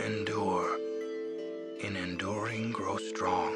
endure. In enduring, grow strong.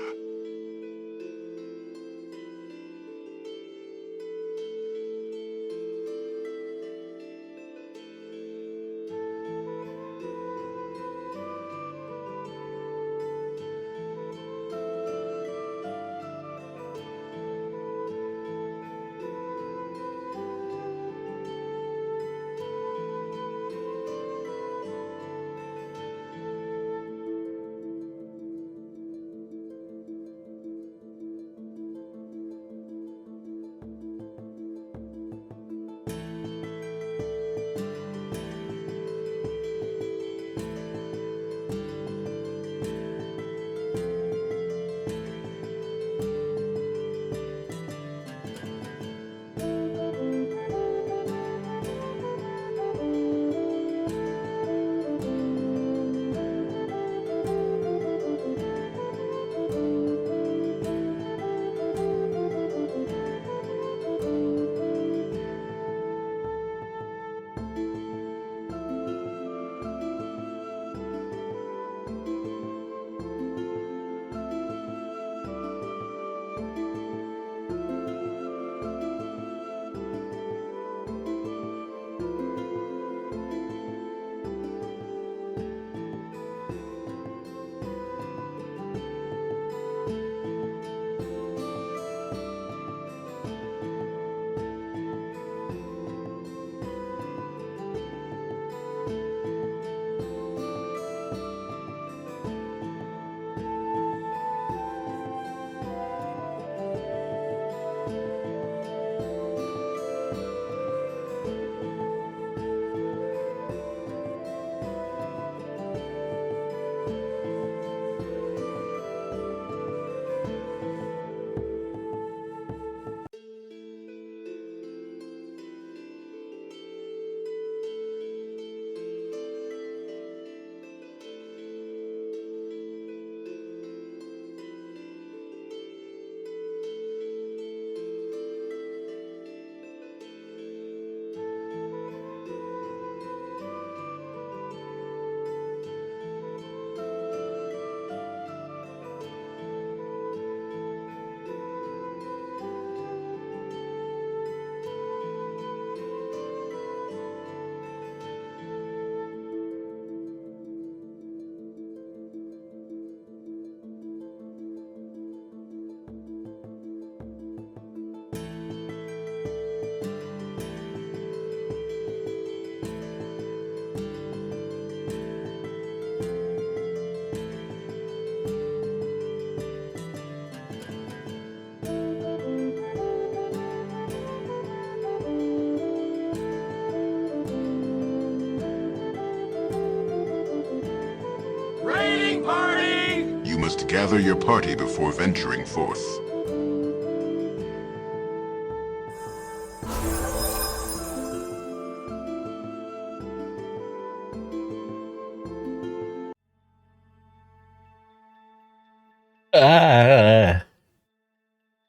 Raiding party! You must gather your party before venturing forth.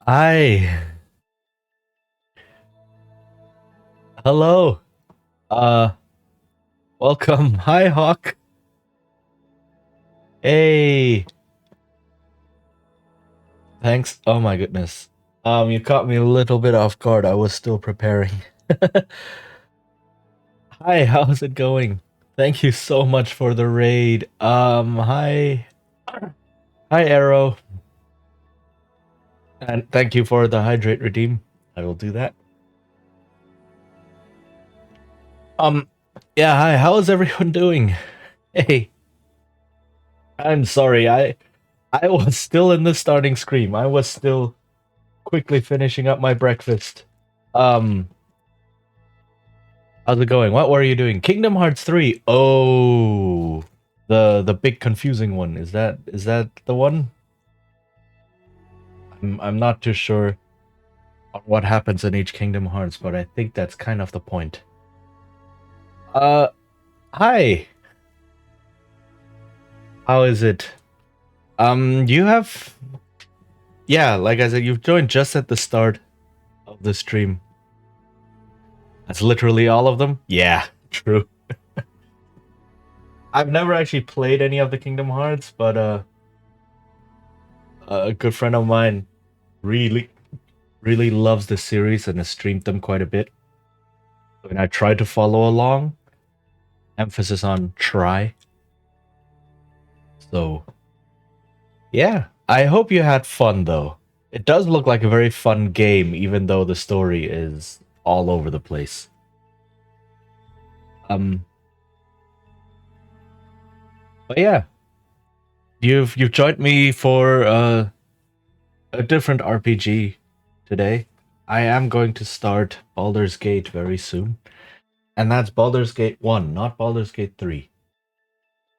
Hi. Hello. Uh, Welcome. Hi, Hawk. Hey. Thanks. Oh my goodness. You caught me a little bit off guard. I was still preparing. Hi, how's it going? Thank you so much for the raid. Hi. Hi, Arrow. And thank you for the hydrate redeem. I will do that. Yeah, hi, how is everyone doing? Hey. I'm sorry, I was still in the starting screen. I was still quickly finishing up my breakfast. How's it going? What were you doing? Kingdom Hearts 3. Oh, the big confusing one. Is that the one? I'm not too sure on what happens in each Kingdom Hearts, but I think that's kind of the point. Hi. How is it? You have, yeah, like I said, you've joined just at the start of the stream. That's literally all of them? Yeah, true. I've never actually played any of the Kingdom Hearts, but a good friend of mine really really loves the series and has streamed them quite a bit. And I tried to follow along, emphasis on try. So, yeah, I hope you had fun though. It does look like a very fun game, even though the story is all over the place. Um, but yeah, you've joined me for a different RPG today. I am going to start Baldur's Gate very soon, and that's Baldur's Gate 1, not Baldur's Gate 3.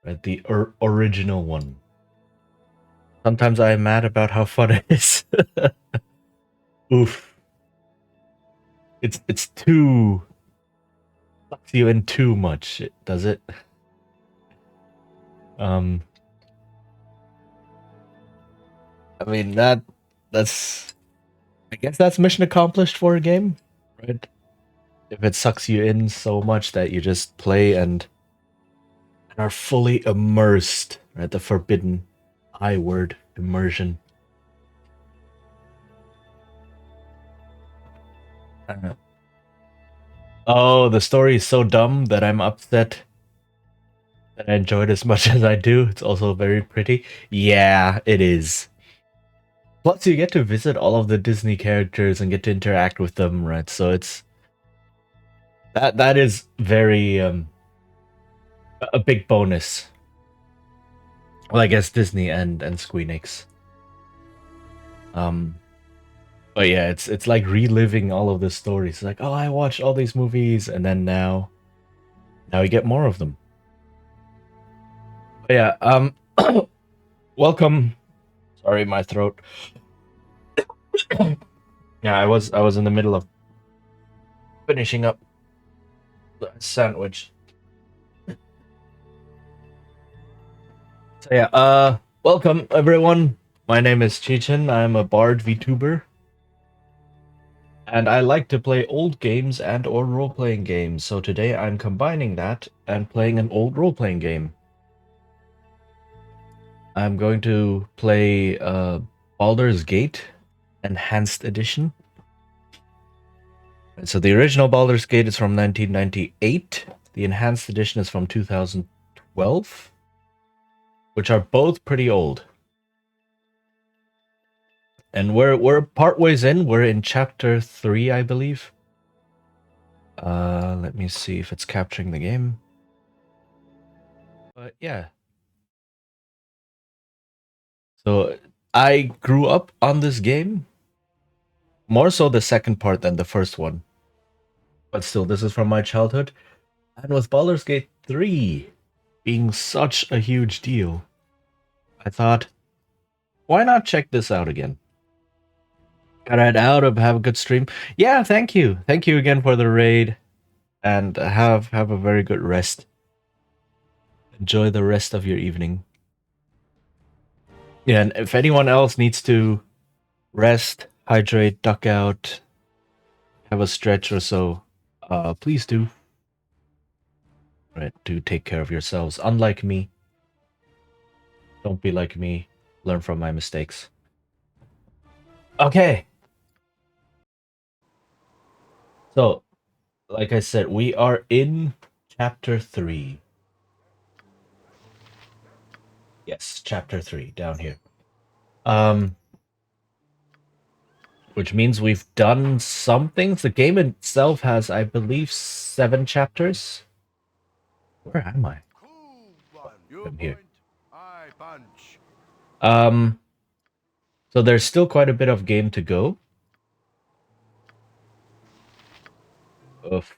Right, the original one. Sometimes I am mad about how fun it is. Oof. It's too sucks you in too much, does it? Um I mean that's I guess that's mission accomplished for a game, right? If it sucks you in so much that you just play and are fully immersed, right? The forbidden I word, immersion. Uh, oh, the story is so dumb that I'm upset that I enjoy it as much as I do. It's also very pretty. Yeah, it is. Plus, you get to visit all of the Disney characters and get to interact with them, right? So it's that is very a big bonus. Well, I guess Disney and Squeenix. Um, but yeah, it's like reliving all of the stories. It's like, oh, I watched all these movies, and then now you get more of them. But yeah, welcome. Sorry, my throat. Yeah, I was in the middle of finishing up the sandwich. So yeah, welcome everyone. My name is Chichin. I'm a bard VTuber, and I like to play old games and or role-playing games. So today I'm combining that and playing an old role-playing game. I'm going to play Baldur's Gate Enhanced Edition. So the original Baldur's Gate is from 1998. The Enhanced Edition is from 2012, which are both pretty old. And we're part ways in. We're in chapter 3, I believe. Let me see if it's capturing the game. But yeah. So I grew up on this game. More so the second part than the first one. But still, this is from my childhood. And with Baldur's Gate 3 being such a huge deal, I thought, why not check this out again? Got it out of have a good stream. Yeah, thank you. Thank you again for the raid. And have a very good rest. Enjoy the rest of your evening. Yeah, and if anyone else needs to rest, hydrate, duck out, have a stretch or so, please do. Right, do take care of yourselves. Unlike me, don't be like me. Learn from my mistakes. Okay. So, like I said, we are in chapter 3. Yes, chapter 3 down here. Which means we've done some things. The game itself has, I believe, 7 chapters. Where am I? I'm here. So there's still quite a bit of game to go. Oof.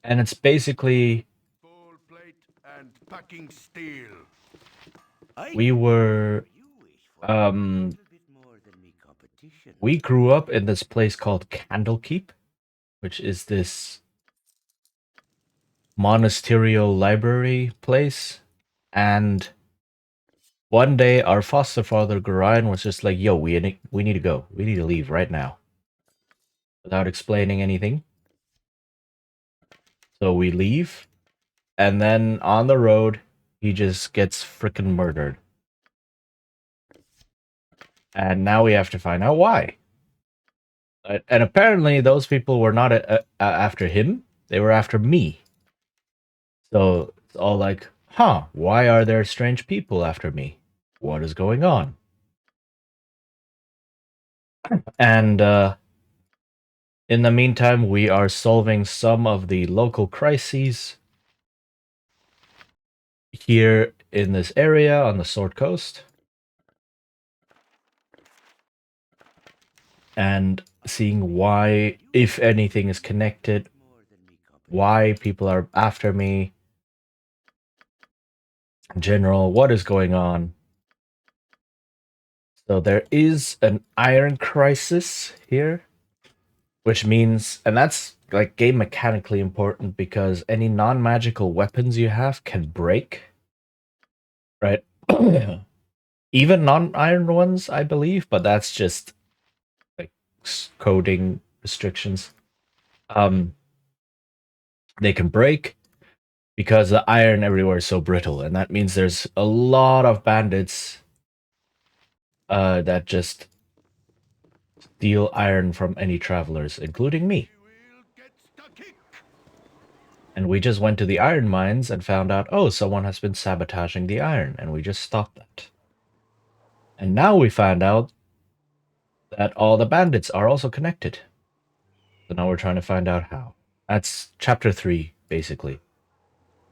And it's basically we were we grew up in this place called Candlekeep, which is this monasterial library place. And one day our foster father Gorion was just like, yo, we need to go. We need to leave right now. without explaining anything. So we leave, and then on the road, he just gets freaking murdered. And now we have to find out why. And apparently, those people were not after him, they were after me. So it's all like, huh, why are there strange people after me? What is going on? And in the meantime, we are solving some of the local crises here in this area on the Sword Coast. And seeing why, if anything is connected, why people are after me, in general, what is going on. So there is an iron crisis here, which means, and that's like game mechanically important because any non-magical weapons you have can break, right? Even non-iron ones, I believe, but that's just like coding restrictions. They can break because the iron everywhere is so brittle, and that means there's a lot of bandits that just steal iron from any travelers, including me. And we just went to the iron mines and found out, oh, someone has been sabotaging the iron, and we just stopped that. And now we found out that all the bandits are also connected. So now we're trying to find out how. That's chapter 3, basically.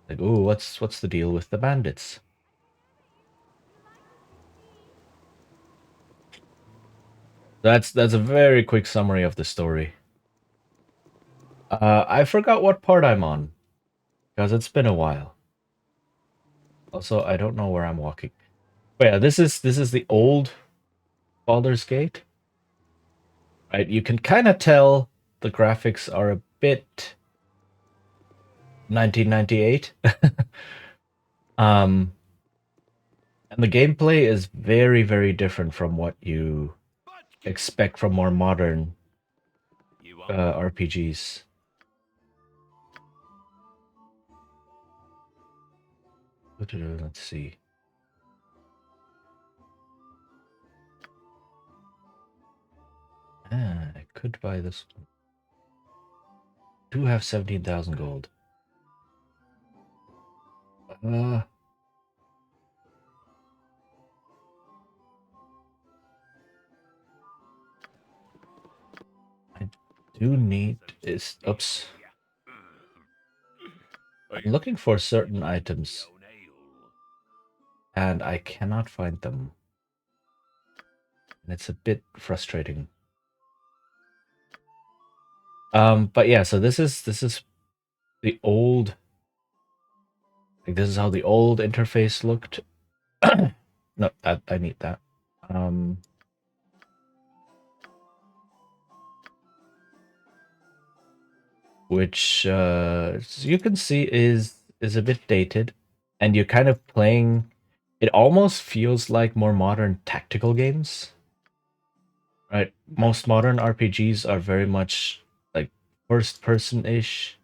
Like, ooh, what's the deal with the bandits? That's a very quick summary of the story. I forgot what part I'm on because it's been a while. Also, I don't know where I'm walking. But yeah, this is the old Baldur's Gate. Right, you can kind of tell the graphics are a bit 1998. And the gameplay is very, very different from what you expect from more modern RPGs. Let's see. I could buy this one. Do have 17,000 gold. I do need is oops. I'm looking for certain items and I cannot find them. And it's a bit frustrating. But yeah, so this is the old, like this is how the old interface looked. No, I need that. Which you can see is a bit dated, and you're kind of playing. It almost feels like more modern tactical games, right? Most modern RPGs are very much like first person ish.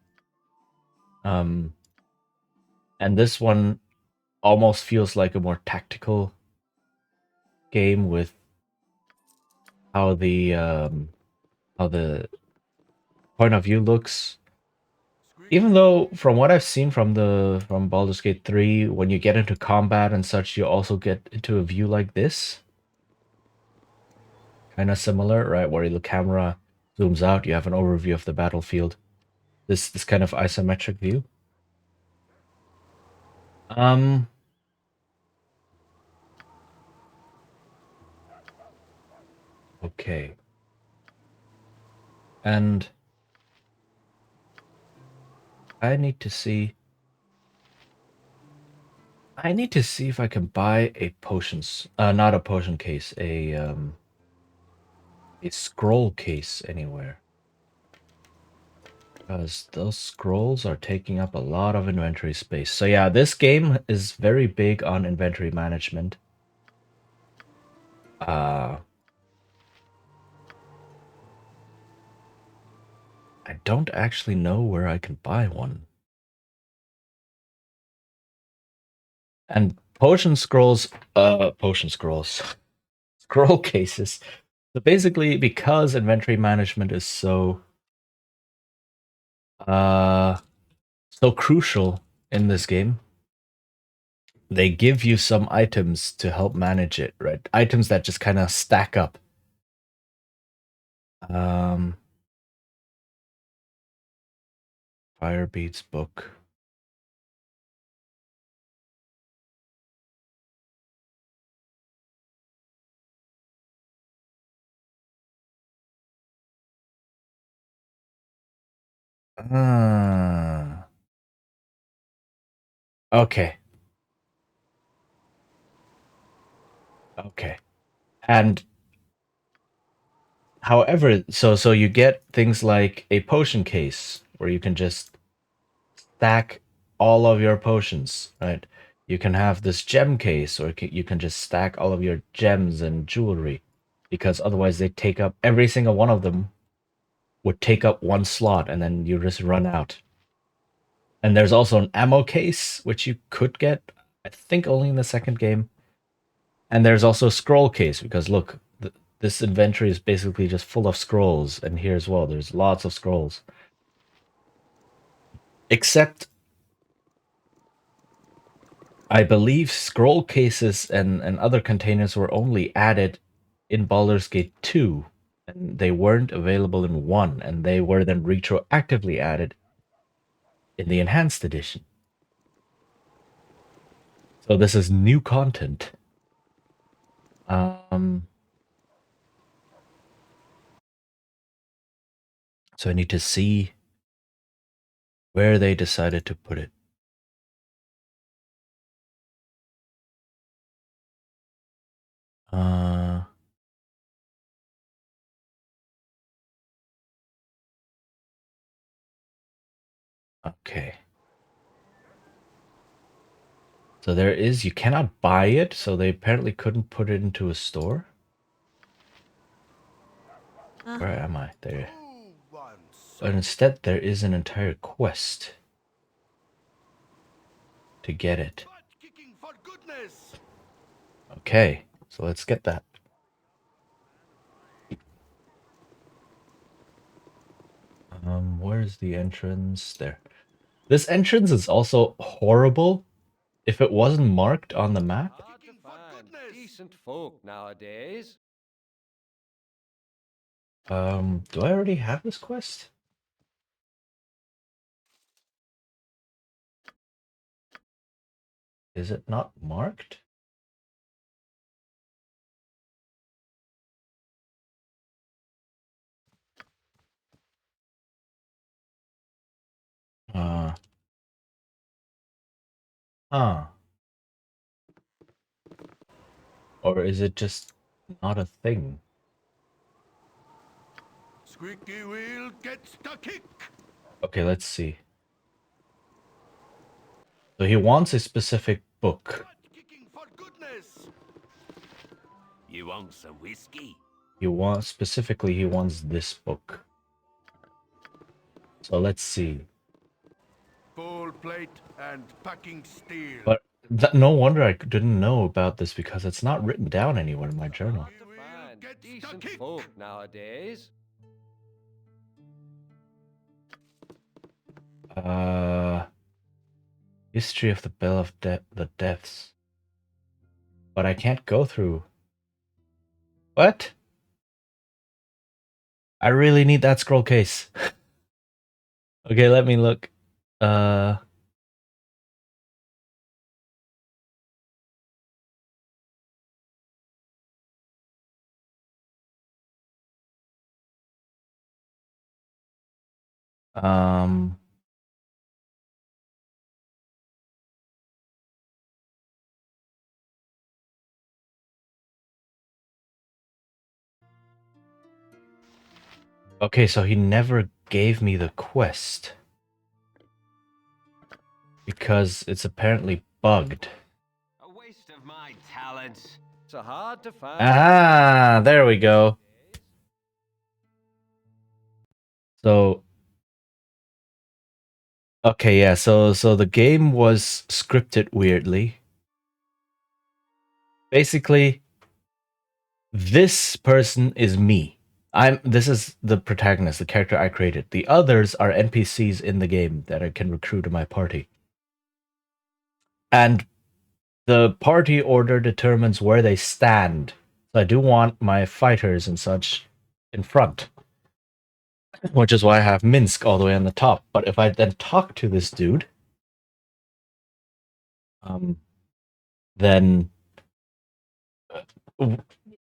And this one almost feels like a more tactical game with how the point of view looks. Even though from what I've seen from Baldur's Gate 3, when you get into combat and such, you also get into a view like this. Kind of similar, right? Where the camera zooms out, you have an overview of the battlefield. This kind of isometric view. Okay. And I need to see if I can buy a potions not a potion case, a scroll case anywhere. Because those scrolls are taking up a lot of inventory space. So yeah, this game is very big on inventory management. don't actually know where I can buy one. And potion scrolls, scroll cases. So basically, because inventory management is so so crucial in this game, they give you some items to help manage it, right? Items that just kind of stack up. Firebeat's book. Okay. Okay. And however, so you get things like a potion case where you can just stack all of your potions, right? You can have this gem case, or you can just stack all of your gems and jewelry, because otherwise they take up every single one of them would take up one slot, and then you just run out. And there's also an ammo case, which you could get, I think, only in the second game. And there's also a scroll case, because look, this inventory is basically just full of scrolls, and here as well, there's lots of scrolls. Except, I believe scroll cases and other containers were only added in Baldur's Gate 2, and they weren't available in 1, and they were then retroactively added in the Enhanced Edition. So this is new content. So I need to see where they decided to put it. Okay. So there is, you cannot buy it, so they apparently couldn't put it into a store. Where am I? There. But instead, there is an entire quest to get it. Okay, so let's get that. Where's the entrance? There. This entrance is also horrible if it wasn't marked on the map. Hard to find decent folk nowadays. Do I already have this quest? Is it not marked? Huh. Or is it just not a thing? Squeaky wheel gets the kick. Okay, let's see. So he wants a specific book. You want some whiskey? He wants this book. So let's see. Full plate and packing steel. But no wonder I didn't know about this, because it's not written down anywhere in my journal. Hard to find decent folk nowadays. History of the Bell of the Deaths. But I can't go through. What? I really need that scroll case. Okay, let me look. Um Okay, so he never gave me the quest. Because it's apparently bugged. A waste of my talent. So hard to find. Ah, there we go. So Okay, yeah, so the game was scripted weirdly. Basically, this person is me. This is the protagonist, the character I created. The others are NPCs in the game that I can recruit to my party. And the party order determines where they stand. So I do want my fighters and such in front, which is why I have Minsk all the way on the top. But if I then talk to this dude, then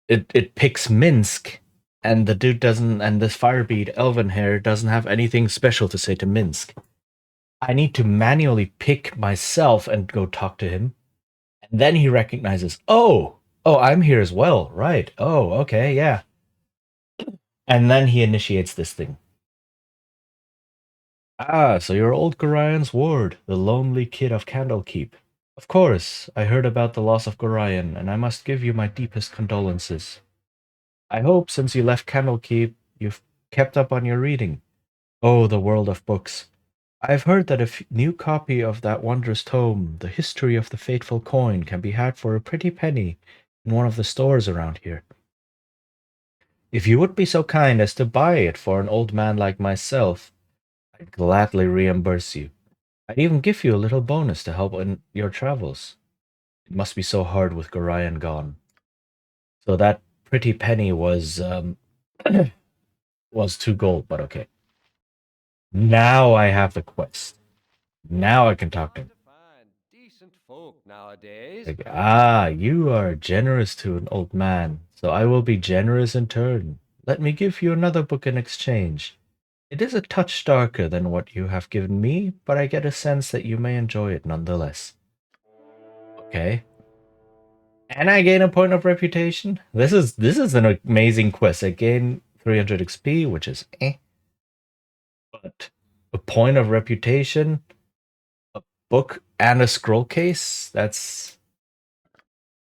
it picks Minsk, and the dude doesn't, and this Firebeard Elven hair doesn't have anything special to say to Minsk. I need to manually pick myself and go talk to him, and then he recognizes, oh, I'm here as well, right? Oh, okay, yeah. And then he initiates this thing. Ah, so you're old Gorian's ward, the lonely kid of Candlekeep. Of course, I heard about the loss of Gorian, and I must give you my deepest condolences. I hope, since you left Candlekeep, you've kept up on your reading. Oh, the world of books. I've heard that a new copy of that wondrous tome, The History of the Fateful Coin, can be had for a pretty penny in one of the stores around here. If you would be so kind as to buy it for an old man like myself, I'd gladly reimburse you. I'd even give you a little bonus to help in your travels. It must be so hard with Gorian gone. So that pretty penny was was 2 gold, but okay. Now I have the quest. Now I can talk to him. Decent folk nowadays. Like, you are generous to an old man, so I will be generous in turn. Let me give you another book in exchange. It is a touch darker than what you have given me, but I get a sense that you may enjoy it nonetheless. Okay. And I gain a point of reputation. This is an amazing quest. I gain 300 XP, which is but a point of reputation, a book, and a scroll case. That's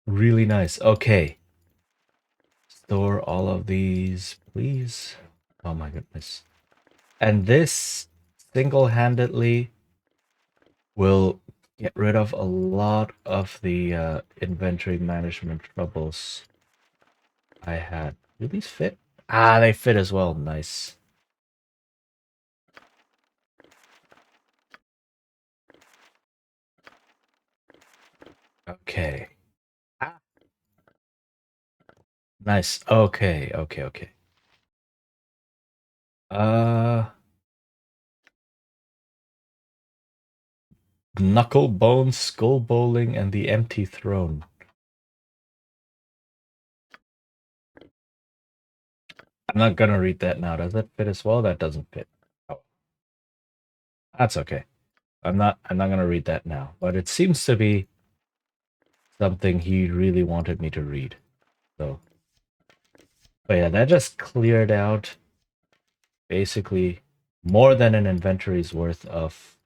really nice. Okay. Store all of these, please. Oh my goodness. And this single-handedly will get rid of a lot of the inventory management troubles I had. Do these fit? Ah, they fit as well. Nice. Okay. Ah. Nice. Okay, okay, okay. Knuckle Bone, Skull Bowling, and the Empty Throne. I'm not gonna read that now. Does that fit as well? That doesn't fit. Oh. That's okay. I'm not gonna read that now. But it seems to be something he really wanted me to read. So but yeah, that just cleared out basically more than an inventory's worth of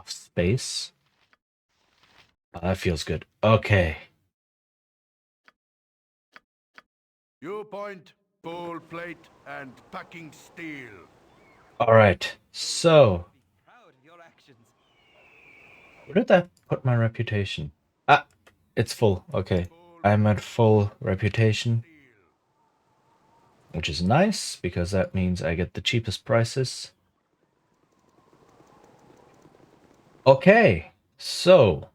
space. Oh, that feels good. Okay. Viewpoint, bowl plate, and packing steel. Alright. So Proud of your actions. where did that put my reputation? Ah, it's full. Okay. I'm at full reputation, which is nice because that means I get the cheapest prices. Okay. So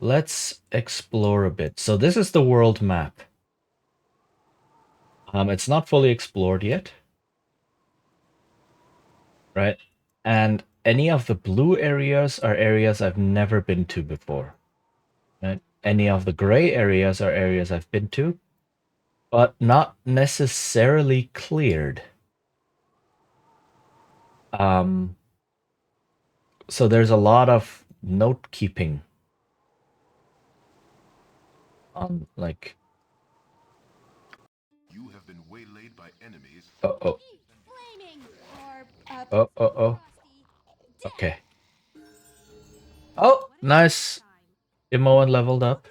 let's explore a bit. So this is the world map. It's not fully explored yet, right? And any of the blue areas are areas I've never been to before. Right? Any of the gray areas are areas I've been to, but not necessarily cleared. So there's a lot of note keeping on like. You have been waylaid by enemies. Oh. Flaming or Oh. Okay. Oh, nice. Imoen leveled up.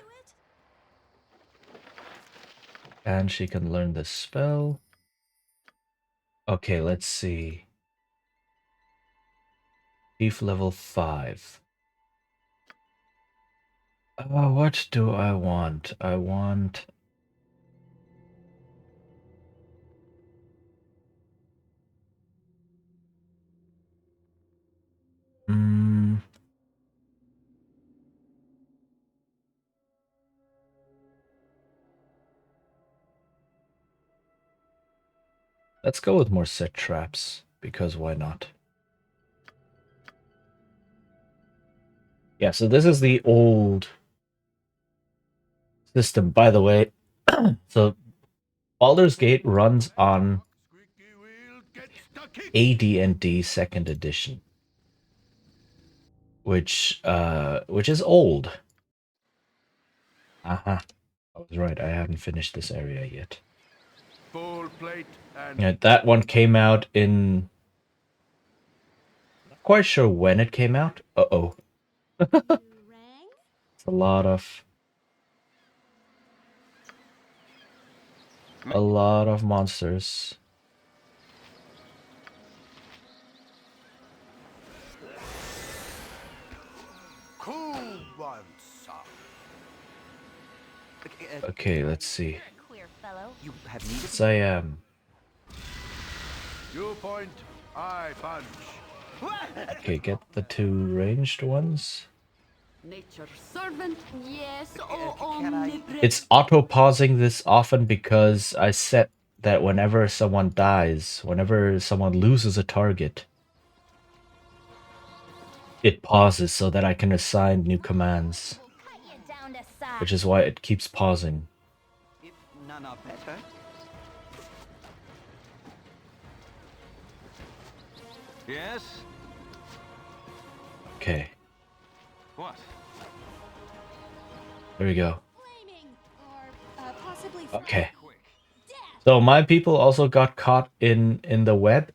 And she can learn this spell. Okay, let's see. Chief level 5. What do I want? I want... Mm, let's go with more set traps, because why not? Yeah, so this is the old system, by the way. So Baldur's Gate runs on Squeaky wheel gets the kick. AD&D Second Edition, which is old. Aha, I was right. I haven't finished this area yet. Full plate and Yeah, that one came out in. Not quite sure when it came out. Uh-oh, Rang? it's a lot of monsters. cool ones, sir. Okay, let's see. You're a queer fellow. You have needed Yes, I am. You point, I punch. Okay, get the 2 ranged ones. Nature's servant? Yes, oh can I- omnipresent. It's auto-pausing this often because I set that whenever someone dies, whenever someone loses a target, it pauses so that I can assign new commands, We'll cut you down to size. which is why it keeps pausing. If none are better. Yes? Okay, What? there we go. Flaming, or possibly Okay. Quick. death. So my people also got caught in the web,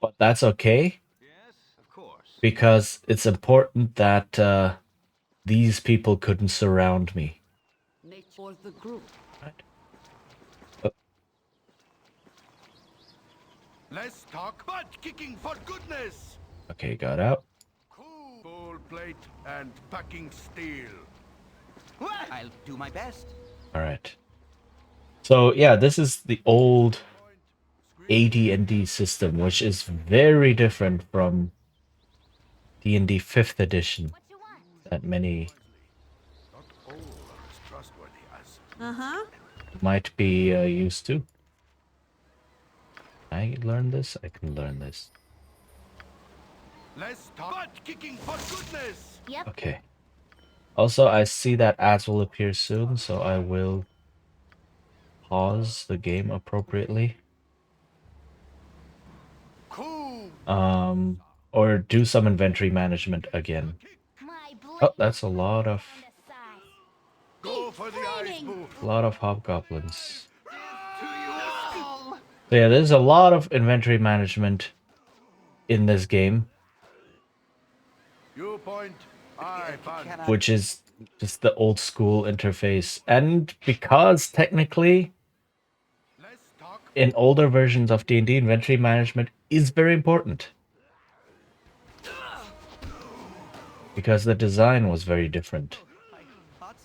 but that's okay Yes, of course. because it's important that these people couldn't surround me. Nature for the group. Right? Let's talk butt kicking for goodness. Okay, got out. Cool. Full plate and packing steel. I'll do my best. All right. So yeah, this is the old AD&D system, which is very different from D&D 5th edition What you want? that many Not all are as trustworthy as. Uh-huh. might be used to. Can I learn this? I can learn this. Let's talk butt kicking for goodness. Yep. Okay. Also, I see that ads will appear soon, so I will pause the game appropriately. Cool. Or do some inventory management again. My blade. Oh, that's a lot of Down to size. Go for the ice Flaming. move. hobgoblins. To you all. So yeah, there's a lot of inventory management in this game, You point, I punch. Can I? which is just the old school interface. And because technically Let's talk. in older versions of D&D, inventory management is very important. Because the design was very different.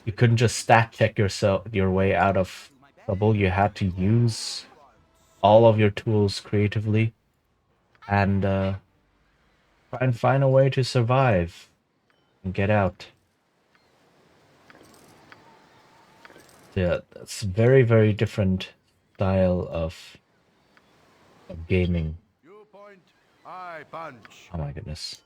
You couldn't just stat check your way out of trouble. You had to use all of your tools creatively and try and find a way to survive and get out. Yeah, that's very, very different style of gaming. You point, I punch. Oh my goodness.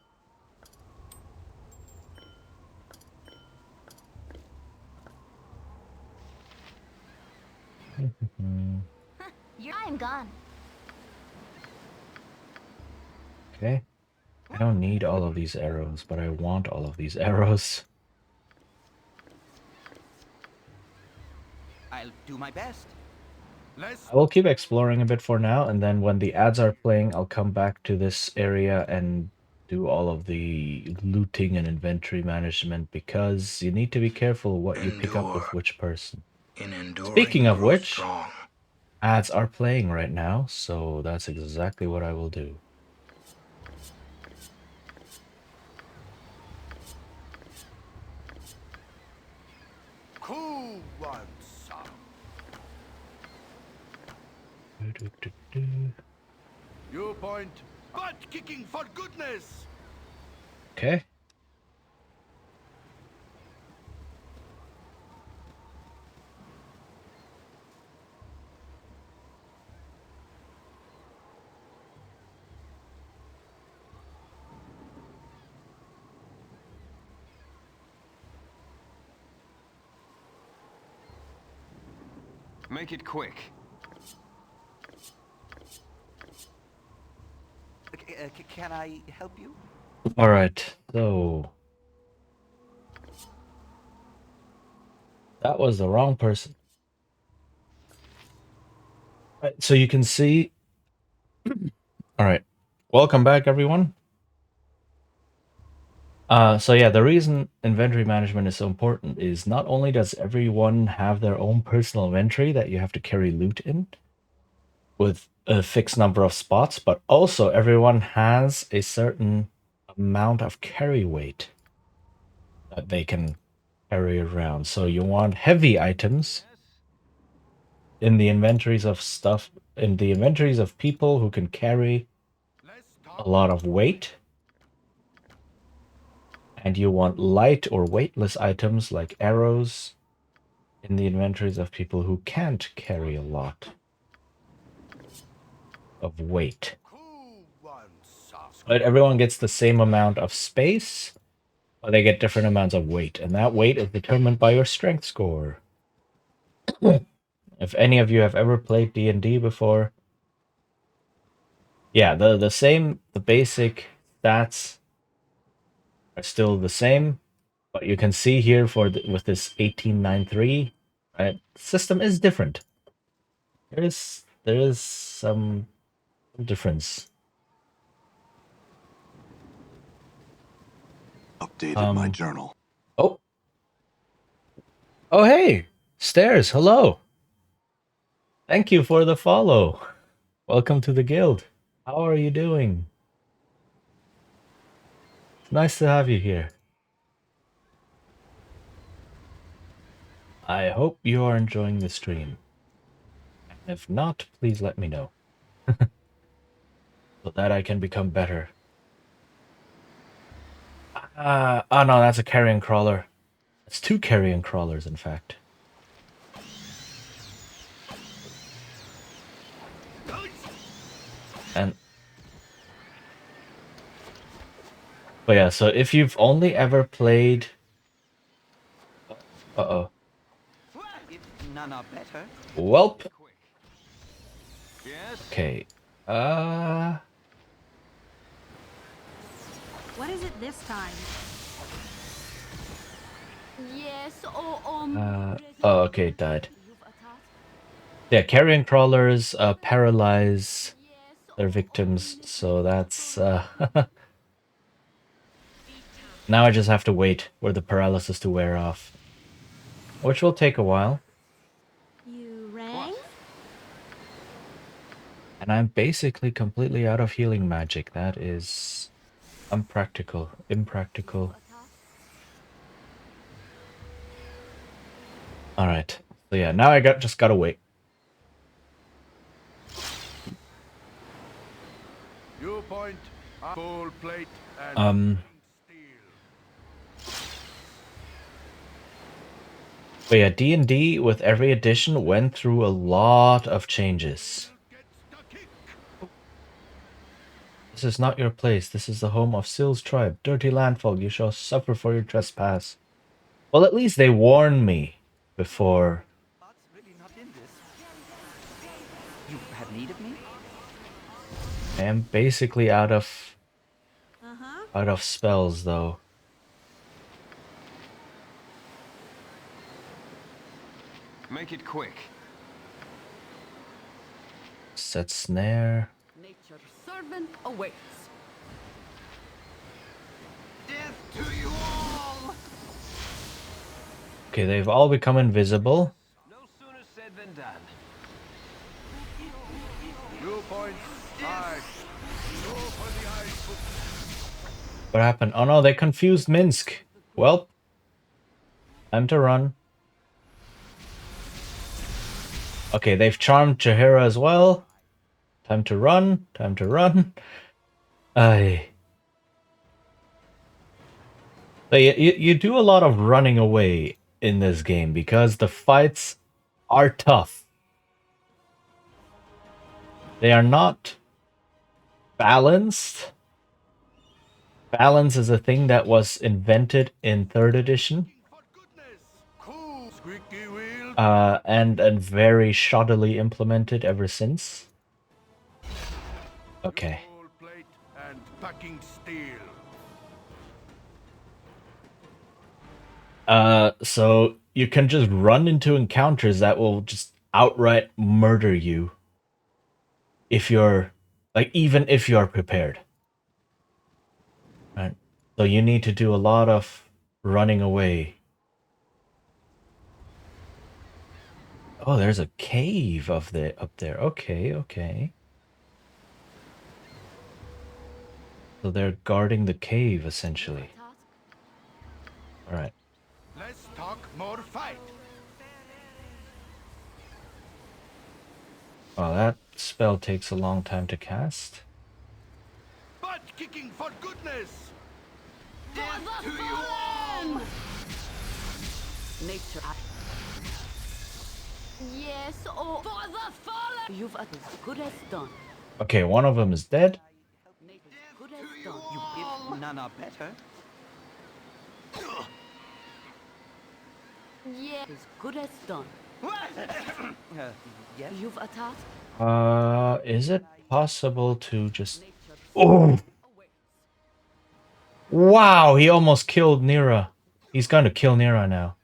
I'm gone. Okay. I don't need all of these arrows, but I want all of these arrows. I'll do my best. Let's I will keep exploring a bit for now, and then when the ads are playing, I'll come back to this area and do all of the looting and inventory management, because you need to be careful what you pick up with Endure. which person. In enduring Speaking of grow which, strong. ads are playing right now, so that's exactly what I will do. Who wants some? You point butt kicking for goodness. Okay. Make it quick. Can I help you? All right. So that was the wrong person. Right, so you can see. All right. Welcome back, everyone. So yeah, the reason inventory management is so important is not only does everyone have their own personal inventory that you have to carry loot in with a fixed number of spots, but also everyone has a certain amount of carry weight that they can carry around. So you want heavy items in the inventories of stuff, in the inventories of people who can carry Let's a talk. lot of weight. And you want light or weightless items like arrows in the inventories of people who can't carry a lot of weight. Who wants some? But everyone gets the same amount of space, but they get different amounts of weight, and that weight is determined by your strength score. If any of you have ever played D&D before, yeah, the basic stats are still the same, but you can see here with this 1893, right? System is different. There is some difference. Updated my journal. Oh. Oh, hey, Stairs. Hello. Thank you for the follow. Welcome to the guild. How are you doing? It's nice to have you here. I hope you are enjoying the stream. If not, please let me know. So that I can become better. Oh no, that's a carrion crawler. It's two carrion crawlers, in fact. And but yeah, so if you've only ever played uh-oh. If none are better. Welp. Quick. Yes? Okay. What is it this time? Yes, Oh, okay, it died. Yeah, carrion crawlers paralyze their victims, so that's now I just have to wait for the paralysis to wear off, which will take a while. You rang? And I'm basically completely out of healing magic. That is impractical. All right. So yeah, now I just gotta wait. You point full plate and steel. But yeah, D&D with every edition went through a lot of changes. Gets the kick. This is not your place. This is the home of Syl's tribe. Dirty landfall, you shall suffer for your trespass. Well, at least they warned me before. That's really not in this. You have need of me? I am basically out of Uh-huh. spells, though. Make it quick. Set snare. Nature's servant awaits. Death to you all! Okay, they've all become invisible. No sooner said than done. points. Aye. Go for the ice book. What happened? Oh no, they confused Minsk. Well, time to run. Okay, they've charmed Jaheira as well. Time to run. Time to run. Aye. So you do a lot of running away in this game because the fights are tough. They are not balanced. Balance is a thing that was invented in 3rd edition. For goodness. Cool. Squeaky wheel. And very shoddily implemented ever since. Okay. Gold plate and packing steel. So you can just run into encounters that will just outright murder you. If you're, like, even if you're prepared. Right? So you need to do a lot of running away. Oh, there's a cave up there. Okay, okay. So they're guarding the cave, essentially. Alright. Less talk, more fight. Well, that spell takes a long time to cast. Butt kicking for goodness. For the fallen! Nature. Yes, oh, for the fallen! You've as good as done. Okay, one of them is dead. Nature. Good as done. You give Nana better. Yes. As good as done. Yes. You've attacked. Is it possible to just... Nature. Oh! Wow, he almost killed Nira. He's going to kill Nira now.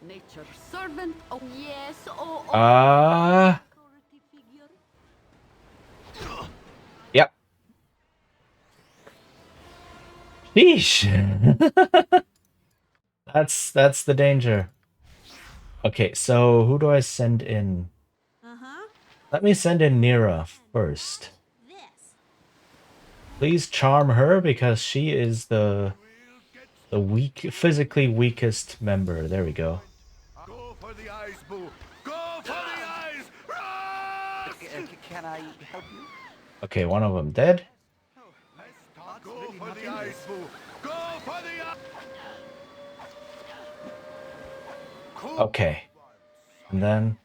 Nature. Servant, oh, yes, oh, oh. Authority figure. Yep. Sheesh. That's the danger. Okay, so who do I send in? Uh-huh. Let me send in Nira first. This. Please charm her because she is the physically weakest member. There we go. Go for the ice, boo. Go for the ice. Run! Can I help you? Okay, one of them dead. Let's talk. Go for the ice, boo. Go for the ice. Cool. Okay. And then...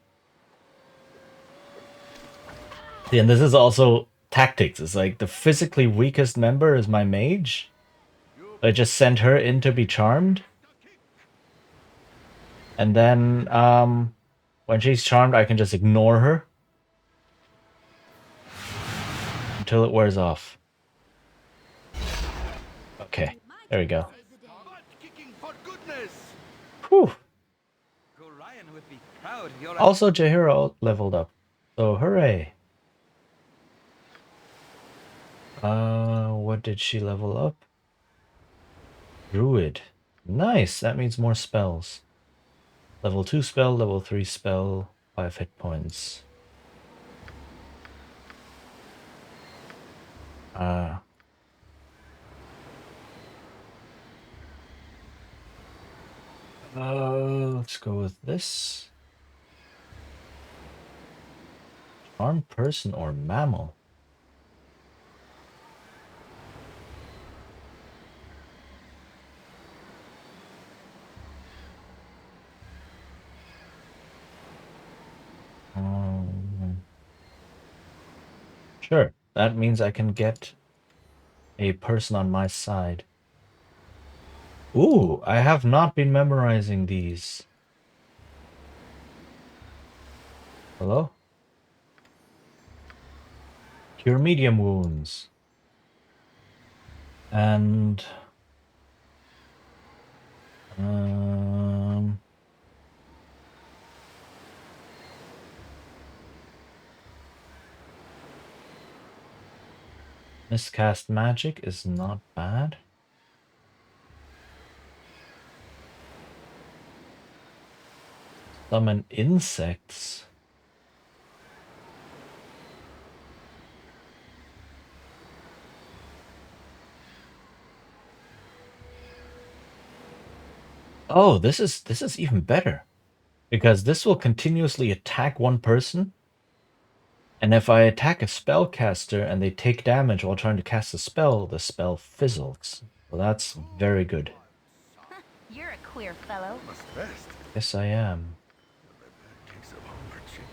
See, and this is also tactics. It's like the physically weakest member is my mage. I just send her in to be charmed. And then, when she's charmed, I can just ignore her. Until it wears off. Okay, there we go. Butt kicking for goodness. Whew. Ryan would be proud. You're Also, Jaheira leveled up. So, hooray. What did she level up? Druid. Nice, that means more spells. Level 2 spell, level 3 spell, 5 hit points. Let's go with this. Charmed person or mammal? Sure, that means I can get a person on my side. Ooh, I have not been memorizing these. Hello? Cure medium wounds. And... miscast magic is not bad. Summon insects. Oh, this is even better. Because this will continuously attack one person. And if I attack a spellcaster and they take damage while trying to cast a spell, the spell fizzles. So that's very good. You're a queer fellow. Must rest. Yes, I am. Takes a longer chief.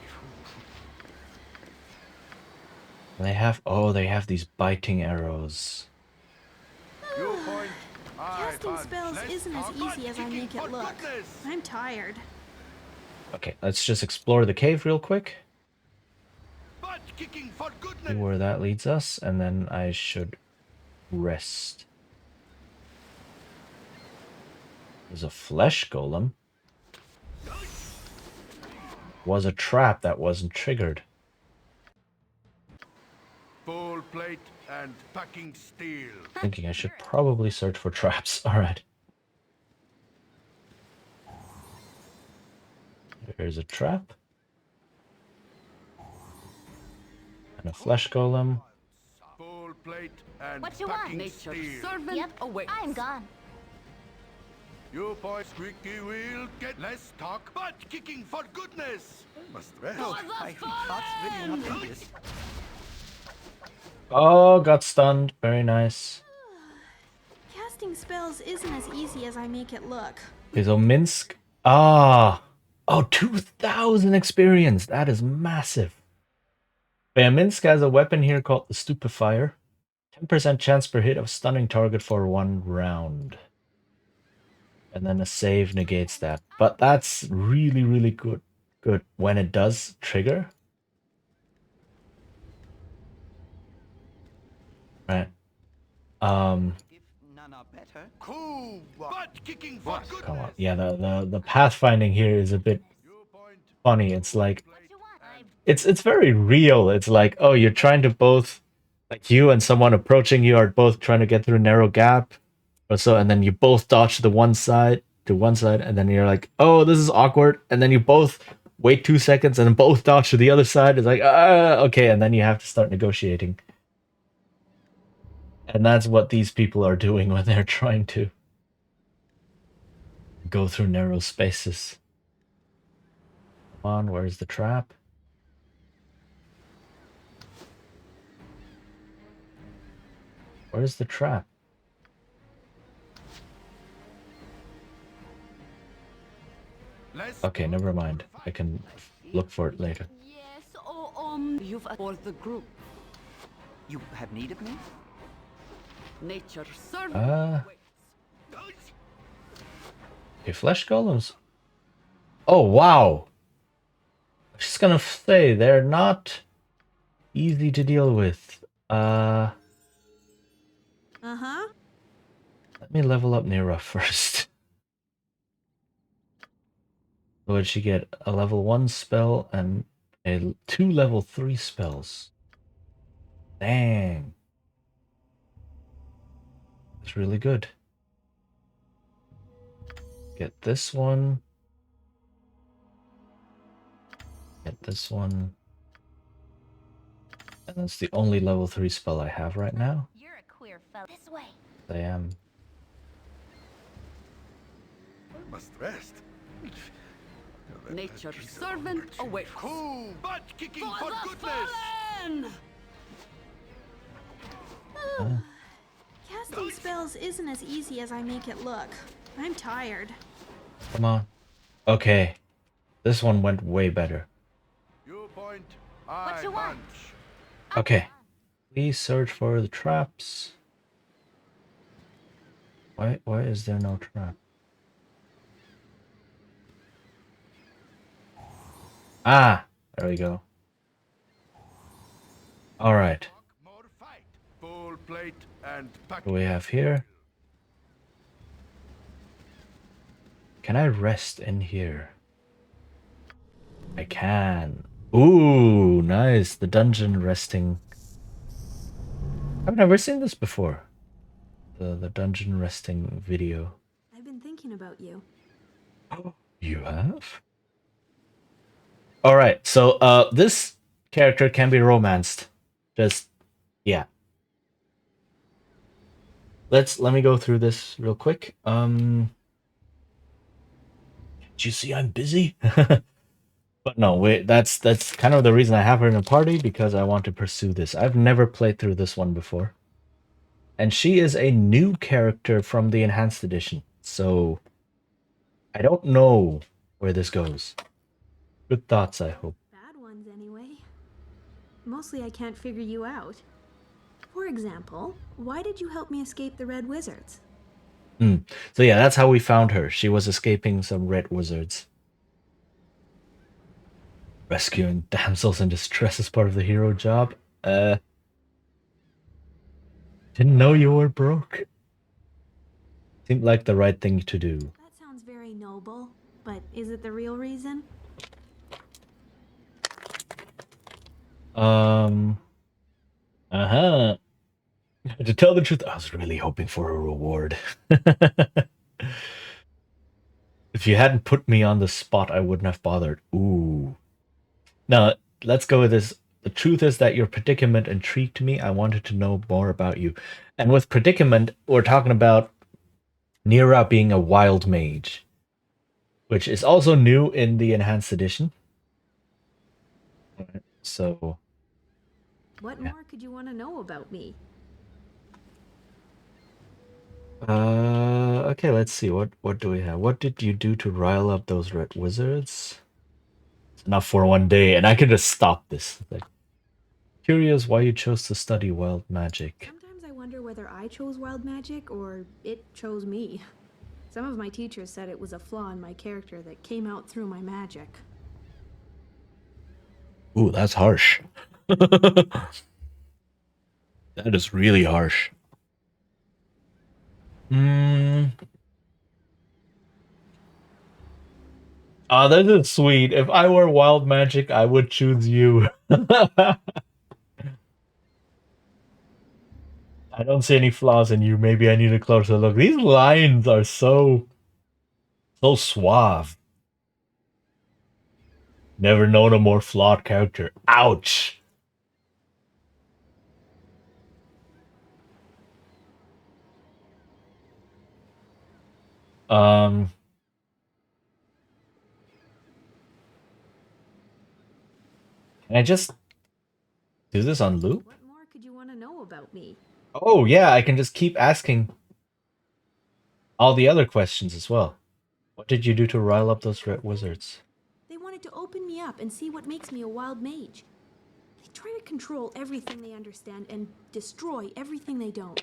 They have these biting arrows. You point. Casting punch. spells Let's isn't as talk easy as I kicking make it for look. goodness. I'm tired. Okay, let's just explore the cave real quick. Butt kicking for See goodness. where that leads us, and then I should rest. There's a flesh golem. Was a trap that wasn't triggered. Full plate and packing steel. Thinking I should probably search for traps. Alright. There's a trap. And a flesh golem. Full plate and What you want? packing Nature steel. servant yep. awaits. I'm gone. You boys, squeaky wheel, get less talk, but kicking for goodness. Must rest. I thought really not in this. Oh, got stunned. Very nice. Casting spells isn't as easy as I make it look. Okay, so Minsk. Ah. Oh, 2,000 experience. That is massive. But yeah, Minsk has a weapon here called the Stupefier. 10% chance per hit of stunning target for 1 round. And then a save negates that. But that's really, really good when it does trigger. Right. If none are better. Cool. Butt kicking for goodness. Come on. Yeah, the pathfinding here is a bit funny. It's like it's very real. It's like, oh, you're trying to both, like, you and someone approaching you are both trying to get through a narrow gap or so, and then you both dodge to one side, and then you're like, oh, this is awkward, and then you both wait 2 seconds and then both dodge to the other side. It's like, okay, and then you have to start negotiating. And that's what these people are doing when they're trying to go through narrow spaces. Come on, where's the trap? Where's the trap? Okay, never mind. I can look for it later. Yes, oh, You've all the group. You have need of me? Nature servant. Okay, flesh golems. Oh, wow. I'm just gonna say, they're not easy to deal with. Uh-huh. Let me level up Nira first. What did she get? A level 1 spell and 2 level 3 spells. Dang. That's really good. Get this one. Get this one. And that's the only level 3 spell I have right now. You're a queer fellow. This way. I am. Must rest. Nature servant awaits. Cool. Butt kicking for goodness. Fallen! Casting spells isn't as easy as I make it look. I'm tired. Come on. Okay. This one went way better. You point. What you want? Okay. Please search for the traps. Why is there no trap? Ah, there we go. All right. More fight. Full plate and What do we have here? Can I rest in here? I can. Ooh, nice. The dungeon resting. I've never seen this before. The dungeon resting video. I've been thinking about you. Oh, you have? Alright, so this character can be romanced. Just yeah. Let me go through this real quick. you see I'm busy? But no, wait, that's kind of the reason I have her in a party, because I want to pursue this. I've never played through this one before. And she is a new character from the Enhanced Edition, so I don't know where this goes. Good thoughts, I hope. Bad ones, anyway. Mostly I can't figure you out. For example, why did you help me escape the Red Wizards? So yeah, that's how we found her. She was escaping some red wizards. Rescuing damsels in distress is part of the hero job. Didn't know you were broke. Seemed like the right thing to do. That sounds very noble, but is it the real reason? Uh-huh. To tell the truth, I was really hoping for a reward. If you hadn't put me on the spot, I wouldn't have bothered. Ooh. Now, let's go with this. The truth is that your predicament intrigued me. I wanted to know more about you. And with predicament, we're talking about Nira being a wild mage, which is also new in the Enhanced Edition. So... What more could you want to know about me? Okay, let's see. What do we have? What did you do to rile up those red wizards? It's enough for one day, and I can just stop this. Like, curious why you chose to study wild magic. Sometimes I wonder whether I chose wild magic or it chose me. Some of my teachers said it was a flaw in my character that came out through my magic. Ooh, that's harsh. That is really harsh. Oh, this is sweet. If I were wild magic, I would choose you. I don't see any flaws in you. Maybe I need a closer look. These lines are so suave. Never known a more flawed character. Ouch. Can I just do this on loop? What more could you want to know about me? Oh, yeah, I can just keep asking all the other questions as well. What did you do to rile up those red wizards? They wanted to open me up and see what makes me a wild mage. They try to control everything they understand and destroy everything they don't.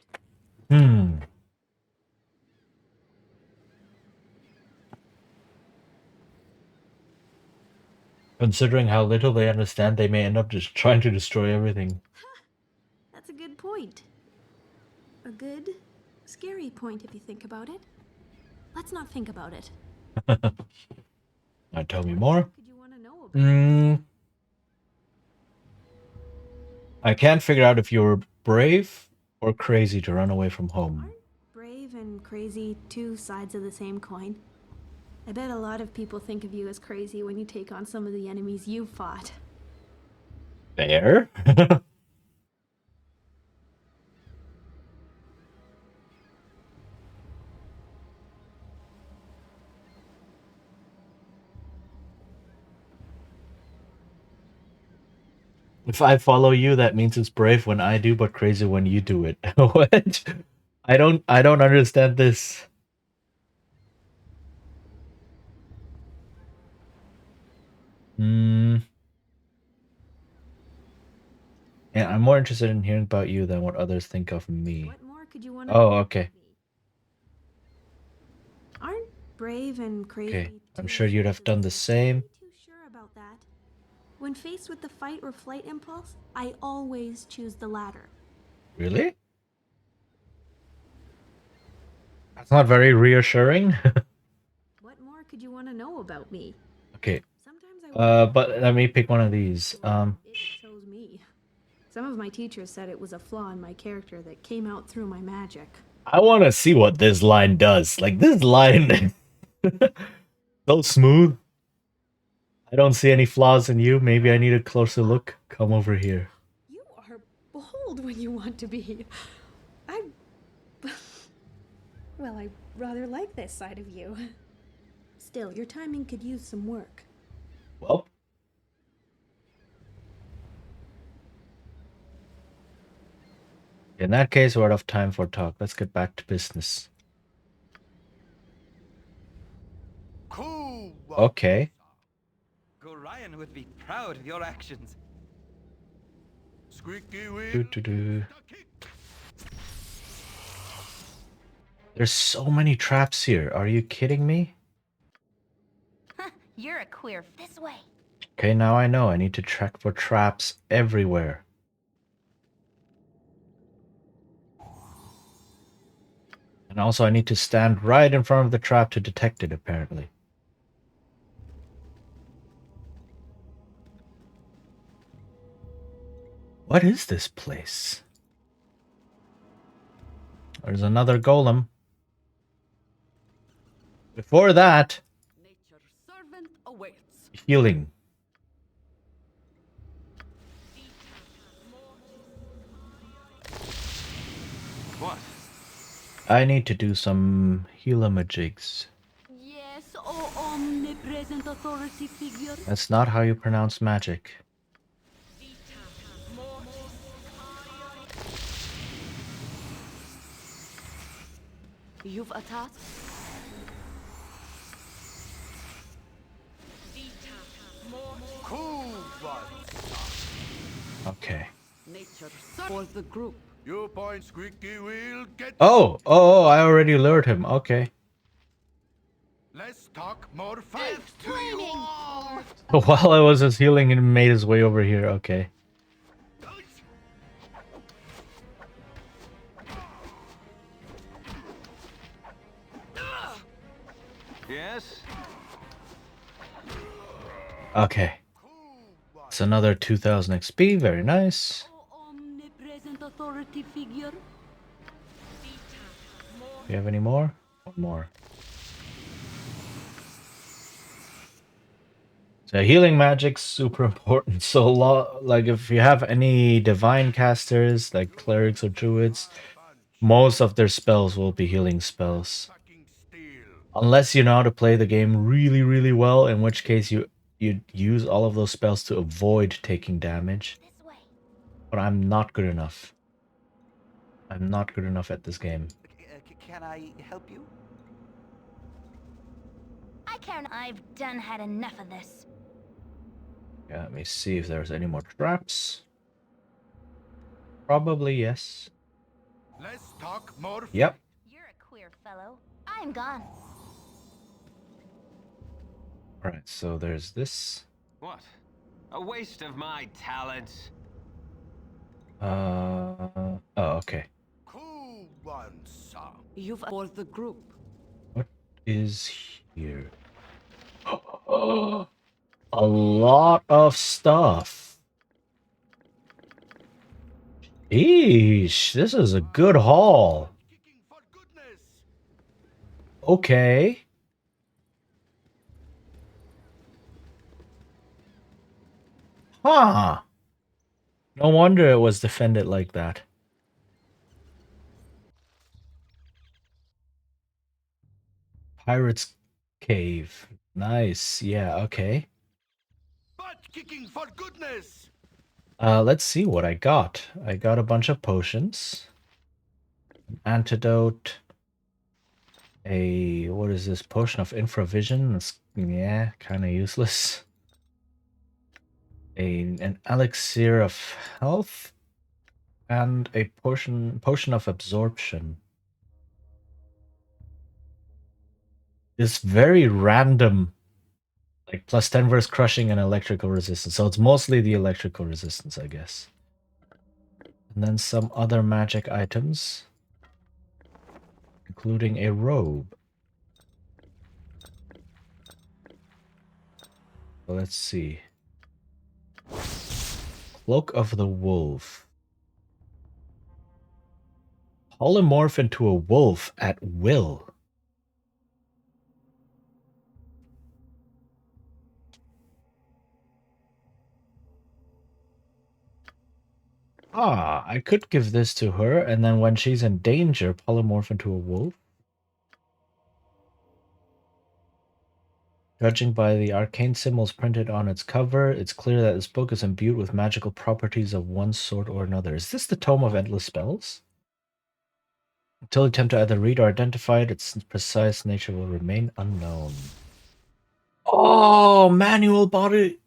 Considering how little they understand, they may end up just trying to destroy everything. That's a good point. A good, scary point if you think about it. Let's not think about it. Now tell me more. Could you want to know about I can't figure out if you're brave or crazy to run away from home. Aren't brave and crazy two sides of the same coin? I bet a lot of people think of you as crazy when you take on some of the enemies you've fought. Fair. If I follow you, that means it's brave when I do, but crazy when you do it. What? I don't understand this. Yeah, I'm more interested in hearing about you than what others think of me. What more could you want to Oh, okay. Aren't brave and crazy? Okay, I'm sure you'd have done the same. Too sure about that. When faced with the fight or flight impulse, I always choose the latter. Really? That's not very reassuring. What more could you want to know about me? Okay. Sometimes I but let me pick one of these. It chose me. Some of my teachers said it was a flaw in my character that came out through my magic. I want to see what this line does. Like, this line... so smooth. I don't see any flaws in you. Maybe I need a closer look. Come over here. You are bold when you want to be. Well, I rather like this side of you. Still, your timing could use some work. Well. In that case, we're out of time for talk. Let's get back to business. Okay. Gorion would be proud of your actions. Squeaky wheel. There's so many traps here. Are you kidding me? You're a queer. This way. Okay, now I know. I need to check for traps everywhere. And also I need to stand right in front of the trap to detect it, apparently. What is this place? There's another golem. Before that, Nature's servant awaits. healing. What? I need to do some healamajigs. Yes, O omnipresent authority figure. That's not how you pronounce magic. You've a task? Okay. Nature for the group. You point, squeaky wheel. Get. Oh, I already lured him. Okay. Less talk, more fight. While I was just healing, he made his way over here. Okay. Yes? Okay. It's another 2000 XP. Very nice. O omnipresent authority figure. Do you have any more? One more. So healing magic's super important. So like if you have any divine casters, like clerics or druids, most of their spells will be healing spells. Unless you know how to play the game really, really well, in which case you use all of those spells to avoid taking damage. But I'm not good enough. I'm not good enough at this game. Can I help you? I can't. I've done had enough of this. Yeah, let me see if there's any more traps. Probably yes. Less talk, more. Yep. You're a queer fellow. I'm gone. Alright, so there's this. What? A waste of my talents. Oh, okay. Cool one, sir. You've for the group. What is here? A lot of stuff. Eesh, this is a good haul. Okay. Huh. No wonder it was defended like that. Pirate's Cave. Nice. Yeah, okay. Butt kicking for goodness. Let's see what I got. I got a bunch of potions. An antidote. What is this? Potion of infravision. That's, yeah, kind of useless. An elixir of health. And a potion of absorption. This very random, like plus 10 versus crushing and electrical resistance. So it's mostly the electrical resistance, I guess. And then some other magic items, including a robe. So let's see. Cloak of the Wolf. Polymorph into a wolf at will. Ah, I could give this to her, and then when she's in danger, polymorph into a wolf. Judging by the arcane symbols printed on its cover, it's clear that this book is imbued with magical properties of one sort or another. Is this the Tome of Endless Spells? Until attempt to either read or identify it, its precise nature will remain unknown. Oh, manual of bodily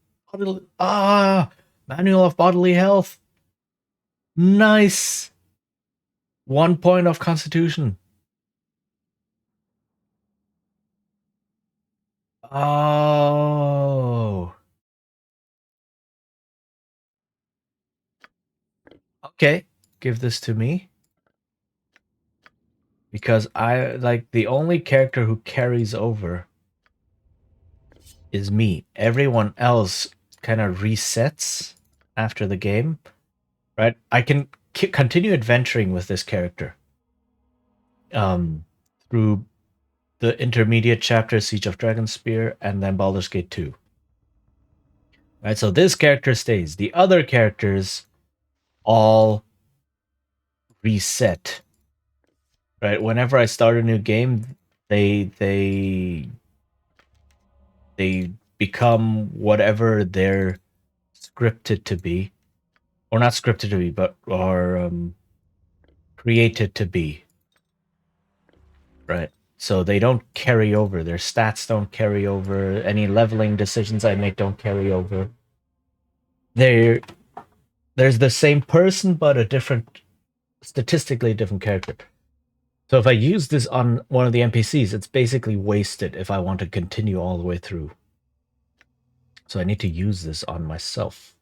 health. Nice. 1 point of constitution. Oh. Okay, give this to me. Because I like the only character who carries over is me. Everyone else kind of resets after the game, right? I can continue adventuring with this character through the intermediate chapter, Siege of Dragonspear, and then Baldur's Gate 2. Right, so this character stays. The other characters all reset. Right, whenever I start a new game, they become whatever they're scripted to be, or not scripted to be, but are created to be. Right, so they don't carry over. Their stats don't carry over. Any leveling decisions I make don't carry over. There's the same person, but a different, statistically different character. So if I use this on one of the NPCs, it's basically wasted if I want to continue all the way through. So I need to use this on myself.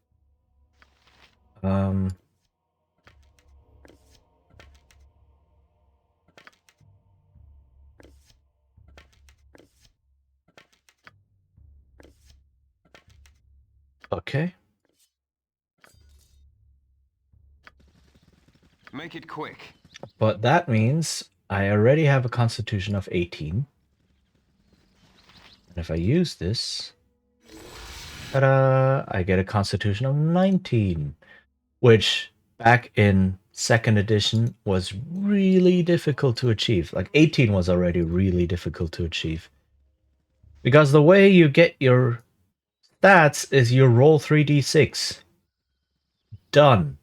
Okay. Make it quick. But that means I already have a constitution of 18. And if I use this, ta-da, I get a constitution of 19, which back in 2nd edition was really difficult to achieve. Like 18 was already really difficult to achieve. Because the way you get your stats is you roll 3d6. Done.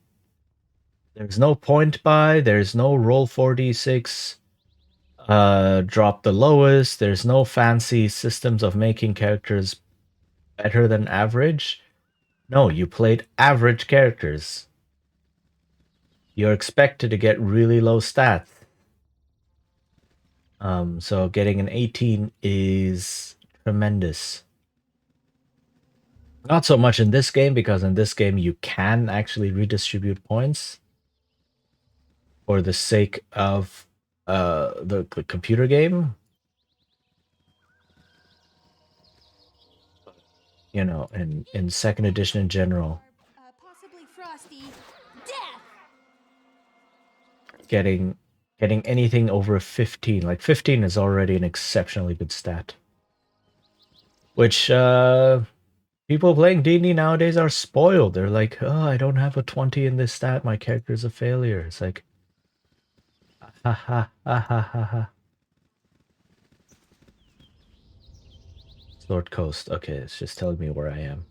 There's no point buy, there's no roll 4d6. Drop the lowest. There's no fancy systems of making characters better than average. No, you played average characters. You're expected to get really low stats. So getting an 18 is tremendous. Not so much in this game, because in this game you can actually redistribute points for the sake of the computer game. You know, in 2nd edition in general, Possibly frosty. Death! getting anything over 15, like 15 is already an exceptionally good stat. Which people playing D&D nowadays are spoiled. They're like, oh, I don't have a 20 in this stat, my character's a failure. It's like, ha ha ha ha ha ha. Sword Coast. Okay, it's just telling me where I am.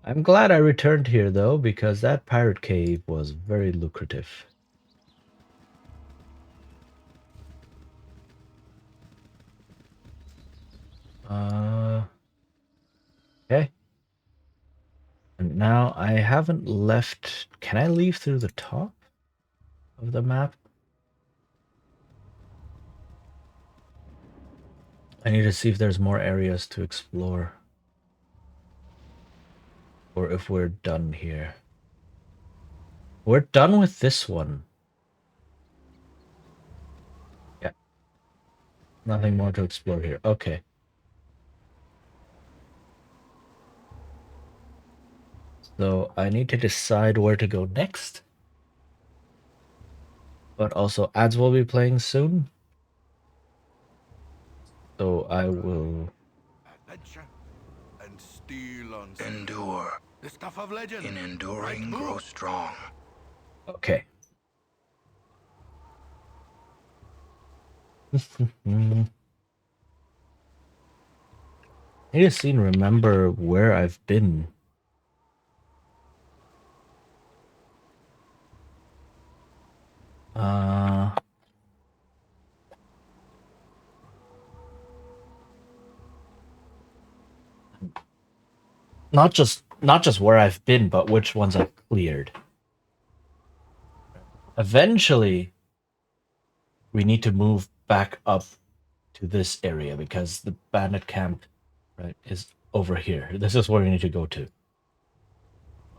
I'm glad I returned here, though, because that pirate cave was very lucrative. Okay. And now I haven't left... Can I leave through the top of the map? I need to see if there's more areas to explore. Or if we're done here. We're done with this one. Yeah. Nothing more to explore here. Okay. So I need to decide where to go next. But also ads will be playing soon. So I will... Adventure and steel on Endure. the stuff of legend. In enduring, grow strong. Okay. I just seem to remember where I've been. Not just where I've been, but which ones I've cleared. Eventually, we need to move back up to this area because the bandit camp, right, is over here. This is where we need to go to.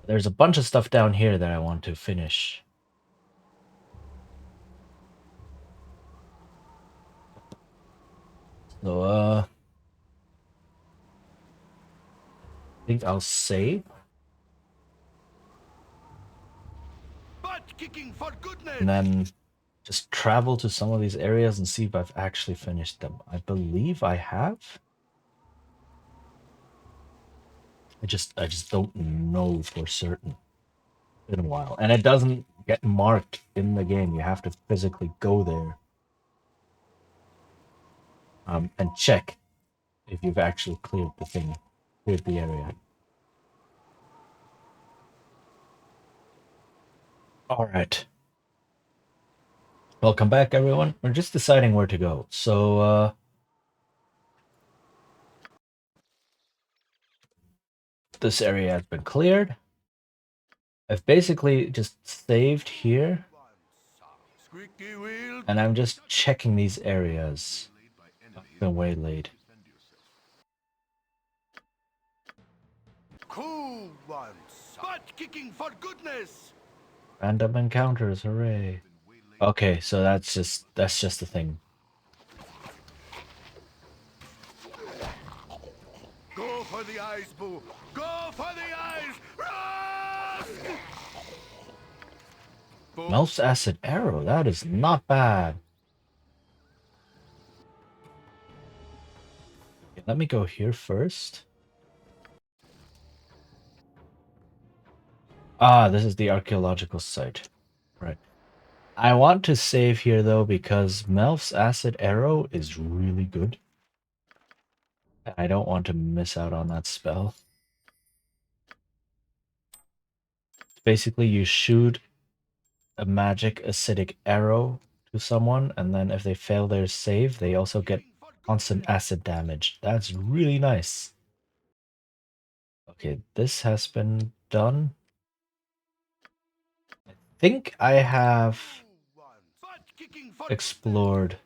There's a bunch of stuff down here that I want to finish. So, I think I'll save. Butt kicking for goodness. And then just travel to some of these areas and see if I've actually finished them. I believe I have. I just don't know for certain. It's been a while. And it doesn't get marked in the game. You have to physically go there. And check if you've actually cleared the thing, cleared the area. Alright. Welcome back, everyone. We're just deciding where to go. So, this area has been cleared. I've basically just saved here. And I'm just checking these areas. I've been waylaid. Cool ones. Butt kicking for goodness. Random encounters, hooray. Okay, so that's just the thing. Go for the eyes, boo. Go for the eyes. Rusk! Melf's acid arrow, that is not bad. Okay, let me go here first. Ah, this is the archaeological site. Right. I want to save here though because Melf's acid arrow is really good. I don't want to miss out on that spell. Basically, you shoot a magic acidic arrow to someone, and then if they fail their save, they also get constant acid damage. That's really nice. Okay, this has been done. I think I have explored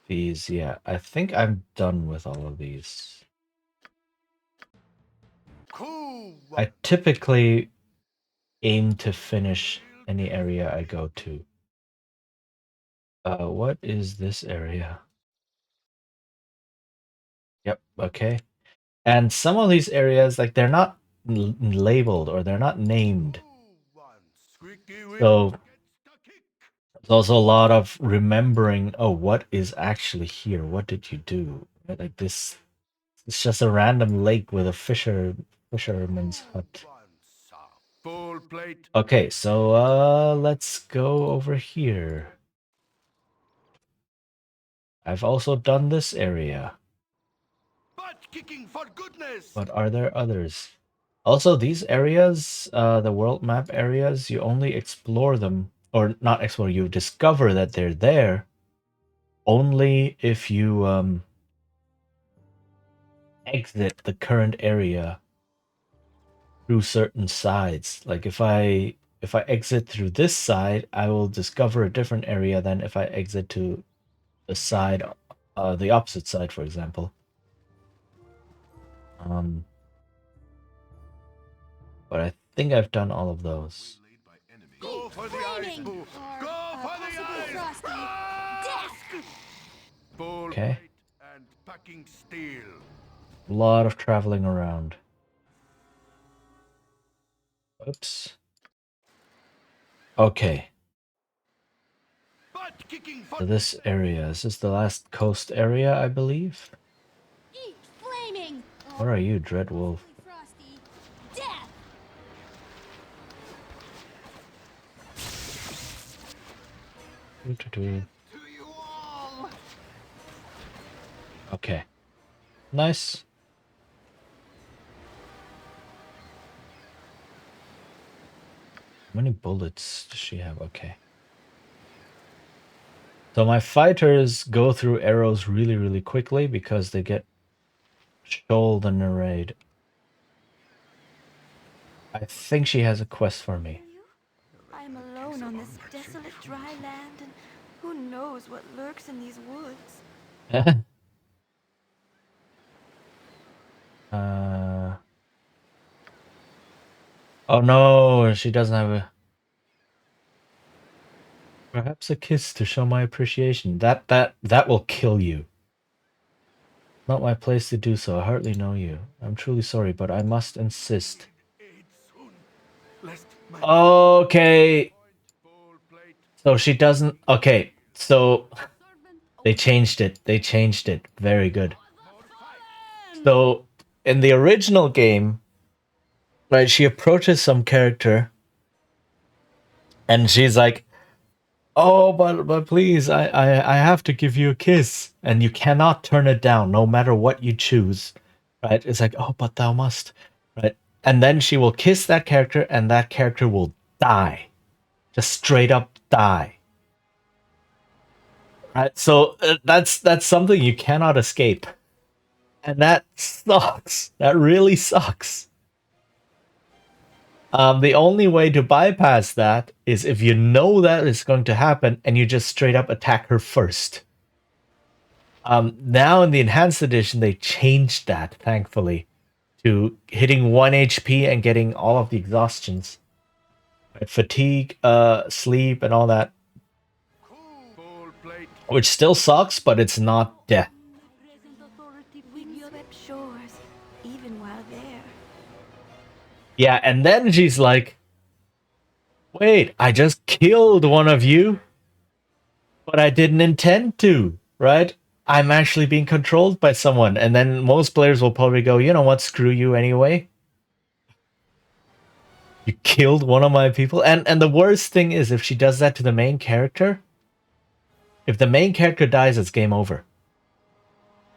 these. Yeah, I think I'm done with all of these. I typically aim to finish any area I go to. What is this area? Yep, okay. And some of these areas, like, they're not labeled or they're not named. So there's also a lot of remembering, oh, what is actually here? What did you do? Right? Like this, it's just a random lake with a fisherman's hut. Okay, so let's go over here. I've also done this area. But are there others? Also, these areas, the world map areas, you only explore them, or not explore, you discover that they're there only if you exit the current area through certain sides. Like if I exit through this side, I will discover a different area than if I exit to the side, the opposite side, for example. But I think I've done all of those. Go for the eyes, boo. Go for the eyes. Okay. And packing steel. A lot of traveling around. Oops. Okay. So this area, this is the last coast area, I believe. Eat flaming. Where are you, Dreadwolf? Frosty. Death. Okay. Nice. How many bullets does she have? Okay. So my fighters go through arrows really, really quickly because they get shouldered in a raid. I think she has a quest for me. I'm alone on this desolate dry land, and who knows what lurks in these woods. Oh no, she doesn't have a... Perhaps a kiss to show my appreciation. That will kill you. Not my place to do so. I hardly know you. I'm truly sorry, but I must insist. Okay. So she doesn't... Okay, so... They changed it. They changed it. Very good. So, in the original game, right, she approaches some character, and she's like, "Oh, but please, I have to give you a kiss," and you cannot turn it down, no matter what you choose, right? It's like, "Oh, but thou must," right? And then she will kiss that character, and that character will die, just straight up die. Right? So that's something you cannot escape, and that sucks. That really sucks. The only way to bypass that is if you know that is going to happen and you just straight up attack her first. Now in the enhanced edition, they changed that, thankfully, to hitting 1 HP and getting all of the exhaustions. Right? Fatigue, sleep, and all that. Which still sucks, but it's not death. Windswept shores, even while there. Yeah, and then she's like, wait, I just killed one of you, but I didn't intend to, right? I'm actually being controlled by someone. And then most players will probably go, you know what, screw you anyway. You killed one of my people. And the worst thing is if she does that to the main character, if the main character dies, it's game over.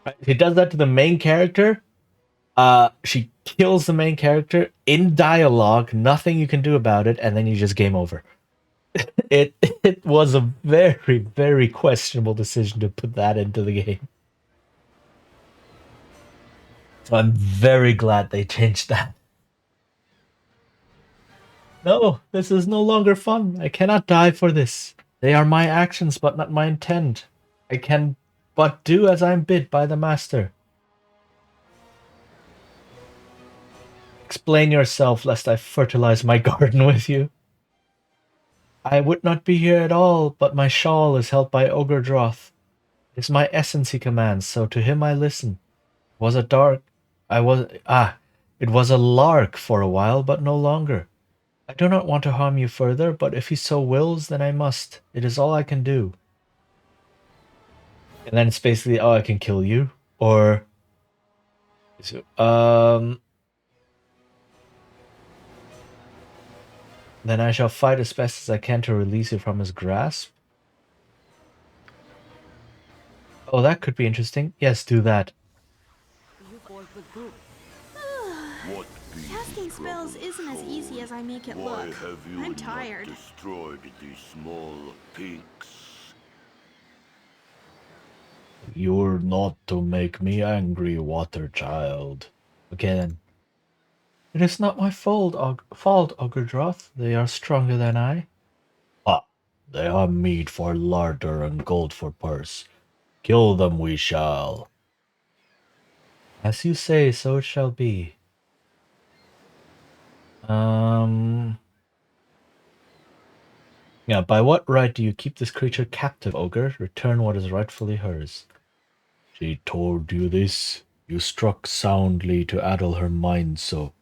Right? If she does that to the main character, she kills the main character in dialogue, nothing you can do about it, and then you just game over. It was a very, very questionable decision to put that into the game. So I'm very glad they changed that. No, this is no longer fun. I cannot die for this. They are my actions, but not my intent. I can but do as I am bid by the master. Explain yourself, lest I fertilize my garden with you. I would not be here at all, but my shawl is held by Ogre Droth. It is my essence he commands, so to him I listen. It was a lark for a while, but no longer. I do not want to harm you further, but if he so wills, then I must. It is all I can do. And then it's basically, oh, I can kill you, or then I shall fight as best as I can to release you from his grasp. Oh, that could be interesting. Yes, do that. Casting spells isn't as easy as I make it look. I'm tired. Destroyed these small pigs. You're not to make me angry, water child. Okay then. It is not my fault, Ogre Droth. They are stronger than I. Ah, they are meat for larder and gold for purse. Kill them we shall. As you say, so it shall be. Yeah, by what right do you keep this creature captive, Ogre? Return what is rightfully hers. She told you this. You struck soundly to addle her mind so.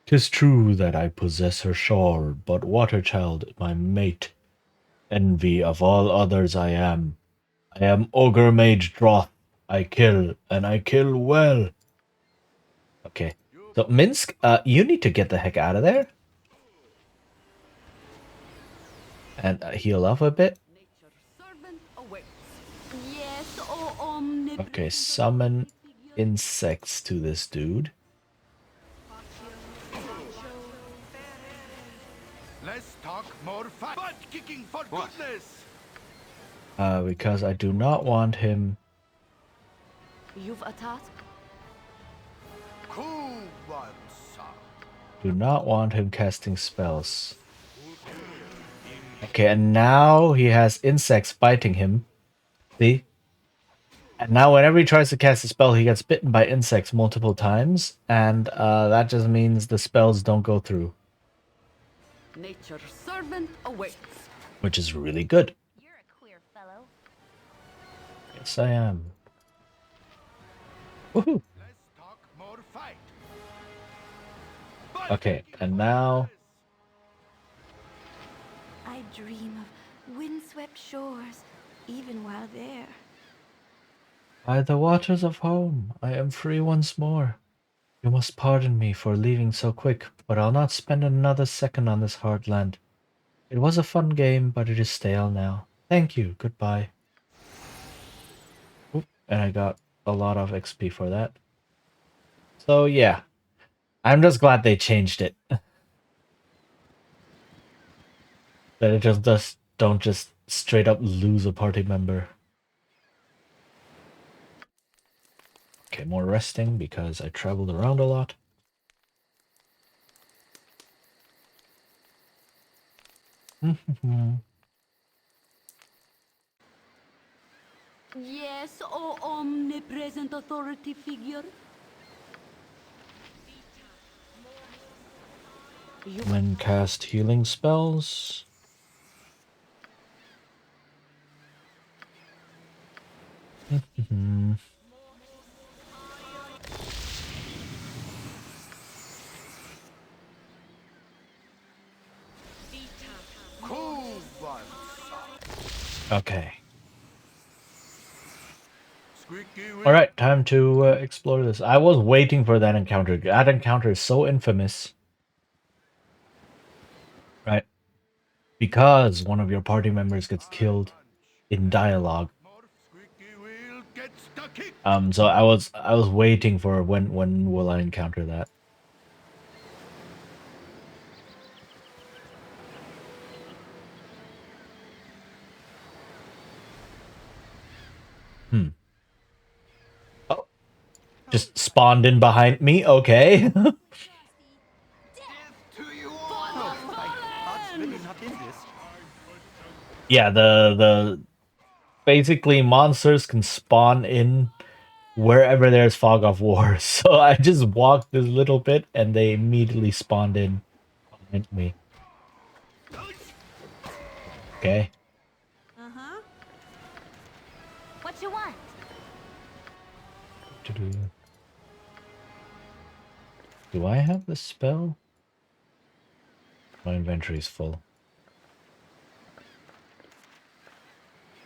'Tis true that I possess her shawl, but Waterchild, my mate, envy of all others I am. I am Ogre Mage Droth. I kill, and I kill well. Okay. So, Minsk, you need to get the heck out of there. And heal up a bit. Yes, O omnipresent Okay, summon authority figure. insects to this dude. Less talk, more fight. Butt kicking for What? goodness. Because I do not want him. You've a task? Cool one, sir. Do not want him casting spells. Okay, and now he has insects biting him. See? And now whenever he tries to cast a spell, he gets bitten by insects multiple times, and that just means the spells don't go through, Nature's servant awaits. which is really good. You're a queer fellow. Yes, I am. Woohoo! Less talk, more fight. Okay, and now I dream of windswept shores, even while there. by the waters of home, I am free once more. You must pardon me for leaving so quick, but I'll not spend another second on this hard land. It was a fun game, but it is stale now. Thank you. Goodbye. Oop, and I got a lot of XP for that. So yeah, I'm just glad they changed it. That it just don't just straight up lose a party member. Okay, more resting because I traveled around a lot. Yes, O omnipresent authority figure. When cast healing spells. Cool one, sir. Okay. Squeaky wheel. Alright, time to explore this. I was waiting for that encounter. That encounter is so infamous. Right? Because one of your party members gets killed in dialogue. More squeaky wheel gets the kick. So I was waiting for when will I encounter that. Oh, just spawned in behind me. Okay. Yeah, the basically monsters can spawn in wherever there's fog of war. So I just walked this little bit and they immediately spawned in behind me. Okay. Uh-huh. What you want? Do I have the spell? My inventory is full.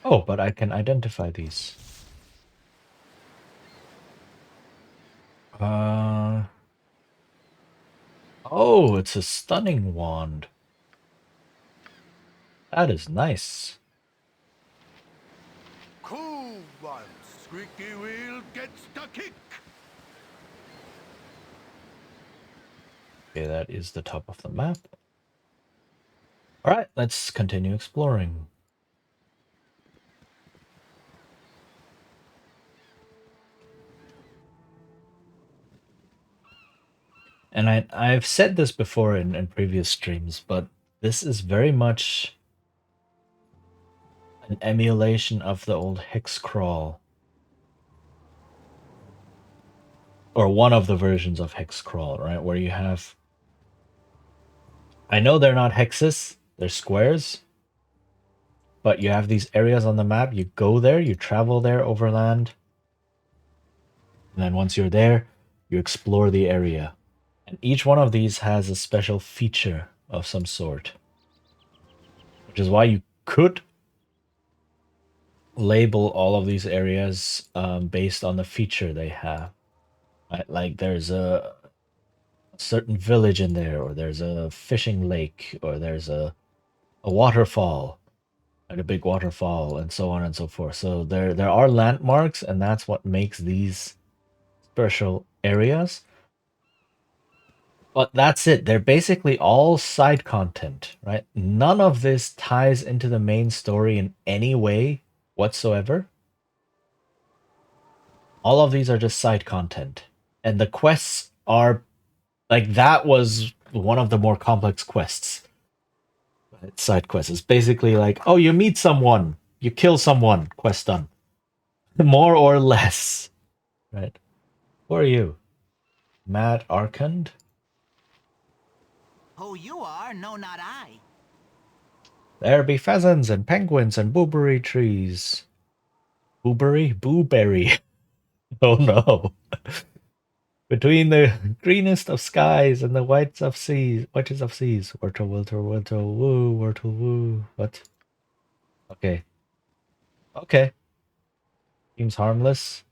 Oh, but I can identify these. Oh, it's a stunning wand. That is nice. Cool one. Squeaky wheel gets the kick. Okay, that is the top of the map. Alright, let's continue exploring. And I've said this before in previous streams, but this is very much an emulation of the old Hex Crawl. Or one of the versions of Hex Crawl, right? Where you have... I know they're not hexes, they're squares. But you have these areas on the map, you go there, you travel there overland. And then once you're there, you explore the area. And each one of these has a special feature of some sort. Which is why you could label all of these areas based on the feature they have. Right? Like there's a certain village in there, or there's a fishing lake, or there's a waterfall. like a big waterfall, and so on and so forth. So there are landmarks, and that's what makes these special areas. But that's it. They're basically all side content, right? None of this ties into the main story in any way whatsoever. All of these are just side content. And the quests are like that was one of the more complex quests. Side quests. It's basically like, oh, you meet someone, you kill someone, quest done. More or less. Right. Who are you? Mad Arkand? Who you are, no, not I. There be pheasants and penguins and booberry trees. Booberry? Booberry. Oh no. Between the greenest of skies and the whites of seas. Wurtle, wurtle, wurtle, woo, wurtle, woo. What? Okay. Okay. Seems harmless.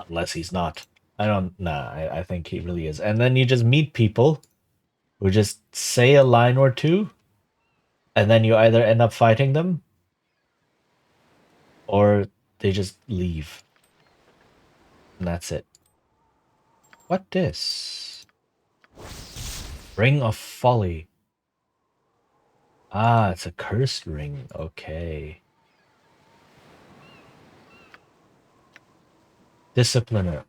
Unless he's not. I think he really is. And then you just meet people who just say a line or two, and then you either end up fighting them, or they just leave. And that's it. What this? Ring of Folly. Ah, it's a cursed ring. Okay. Discipliner.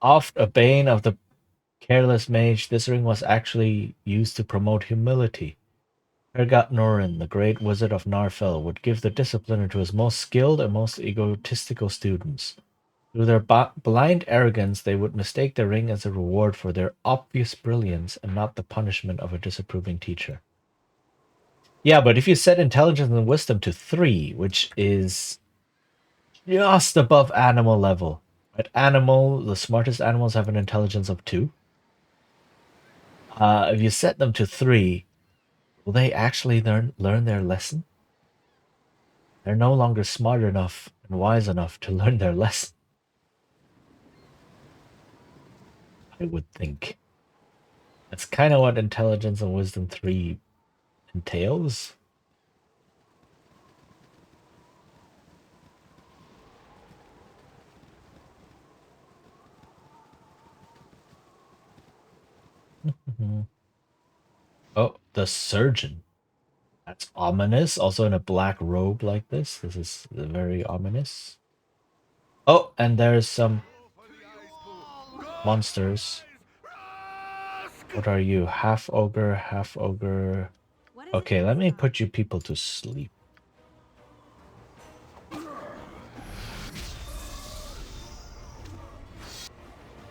Oft a bane of the careless mage, this ring was actually used to promote humility. Hergat Norin, the great wizard of Narfell, would give the discipliner to his most skilled and most egotistical students. Through their blind arrogance, they would mistake the ring as a reward for their obvious brilliance and not the punishment of a disapproving teacher. Yeah, but if you set intelligence and wisdom to 3, which is just above animal level, right? The smartest animals have an intelligence of 2. If you set them to 3, will they actually learn their lesson? They're no longer smart enough and wise enough to learn their lesson. I would think. That's kind of what intelligence and wisdom 3 entails. Oh, the surgeon. That's ominous. Also in a black robe like this. This is very ominous. Oh, and there's some monsters. What are you? Half ogre, half ogre. Okay, let me put you people to sleep.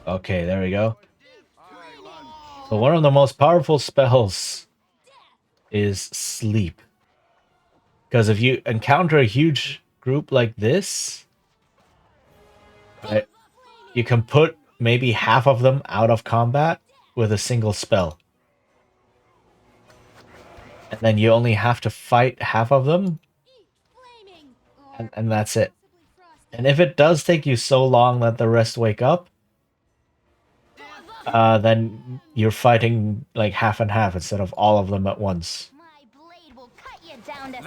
Okay, there we go. So one of the most powerful spells is sleep. Because if you encounter a huge group like this, right, you can put maybe half of them out of combat with a single spell. And then you only have to fight half of them, and that's it. And if it does take you so long that the rest wake up, then you're fighting like half and half instead of all of them at once. My blade will cut you down to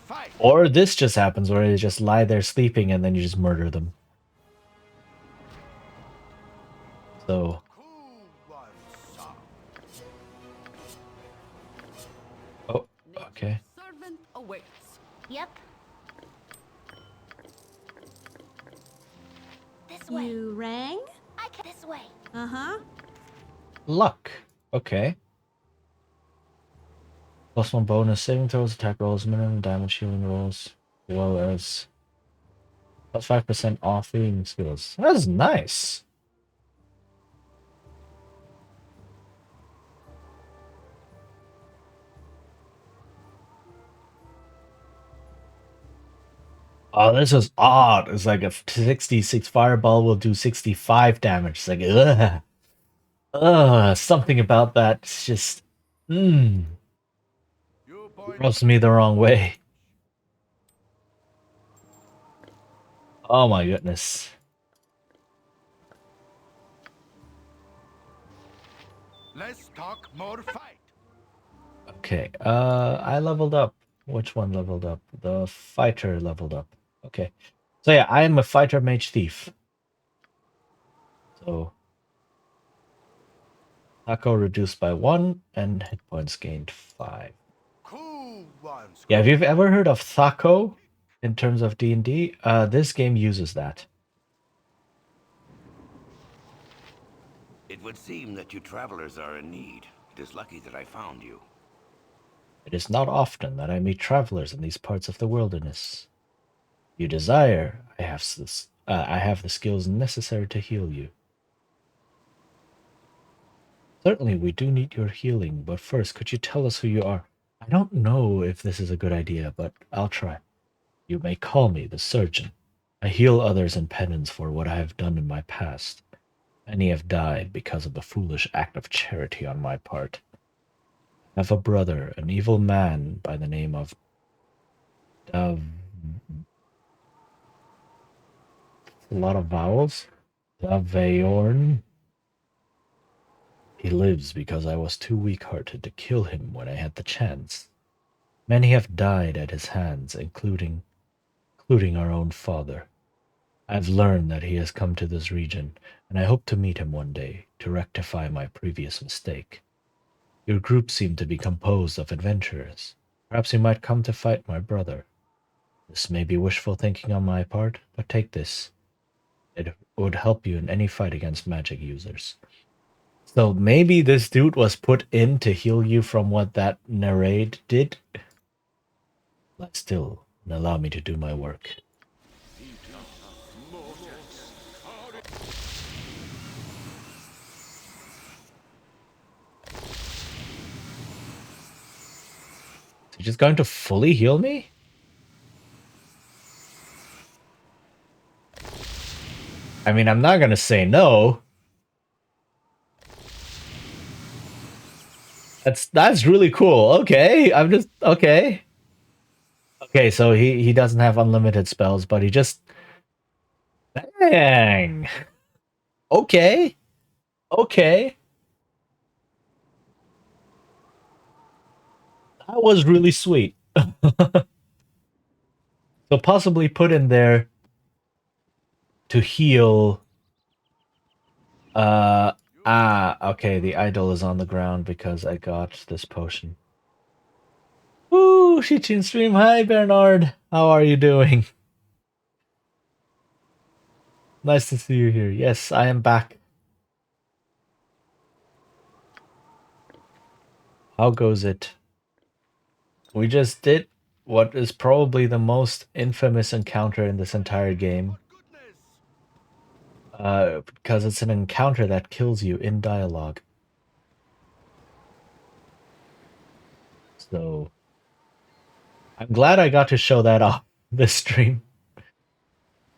size. Or this just happens where they just lie there sleeping and then you just murder them. So... Oh, okay. Servant awaits. Yep. This way. You rang? I can this way. Uh-huh. Luck. Okay. +1 bonus, saving throws, attack rolls, minimum damage, healing rolls, as well as +5% off healing skills. That's nice. Oh, this is odd. It's like a 66 fireball will do 65 damage. It's like, ugh. Ugh, something about that. It's just, rubs me the wrong way. Oh my goodness. Less talk, more fight. Okay, I leveled up. Which one leveled up? The fighter leveled up. Okay. So yeah, I am a fighter mage thief. So Taco reduced by 1 and hit points gained 5. Cool ones. Yeah, if you've ever heard of Taco in terms of D&D, this game uses that. It would seem that you travelers are in need. It is lucky that I found you. It is not often that I meet travelers in these parts of the wilderness. You desire, I have the skills necessary to heal you. Certainly, we do need your healing, but first, could you tell us who you are? I don't know if this is a good idea, but I'll try. You may call me the surgeon. I heal others in penance for what I have done in my past. Many have died because of a foolish act of charity on my part. I have a brother, an evil man by the name of Dav. A lot of vowels. Daveorn. He lives because I was too weak-hearted to kill him when I had the chance. Many have died at his hands, including our own father. I've learned that he has come to this region, and I hope to meet him one day to rectify my previous mistake. Your group seemed to be composed of adventurers. Perhaps you might come to fight my brother. This may be wishful thinking on my part, but take this. It would help you in any fight against magic users. So maybe this dude was put in to heal you from what that narrate did? But still, allow me to do my work. Is he just going to fully heal me? I mean, I'm not gonna say no. That's really cool. Okay, I'm just okay. Okay, so he doesn't have unlimited spells, but he just dang. Okay. Okay. That was really sweet. So possibly put in there to heal. Okay, the idol is on the ground because I got this potion. Woo, Shichin stream. Hi, Bernard. How are you doing? Nice to see you here. Yes, I am back. How goes it? We just did what is probably the most infamous encounter in this entire game. Because it's an encounter that kills you in dialogue. So I'm glad I got to show that off this stream.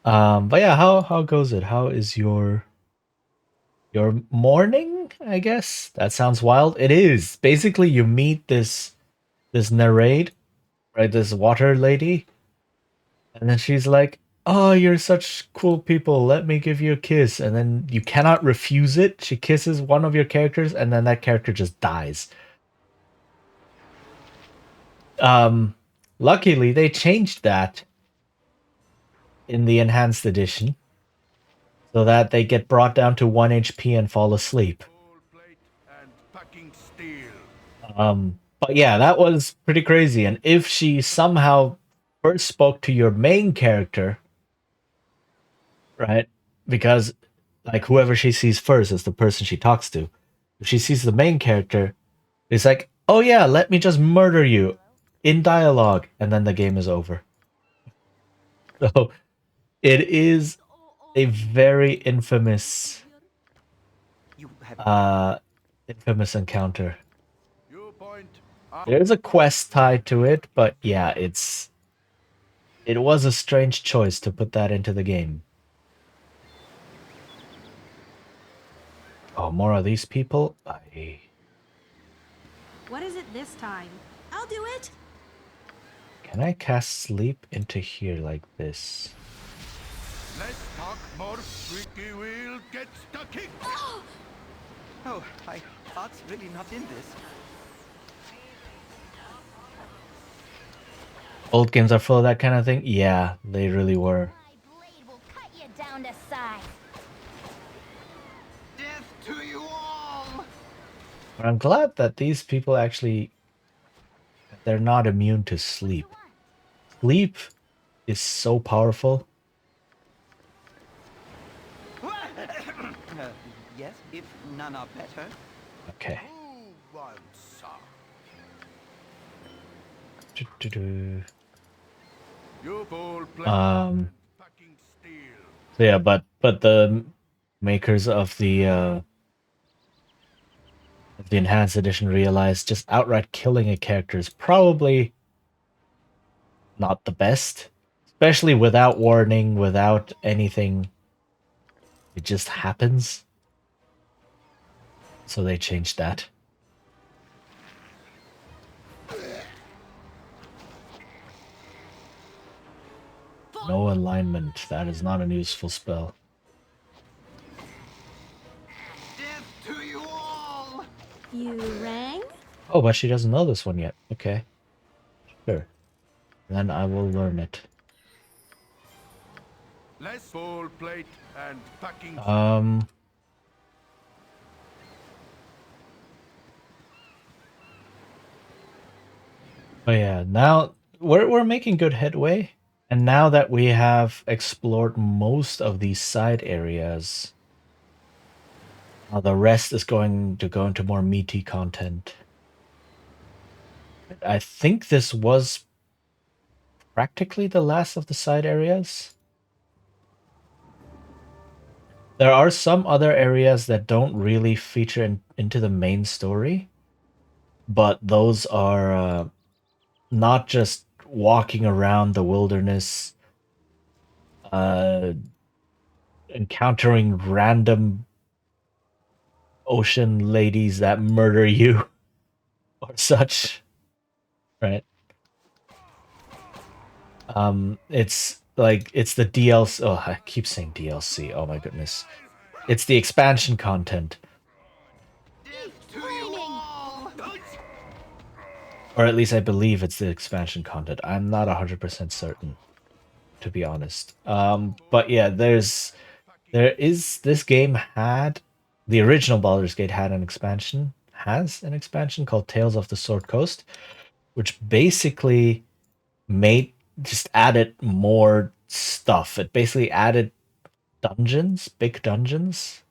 But yeah, how goes it? How is your morning, I guess? That sounds wild. It is. Basically you meet this narrate, right? This water lady. And then she's like, "Oh, you're such cool people. Let me give you a kiss." And then you cannot refuse it. She kisses one of your characters, and then that character just dies. Luckily, they changed that in the enhanced edition so that they get brought down to 1 HP and fall asleep. But yeah, that was pretty crazy. And if she somehow first spoke to your main character, right? Because like whoever she sees first is the person she talks to. If she sees the main character, it's like, "Oh yeah, let me just murder you in dialogue," and then the game is over. So it is a very infamous infamous encounter. There's a quest tied to it, but yeah, it was a strange choice to put that into the game. Oh, more of these people? What is it this time? I'll do it! Can I cast sleep into here like this? Let's talk more. Squeaky wheel gets the kick. Oh, I thought really not in this. Old games are full of that kind of thing? Yeah, they really were. My blade will cut you down to size. Death to you all! But I'm glad that these people actually, they're not immune to What do you sleep. want? Sleep is so powerful. Yes, if none are better. Okay. Who wants some? Do-do-do. You bold plate packing steel. So yeah, but the makers of the enhanced edition realized just outright killing a character is probably not the best, especially without warning, without anything. It just happens. So they changed that. No alignment. That is not a useful spell. Death to you all! You rang? Oh, but she doesn't know this one yet. Okay. Sure. Then I will learn it. Less bowl plate and packing. Oh yeah, now we're making good headway. And now that we have explored most of these side areas, the rest is going to go into more meaty content. I think this was practically the last of the side areas. There are some other areas that don't really feature into the main story, but those are not just walking around the wilderness, encountering random ocean ladies that murder you or such, right? It's like it's the DLC. Oh, I keep saying DLC. Oh my goodness, it's the expansion content, Death to you all! or at least I believe it's the expansion content. I'm not 100% certain, to be honest. But yeah, there is this game had the original Baldur's Gate had an expansion, has an expansion called Tales of the Sword Coast, which basically made just added more stuff. It basically added dungeons, big dungeons.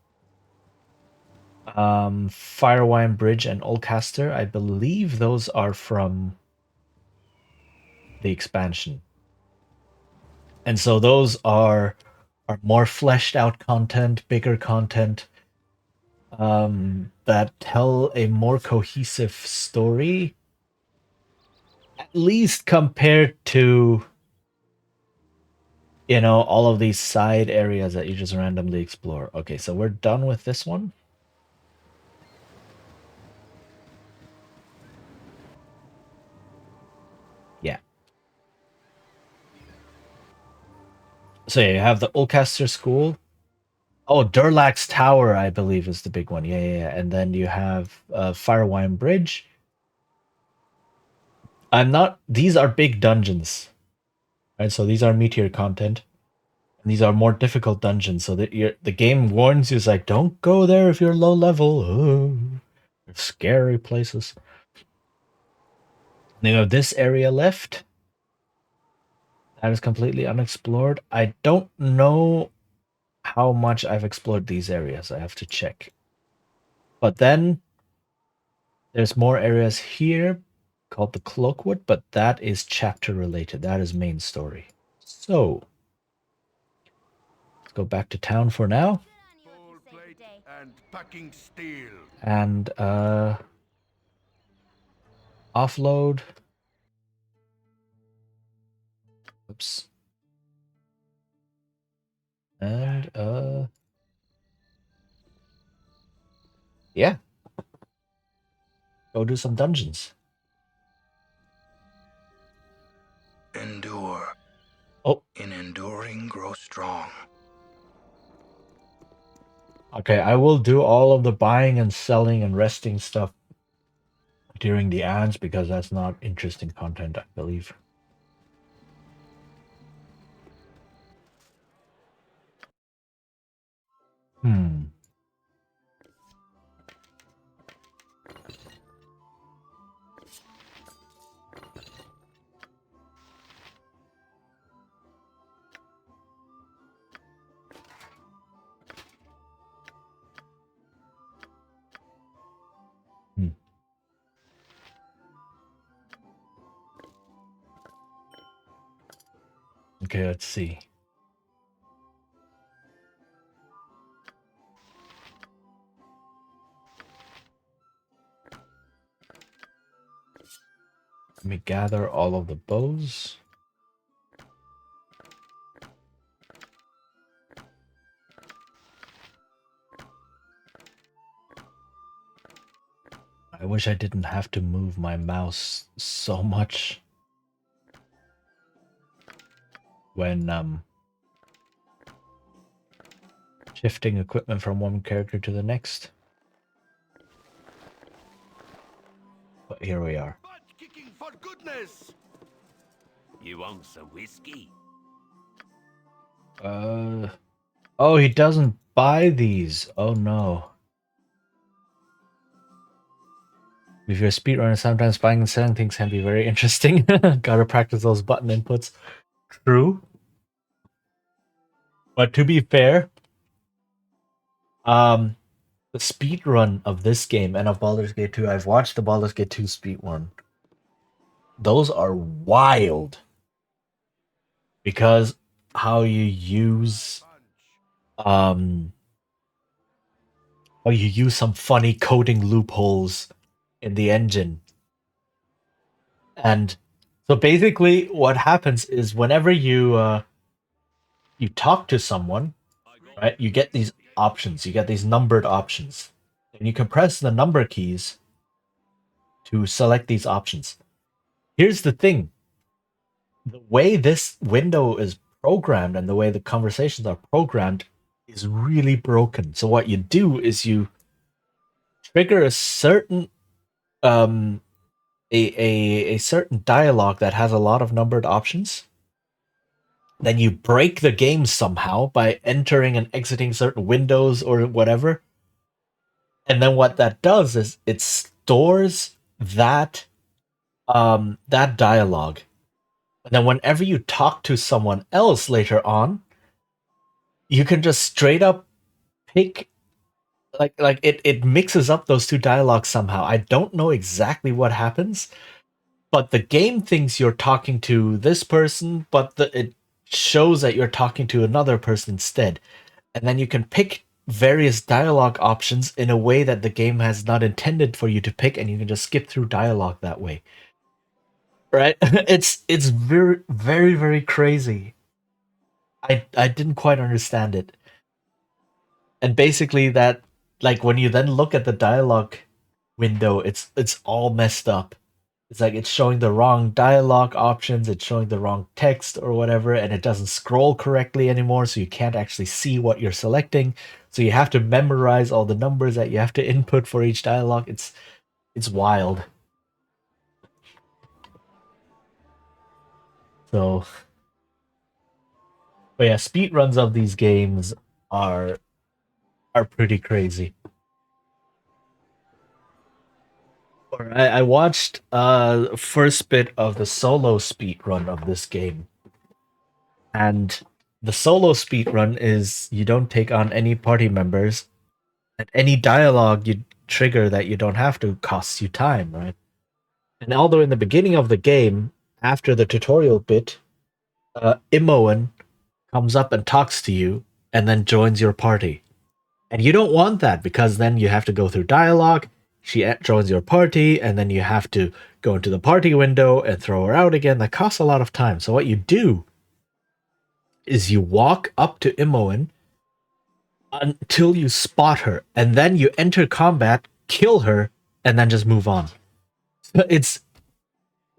Firewine Bridge and Oldcaster, I believe those are from the expansion. And so those are more fleshed out content, bigger content, that tell a more cohesive story, at least compared to, you know, all of these side areas that you just randomly explore. Okay, so we're done with this one. Yeah. So yeah, you have the Ulcaster School. Oh, Durlax Tower, I believe, is the big one. Yeah. And then you have Firewine Bridge. These are big dungeons, right? So these are meteor content. And these are more difficult dungeons. So that the game warns you, is like, don't go there if you're low level. Oh, they're scary places. And you have this area left. That is completely unexplored. I don't know how much I've explored these areas. I have to check. But then there's more areas here called the Cloakwood, but that is chapter related. That is main story. So let's go back to town for now. Bowl plate and packing steel. And offload. Oops. And yeah. Go do some dungeons. Endure. Oh. In enduring, grow strong. Okay, I will do all of the buying and selling and resting stuff during the ads because that's not interesting content, I believe. Okay, let's see. Let me gather all of the bows. I wish I didn't have to move my mouse so much when shifting equipment from one character to the next. But here we are. Butt kicking for goodness! You want some whiskey? Oh, he doesn't buy these. Oh no. If you're a speedrunner, sometimes buying and selling things can be very interesting. Gotta practice those button inputs. True. But to be fair, the speed run of this game and of Baldur's Gate 2, I've watched the Baldur's Gate 2 speed run. Those are wild. Because how you use how you use some funny coding loopholes in the engine. And so basically what happens is whenever you you talk to someone, right, you get these options, you get these numbered options. And you can press the number keys to select these options. Here's the thing. The way this window is programmed and the way the conversations are programmed is really broken. So what you do is you trigger a certain a certain dialogue that has a lot of numbered options. Then you break the game somehow by entering and exiting certain windows or whatever. And then what that does is it stores that that dialogue. And then whenever you talk to someone else later on, you can just straight up pick like it mixes up those two dialogues somehow. I don't know exactly what happens, but the game thinks you're talking to this person, but it shows that you're talking to another person instead. And then you can pick various dialogue options in a way that the game has not intended for you to pick, and you can just skip through dialogue that way. Right? It's very very very crazy. I didn't quite understand it. And basically that, like, when you then look at the dialogue window, it's all messed up. It's like it's showing the wrong dialogue options, it's showing the wrong text or whatever, and it doesn't scroll correctly anymore, so you can't actually see what you're selecting. So you have to memorize all the numbers that you have to input for each dialogue. It's wild. So, but yeah, speedruns of these games are pretty crazy. I watched first bit of the solo speed run of this game. And the solo speed run is you don't take on any party members, and any dialogue you trigger that you don't have to costs you time, right? And although in the beginning of the game, after the tutorial bit, Imoen comes up and talks to you and then joins your party. And you don't want that because then you have to go through dialogue. She joins your party, and then you have to go into the party window and throw her out again. That costs a lot of time. So what you do is you walk up to Imoen until you spot her, and then you enter combat, kill her, and then just move on. It's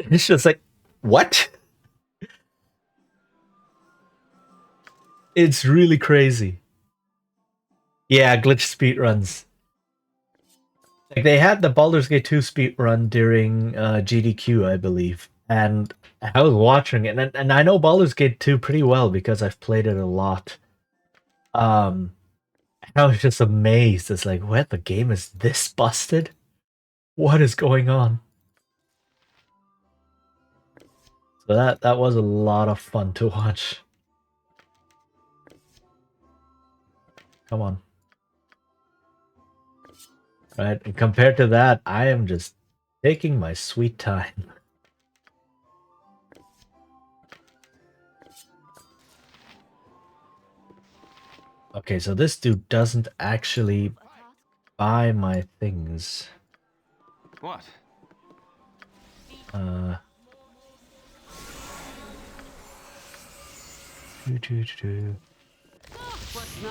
just like, what? It's really crazy. Yeah, glitch speedruns. Like they had the Baldur's Gate 2 speedrun during GDQ, I believe. And I was watching it, and I know Baldur's Gate 2 pretty well because I've played it a lot. I was just amazed. It's like, what? The game is this busted? What is going on? So that was a lot of fun to watch. Come on. Right? And compared to that, I am just taking my sweet time. Okay, so this dude doesn't actually buy my things. What?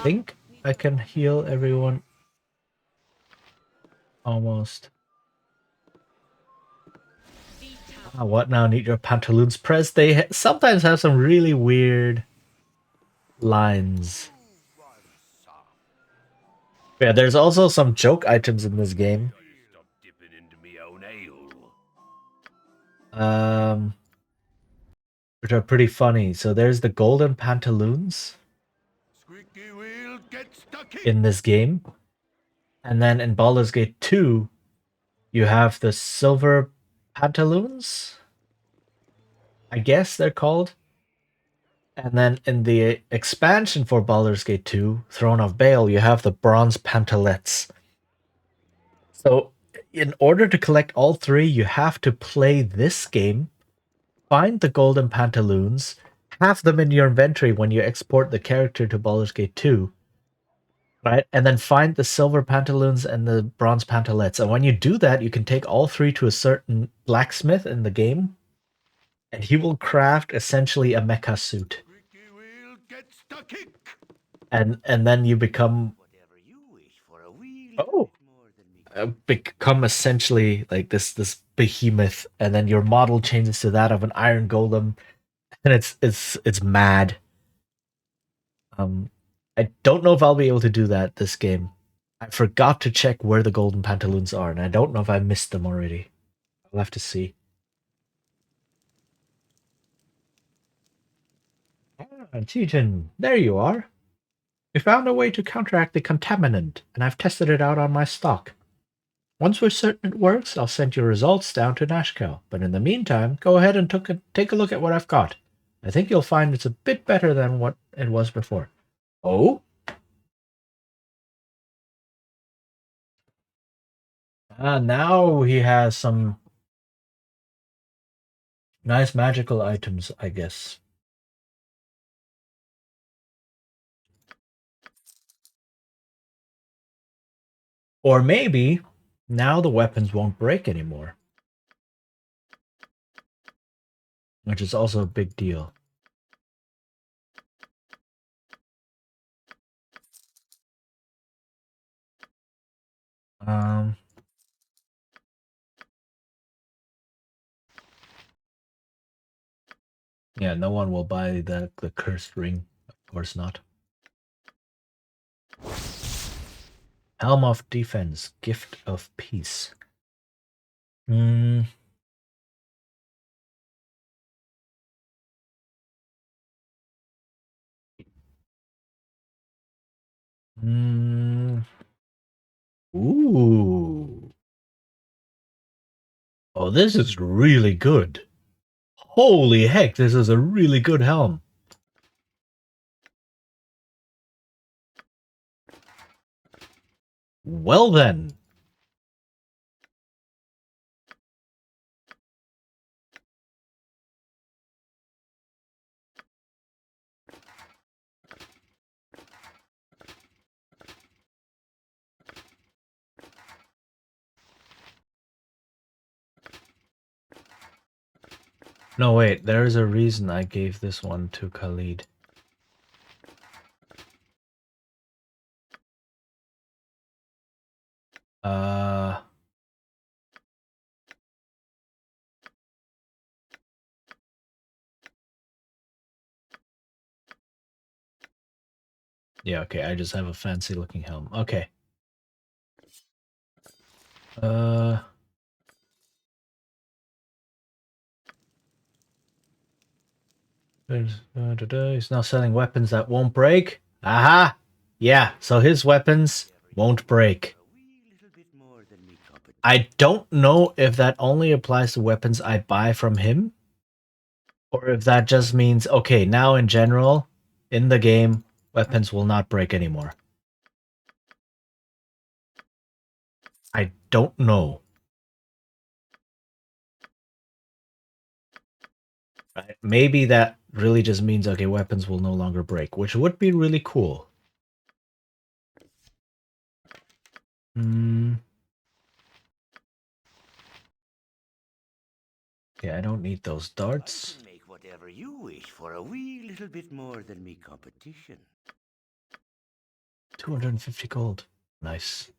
Think I can heal everyone. Almost. What now? Need your pantaloons pressed? They sometimes have some really weird lines. Yeah, there's also some joke items in this game. Stop dipping into me own ale. Which are pretty funny. So there's the golden pantaloons Squeaky wheel, get stuck in. in this game. And then in Baldur's Gate 2, you have the silver pantaloons. I guess they're called. And then in the expansion for Baldur's Gate 2, Throne of Baal, you have the bronze pantalettes. So in order to collect all three, you have to play this game, find the golden pantaloons, have them in your inventory when you export the character to Baldur's Gate 2, right? And then find the silver pantaloons and the bronze pantalettes. And when you do that, you can take all three to a certain blacksmith in the game, and he will craft essentially a mecha suit. Squeaky wheel, get stuck in. And then you become Whatever you wish for a wheel. oh More than me. become essentially like this behemoth, and then your model changes to that of an iron golem, and it's mad. I don't know if I'll be able to do that this game. I forgot to check where the golden pantaloons are, and I don't know if I missed them already. I'll have to see. Chichen, there you are. We found a way to counteract the contaminant, and I've tested it out on my stock. Once we're certain it works, I'll send your results down to Nashkel. But in the meantime, go ahead and take a look at what I've got. I think you'll find it's a bit better than what it was before. Oh? Now he has some nice magical items, I guess. Or maybe now the weapons won't break anymore. Which is also a big deal. Yeah, no one will buy the cursed ring. Of course not. Helm of Defense, Gift of Peace. Ooh. Oh, this is really good. Holy heck, this is a really good helm. Well then. No, wait, there's a reason I gave this one to Khalid. Yeah, okay, I just have a fancy looking helm. Okay. He's now selling weapons that won't break. Aha! Yeah, so his weapons won't break. I don't know if that only applies to weapons I buy from him, or if that just means, okay, now in general, in the game, weapons will not break anymore. I don't know. Right? Maybe that really just means, okay, weapons will no longer break, which would be really cool. Hmm. Yeah, I don't need those darts. I can make whatever you wish for a wee little bit more than me competition. 250 gold. Nice.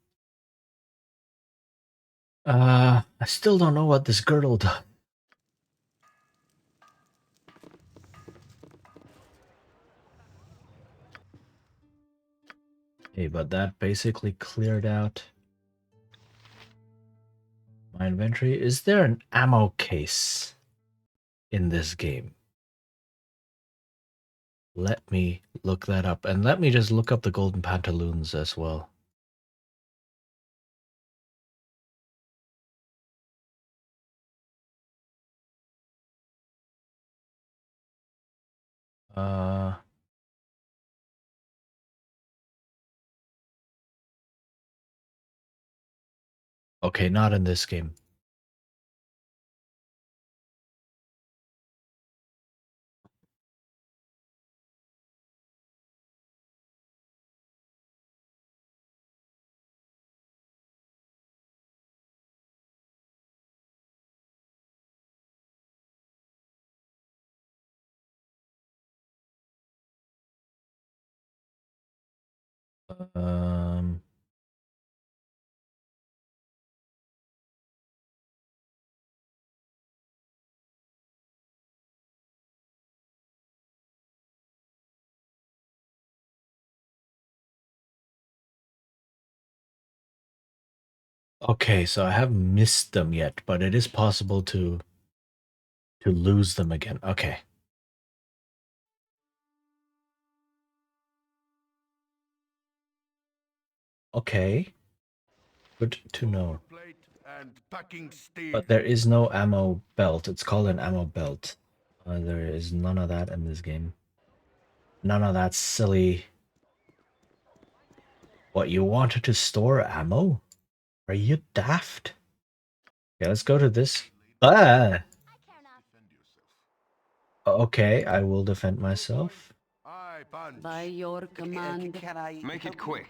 I still don't know what this girdle does. Okay, but that basically cleared out my inventory. Is there an ammo case in this game? Let me look that up. And let me just look up the golden pantaloons as well. Okay, not in this game. Um, okay, so I haven't missed them yet, but it is possible to lose them again. Okay. Okay. Good to know. But there is no ammo belt. It's called an ammo belt. There is none of that in this game. None of that silly... What, you wanted to store ammo? Are you daft? Okay, let's go to this. Ah! Okay, I will defend myself. By your command. Can I Make it quick.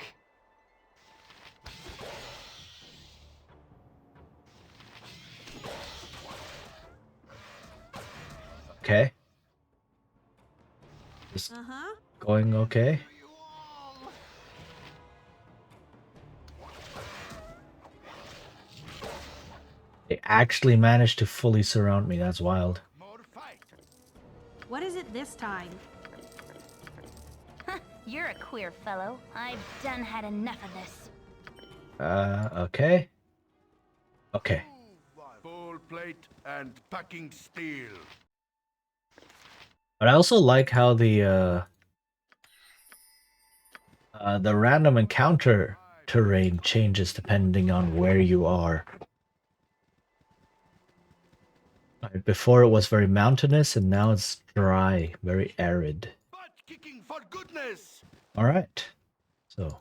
Okay. Just going okay. They actually managed to fully surround me. That's wild. What is it this time? You're a queer fellow. I've done had enough of this. Okay. Okay. Full plate and packing steel. But I also like how the random encounter terrain changes depending on where you are. Before it was very mountainous, and now it's dry, very arid. Kicking for goodness. All right. So,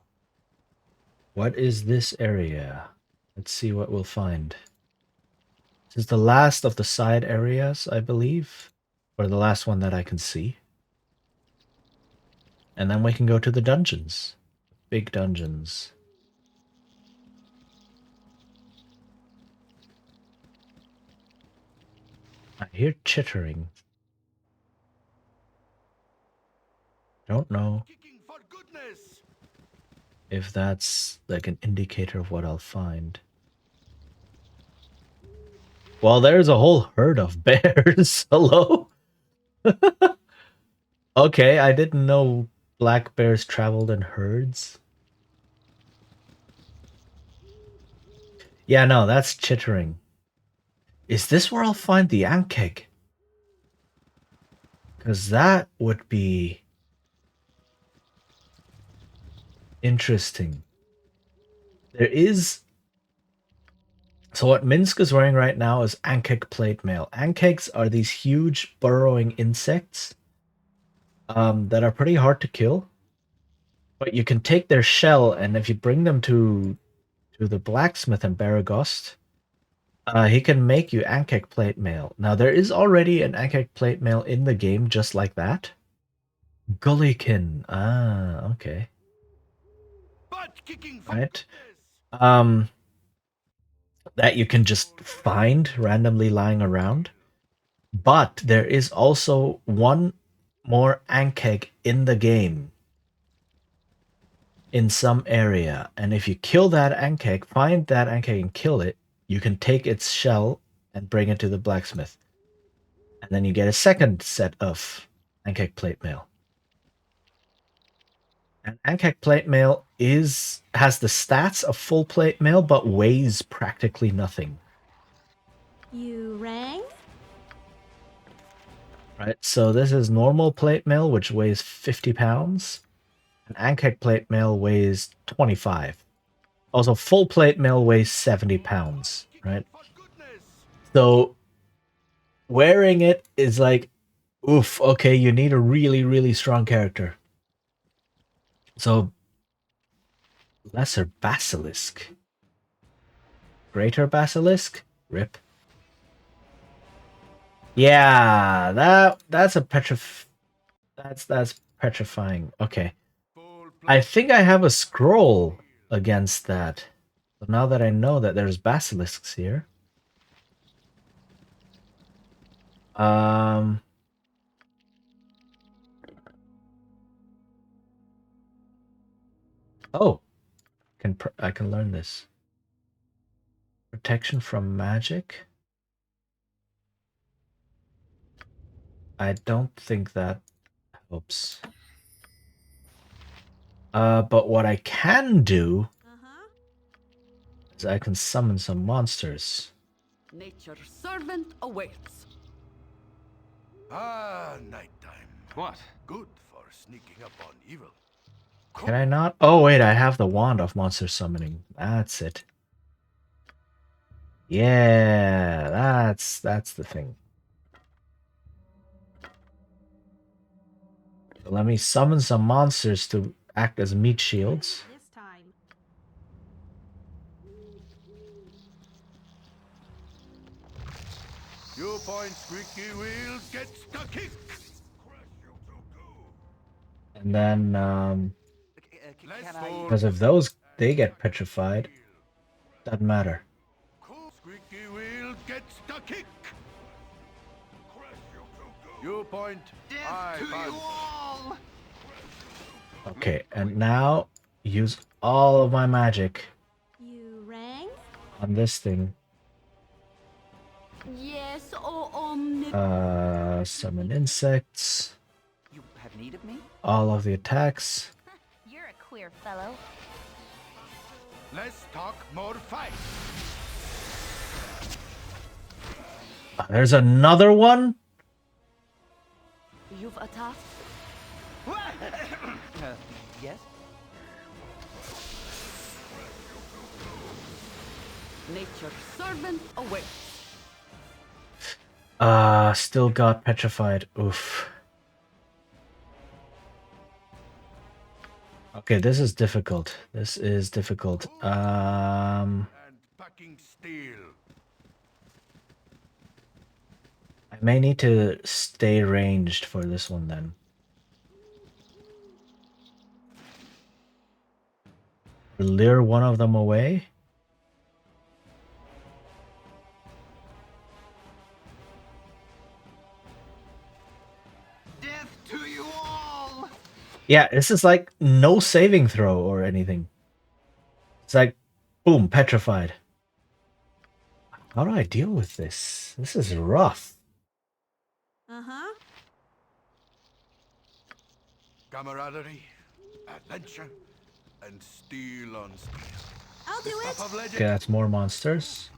what is this area? Let's see what we'll find. This is the last of the side areas, I believe, or the last one that I can see. And then we can go to the dungeons. Big dungeons. I hear chittering. Don't know if that's like an indicator of what I'll find. Well, there's a whole herd of bears. Hello? Okay, I didn't know black bears traveled in herds. Yeah, no, that's chittering. Is this where I'll find the Ankeg? Because that would be interesting. There is... So what Minsk is wearing right now is Ankeg plate mail. Ankegs are these huge burrowing insects that are pretty hard to kill. But you can take their shell, and if you bring them to the blacksmith in Baragost, he can make you Ankeg plate mail. Now, there is already an Ankeg plate mail in the game just like that. Gullikin. Ah, okay. Butt kicking for Right. um, that you can just find randomly lying around. But there is also one more Ankeg in the game in some area, and if you kill that Ankeg, find that Ankeg and kill it, you can take its shell and bring it to the blacksmith. And then you get a second set of Ankeg plate mail. And Ankeg plate mail has the stats of full plate mail, but weighs practically nothing. You rang? Right, so this is normal plate mail, which weighs 50 pounds. And Ankeg plate mail weighs 25. Also, full plate mail weighs 70 pounds, right? So, wearing it is like, oof, okay, you need a really, really strong character. So, Lesser Basilisk. Greater Basilisk? Rip. Yeah, that's petrifying. Okay. I think I have a scroll against that. So now that I know that there's basilisks here. Oh, I can learn this. Protection from magic. I don't think that helps. But what I can do is I can summon some monsters. Nature's servant awaits. Ah, nighttime. What? Good for sneaking up on evil. Can I not? Oh, wait, I have the wand of monster summoning. That's it. Yeah, that's the thing. So let me summon some monsters to act as meat shields. This time. You point squeaky wheel gets the kick. And then, Can I... because of those, they get petrified. Doesn't matter. Squeaky wheel gets the kick. You point. I punch. Okay, and now use all of my magic You rang? on this thing. Yes, oh Summon insects. You have need of me? All of the attacks. You're a queer fellow. Less talk, more fight. There's another one? You've a task? Yes? Nature's servant awaits. Still got petrified. Oof. Okay, this is difficult. This is difficult. And packing steel. I may need to stay ranged for this one then. Lure one of them away. Death to you all! Yeah, this is like no saving throw or anything. It's like, boom, petrified. How do I deal with this? This is rough. Uh-huh. Camaraderie, adventure, and steel on steel. I'll do it. Okay, that's more monsters.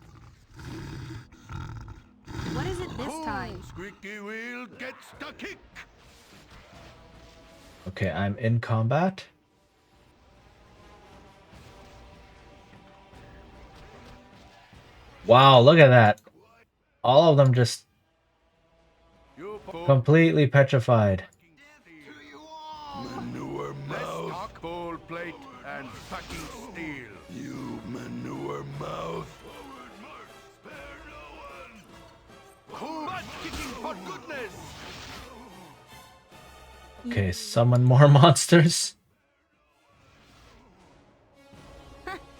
What is it this time? Squeaky wheel gets the kick. Okay, I'm in combat. Wow, look at that. All of them just completely petrified. Manure mouth. Coal plate and packing steel. You manure mouth. Spare no one. Butt kicking for goodness. Okay, summon more monsters.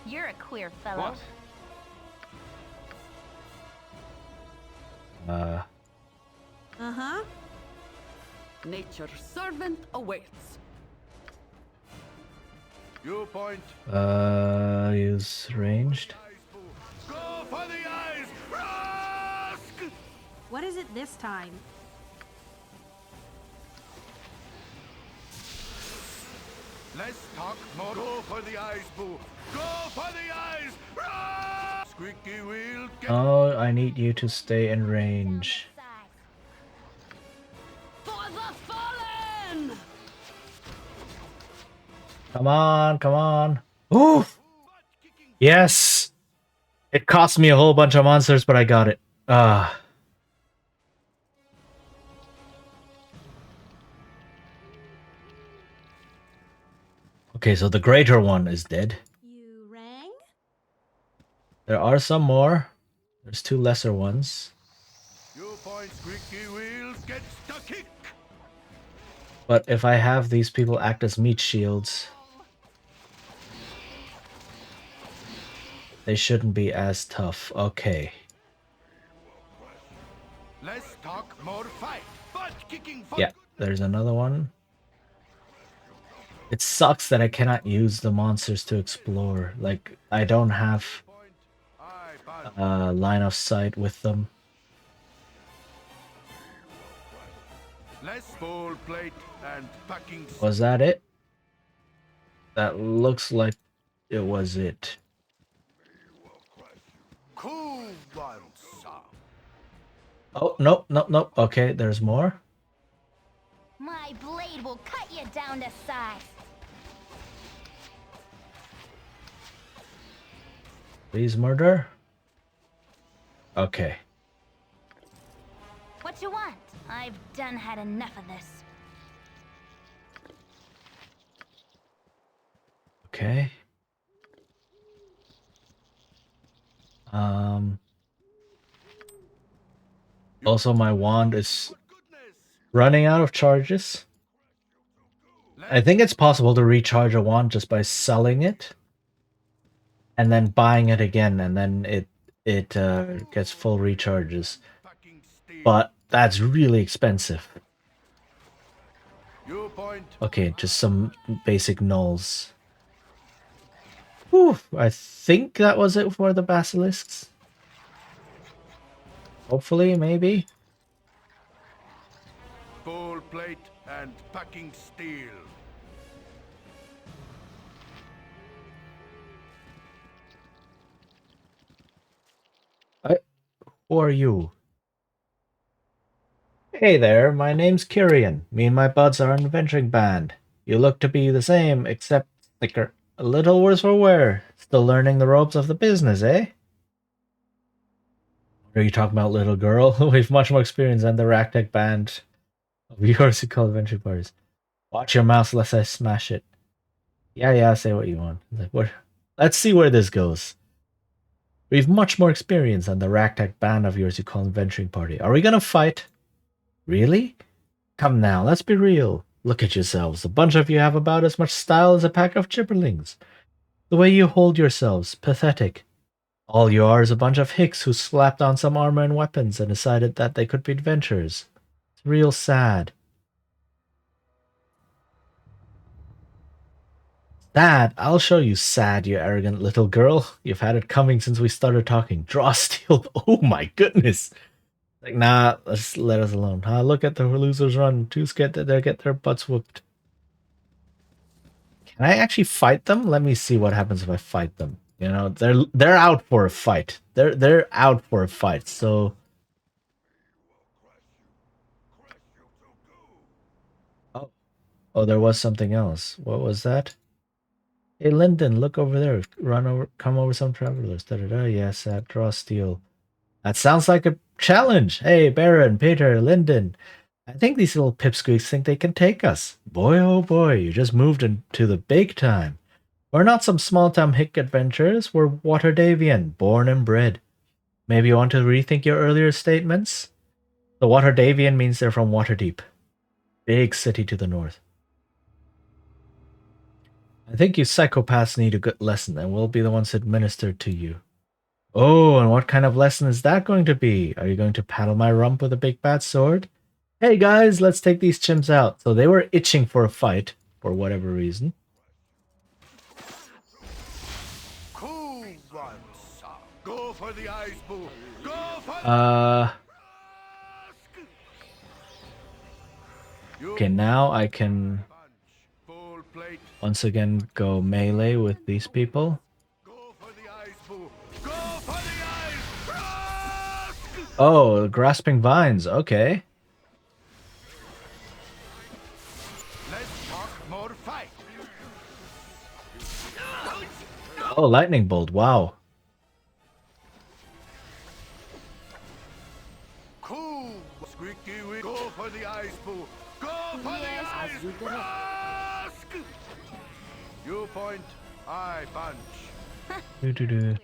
You're a queer fellow. What? Uh-huh. Nature's servant awaits. You point. Use ranged. Go for the eyes! Rask! What is it this time? Less talk, more. Go for the eyes, boo. Go for the eyes! Rask! Squeaky wheel, get... Oh, I need you to stay in range. For the fallen! Come on, come on. Oof! Yes! It cost me a whole bunch of monsters, but I got it. Ah. Okay, so the greater one is dead. You rang? There are some more. There's 2 lesser ones. You point, squeaky wheels, get the kick! But if I have these people act as meat shields, they shouldn't be as tough. Okay. Less talk, more fight. Butt kicking for Yeah, there's another one. It sucks that I cannot use the monsters to explore. Like, I don't have line of sight with them. less bowl plate and packing. Was that it? That looks like it was it. Cool one, sir. Oh, nope, nope, nope. Okay, there's more. My blade will cut you down to size. Please murder. Okay. What you want? I've done had enough of this. Okay. Also, my wand is running out of charges. I think it's possible to recharge a wand just by selling it and then buying it again, and then it gets full recharges. But that's really expensive. Okay, just some basic nulls. Whew, I think that was it for the basilisks. Hopefully, maybe. Bowl plate and packing steel. Who are you? Hey there, my name's Kyrian. Me and my buds are an adventuring band. You look to be the same, except thicker. A little worse for wear. Still learning the ropes of the business, eh? What are you talking about, little girl? We've much more experience than the ragtag band of yours who call adventure parties. Watch your mouth lest I smash it. Yeah, say what you want. Like, what? Let's see where this goes. We've much more experience than the ragtag band of yours you call adventuring party. Are we gonna fight? Really? Come now, let's be real. Look at yourselves. A bunch of you have about as much style as a pack of chipperlings. The way you hold yourselves, pathetic. All you are is a bunch of hicks who slapped on some armor and weapons and decided that they could be adventurers. It's real sad. Sad? I'll show you sad, you arrogant little girl. You've had it coming since we started talking. Draw steel. Oh my goodness. Like, nah, let's let us alone. Look at the losers run. Too scared that they'll get their butts whooped. Can I actually fight them? Let me see what happens if I fight them. You know, they're out for a fight. They're out for a fight. So oh, there was something else. What was that? Hey, Lyndon, look over there. Come over some travelers. Yes, that draw steel. That sounds like a challenge. Hey, Baron, Peter, Lyndon. I think these little pipsqueaks think they can take us. Boy, oh boy, you just moved into the big time. We're not some small-time hick adventurers. We're Waterdavian, born and bred. Maybe you want to rethink your earlier statements? The Waterdavian means they're from Waterdeep. Big city to the north. I think you psychopaths need a good lesson, and we'll be the ones administered to you. Oh, and what kind of lesson is that going to be? Are you going to paddle my rump with a big bad sword? Hey guys, let's take these chimps out. So they were itching for a fight, for whatever reason. Cool one, sir. Go for the ice boo. Go for Okay, now I can full plate. once again go melee with these people. Go for the ice boo. Go for the ice. Oh, grasping vines. Okay. Let's talk more fight. Oh, lightning bolt. Wow. Cool. Squeaky wee. Go for the ice boo. Go for the ice. You point, I punch. Doo-doo-doo.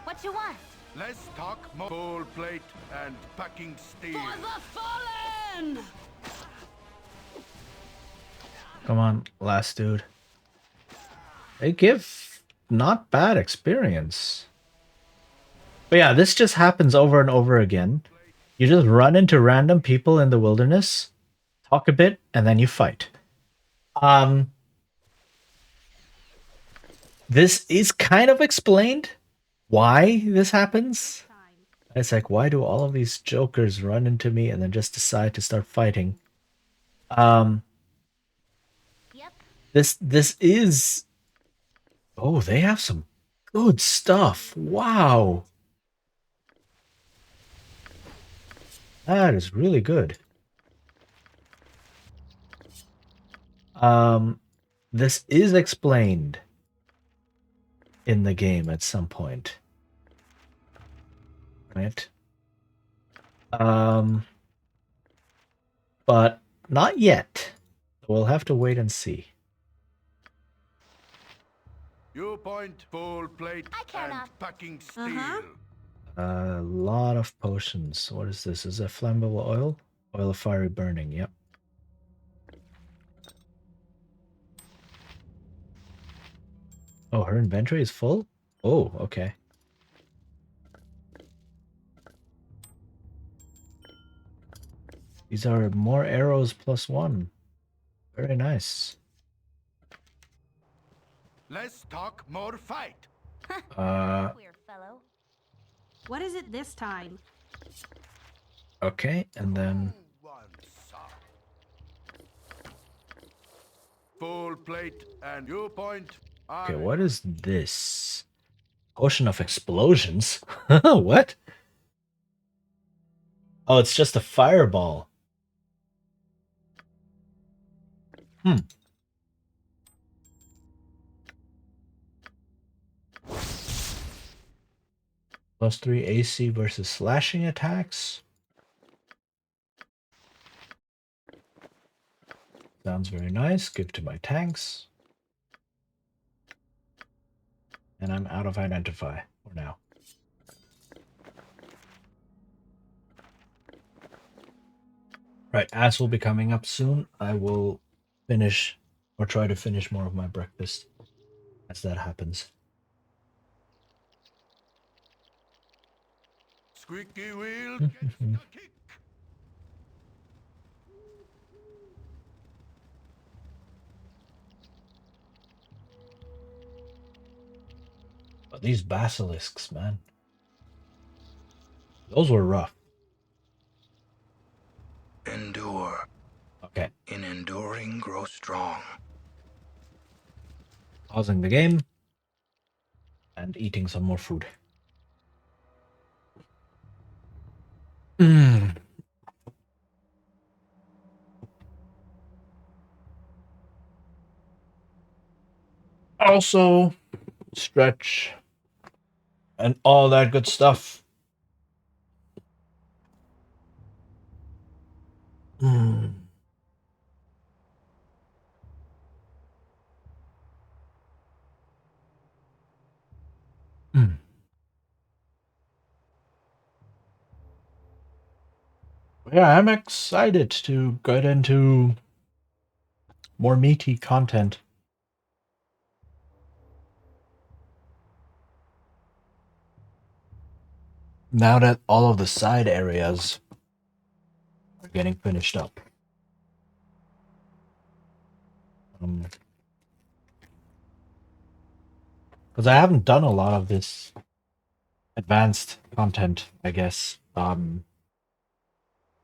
What you want? Let's talk more. Full plate and packing steel. For the fallen! Come on, last dude. They give not bad experience. But yeah, this just happens over and over again. You just run into random people in the wilderness, talk a bit, and then you fight. This is kind of explained why this happens. It's like, why do all of these jokers run into me and then just decide to start fighting? Yep. This is... Oh, they have some good stuff. Wow. That is really good. This is explained in the game at some point. Right? But not yet. We'll have to wait and see. You point, full plate I cannot. and packing steel. A lot of potions. What is this? Is it flammable oil? Oil of fiery burning, yep. Oh, her inventory is full? Oh, okay. These are more arrows +1. Very nice. Let's talk more fight. Queer fellow. What is it this time? Okay, and then... One, sir. Full plate and you point. Okay, what is this? Potion of explosions? What? Oh, it's just a fireball. +3 AC versus slashing attacks. Sounds very nice. Give to my tanks. And I'm out of identify for now. Right, as will be coming up soon. I will finish or try to finish more of my breakfast as that happens. Squeaky wheel gets the kick. But these basilisks, man. Those were rough. Endure. Okay. In enduring, grow strong. Pausing the game and eating some more food. Also, stretch and all that good stuff. Yeah, I'm excited to get into more meaty content. Now that all of the side areas are getting finished up. Because I haven't done a lot of this advanced content, I guess.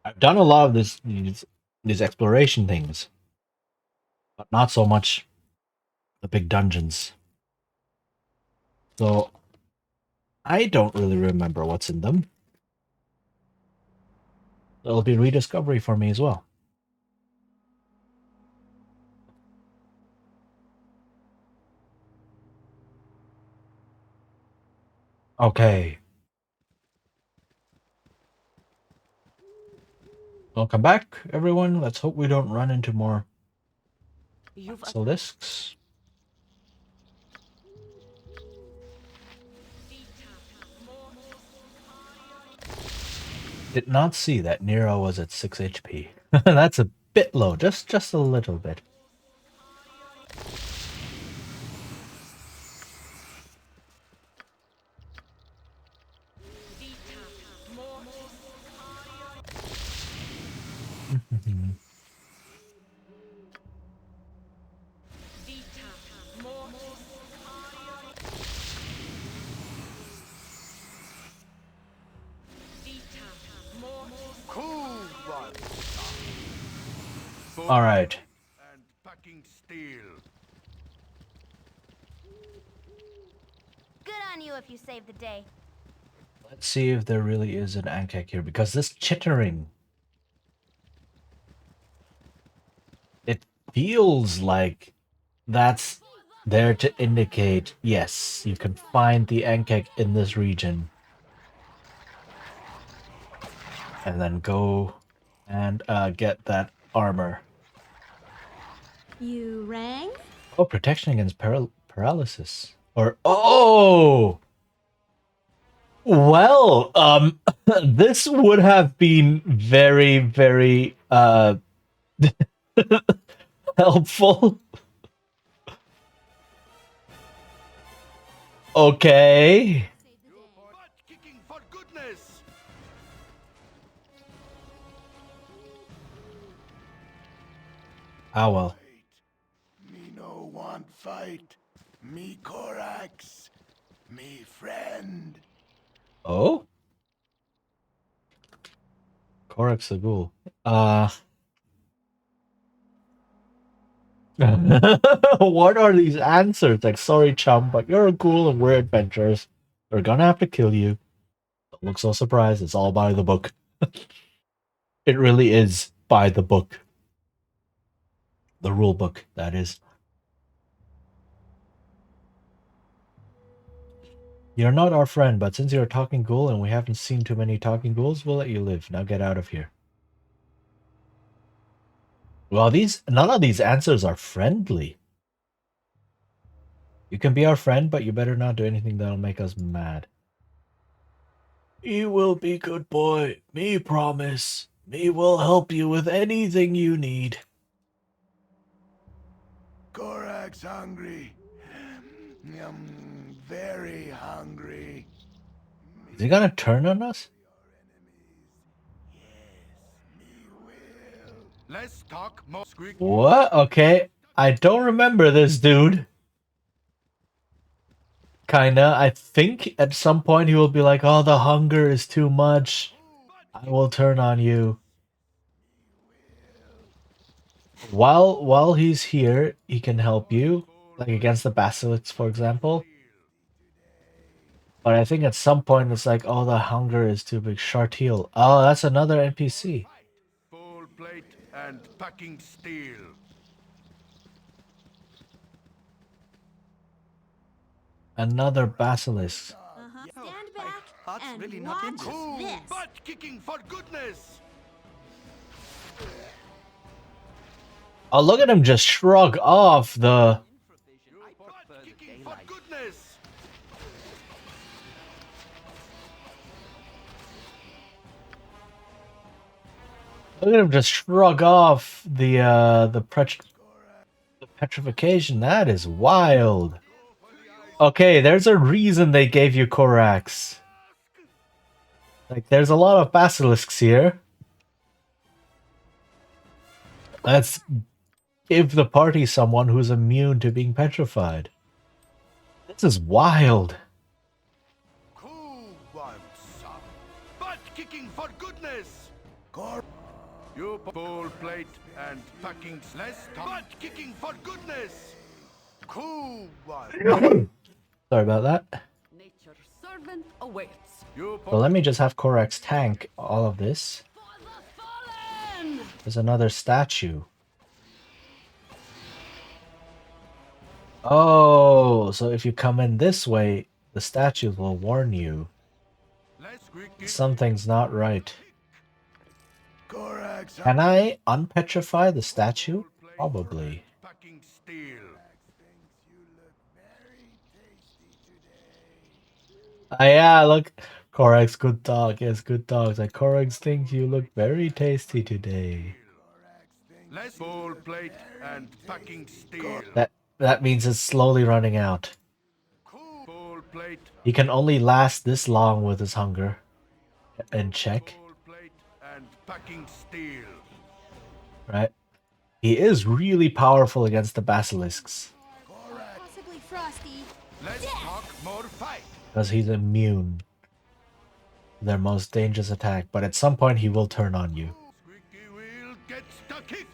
I've done a lot of these exploration things, but not so much the big dungeons. So I don't really remember what's in them. It'll be rediscovery for me as well. Okay. Welcome back, everyone. Let's hope we don't run into more basilisks. Did not see that Nero was at 6 HP. That's a bit low, just a little bit. All right. And packing steel. Good on you if you saved the day. Let's see if there really is an Ankek here, because this chittering, it feels like that's there to indicate, yes, you can find the Ankek in this region. And then go and get that armor. You rang? Oh, protection against paralysis. Or, oh! Well, this would have been very, very, helpful. Okay. Kicking for goodness. Ah, well. Me no want fight. Me Korax. Me friend. Oh? Korak Sagul. What are these answers? Like, sorry, chum, but you're a ghoul and we're adventurers. We're gonna have to kill you. Don't look so surprised. It's all by the book. It really is by the book. The rule book, that is. You're not our friend, but since you're a talking ghoul and we haven't seen too many talking ghouls, we'll let you live. Now get out of here. Well, none of these answers are friendly. You can be our friend, but you better not do anything that'll make us mad. Me will be good boy. Me promise. Me will help you with anything you need. Korax hungry. Very hungry. Is he gonna turn on us? Let's talk more squeak. What? Okay. I don't remember this dude. Kinda. I think at some point he will be like, oh, the hunger is too much. I will turn on you. While he's here, he can help you. Like against the basilisks, for example. But I think at some point it's like, oh, the hunger is too big. Shartil. Oh, that's another NPC. Full plate and packing steel. Another basilisk. Stand back Heart's and really not in watch this. this. Butt kicking for goodness. Oh, look at him just shrug off the... Butt kicking for goodness. Look at him just shrug off the petrification. That is wild. Okay, there's a reason they gave you Korax. Like, there's a lot of basilisks here. Let's give the party someone who's immune to being petrified. This is wild. Who wants some butt kicking for goodness? You bowl plate and packing less butt kicking for goodness. Who wants? Sorry about that. Nature's servant awaits. So let me just have Korax tank all of this. There's another statue. Oh, so if you come in this way, the statues will warn you. Something's not right. Can I unpetrify the statue? Probably. Yeah, look. Korax, good dog. Yes, good dogs. Like, Korax thinks you look very tasty today. Less bowl plate and packing steel. That means it's slowly running out. He can only last this long with his hunger. And check. And packing steel. Right? He is really powerful against the basilisks. Possibly frosty. Let's talk more fight. Because he's immune to their most dangerous attack. But at some point he will turn on you. Squeaky wheel gets the kick.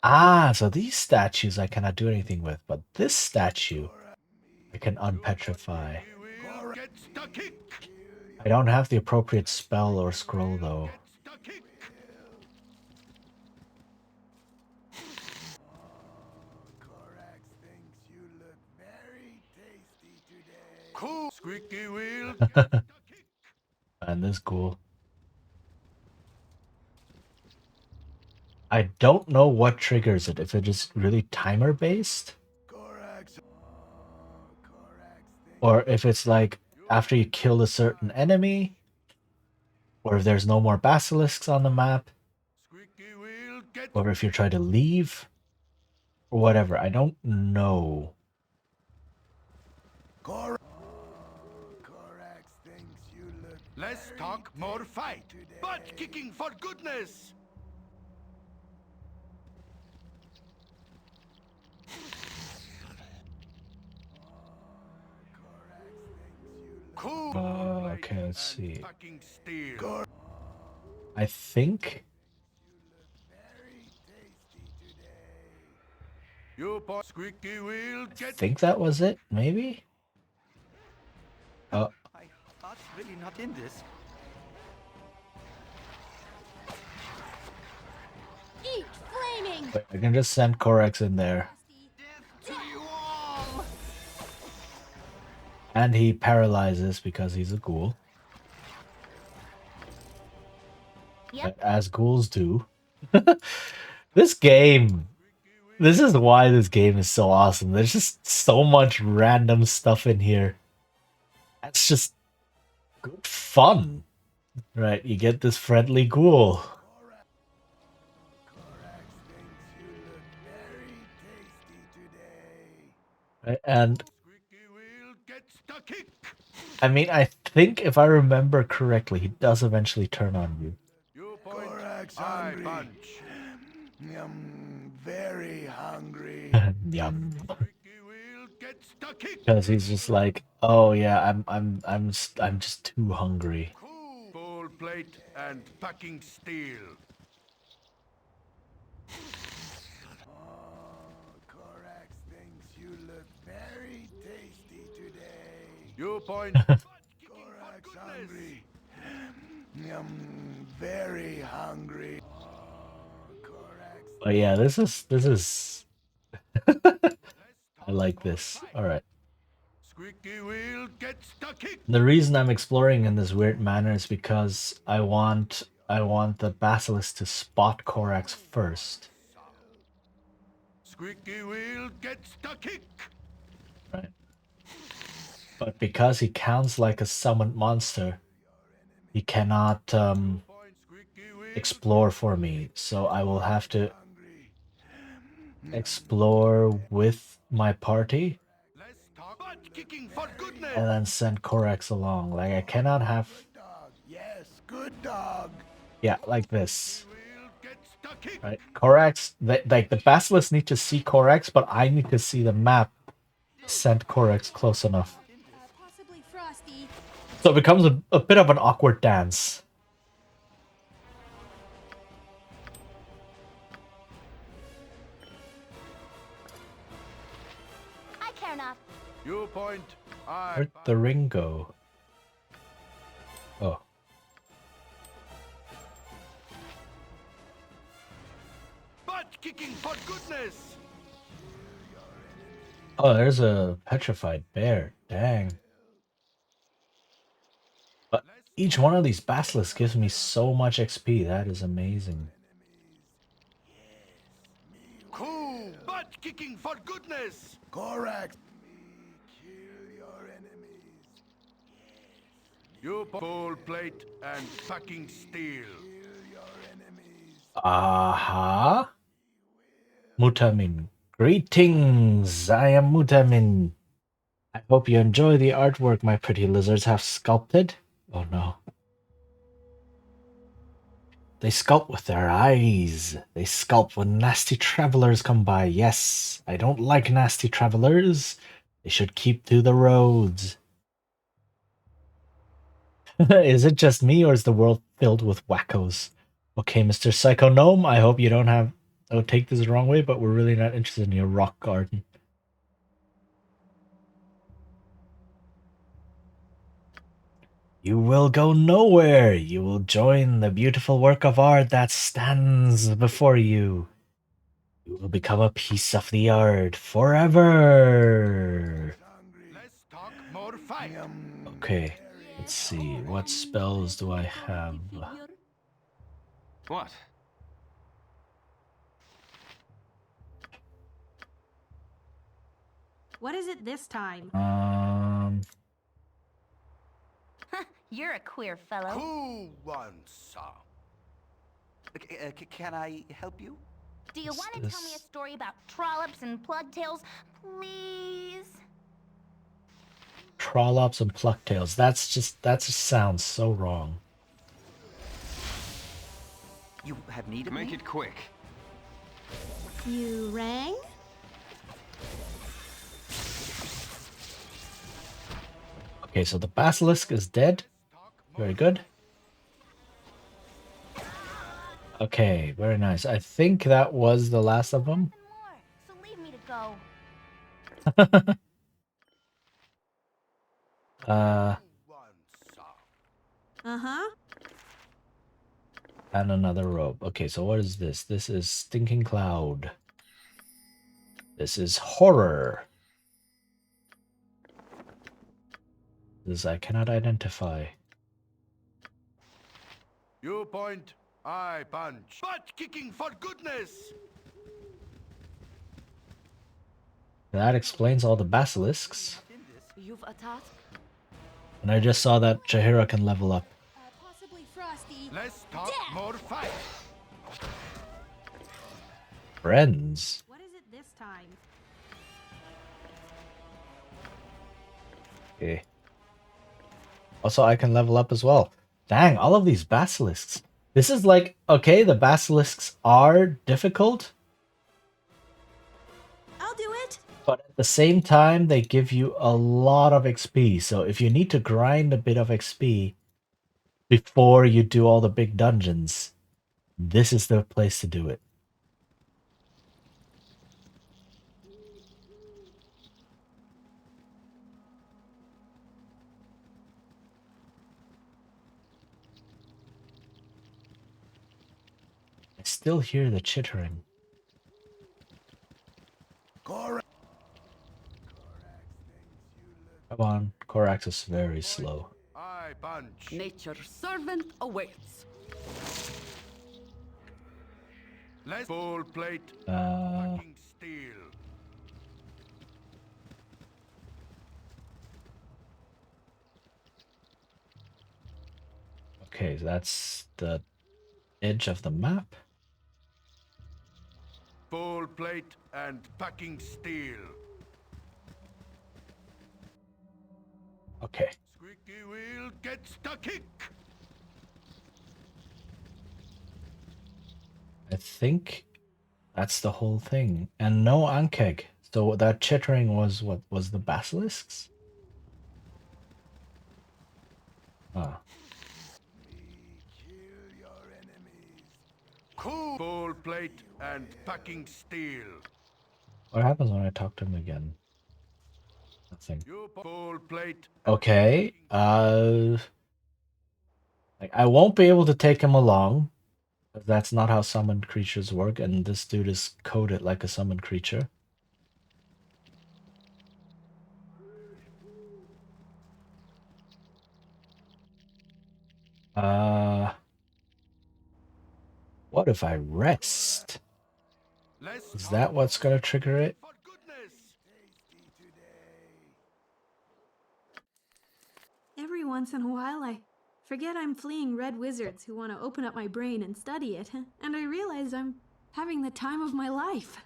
Ah, so these statues I cannot do anything with. But this statue I can unpetrify. I don't have the appropriate spell or scroll though. Squeaky wheel. And this is cool. I don't know what triggers it, if it is really timer based. Or if it's like after you kill a certain enemy. Or if there's no more basilisks on the map. Or if you're trying to leave. Or whatever. I don't know. Let's talk more fight. Butt kicking for goodness. Okay, let's see. I think that was it, maybe? Oh. My heart's really not in this. Eat flaming! Wait, I can just send Korax in there. And he paralyzes because he's a ghoul. Yep. As ghouls do. This game. This is why this game is so awesome. There's just so much random stuff in here. It's just good fun. Right, you get this friendly ghoul. Right, and I mean, I think if I remember correctly, he does eventually turn on you. Korax hungry. Very hungry. Yum. Because he's just like, oh yeah, I'm just too hungry. Bowl plate and packing steel. Korax thinks you look very tasty today. You point. Korax hungry. Very hungry. But yeah, this is I like this. Alright. The reason I'm exploring in this weird manner is because I want the basilisk to spot Korax first. Squeaky wheel gets the kick. Right. But because he counts like a summoned monster, he cannot explore for me, so I will have to explore with my party and then send Korax along. Like, I cannot have... Yes, good dog. Yeah, like this. Right? Korax, like, the Basilisks need to see Korax, but I need to see the map send Korax close enough. Possibly Frosty. So it becomes a bit of an awkward dance. I care not. You point. Where'd the ring go? Oh. Butt kicking for goodness. Oh, there's a petrified bear. Dang. But each one of these basilisks gives me so much XP. That is amazing. Cool. Butt kicking for goodness. Correct. Kill your enemies. You full plate and fucking steel. Aha. Mutamin. Greetings. I am Mutamin. I hope you enjoy the artwork my pretty lizards have sculpted. Oh no. They sculpt with their eyes. They sculpt when nasty travelers come by. Yes, I don't like nasty travelers. They should keep to the roads. Is it just me, or is the world filled with wackos? Okay, Mr. Psycho Gnome, I hope you don't take this the wrong way, but we're really not interested in your rock garden. You will go nowhere. You will join the beautiful work of art that stands before you. You will become a piece of the art forever. Let's talk more fight. Okay, let's see. What spells do I have? What? What is it this time? You're a queer fellow. Who wants some? Can I help you? Do you want to tell me a story about trollops and plugtails, please? Trollops and plucktails. That just sounds so wrong. You have need of me? Make it quick. You rang? Okay, so the basilisk is dead. Very good. Okay, very nice. I think that was the last of them. So leave me to go. Uh-huh. And another rope. Okay, so what is this? This is Stinking Cloud. This is Horror. This I cannot identify. You point, I punch. Butt kicking for goodness. That explains all the basilisks. You've a task? And I just saw that Chahira can level up. Possibly Frosty. Let's talk more fight. Friends. What is it this time? Okay. Also, I can level up as well. Dang, all of these basilisks. This is like, okay, the basilisks are difficult. I'll do it. But at the same time, they give you a lot of XP. So if you need to grind a bit of XP before you do all the big dungeons, this is the place to do it. I still hear the chittering. Come on, Korax is very slow. I punch. Nature's servant awaits. Let's full plate. Fucking steel. Okay, so that's the Edge of the map. Full plate and packing steel. Okay. Squeaky wheel gets the kick. I think that's the whole thing. And no Ankeg. So that chittering was what was the basilisks? Ah. Cool. Full plate and packing steel. What happens when I talk to him again? Nothing. Full plate. Okay. Like I won't be able to take him along. Because that's not how summoned creatures work, and this dude is coded like a summoned creature. What if I rest? Is that what's gonna trigger it? Every once in a while, I forget I'm fleeing red wizards who want to open up my brain and study it, and I realize I'm having the time of my life.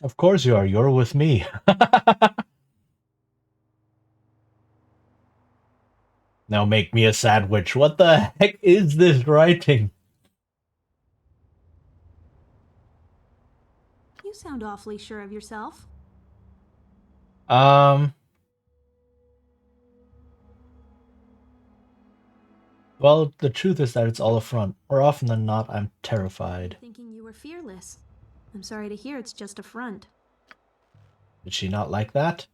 Of course you are. You're with me. Now make me a sandwich. What the heck is this writing? You sound awfully sure of yourself. Well, the truth is that it's all a front. More often than not, I'm terrified. Thinking you were fearless. I'm sorry to hear it's just a front. Did she not like that?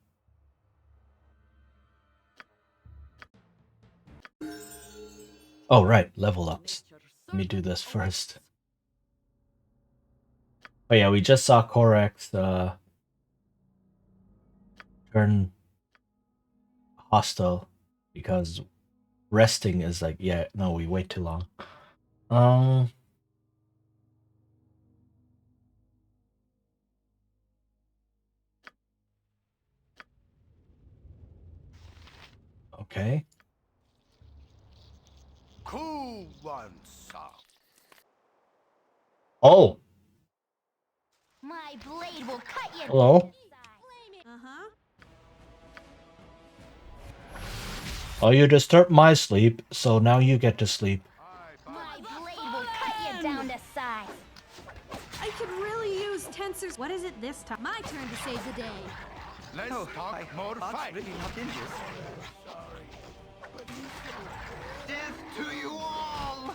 Oh, right. Level ups. Let me do this first. Oh yeah, we just saw Korax turn hostile because resting is like, yeah, no, we wait too long. Okay. Cool one, sir. Oh. My blade will cut you. Hello. Uh-huh. Oh, you disturbed my sleep, so now you get to sleep. My blade will cut you down to size. I could really use tensors. What is it this time? My turn to save the day. Let's talk more fight. Really not in this. Death to you all!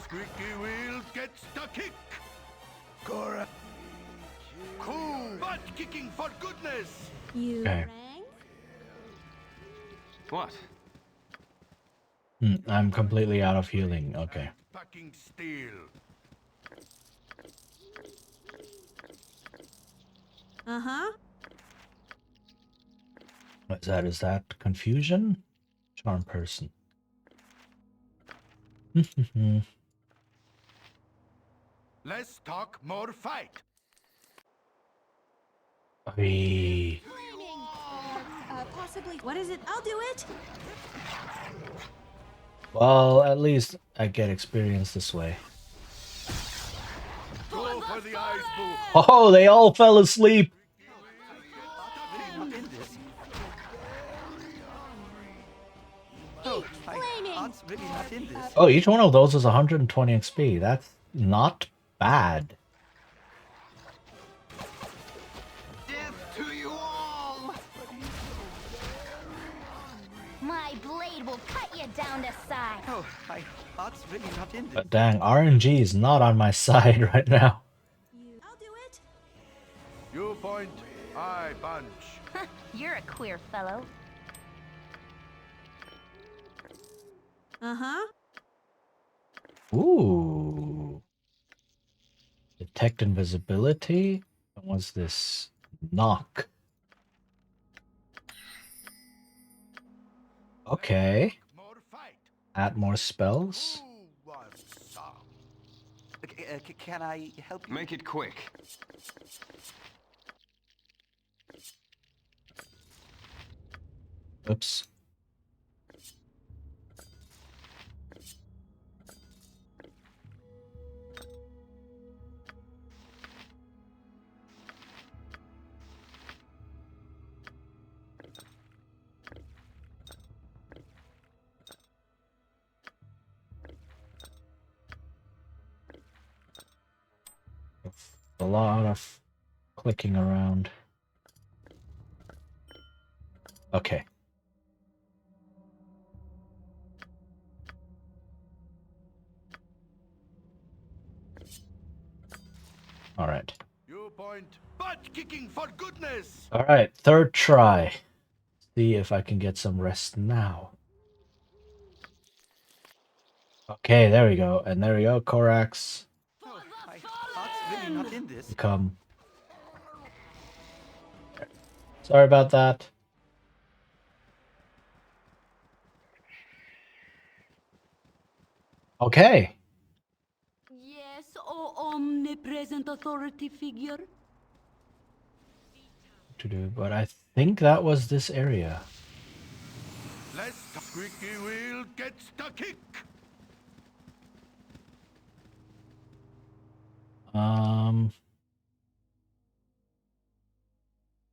Squeaky wheel gets the kick. Cora. Cool. Butt kicking for goodness. You Okay. rang? What? I'm completely out of healing. Okay. Packing steel. Uh-huh. What is that? Is that confusion? Charm person. Let's talk more fight. Possibly. What is it? I'll do it. Well, at least I get experience this way. Go for the ice boot. Oh, they all fell asleep. Not in this. Oh, heart's really not in this. Oh, each one of those is 120 XP. That's not bad. Death to you all! My blade will cut you down to size. Oh, my heart's really not in this. But dang, RNG is not on my side right now. I'll do it. You point, I punch. You're a queer fellow. Uh-huh. Ooh. Detect invisibility. And what's this? Knock. Okay. More fight. Add more spells. Cool one, sir. Can I help you? Make it quick. Oops. A lot of clicking around. Okay. All right. You point butt kicking for goodness. All right, third try. See if I can get some rest now. Okay, there we go. And there we go, Korax. Oh, my heart's really not in this. Come. Sorry about that. Okay. Yes, oh omnipresent authority figure. To do, but I think that was this area. Less squeaky wheel gets the kick.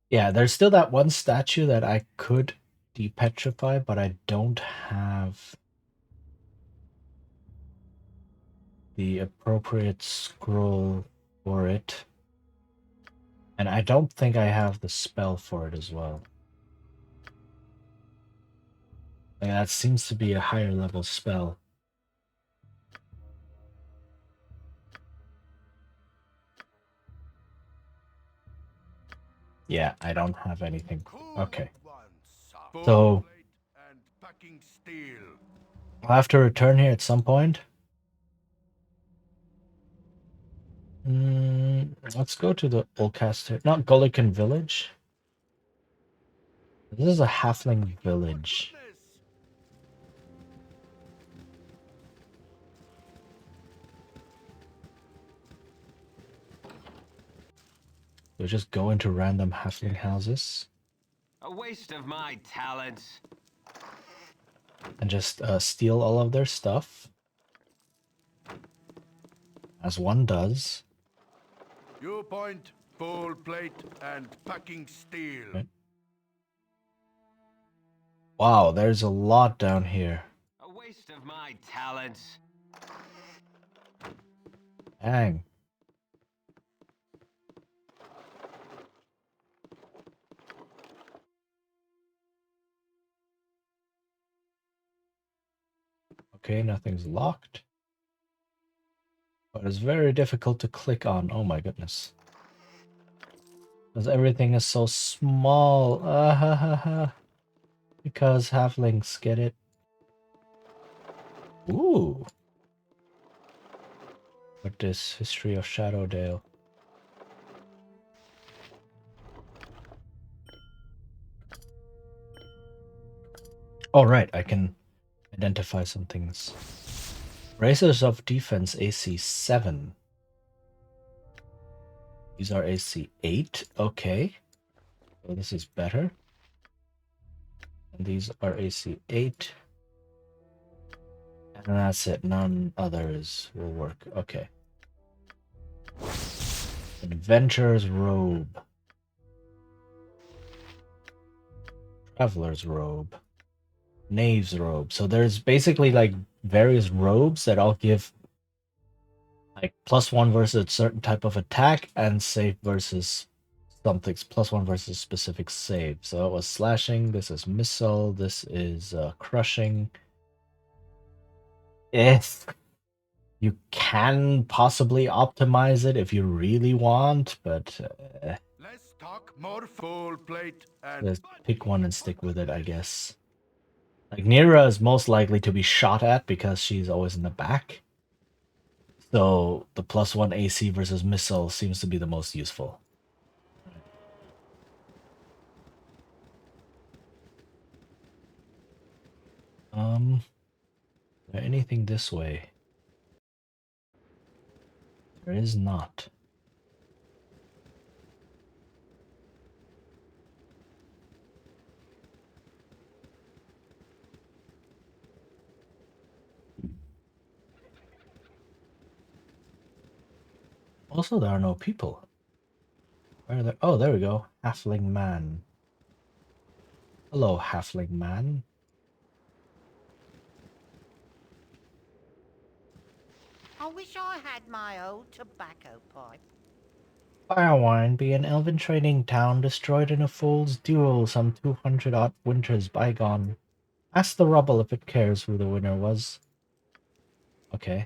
Yeah, there's still that one statue that I could depetrify, but I don't have the appropriate scroll for it. And I don't think I have the spell for it as well. Like, that seems to be a higher level spell. Yeah, I don't have anything. Okay. So, I'll have to return here at some point. Let's go to the Oldcaster. Not Gulliken Village. This is a halfling village. So just go into random halfling houses. A waste of my talents. And just steal all of their stuff. As one does. You point, full plate, and packing steel. Right. Wow, there's a lot down here. A waste of my talents. Dang. Okay, nothing's locked. But it's very difficult to click on. Oh my goodness. Because everything is so small. Because halflings, get it? Ooh. What is History of Shadowdale? Oh right, I can identify some things. Racers of Defense AC 7. These are AC 8. Okay. So this is better. And these are AC 8. And that's it. None others will work. Okay. Adventurer's Robe. Traveler's Robe. Knave's Robe. So there's basically like various robes that all give like +1 versus a certain type of attack and save versus something's +1 versus specific save. So that was slashing, this is missile, this is crushing. If you can possibly optimize it if you really want, but Let's talk more full plate and just pick one and stick with it, I guess. Like Nira is most likely to be shot at because she's always in the back. So the +1 AC versus missile seems to be the most useful. Is there anything this way? There is not. Also, there are no people. Where are they? Oh, there we go. Halfling man. Hello, halfling man. I wish I had my old tobacco pipe. Firewine be an elven trading town destroyed in a fool's duel some 200-odd winters bygone. Ask the rubble if it cares who the winner was. Okay.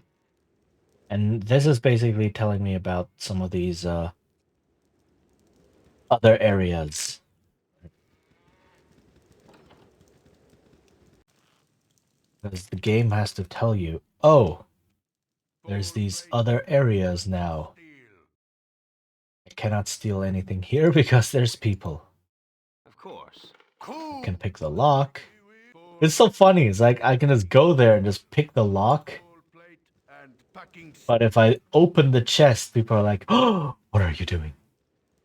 And this is basically telling me about some of these other areas. Because the game has to tell you, oh, there's these other areas now. I cannot steal anything here because there's people. Of course. I can pick the lock. It's so funny. It's like I can just go there and just pick the lock. But if I open the chest, people are like, oh, what are you doing?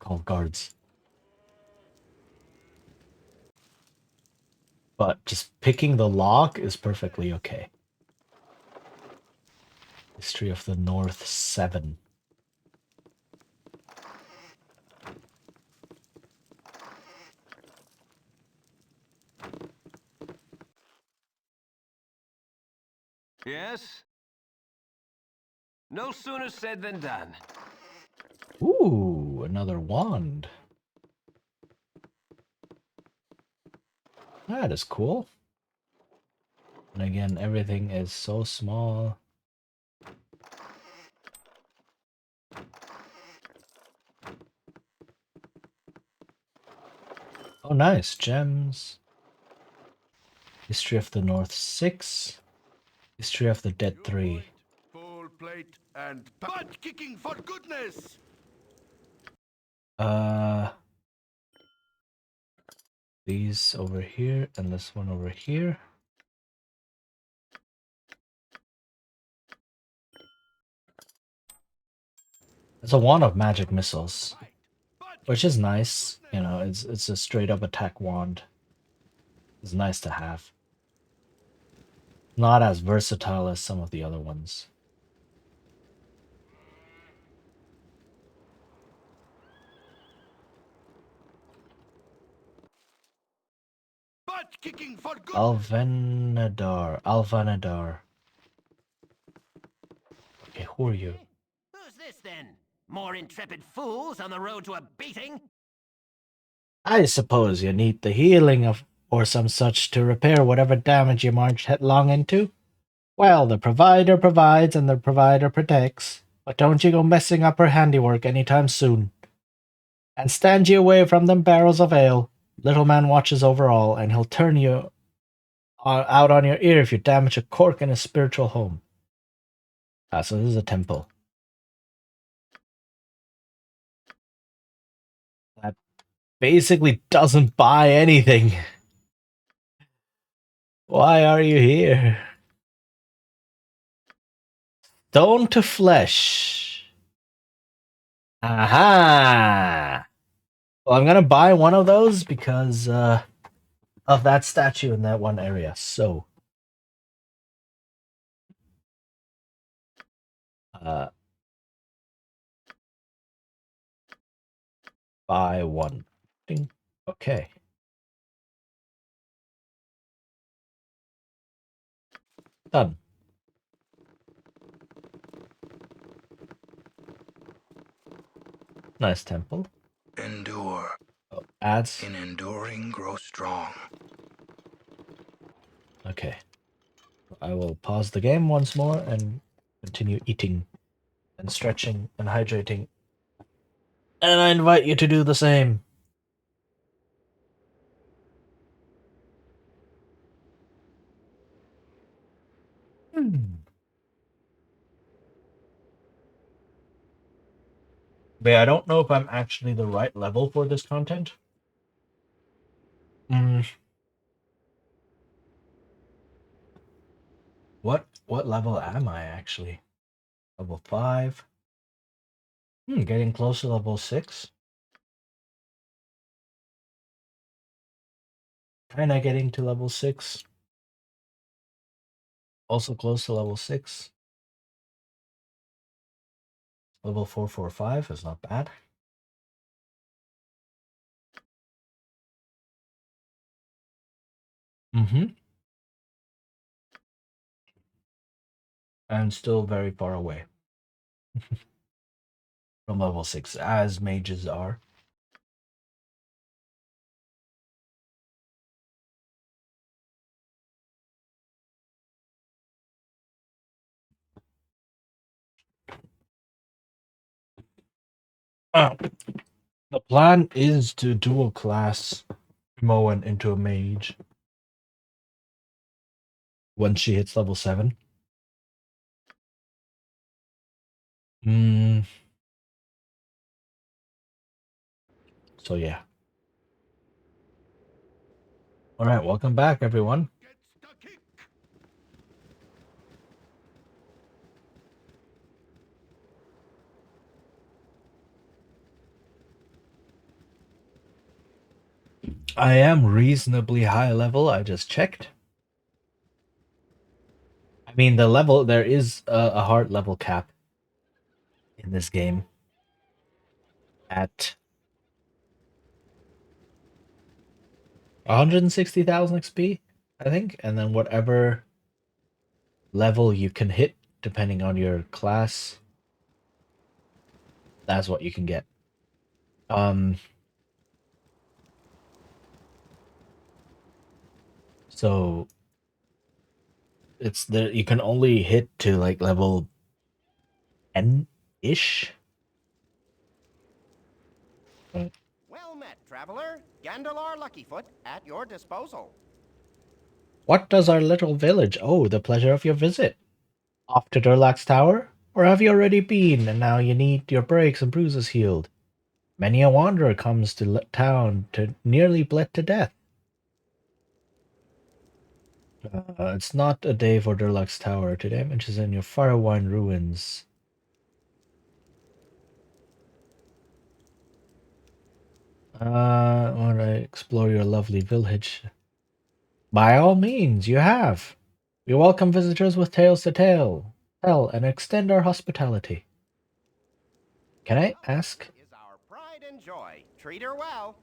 Call guards. But just picking the lock is perfectly okay. History of the North 7. Yes? No sooner said than done. Ooh, another wand. That is cool. And again, everything is so small. Oh, nice. Gems. History of the North 6. History of the Dead 3. Full plate and butt kicking for goodness. These over here and this one over here. It's a wand of magic missiles, which is nice. You know, it's a straight up attack wand. It's nice to have. Not as versatile as some of the other ones. Butt kicking for goodness. Alvanadar. Okay, who are you? Who's this then? More intrepid fools on the road to a beating? I suppose you need the healing of or some such to repair whatever damage you marched headlong into. Well, the provider provides and the provider protects, but don't you go messing up her handiwork anytime soon. And stand you away from them barrels of ale. Little man watches over all, and he'll turn you out on your ear if you damage a cork in a spiritual home. Ah, so this is a temple. That basically doesn't buy anything. Why are you here? Stone to flesh. Aha! Well, I'm gonna buy one of those because of that statue in that one area. So, buy one. Ding. Okay. Done. Nice temple. Endure. Oh, ads. In enduring, grow strong. Okay. I will pause the game once more and continue eating and stretching and hydrating. And I invite you to do the same. But I don't know if I'm actually the right level for this content. What level am I actually? Level 5. Getting close to level 6. Kinda getting to level 6. Also close to level 6. Level 445 is not bad. Mm-hmm. And still very far away from level 6, as mages are. The plan is to dual class Moen into a mage once she hits level 7. So yeah. Alright, welcome back everyone. I am reasonably high level, I just checked. I mean, the level, there is a hard level cap in this game at 160,000 XP, I think, and then whatever level you can hit, depending on your class, that's what you can get. So it's there, you can only hit to like level 10-ish. Well met, traveler. Gandalar Luckyfoot at your disposal. What does our little village owe the pleasure of your visit? Off to Durlax's tower? Or have you already been, and now you need your breaks and bruises healed? Many a wanderer comes to town to nearly bled to death. It's not a day for Durlax's tower. To damage is in your Firewine ruins. Want to explore your lovely village? By all means, you have. We welcome visitors with tales to tell and extend our hospitality. Can I ask? Is our pride and joy. Treat her well.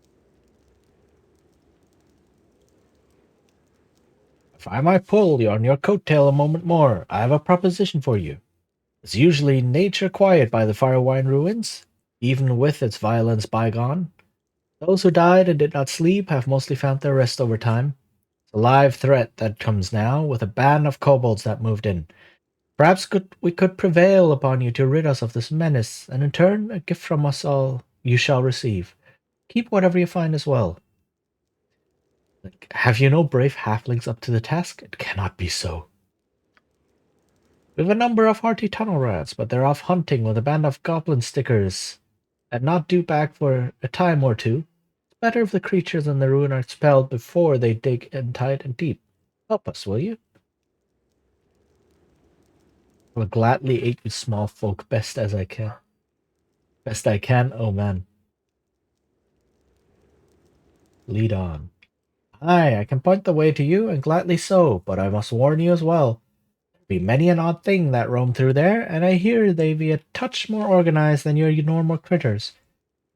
If I might pull you on your coattail a moment more, I have a proposition for you. Is usually nature quiet by the Firewine ruins, even with its violence bygone? Those who died and did not sleep have mostly found their rest over time. It's a live threat that comes now with a band of kobolds that moved in. Perhaps we could prevail upon you to rid us of this menace, and in turn, a gift from us all you shall receive. Keep whatever you find as well. Like, have you no brave halflings up to the task? It cannot be so. We have a number of hearty tunnel rats, but they're off hunting with a band of goblin stickers, and not due back for a time or two. It's better if the creatures in the ruin are expelled before they dig in tight and deep. Help us, will you? I will gladly aid you small folk best as I can. Best I can, oh man. Lead on. Aye, I can point the way to you, and gladly so, but I must warn you as well. Be many an odd thing that roam through there, and I hear they be a touch more organized than your normal critters.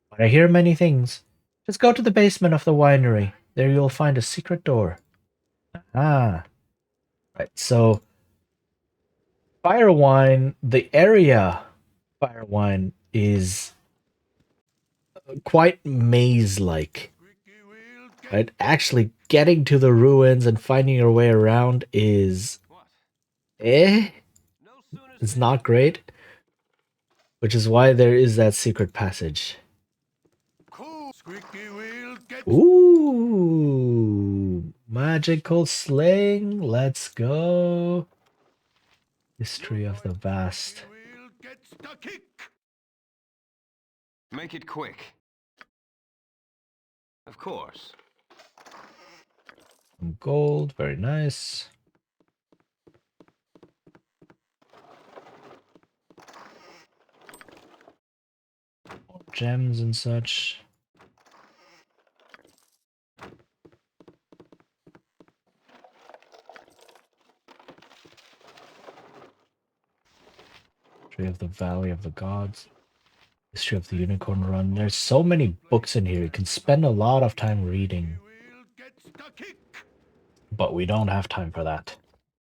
But I hear many things. Just go to the basement of the winery. There you'll find a secret door. Ah. Right, so Firewine, the area Firewine is quite maze-like. Right? Actually getting to the ruins and finding your way around is it's not great. Which is why there is that secret passage. Ooh, magical sling. Let's go. History of the vast. Make it quick. Of course. Some gold, very nice. More gems and such. Tree of the Valley of the Gods. History of the Unicorn Run. There's so many books in here. You can spend a lot of time reading. But we don't have time for that.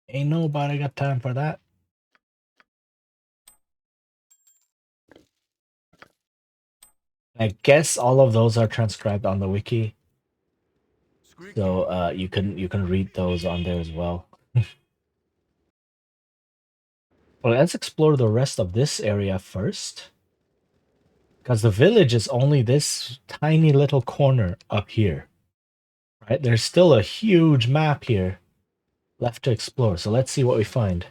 Ain't nobody got time for that. I guess all of those are transcribed on the wiki. So you can read those on there as well. Well, let's explore the rest of this area first. Because the village is only this tiny little corner up here. Right? There's still a huge map here left to explore. So let's see what we find.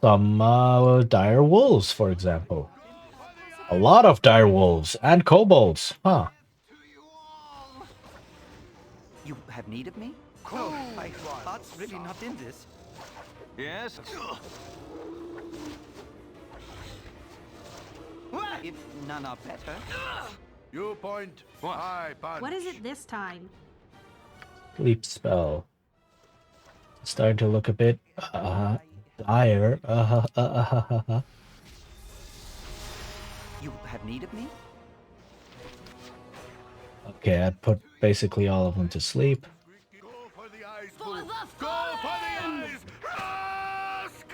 Some dire wolves, for example. A lot of dire wolves and kobolds. Huh. You have need of me? Oh, my heart's really not in this. Yes? If none are better. You point, I punch. What is it this time? Sleep spell. Starting to look a bit dire. You have need of me? Okay, I put basically all of them to sleep. Go for the eyes, Go for the eyes! Ask!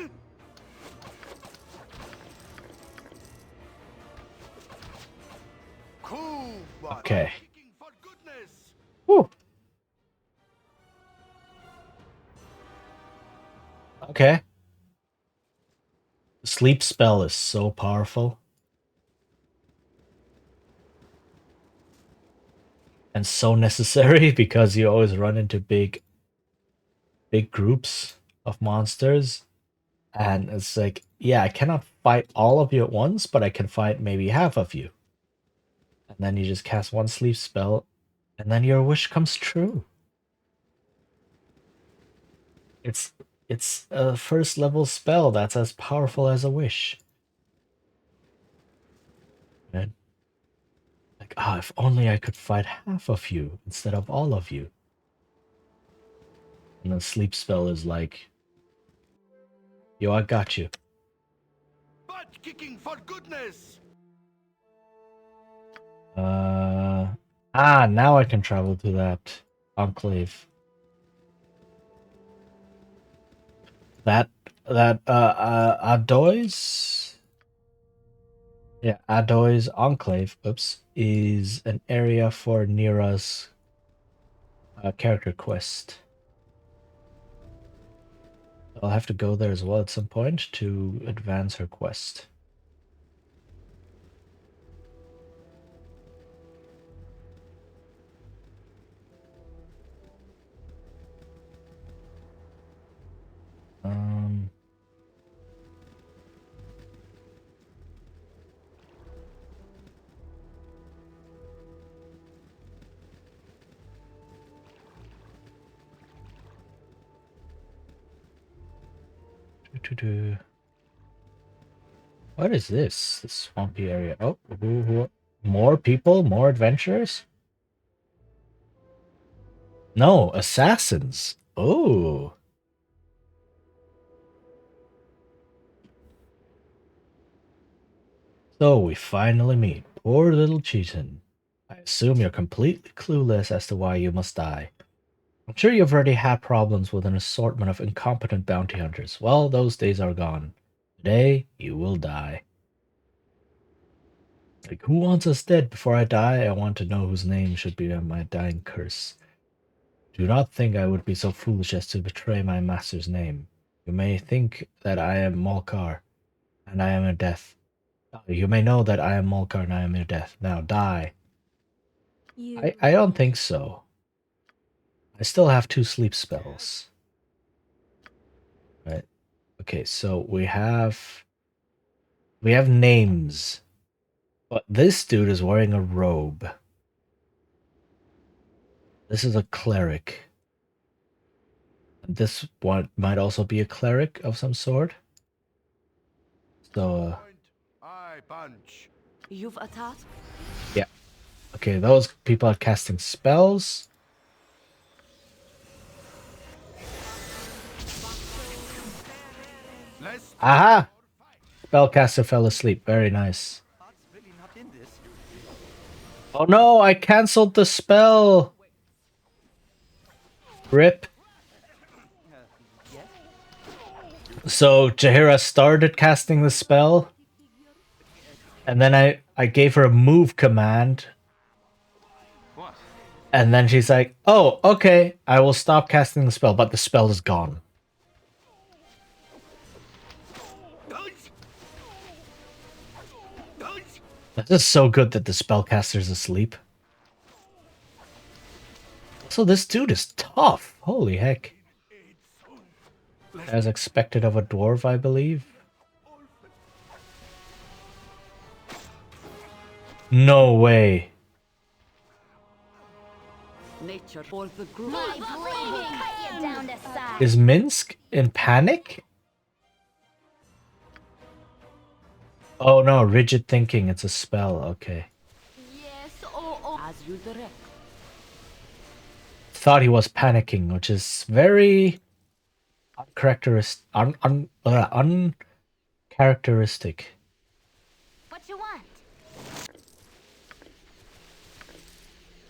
Cool. Okay. Woo. Okay. The sleep spell is so powerful. And so necessary because you always run into big groups of monsters. And it's like, yeah, I cannot fight all of you at once, but I can fight maybe half of you. And then you just cast one sleep spell, and then your wish comes true. It's a first level spell that's as powerful as a wish. And like, if only I could fight half of you instead of all of you. And the sleep spell is like, yo, I got you. Butt kicking for goodness. Now I can travel to that enclave. That Adoy's, yeah, Adoy's enclave, is an area for Nira's character quest. I'll have to go there as well at some point to advance her quest. What is this? This swampy area. Oh, more people, more adventurers? No, assassins. Oh. So we finally meet. Poor little Cheaton. I assume you're completely clueless as to why you must die. I'm sure you've already had problems with an assortment of incompetent bounty hunters. Well, those days are gone. Today, you will die. Like, who wants us dead? Before I die, I want to know whose name should be on my dying curse. Do not think I would be so foolish as to betray my master's name. You may think that I am Molkar, and I am your death. You may know that I am Molkar and I am your death. Now die. I don't think so. I still have 2 sleep spells. Right. Okay, so we have names. But this dude is wearing a robe. This is a cleric. This one might also be a cleric of some sort. So I punch. You've a task? yeah. Okay, those people are casting spells. Aha! Spellcaster fell asleep. Very nice. Oh no, I cancelled the spell! Rip. So Jaheira started casting the spell, and then I gave her a move command. What? And then she's like, oh, okay, I will stop casting the spell, but the spell is gone. This is so good that the spellcaster's asleep. So this dude is tough. Holy heck. As expected of a dwarf, I believe. No way. Nature for the group. My blade will cut you down to size. Is Minsk in panic? Oh no, rigid thinking. It's a spell. Okay. Yes, oh. As you direct. Thought he was panicking, which is very uncharacteristic. What you want?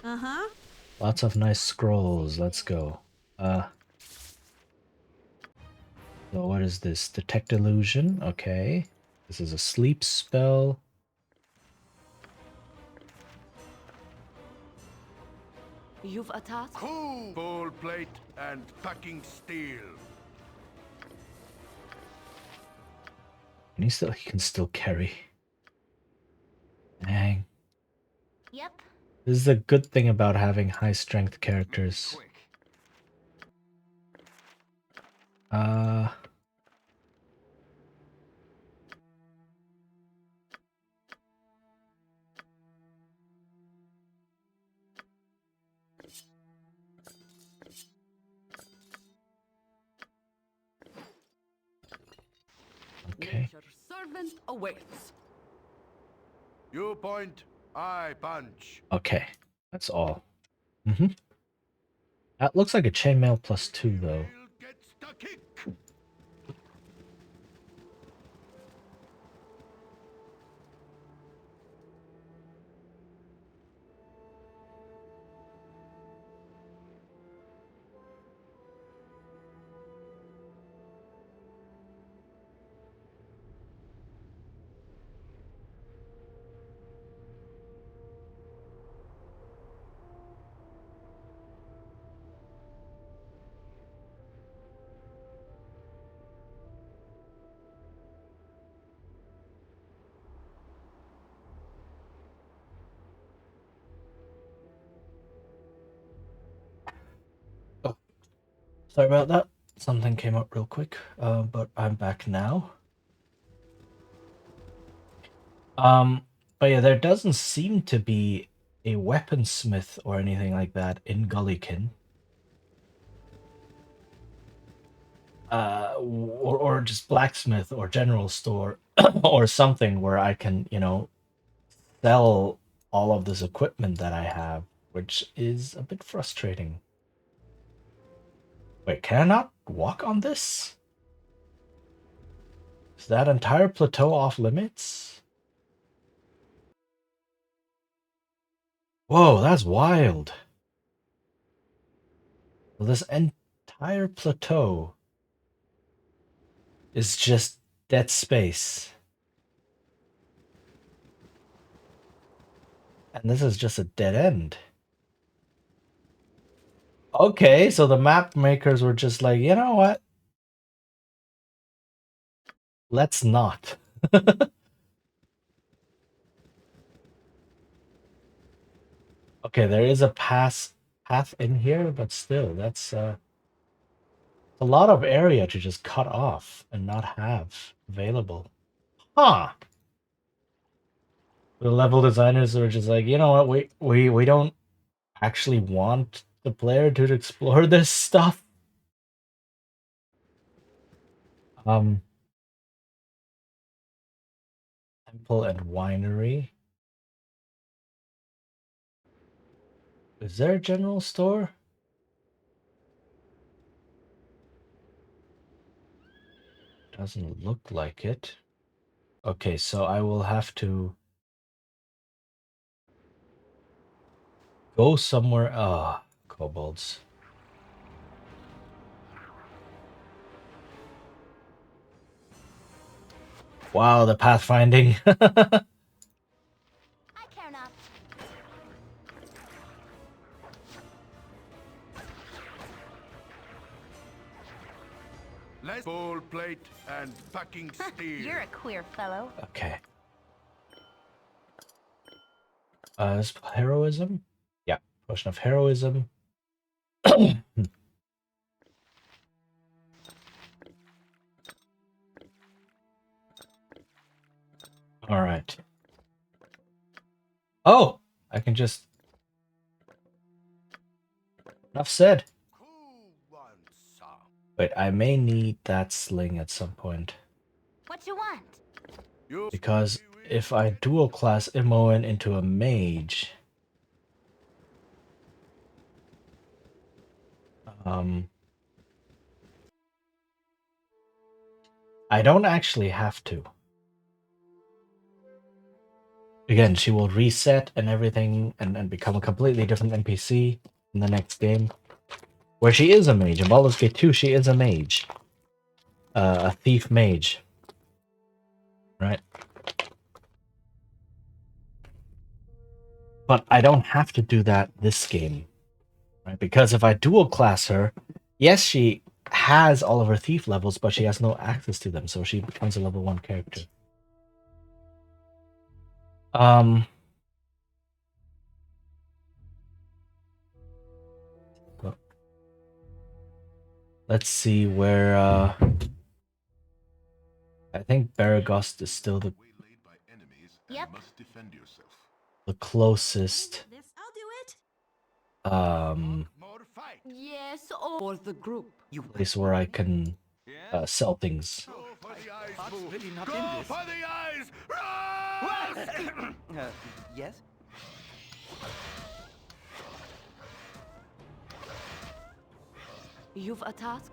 Uh-huh. Lots of nice scrolls. Let's go. So what is this? Detect illusion. Okay. This is a sleep spell. You've a task? Cool. Coal plate and packing steel. And he can still carry. Dang. Yep. This is a good thing about having high strength characters. Quick. Okay. Nature's servant awaits. You point, I punch. Okay. That's all. That looks like a chainmail +2 though. Gets the kick. Sorry about that. Something came up real quick, but I'm back now. But yeah, there doesn't seem to be a weaponsmith or anything like that in Gullykin. Or just blacksmith or general store or something where I can, sell all of this equipment that I have, which is a bit frustrating. Wait, can I not walk on this? Is that entire plateau off limits? Whoa, that's wild. Well, this entire plateau is just dead space. And this is just a dead end. Okay, so the map makers were just like, you know what? Let's not. Okay, there is a path in here, but still, that's a lot of area to just cut off and not have available. Huh. The level designers are just like, you know what, we don't actually want the player to explore this stuff. Temple and winery. Is there a general store? Doesn't look like it. Okay, so I will have to go somewhere. Ah, kobolds. Wow, the pathfinding. I care not. Less ball plate and packing steel. You're a queer fellow. Okay. Is heroism? Yeah, potion of heroism. All right. Oh, I can just. Enough said. Wait, I may need that sling at some point. What you want? Because if I dual class Imoen into a mage, I don't actually have to. Again, she will reset and everything and become a completely different NPC in the next game. Where she is a mage. In Baldur's Gate 2, she is a mage. A thief mage. Right? But I don't have to do that this game. Right? Because if I dual class her, yes, she has all of her thief levels, but she has no access to them, so she becomes a level 1 character. Let's see where I think Baragost is still the Yep. the closest I'll do it. Yes, or the group. You place where I can sell things. That's really not Go in this. for the eyes! Yes? You've a task?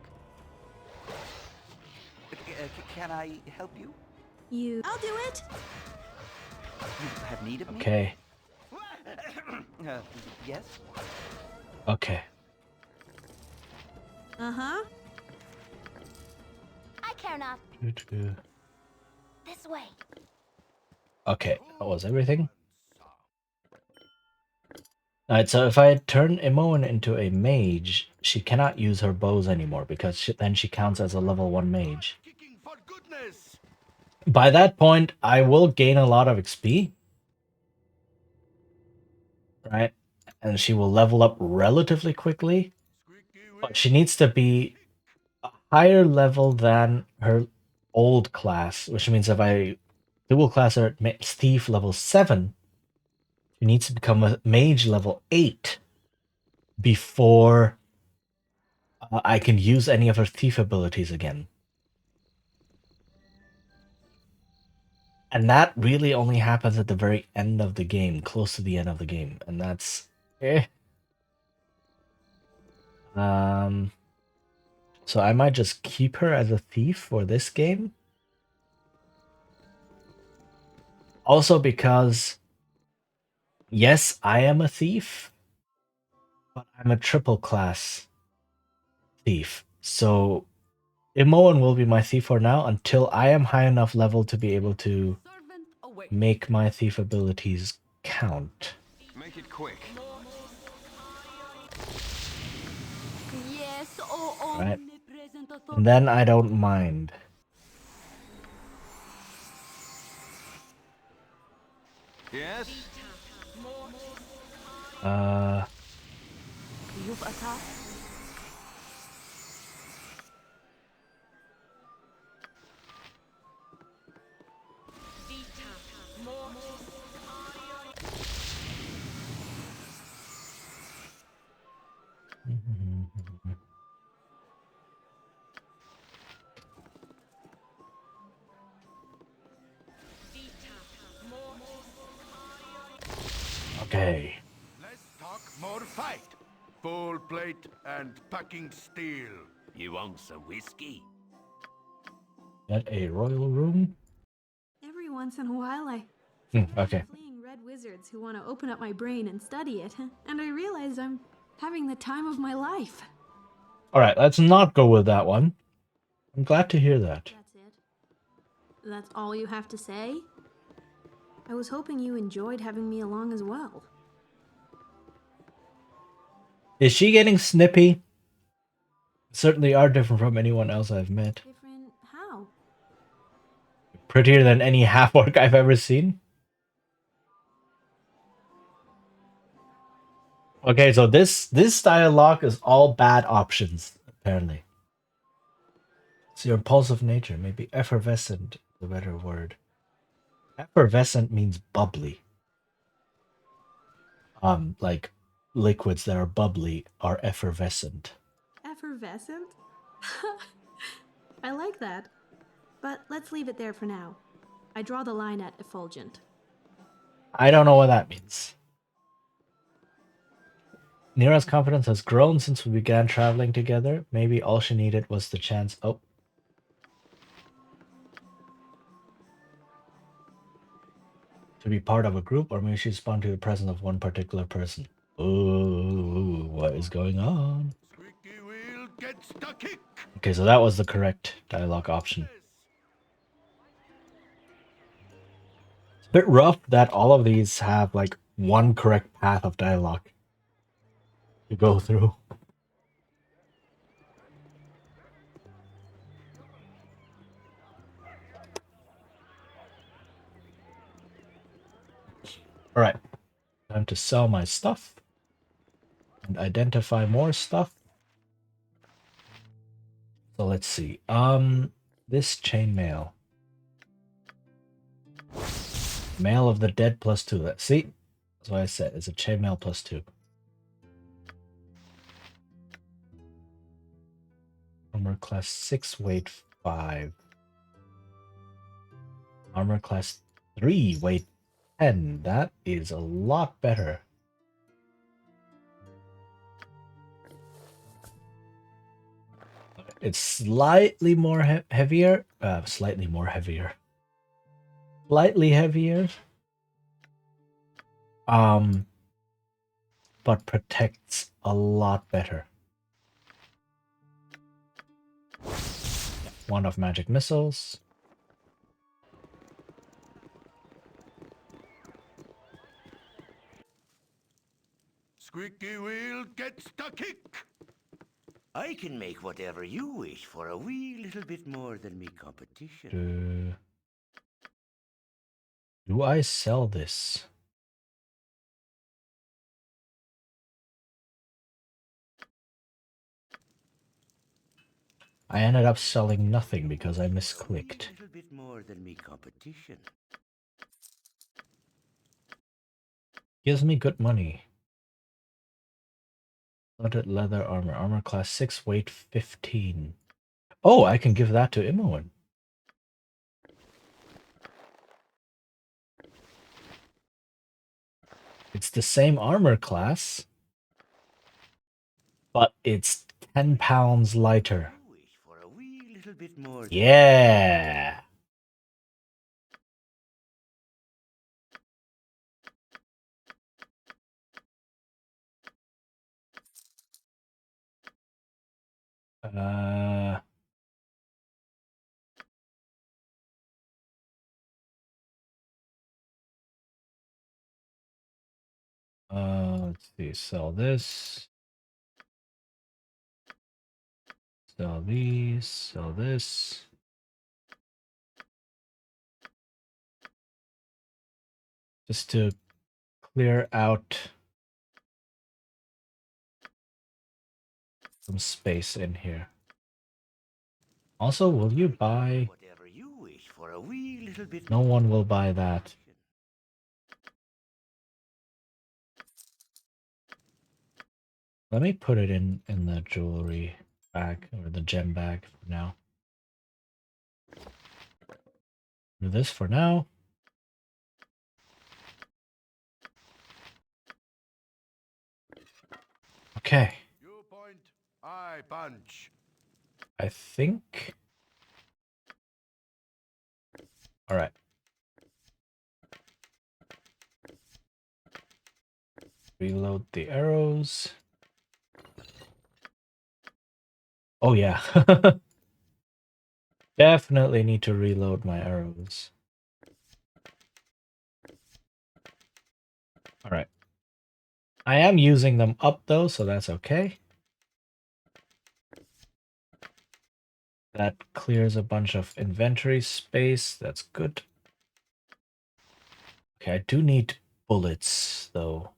Can I help you? I'll do it. You have need of me? Okay. Yes? Okay. Uh-huh. I care not. This way. Okay, that was everything. Alright, so if I turn Imoen into a mage, she cannot use her bows anymore because then she counts as a level 1 mage. By that point, I will gain a lot of XP. Right? And she will level up relatively quickly. But she needs to be a higher level than her old class, which means if I dual class her at Thief level 7, she needs to become a mage level 8 before I can use any of her thief abilities again. And that really only happens at the very end of the game, close to the end of the game, and that's so I might just keep her as a thief for this game. Also because yes, I am a thief, but I'm a triple class thief. So Imoen will be my thief for now until I am high enough level to be able to make my thief abilities count. Make it quick. Yes, oh, Right? omnipresent authority. And then I don't mind. Yes? You've a task? Okay. Less talk, more fight. Ball plate and packing steel. You want some whiskey? At a royal room? Every once in a while, I Okay. I'm fleeing red wizards who want to open up my brain and study it, and I realize I'm having the time of my life. Alright, let's not go with that one. I'm glad to hear that. That's it. That's all you have to say? I was hoping you enjoyed having me along as well. Is she getting snippy? Certainly are different from anyone else I've met. Different how? Prettier than any half-orc I've ever seen. Okay, so this dialogue is all bad options, apparently. It's your impulsive nature, maybe effervescent, the better word. Effervescent means bubbly. Like liquids that are bubbly are effervescent. Effervescent? I like that. But let's leave it there for now. I draw the line at effulgent. I don't know what that means. Nira's confidence has grown since we began traveling together. Maybe all she needed was the chance. Oh. To be part of a group, or maybe she's spawned to the presence of one particular person. Ooh, what is going on? Squeaky wheel gets the kick. Okay, so that was the correct dialogue option. It's a bit rough that all of these have like one correct path of dialogue to go through. Alright, time to sell my stuff and identify more stuff. So let's see. This chainmail. Mail of the dead +2. Let's see. That's what I said. It's a chainmail +2. Armor class 6, weight 5. Armor class 3, weight 10. That is a lot better. It's slightly more heavier. Slightly more heavier. Slightly heavier. But protects a lot better. One of magic missiles. Squeaky wheel gets the kick. I can make whatever you wish for a wee little bit more than me competition. Do I sell this? I ended up selling nothing because I misclicked. A little bit more than me competition. Gives me good money. Studded leather armor. Armor class 6, weight 15. Oh, I can give that to Imoen. It's the same armor class, but it's 10 pounds lighter. Yeah! Let's see, sell this. Sell these, sell this. Just to clear out some space in here. Also, will you buy? Whatever you wish for a wee little bit. No one will buy that. Let me put it in the jewelry bag or the gem bag for now. Do this for now. Okay. You point, I punch. I think All right. Reload the arrows. Oh yeah. Definitely need to reload my arrows. All right. I am using them up though, so that's okay. That clears a bunch of inventory space. That's good. Okay, I do need bullets though.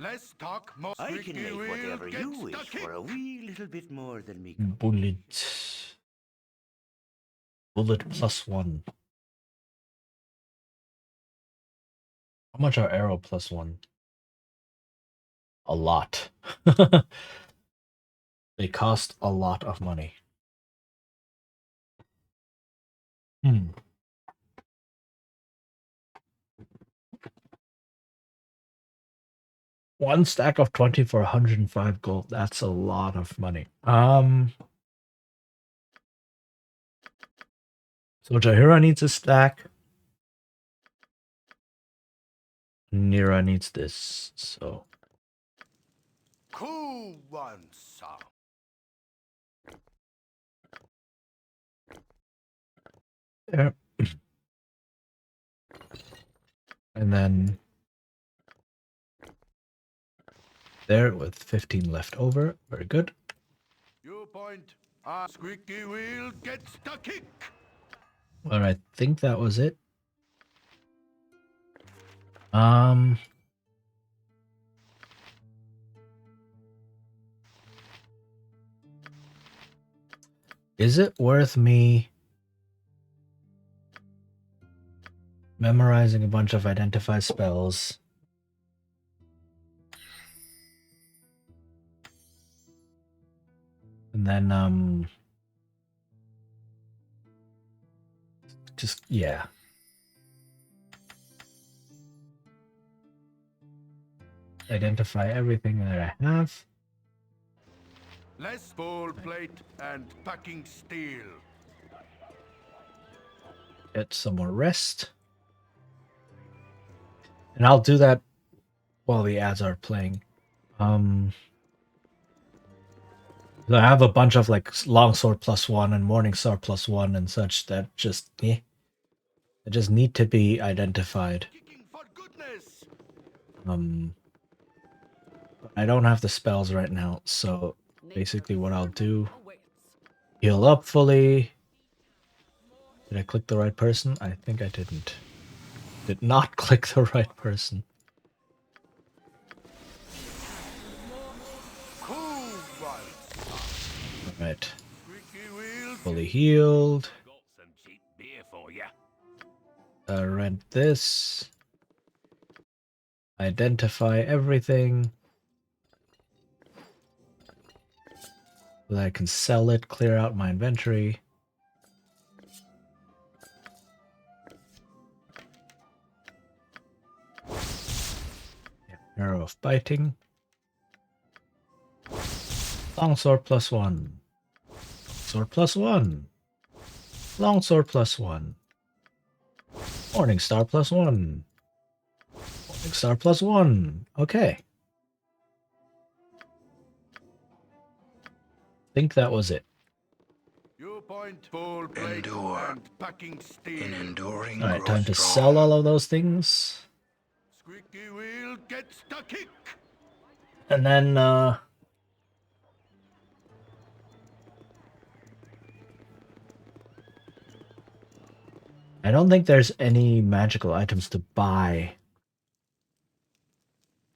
Let's talk more. I can make whatever you wish for a wee little bit more than me. Bullet. Bullet +1. How much are arrow +1? A lot. They cost a lot of money. Hmm. One stack of 20 for 105 gold. That's a lot of money. So Jahira needs a stack. Nira needs this, so. Cool one, sir. There. And then there with 15 left over. Very good. You point. Squeaky wheel gets the kick. Well, I think that was it. Is it worth me memorizing a bunch of identify spells? And then, just, yeah. Identify everything that I have. Less ball plate and packing steel. Get some more rest. And I'll do that while the ads are playing. I have a bunch of like longsword +1 and morningstar +1 and such that just they just need to be identified. I don't have the spells right now, so basically what I'll do, heal up fully. Did I click the right person? I think I didn't. Did not click the right person. Alright. Fully healed. Rent this. Identify everything. So that I can sell it, clear out my inventory. Arrow of biting. Longsword +1. Sword +1. Longsword +1. Morningstar +1. Morningstar +1. Okay. Think that was it. You point ball plate and packing steel. In enduring Alright, grow time to strong. sell all of those things. Squeaky wheel gets the kick. And then, I don't think there's any magical items to buy.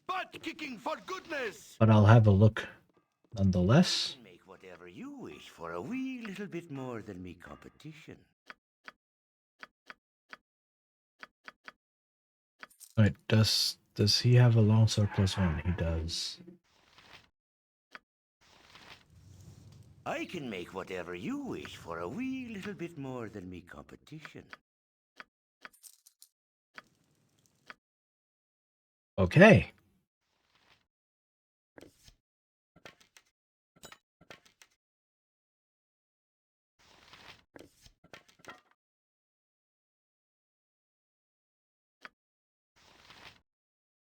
Butt kicking for goodness. But I'll have a look nonetheless. Make whatever you wish for a wee little bit more than me competition. Alright, does he have a longsword +1? He does. I can make whatever you wish for a wee little bit more than me competition. Okay.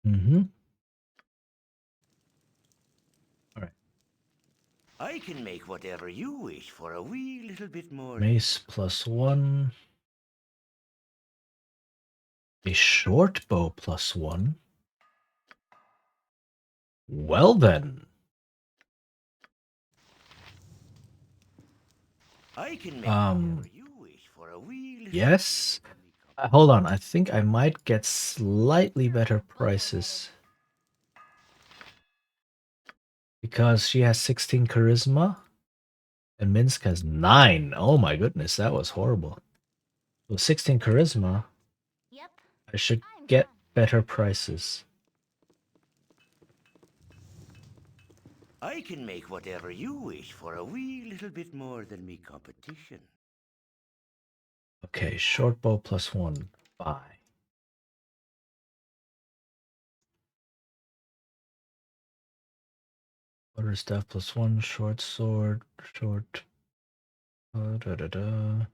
Mm-hmm. Alright. I can make whatever you wish for a wee little bit more. Mace +1. A short bow +1. Well then. I can make whatever you wish for a wee little Yes. Hold on, I think I might get slightly better prices. Because she has 16 charisma and Minsk has 9. Oh my goodness, that was horrible. With 16 charisma, I should get better prices. I can make whatever you wish for a wee little bit more than me competition. Okay, short bow +1. Buy. Quarterstaff +1, short sword, short. Da da da.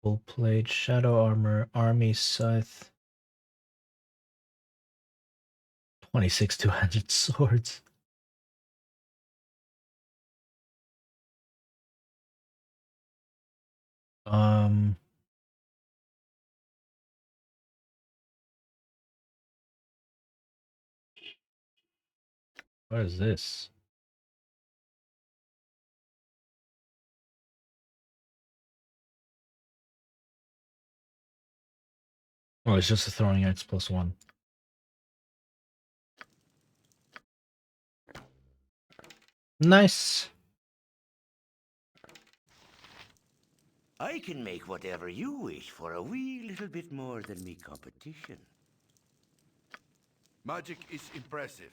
Full plate, shadow armor, army scythe. 26 200 swords. What is this? Oh, it's just a throwing axe +1. Nice. I can make whatever you wish for a wee little bit more than me competition. Magic is impressive.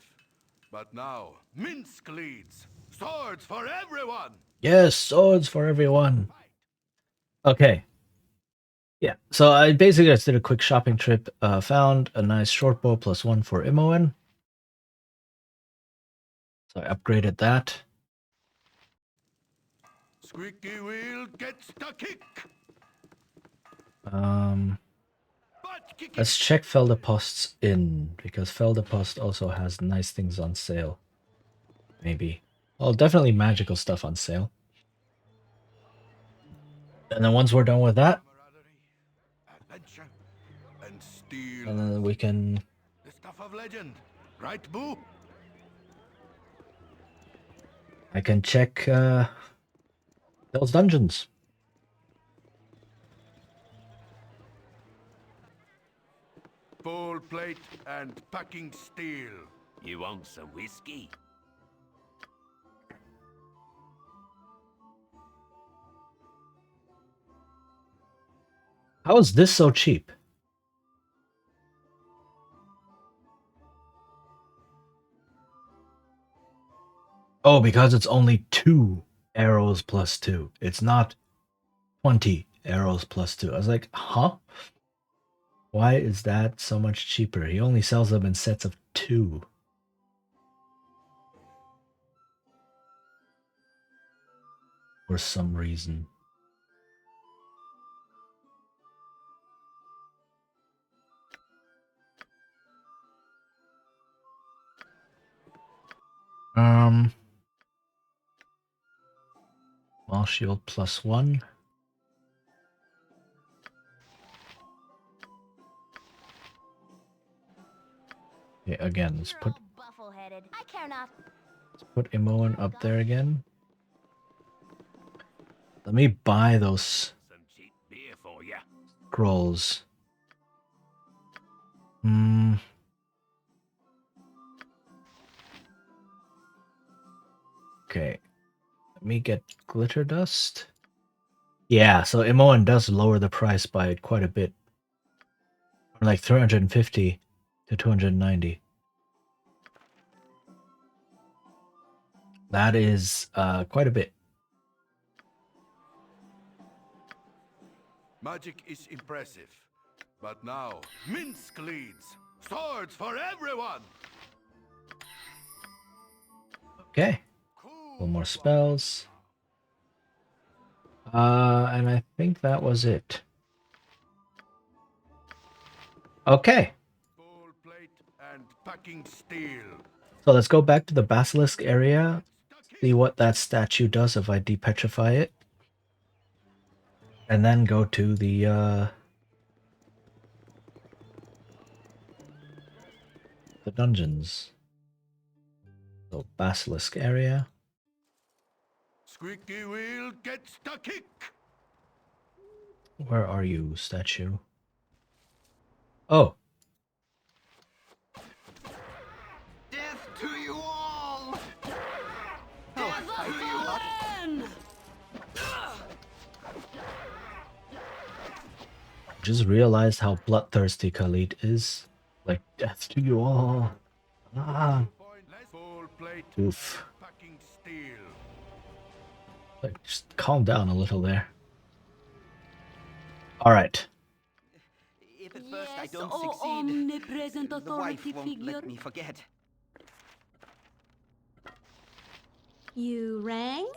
But now, Minsk leads. Swords for everyone! Yes, swords for everyone. Okay. Yeah, so I basically just did a quick shopping trip. Found a nice short bow +1 for Imoen. So I upgraded that. Squeaky wheel gets the kick! Let's check Felderpost's in, because Felderpost also has nice things on sale. Maybe. Well, definitely magical stuff on sale. And then once we're done with that, And steel. and then we can... The stuff of legend. Right, Boo? I can check those dungeons. Full plate and packing steel. You want some whiskey? How is this so cheap? Oh, because it's only 2 arrows +2. It's not 20 arrows +2. I was like, huh? Why is that so much cheaper? He only sells them in sets of 2. For some reason. Maul shield +1. Okay, again, let's put Imoen up there again. Let me buy those scrolls. Okay. Let me get glitter dust. Yeah, so Imoen does lower the price by quite a bit. From like 350 to 290. That is quite a bit. Magic is impressive. But now, Minsk leads. Swords for everyone! Okay. One more spells. And I think that was it. Okay. Gold plate and packing steel. So let's go back to the basilisk area. See what that statue does if I depetrify it. And then go to the dungeons. So basilisk area. Squeaky wheel gets the kick. Where are you, statue? Oh. Death to you all! Just realized how bloodthirsty Khalid is. Like, death to you all. Ah. Oof. Like, just calm down a little there. Alright. If at first I Yes, don't oh succeed, omnipresent the authority wife won't figure. let me forget. You rang?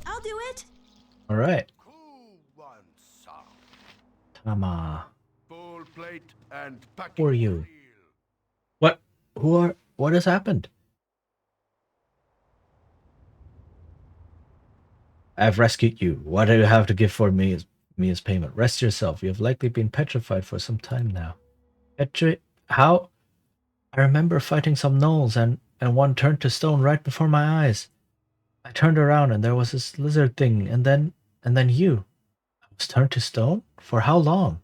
I'll do it. Alright. Who wants some? Tama. Gold plate and Who packing are you? steel. What? What has happened? I've rescued you. What do you have to give for me as payment? Rest yourself. You have likely been petrified for some time now. How? I remember fighting some gnolls and one turned to stone right before my eyes. I turned around and there was this lizard thing and then you. I was turned to stone? For how long?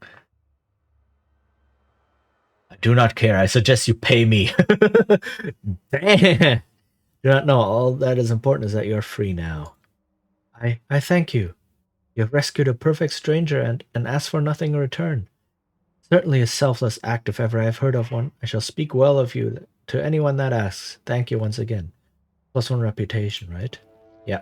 I do not care. I suggest you pay me. Damn. Do not know. All that is important is that you're free now. I thank you. You have rescued a perfect stranger and asked for nothing in return. Certainly a selfless act if ever I have heard of one. I shall speak well of you to anyone that asks. Thank you once again. +1 reputation, right? Yeah.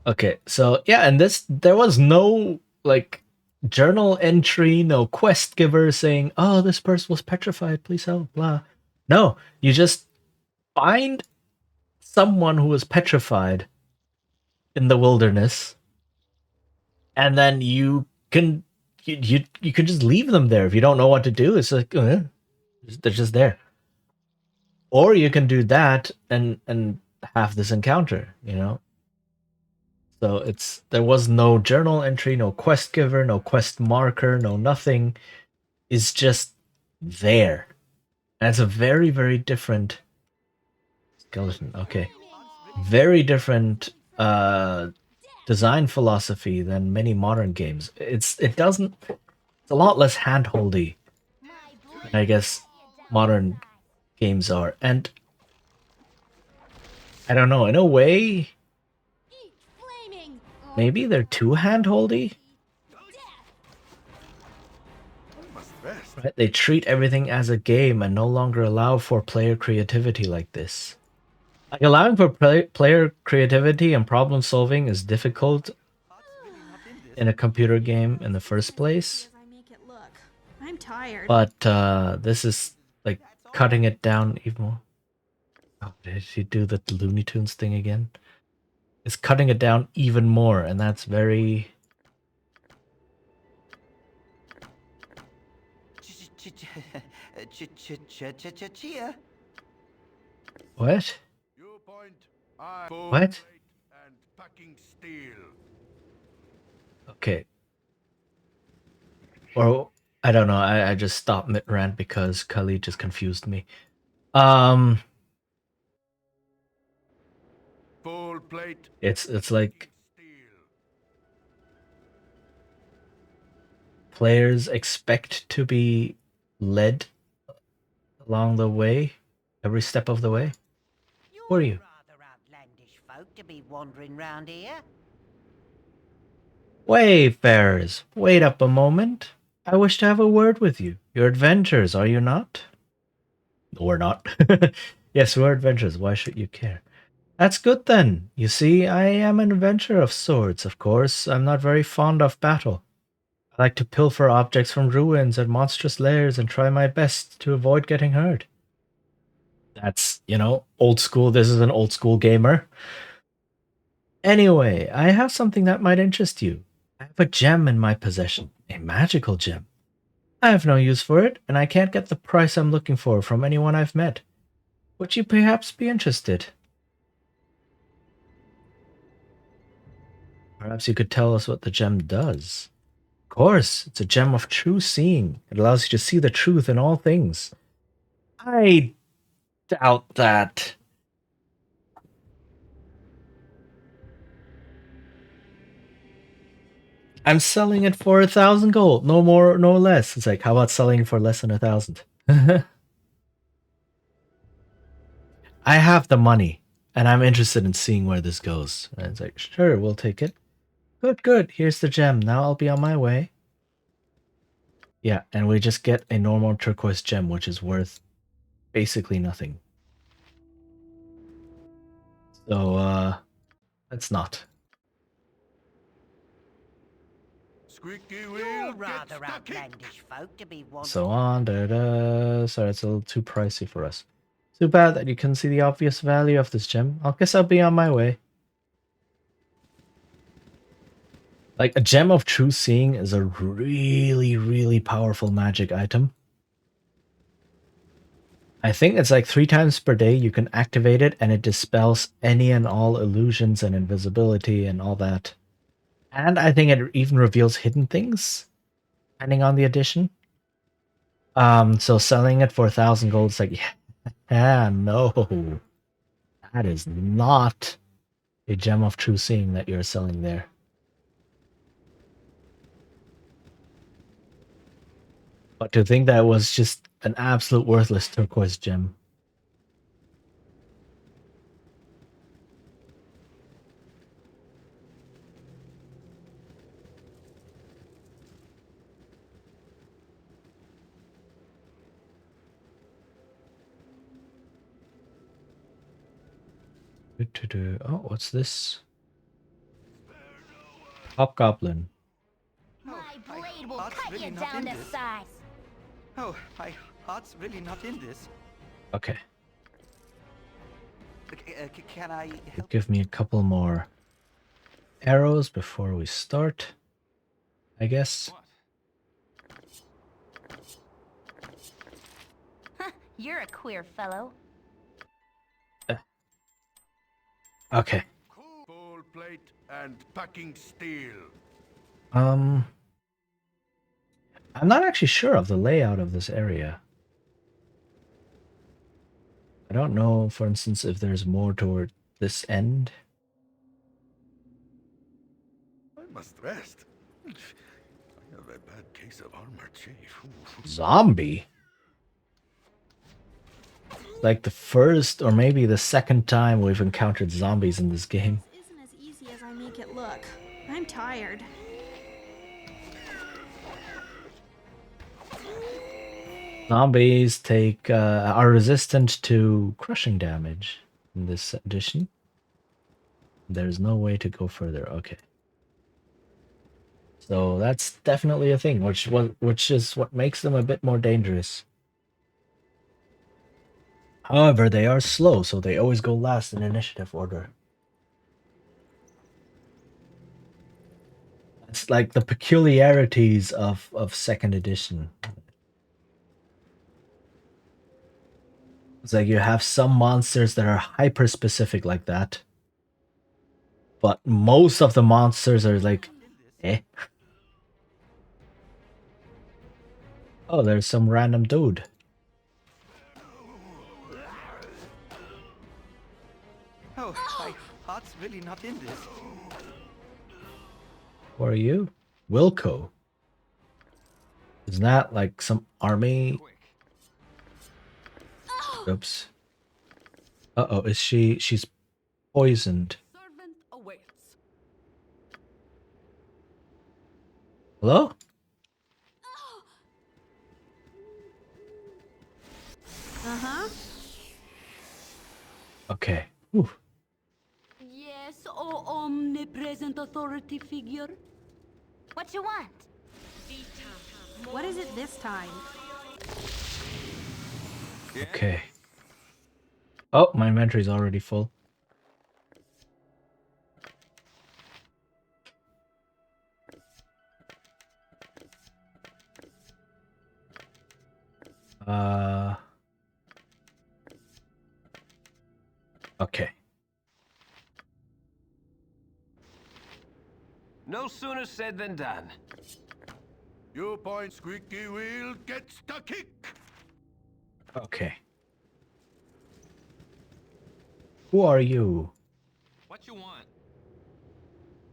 Okay, so yeah, and there was no like journal entry, no quest giver saying, "Oh, this person was petrified, please help." Blah. No, you just find someone who was petrified in the wilderness, and then you can just leave them there if you don't know what to do. It's like they're just there, or you can do that and have this encounter, you know. So there was no journal entry, no quest giver, no quest marker, no nothing. It's just there. And it's a very, very different skeleton. Okay. Very different design philosophy than many modern games. It's a lot less handholdy than I guess modern games are. And I don't know, in a way, maybe they're too handholdy. Right? They treat everything as a game and no longer allow for player creativity like this. Like allowing for player creativity and problem solving is difficult in a computer game in the first place. I'm tired. But this is like cutting it down even more. Oh, did she do the Looney Tunes thing again? It's cutting it down even more, and that's very... What? What? Okay. Or, I don't know, I just stopped mid-rant because Kali just confused me. It's like players expect to be led along the way, every step of the way. Who are you? Rather outlandish folk to be wandering round here. Wayfarers, wait up a moment. I wish to have a word with you. You're adventurers, are you not? We're not. Yes, we're adventurers. Why should you care? That's good then. You see, I am an adventurer of sorts, of course. I'm not very fond of battle. I like to pilfer objects from ruins and monstrous lairs and try my best to avoid getting hurt. That's, you know, old school. This is an old school gamer. Anyway, I have something that might interest you. I have a gem in my possession, a magical gem. I have no use for it, and I can't get the price I'm looking for from anyone I've met. Would you perhaps be interested? Perhaps you could tell us what the gem does. Of course, it's a gem of true seeing. It allows you to see the truth in all things. I doubt that. I'm selling it for 1,000 gold. No more, no less. It's like, how about selling for less than 1,000? I have the money, and I'm interested in seeing where this goes. And it's like, sure, we'll take it. Good, good. Here's the gem. Now I'll be on my way. Yeah, and we just get a normal turquoise gem, which is worth basically nothing. So, let's not. Squeaky wheel, You're rather outlandish folk to be wandering. So on, sorry, it's a little too pricey for us. Too bad that you couldn't see the obvious value of this gem. I guess I'll be on my way. Like, a gem of true seeing is a really, really powerful magic item. I think it's like 3 times per day you can activate it and it dispels any and all illusions and invisibility and all that. And I think it even reveals hidden things, depending on the edition. So selling it for 1,000 gold is like, yeah, no. That is not a gem of true seeing that you're selling there. But to think that was just an absolute worthless turquoise gem. Oh, what's this? Hobgoblin. My blade will cut you down to size. Oh, my heart's really not in this. Okay. Can I help? Give me a couple more arrows before we start, I guess. You're a queer fellow. Okay. Coal plate and packing steel. I'm not actually sure of the layout of this area. I don't know, for instance, if there's more toward this end. I must rest. I have a bad case of armor chief. Zombie? Like the first or maybe the second time we've encountered zombies in this game. This isn't as easy as I make it look. I'm tired. Zombies are resistant to crushing damage in this edition. There's no way to go further. Okay. So that's definitely a thing, which is what makes them a bit more dangerous. However, they are slow, so they always go last in initiative order. It's like the peculiarities of second edition. It's like you have some monsters that are hyper specific like that. But most of the monsters are like, eh. Oh, there's some random dude. Oh, my heart's really not in this. Who are you? Wilco. Isn't that like some army? Oops. Uh-oh, is she's poisoned. Servant awaits. Hello? Uh-huh. Okay. Ooh. Yes, oh omnipresent authority figure. What you want? What is it this time? Okay. Oh, my inventory's already full. Okay. No sooner said than done. You point, squeaky wheel gets the kick. Okay. Who are you? What you want?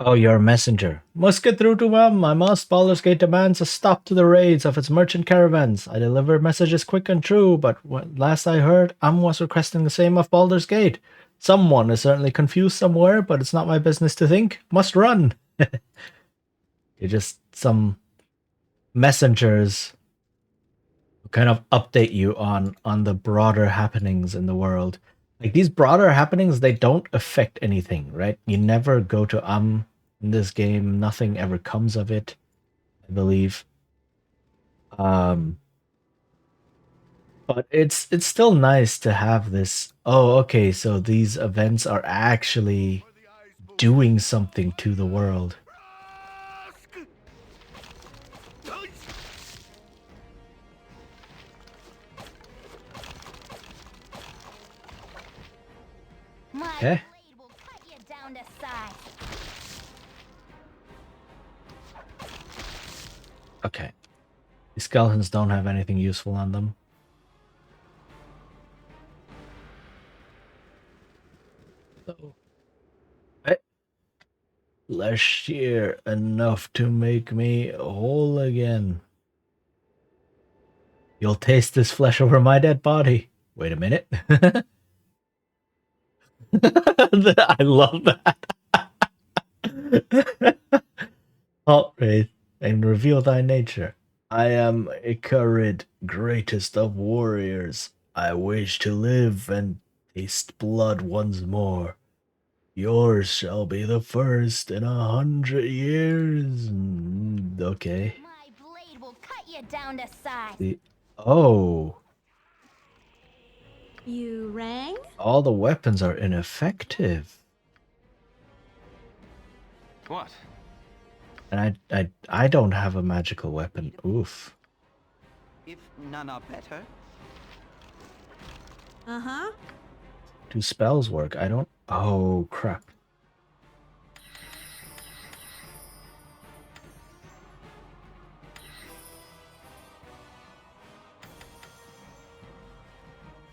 Oh, you're a messenger. Must get through to my must. Baldur's Gate demands a stop to the raids of its merchant caravans. I deliver messages quick and true, but what last I heard, was requesting the same of Baldur's Gate. Someone is certainly confused somewhere, but it's not my business to think. Must run. You're just some messengers who kind of update you on the broader happenings in the world. Like these broader happenings, they don't affect anything, right? You never go to in this game, nothing ever comes of it, I believe. But it's still nice to have this. Oh, okay, so these events are actually doing something to the world. Okay. Okay. These skeletons don't have anything useful on them. So, less sheer enough to make me whole again. You'll taste this flesh over my dead body. Wait a minute. I love that. Halt, Wraith, and reveal thy nature. I am Icarid, greatest of warriors. I wish to live and taste blood once more. Yours shall be the first in 100 years. Okay. My blade will cut you down to size. Oh. You rang? All the weapons are ineffective. What? And I don't have a magical weapon. Oof. If none are better. Uh-huh. Do spells work? I don't. Oh, crap.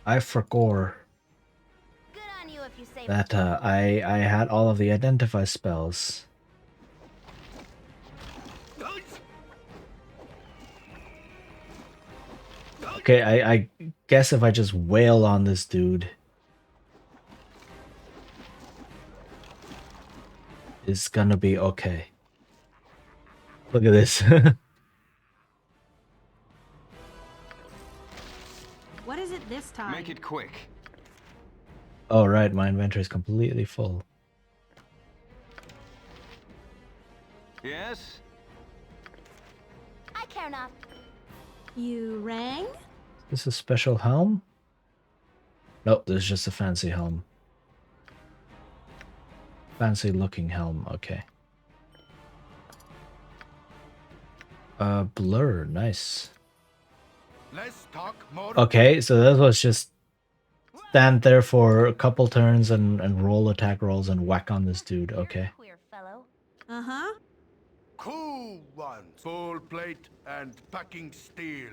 I forgot that I had all of the identify spells. Okay, I guess if I just wail on this dude, it's gonna be okay. Look at this. What is it this time? Make it quick. Oh, right, my inventory is completely full. Yes? I care not. You rang? Is this a special helm? Nope, this is just a fancy helm. Fancy looking helm, okay. Blur, nice. Let's talk more. Okay, so that was just stand there for a couple turns and roll attack rolls and whack on this dude, okay. Uh-huh. Cool ones. Full plate and packing steel.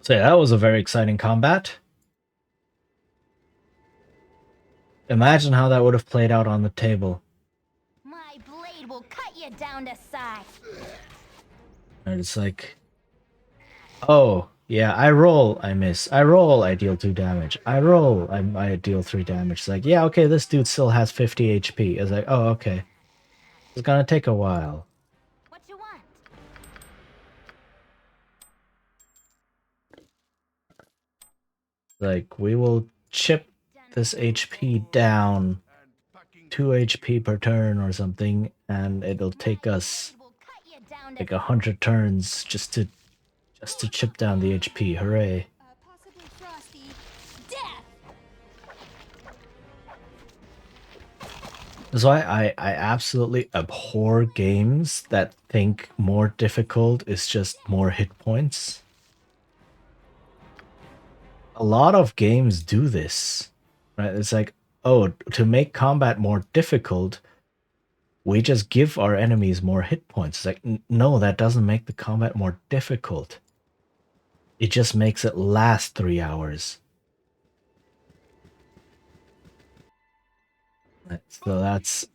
So yeah, that was a very exciting combat. Imagine how that would have played out on the table. My blade will cut you down to size. And it's like, oh, yeah, I roll, I miss. I roll, I deal 2 damage. I roll, I deal 3 damage. It's like, yeah, okay, this dude still has 50 HP. It's like, oh, okay. It's gonna take a while. What you want? Like, we will chip this HP down 2 HP per turn or something, and it'll take us like 100 turns just to chip down the HP. Hooray! Possibly frosty. Death! That's why I absolutely abhor games that think more difficult is just more hit points. A lot of games do this, right? It's like, oh, to make combat more difficult, we just give our enemies more hit points. It's like, no, that doesn't make the combat more difficult. It just makes it last 3 hours. So that's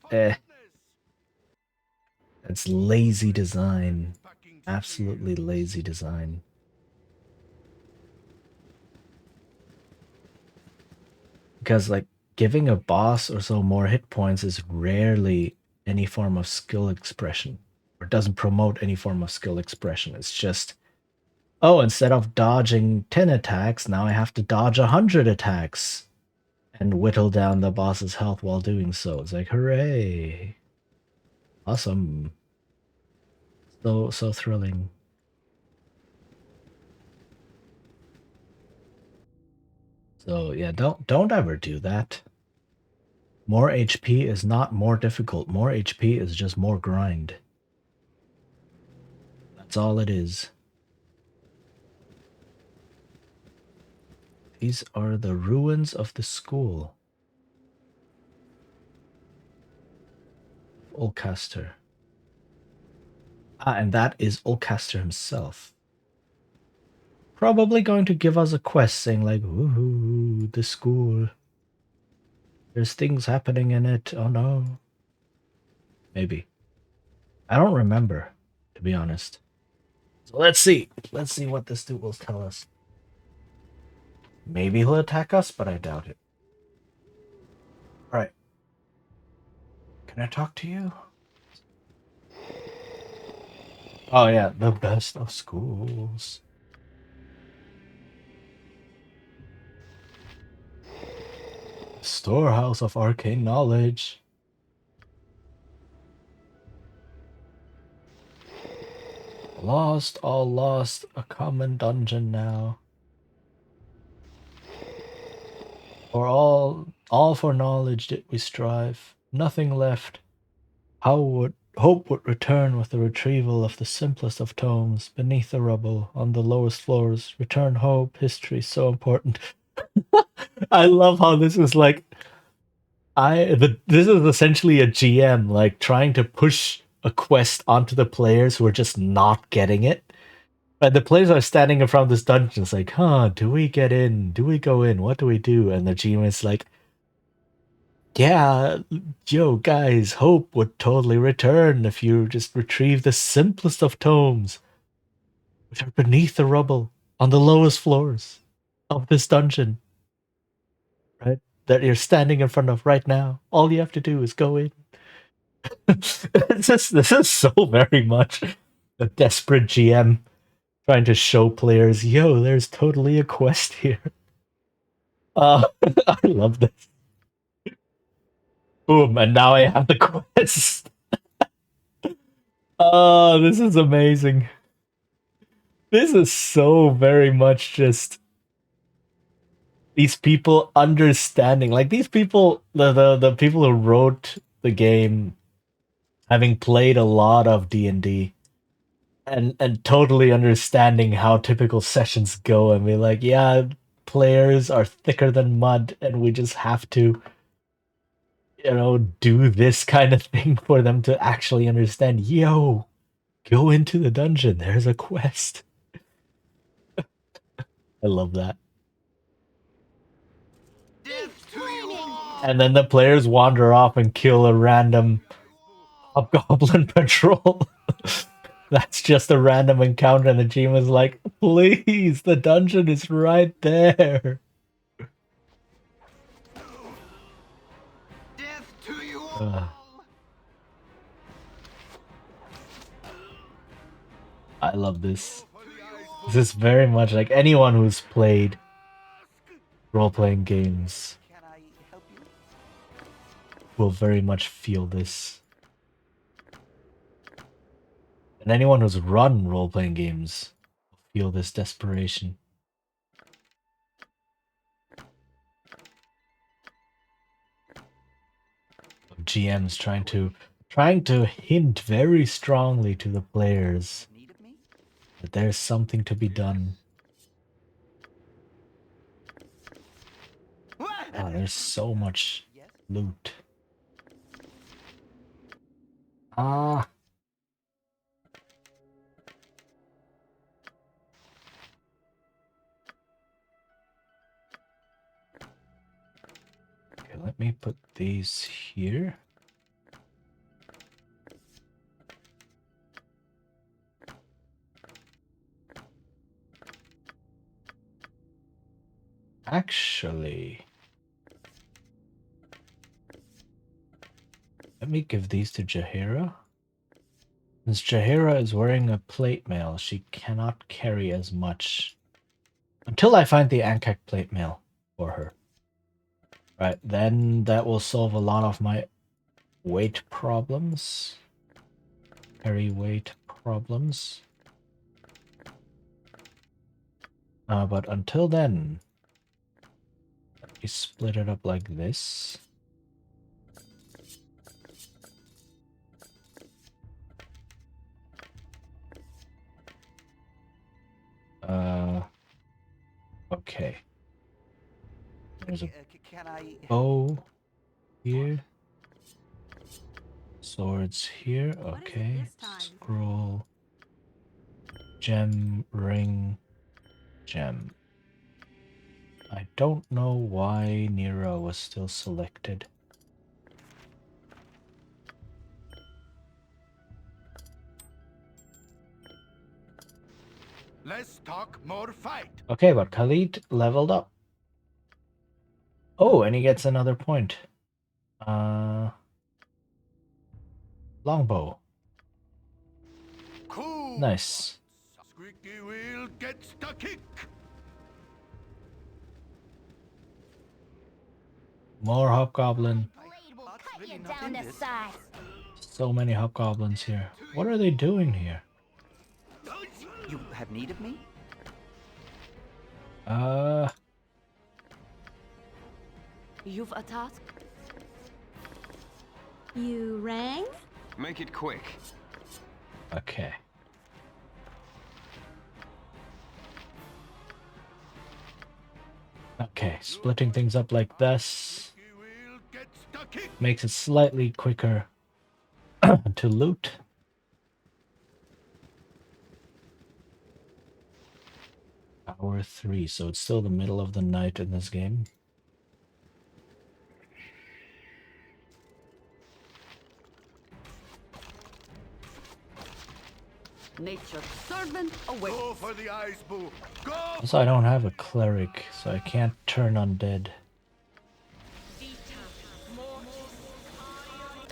that's lazy design. Absolutely lazy design. Because like giving a boss or so more hit points is rarely any form of skill expression, or doesn't promote any form of skill expression. It's just, oh, instead of dodging 10 attacks, now I have to dodge 100 attacks and whittle down the boss's health while doing so. It's like, hooray. Awesome. So thrilling. So yeah, don't ever do that. More HP is not more difficult. More HP is just more grind. That's all it is. These are the ruins of the school. Ulcaster. Ah, and that is Ulcaster himself. Probably going to give us a quest saying like, woohoo, the school. There's things happening in it. Oh no. Maybe. I don't remember, to be honest. So let's see. Let's see what this dude will tell us. Maybe he'll attack us, but I doubt it. Alright. Can I talk to you? Oh yeah, the best of schools. Storehouse of arcane knowledge. Lost, all lost, a common dungeon now. For all for knowledge did we strive, nothing left. How would hope would return with the retrieval of the simplest of tomes beneath the rubble on the lowest floors. Return hope, history so important. I love how this is like this is essentially a GM like trying to push a quest onto the players who are just not getting it. But the players are standing in front of this dungeon. It's like, huh, do we get in? Do we go in? What do we do? And the GM is like, yeah, yo, guys, hope would totally return if you just retrieve the simplest of tomes, which are beneath the rubble on the lowest floors of this dungeon. Right? That you're standing in front of right now. All you have to do is go in. This is so very much a desperate GM trying to show players, yo, there's totally a quest here. I love this. Boom, and now I have the quest. Oh, this is amazing. This is so very much just these people understanding. Like these people, the people who wrote the game, having played a lot of D&D, and totally understanding how typical sessions go, and be like, yeah, players are thicker than mud, and we just have to, you know, do this kind of thing for them to actually understand. Yo, go into the dungeon. There's a quest. I love that. And then the players wander off and kill a random hobgoblin patrol. That's just a random encounter, and the GM is like, please, the dungeon is right there. Death to you all. I love this. This is very much like anyone who's played role-playing games will very much feel this. And anyone who's run role-playing games will feel this desperation. Of GMs trying to hint very strongly to the players that there's something to be done. Oh, there's so much loot. Ah. Okay, let me put these here. Actually, let me give these to Jaheira. Since Jaheira is wearing a plate mail, she cannot carry as much until I find the Ankak plate mail for her. Right, then that will solve a lot of my weight problems. Carry weight problems. But until then, let me split it up like this. Okay. There's a bow here. Swords here. Okay. Scroll. Gem. Ring. Gem. I don't know why Nero was still selected. Less talk, more fight. Okay, but Khalid leveled up. Oh, and he gets another point. Longbow. Cool. Nice. Squeaky wheel gets the kick. More hobgoblin. Cut you down to size. So many hobgoblins here. What are they doing here? You have need of me? You've a task? You rang? Make it quick. Okay. Okay, splitting things up like this makes it slightly quicker to loot. Hour 3, so it's still the middle of the night in this game. Nature's servant awaits. Go for the eyes, boo. Go. Also, I don't have a cleric, so I can't turn undead.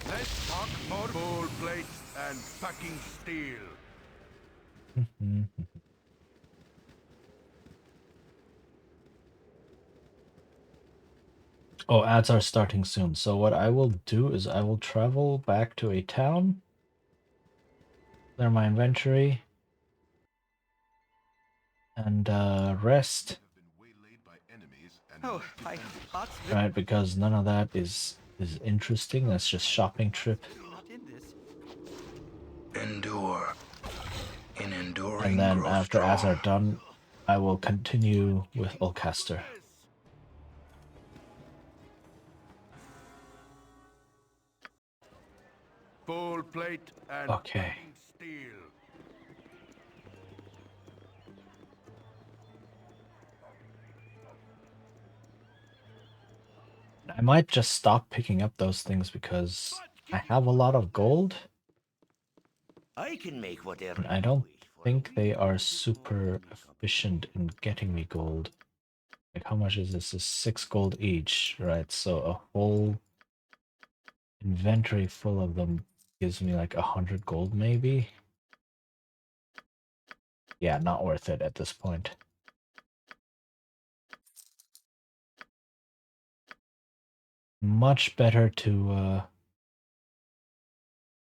Let's talk more gold plate and fucking steel. Oh, ads are starting soon. So what I will do is I will travel back to a town, clear my inventory, and rest. Oh, I thought Right, because none of that is interesting. That's just shopping trip. not in this. Endure. In enduring, And then grow after strong. ads are done, I will continue with Ulcaster. Full plate and Okay. fucking steel. I might just stop picking up those things because I have a lot of gold. I can make whatever And I you don't wish for a think wee they little are bit super more than me efficient in getting me gold. Like, how much is this? This is 6 gold each, right? So a whole inventory full of them gives me like 100 gold, maybe? Yeah, not worth it at this point. Much better to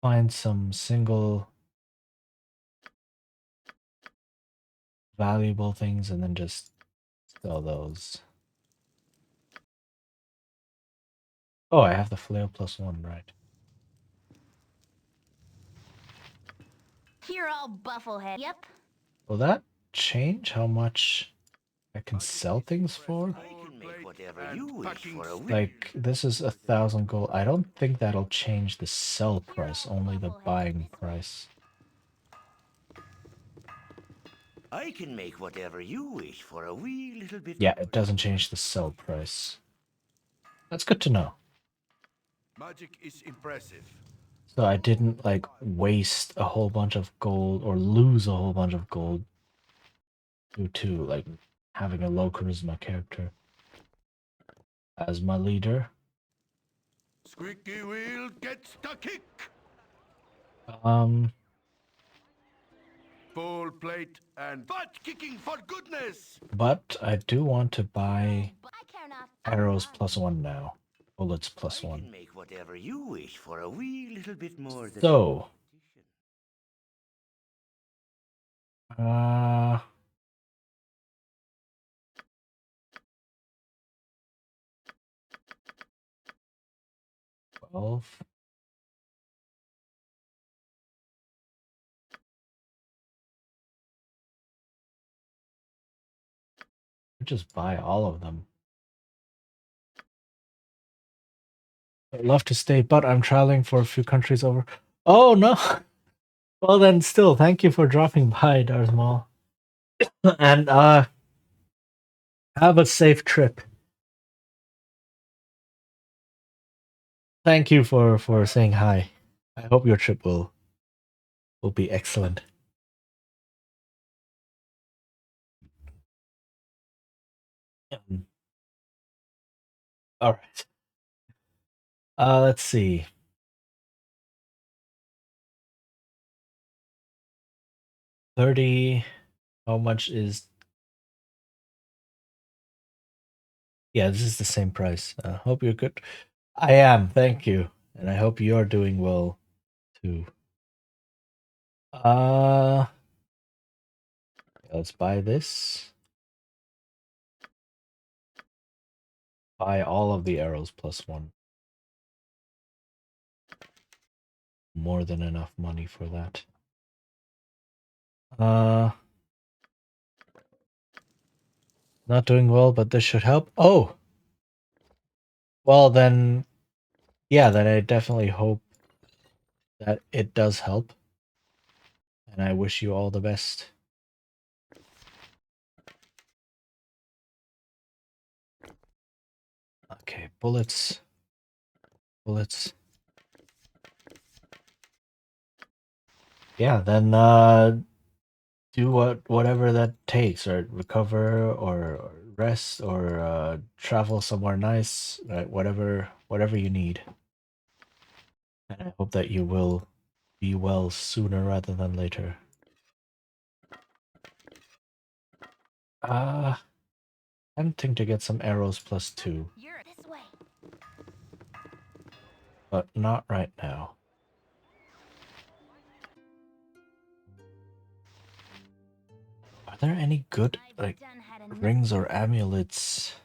find some single valuable things and then just sell those. Oh, I have the flail +1, right? You're all bufflehead. Yep. Will that change how much I can sell things for? I can make whatever you wish for a week. Like, this is 1,000 gold. I don't think that'll change the sell price, only the buying price. I can make whatever you wish for a wee little bit. Yeah, it doesn't change the sell price. That's good to know. Magic is impressive. So I didn't, like, waste a whole bunch of gold or lose a whole bunch of gold due to, like, having a low charisma character as my leader. Squeaky wheel gets the kick. Full plate and butt kicking for goodness. But I do want to buy arrows +1 now. Bullets +1. I can make whatever you wish for a wee little bit more than. So, 12. Just buy all of them. I'd love to stay, but I'm traveling for a few countries over. Oh no! Well then, still, thank you for dropping by, Darth Maul. And have a safe trip. Thank you for saying hi. I hope your trip will be excellent. All right. Let's see. 30. How much is? Yeah, this is the same price. Hope you're good. I am, thank you. And I hope you're doing well too. Let's buy this. Buy all of the arrows +1. More than enough money for that. Not doing well, but this should help. Oh! Well then, yeah, then I definitely hope that it does help. And I wish you all the best. Okay, bullets. Bullets. Yeah, then do whatever that takes, right? Recover or rest or travel somewhere nice, right? Whatever you need. And I hope that you will be well sooner rather than later. Tempting to get some arrows +2. You're this way. But not right now. Are there any good, like, rings or amulets?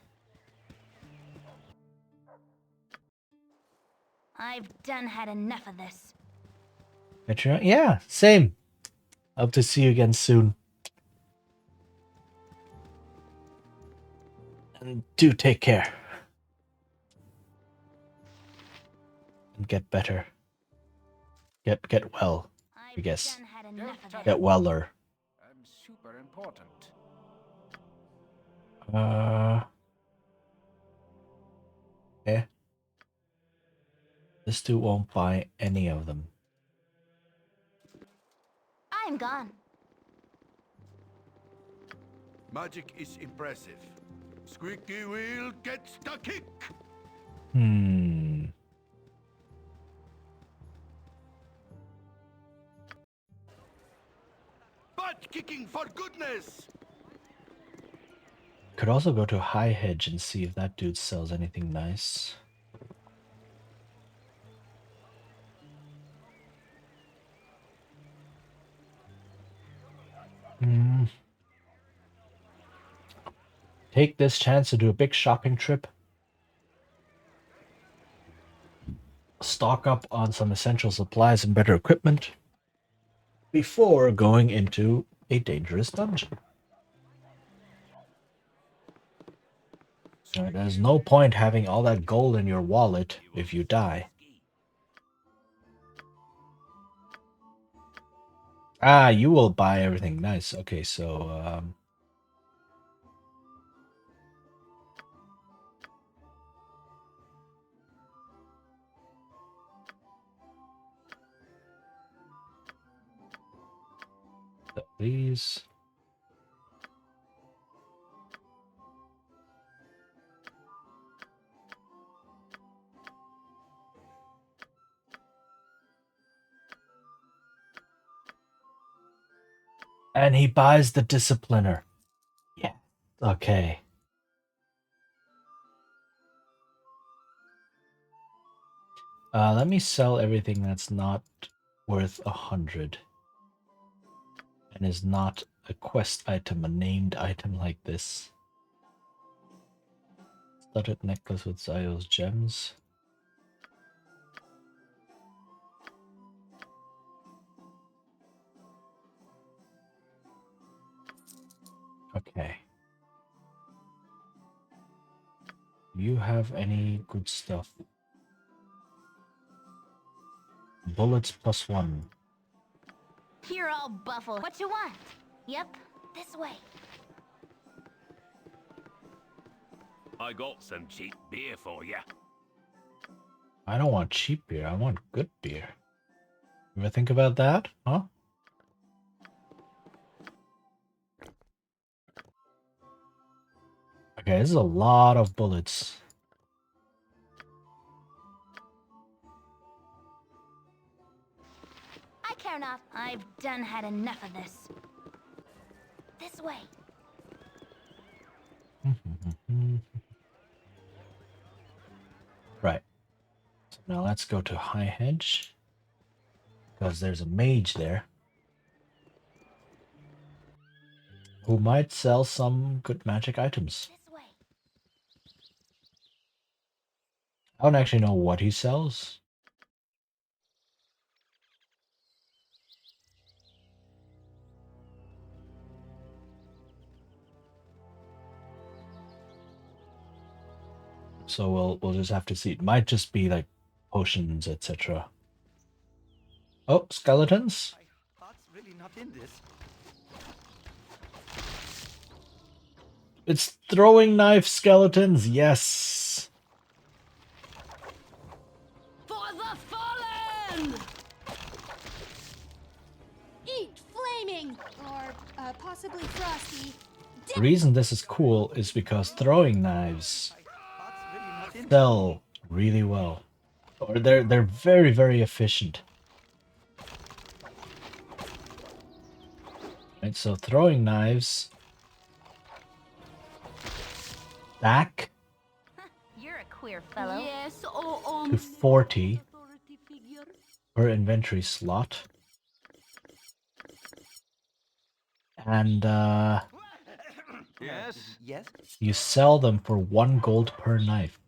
I've done had enough of this. Patreon? Yeah, same. Hope to see you again soon. And do take care. And get better. Get well, I guess. Get weller. I'm super important. Okay. This dude won't buy any of them. I'm gone. Magic is impressive. Squeaky wheel gets the kick. Butt kicking for goodness. Could also go to High Hedge and see if that dude sells anything nice. take this chance to do a big shopping trip. Stock up on some essential supplies and better equipment before going into a dangerous dungeon. There's no point having all that gold in your wallet if you die. Ah, you will buy everything. Nice. Okay, so these. And he buys the discipliner. Yeah. Okay. Let me sell everything that's not worth 100 and is not a quest item, a named item like this. Studded necklace with Zio's gems. Okay. You have any good stuff? Bullets +1. You're all buffled. What you want? Yep, this way. I got some cheap beer for you. I don't want cheap beer. I want good beer. You ever think about that? Huh? Okay, this is a lot of bullets. I care not. I've done had enough of this. This way. Right. So now let's go to High Hedge. Because there's a mage there. Who might sell some good magic items. This way. I don't actually know what he sells. So we'll just have to see. It might just be like potions, etc. Oh, skeletons? My heart's really not in this. It's throwing knife skeletons, yes. For the fallen! Eat flaming! Or possibly frosty. The reason this is cool is because throwing knives My heart's really not in sell really well. Or they're very, very efficient. Right, so throwing knives back You're a queer fellow. Yes, oh, to 40 authority figure. per inventory slot. And Yes? Yes? you sell them for 1 gold per knife.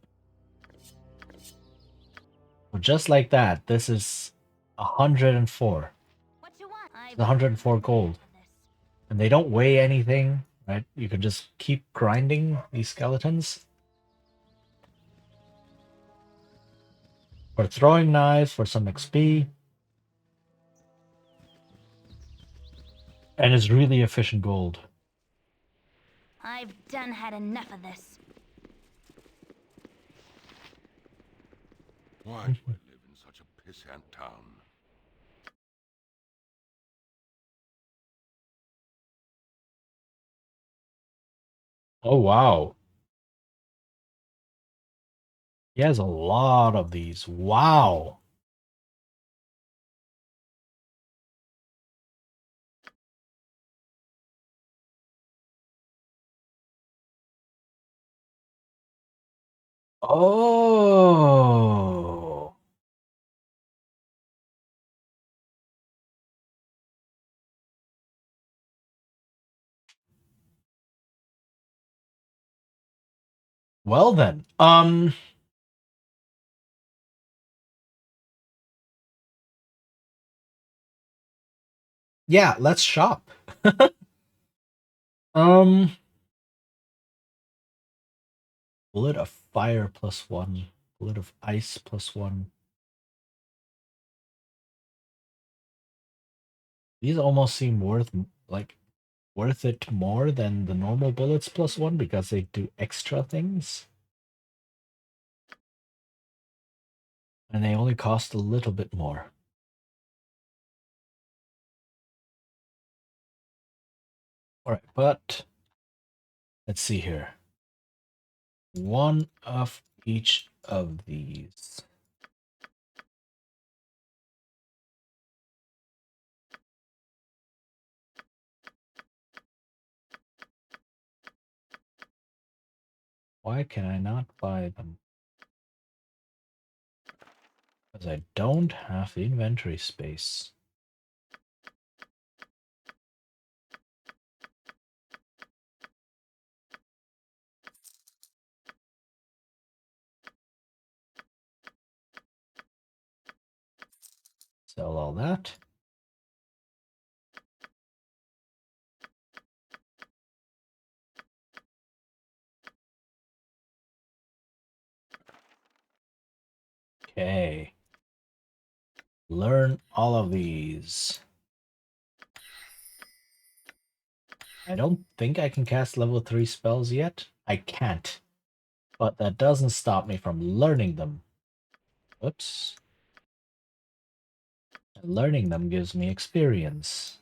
So just like that, this is 104. What you want? It's 104 gold. And they don't weigh anything, right? You can just keep grinding these skeletons. For throwing knives, for some XP. And it's really efficient gold. I've done had enough of this. Why do I live in such a pissant town? Oh, wow. He has a lot of these. Wow. Oh. Well then, yeah, let's shop. um, bullet of fire +1, bullet of ice +1. These almost seem worth it more than the normal bullets +1 because they do extra things. And they only cost a little bit more. Alright, but let's see here. One of each of these. Why can I not buy them? Because I don't have the inventory space. Sell all that. Okay. Learn all of these. I don't think I can cast level 3 spells yet. I can't. But that doesn't stop me from learning them. Whoops. And learning them gives me experience.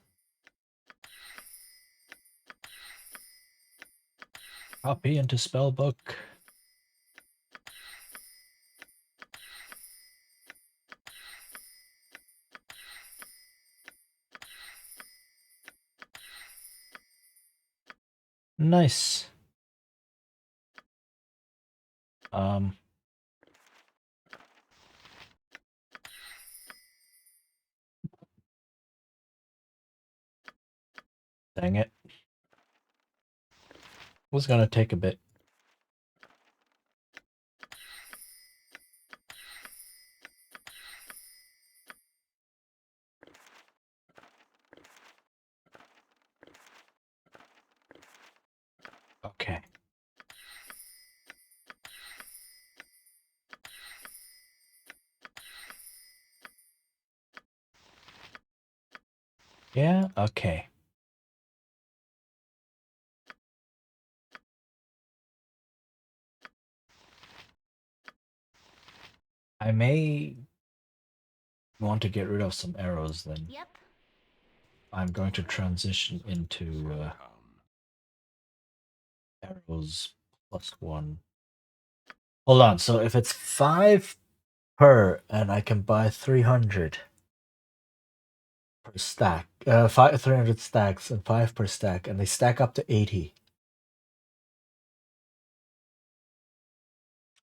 Copy into spellbook. Nice. Dang it. Was gonna take a bit. Okay. Yeah, okay. I may want to get rid of some arrows then. Yep. I'm going to transition into arrows +1. Hold on, so if it's 5 per and I can buy 300 per stack, 300 stacks and 5 per stack, and they stack up to 80.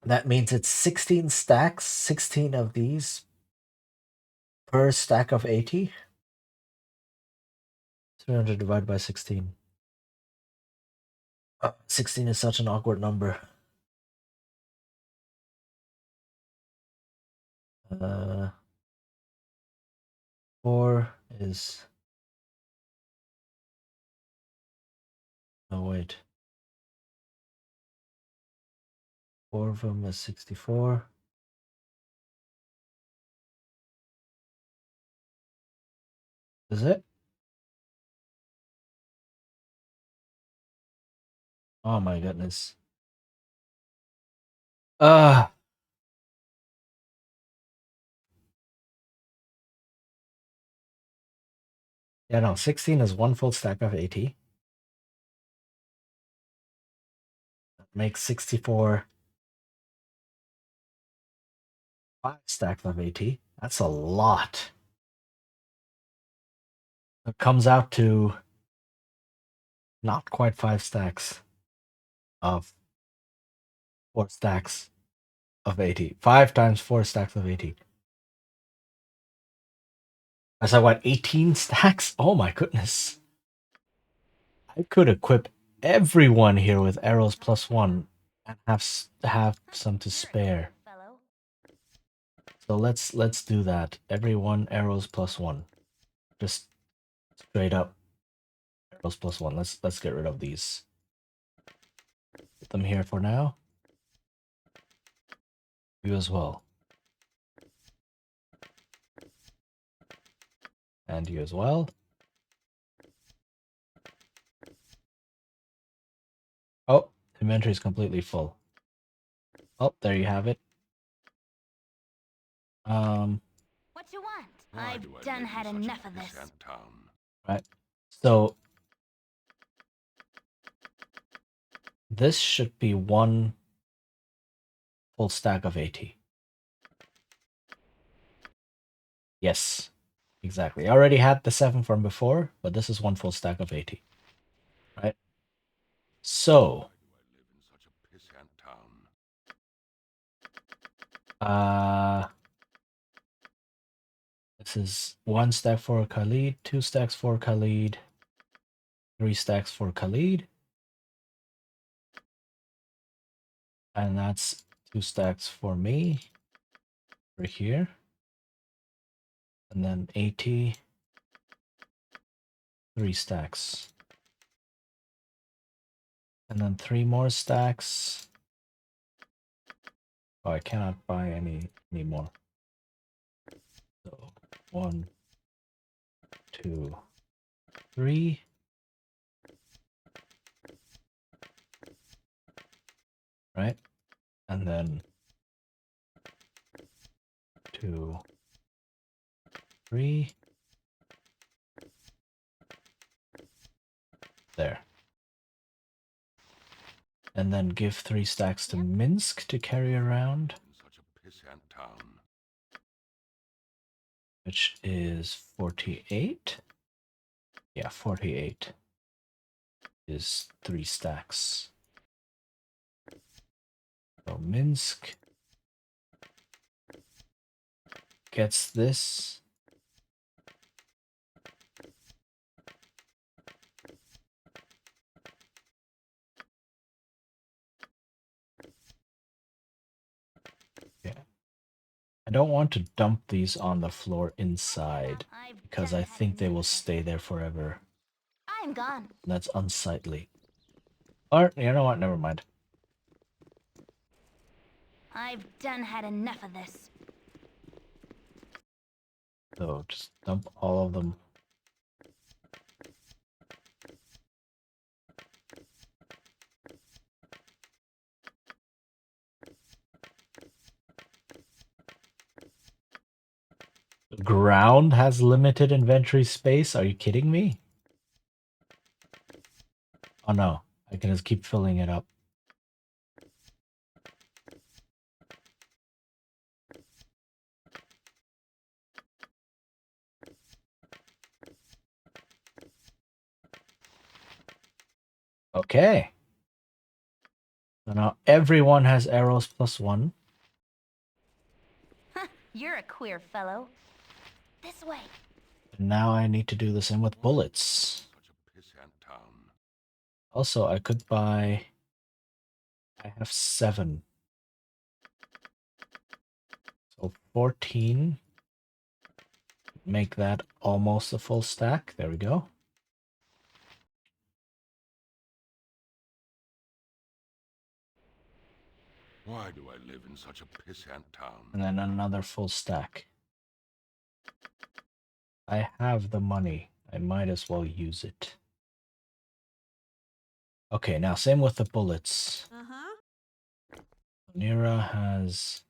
That means it's 16 stacks, 16 of these per stack of 80. 300 divided by 16. 16 is such an awkward number. 4 is... Oh, wait. 4 of them is 64. Is it? Oh my goodness. Yeah, no, 16 is 1 full stack of 80. That makes 64 5 stacks of 80. That's a lot. It comes out to not quite 5 stacks of 4 stacks of 80. 5 times 4 stacks of 80. I said, what, 18 stacks? Oh my goodness. I could equip everyone here with arrows +1. and have some to spare. So let's do that. Every 1 arrows plus 1. Just straight up arrows plus 1. Let's get rid of these. Put them here for now. You as well. And you as well. Oh, inventory is completely full. Oh, there you have it. What you want? I've done had enough of this. Right. So this should be 1 full stack of 80. Yes, exactly. I already had the 7 from before, but this is 1 full stack of 80. Right? So, this is 1 stack for Khalid, 2 stacks for Khalid, 3 stacks for Khalid, and that's 2 stacks for me over here, and then 80, 3 stacks, and then 3 more stacks. Oh, I cannot buy any more. So 1, 2, 3. Right? And then 2, 3. There. And then give 3 stacks to Minsk to carry around. Which is 48. Yeah, 48 is 3 stacks. So Minsk gets this. Yeah. I don't want to dump these on the floor inside because I think they will stay there forever. I'm gone. That's unsightly. Or, you know what? Never mind. I've done had enough of this. So just dump all of them. The ground has limited inventory space? Are you kidding me? Oh no, I can just keep filling it up. Okay. So now everyone has arrows plus 1. You're a queer fellow. This way. And now I need to do the same with bullets. Also, I could buy... I have 7. So 14. Make that almost a full stack. There we go. Why do I live in such a pissant town? And then another full stack. I have the money. I might as well use it. Okay, now same with the bullets. Nira has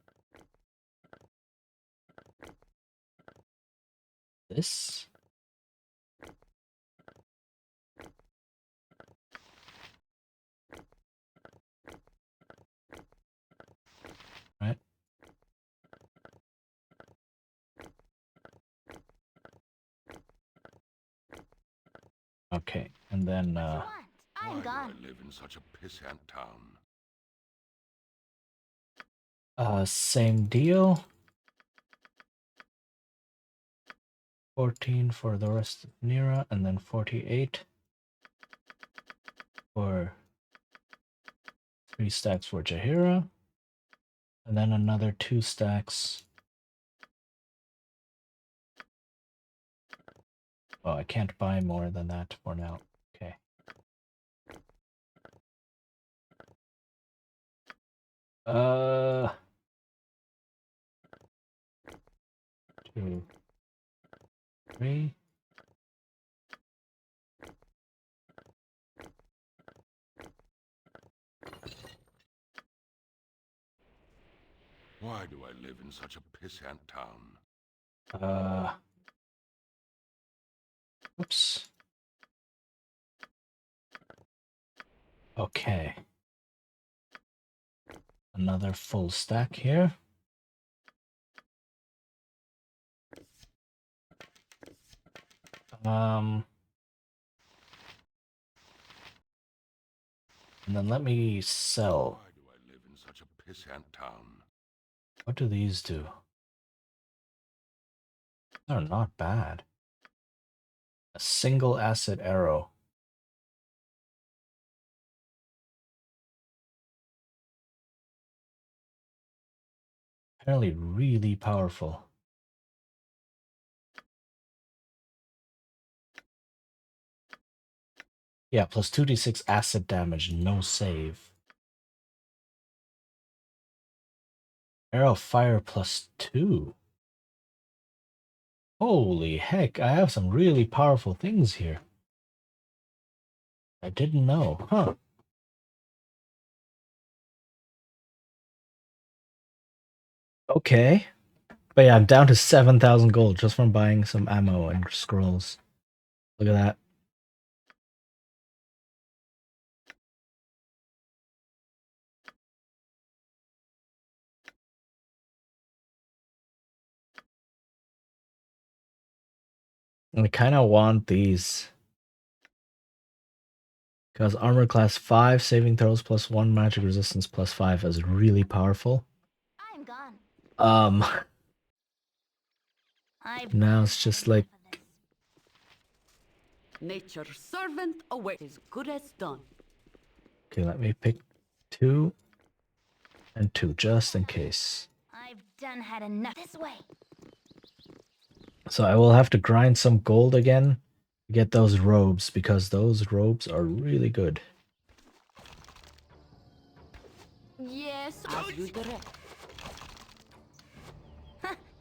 this. Right? Okay, and then I'm gone. I live in such a pissant town. Same deal. 14 for the rest of Nira, and then 48 for 3 stacks for Jaheira. And then another 2 stacks. Oh, I can't buy more than that for now. Okay. Two, 3. Why do I live in such a pissant town? Oops. Okay. Another full stack here. And then let me sell. Why do I live in such a pissant town? What do these do? They're not bad. A single acid arrow. Apparently really powerful. Yeah, plus 2d6 acid damage, no save. Arrow fire plus 2. Holy heck, I have some really powerful things here. I didn't know, huh? Okay. But yeah, I'm down to 7,000 gold just from buying some ammo and scrolls. Look at that. I kind of want these. Because armor class 5, saving throws plus 1, magic resistance plus 5 is really powerful. I'm gone. Now it's just like... Nature's servant away is good as done. Okay, let me pick 2 and 2, just in case. I've done had enough. This way. So I will have to grind some gold again to get those robes, because those robes are really good. Yes, as you direct.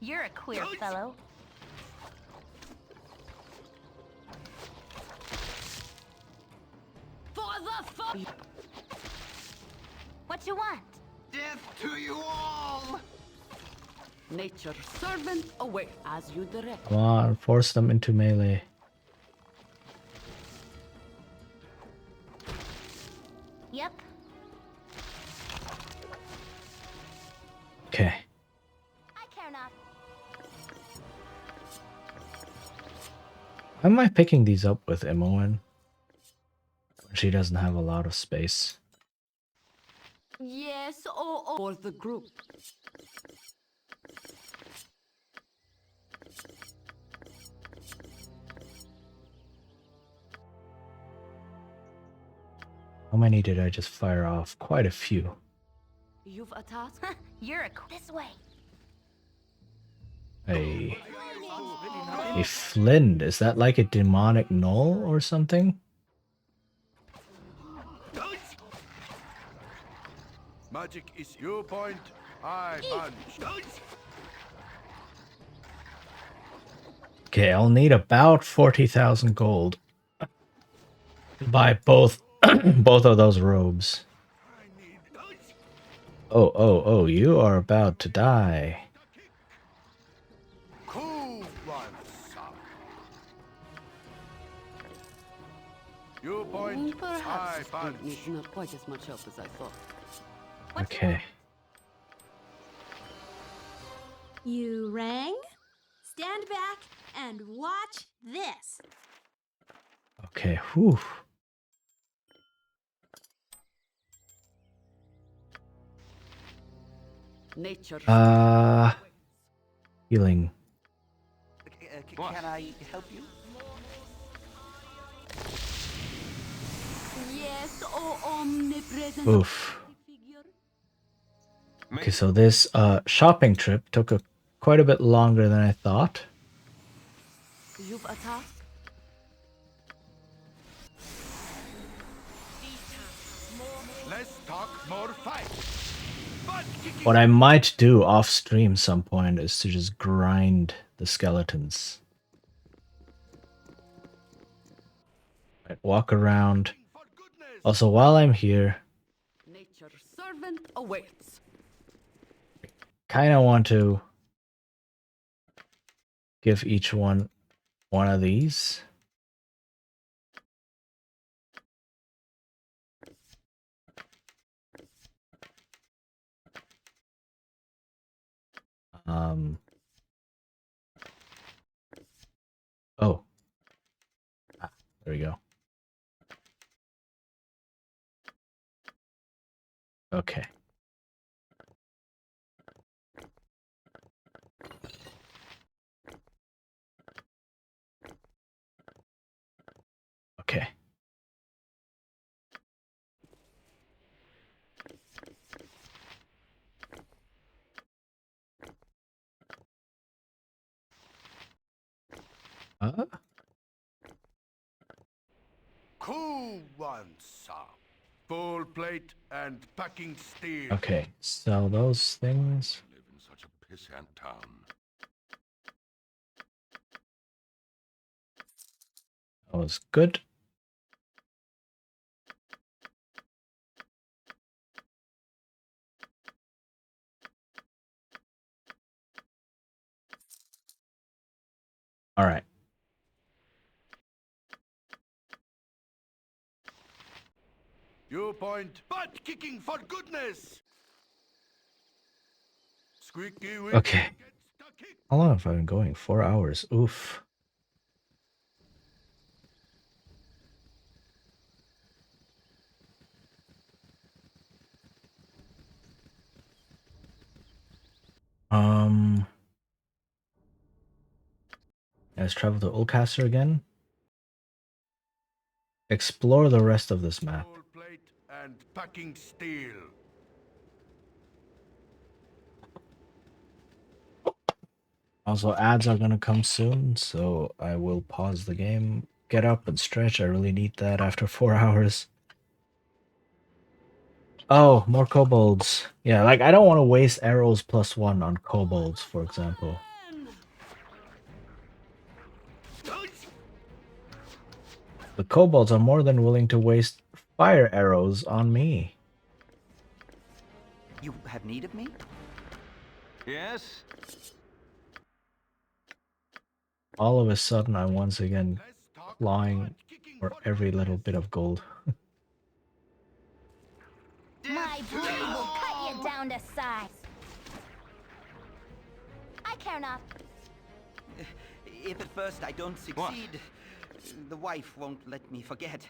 You're a queer fellow. For the fun. What you want? Death to you all! Nature's servant away as you direct. Come on, force them into melee. Yep. Okay. I care not. Why am I picking these up with Imoen? She doesn't have a lot of space. Yes, oh, for the group. How many did I just fire off? Quite a few. You've a task? You're this way. A flint. Is that like a demonic knoll or something? Magic is your point, I punch. Okay, I'll need about 40,000 gold to buy both both of those robes. Oh, you are about to die. Cool one, son. Your point, I Perhaps punch. needs not quite as much help as I thought. Okay. You rang? Stand back and watch this. Okay, whew. Nature. Healing. Can I help you? Yes, oh omnipresent. Oof. Okay, so this shopping trip took quite a bit longer than I thought. You've attacked? Less talk, more fight. Butt kicking. What I might do off stream some point is to just grind the skeletons. Right, walk around. Also, while I'm here, Nature's servant awaits. kind of want to give each one of these. Oh. Ah, there we go. Okay. Okay. Who wants some? Full plate and packing steel. Okay, sell those things. Live in such a pissant town. That was good. All right. You point butt kicking for goodness. Squeaky wheel. Okay. How long have I been going? 4 hours. Oof. Let's travel to Ulcaster again. Explore the rest of this map. Full plate and packing steel. Also, ads are gonna come soon, so I will pause the game. Get up and stretch. I really need that after 4 hours. Oh, more kobolds. Yeah, like I don't want to waste arrows +1 on kobolds, for example. The kobolds are more than willing to waste fire arrows on me. You have need of me? Yes? All of a sudden, I'm once again clawing for every little bit of gold. My blade will cut you down to size. I care not. If at first I don't succeed, the wife won't let me forget.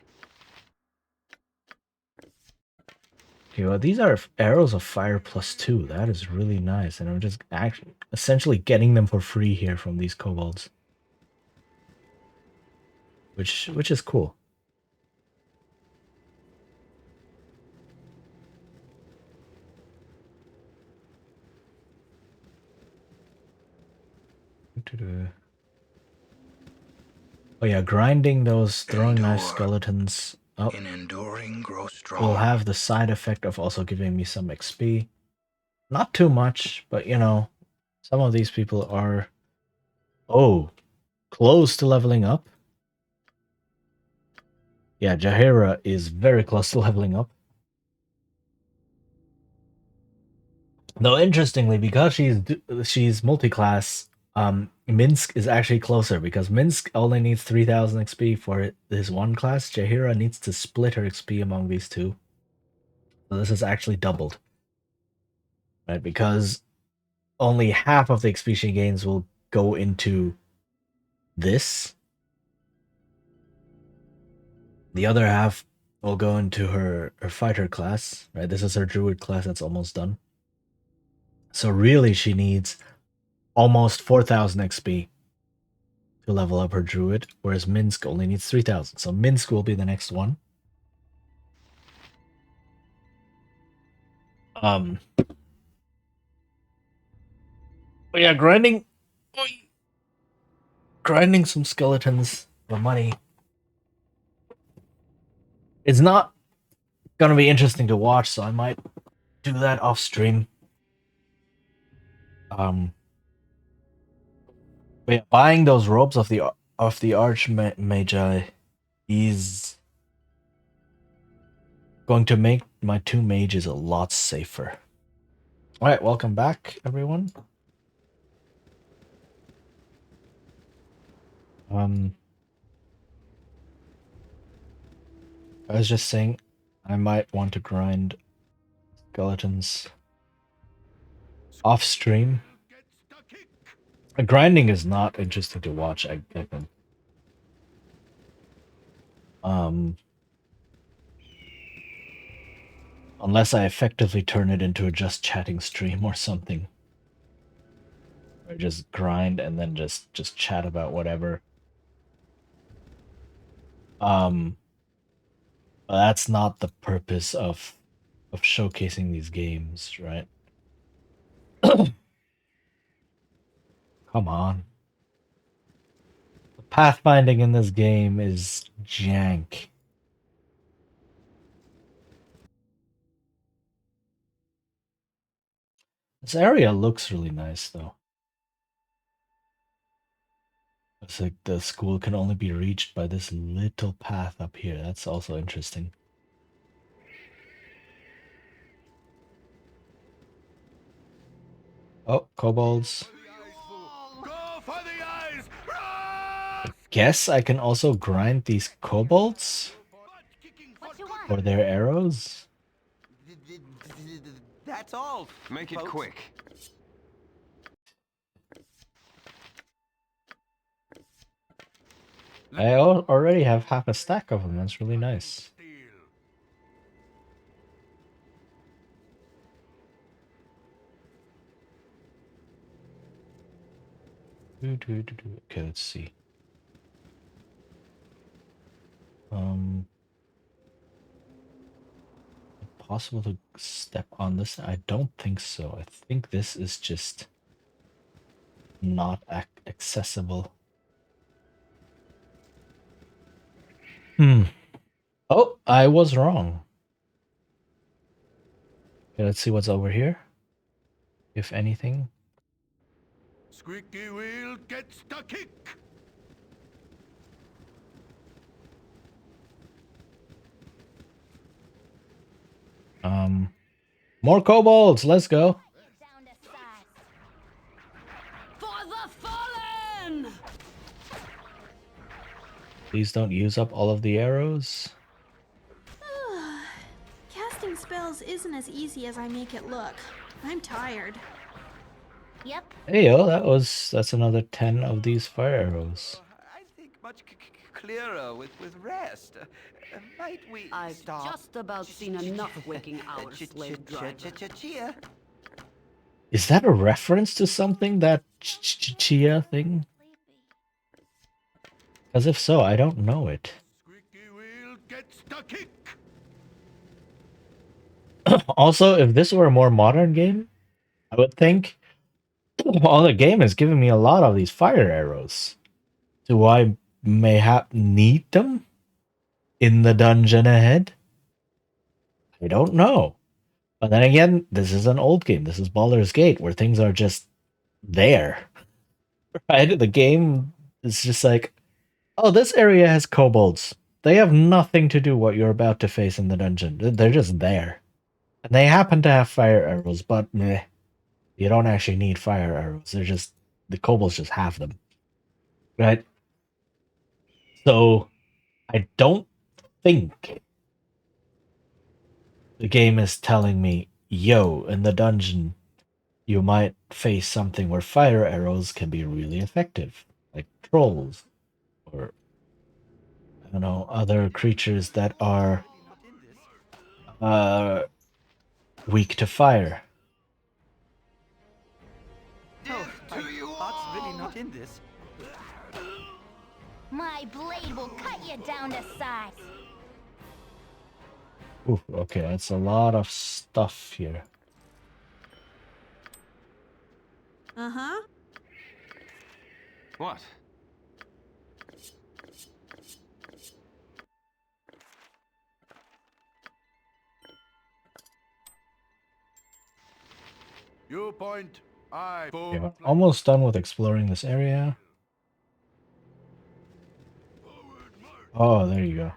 Okay, well, these are arrows of fire +2. That is really nice, and I'm just actually essentially getting them for free here from these kobolds, which is cool. Oh yeah, grinding those throwing knife skeletons up In enduring, grow strong. will have the side effect of also giving me some XP. Not too much, but you know, some of these people are close to leveling up. Yeah, Jaheira is very close to leveling up. Though interestingly, because she's multi-class, Minsk is actually closer because Minsk only needs 3000 XP for his one class. Jaheira needs to split her XP among these two. So this is actually doubled. Right, because only half of the XP she gains will go into this. The other half will go into her fighter class. Right, this is her druid class that's almost done. So really she needs almost 4000 XP to level up her druid, whereas Minsk only needs 3000. So Minsk will be the next one. But yeah, grinding some skeletons for money. It's not gonna be interesting to watch, so I might do that off stream. But yeah, buying those robes of the Archmagi is going to make my 2 mages a lot safer. Alright, welcome back, everyone. I was just saying I might want to grind skeletons off stream. Grinding is not interesting to watch, I think. Unless I effectively turn it into a just chatting stream or something. Or just grind and then just chat about whatever. But that's not the purpose of showcasing these games, right? Come on. The pathfinding in this game is jank. This area looks really nice, though. It's like the school can only be reached by this little path up here. That's also interesting. Oh, kobolds. Guess I can also grind these kobolds for their arrows. That's all. Make it quick. I already have half a stack of them. That's really nice. Okay, let's see. Possible to step on this? I don't think so. I think this is just not accessible. Oh, I was wrong. Okay, let's see what's over here. If anything. Squeaky wheel gets the kick. More kobolds. Let's go. For the fallen! Please don't use up all of the arrows. Casting spells isn't as easy as I make it look. I'm tired. Yep. Hey yo, that's another 10 of these fire arrows. I think much clearer with rest. Might we I've stop? just about seen enough waking hours, slave driver. Chia. Is that a reference to something, that Chia thing? Because if so, I don't know it. Squeaky wheel gets the kick. Also, if this were a more modern game, I would think, well, the game is giving me a lot of these fire arrows. Do I mayhap need them in the dungeon ahead? I don't know. But then again, this is an old game. This is Baldur's Gate, where things are just there. Right? The game is just like, oh, this area has kobolds. They have nothing to do what you're about to face in the dungeon. They're just there. And they happen to have fire arrows, but meh. You don't actually need fire arrows. They're just, the kobolds just have them. Right? So, I don't think the game is telling me, yo, in the dungeon, you might face something where fire arrows can be really effective. Like trolls. Or, I don't know, other creatures that are weak to fire. Heart's really not in this. My blade will cut you down to size. Ooh, okay, that's a lot of stuff here. Uh-huh. What? You point, I Okay, pull. we're almost done with exploring this area. Oh, there you go.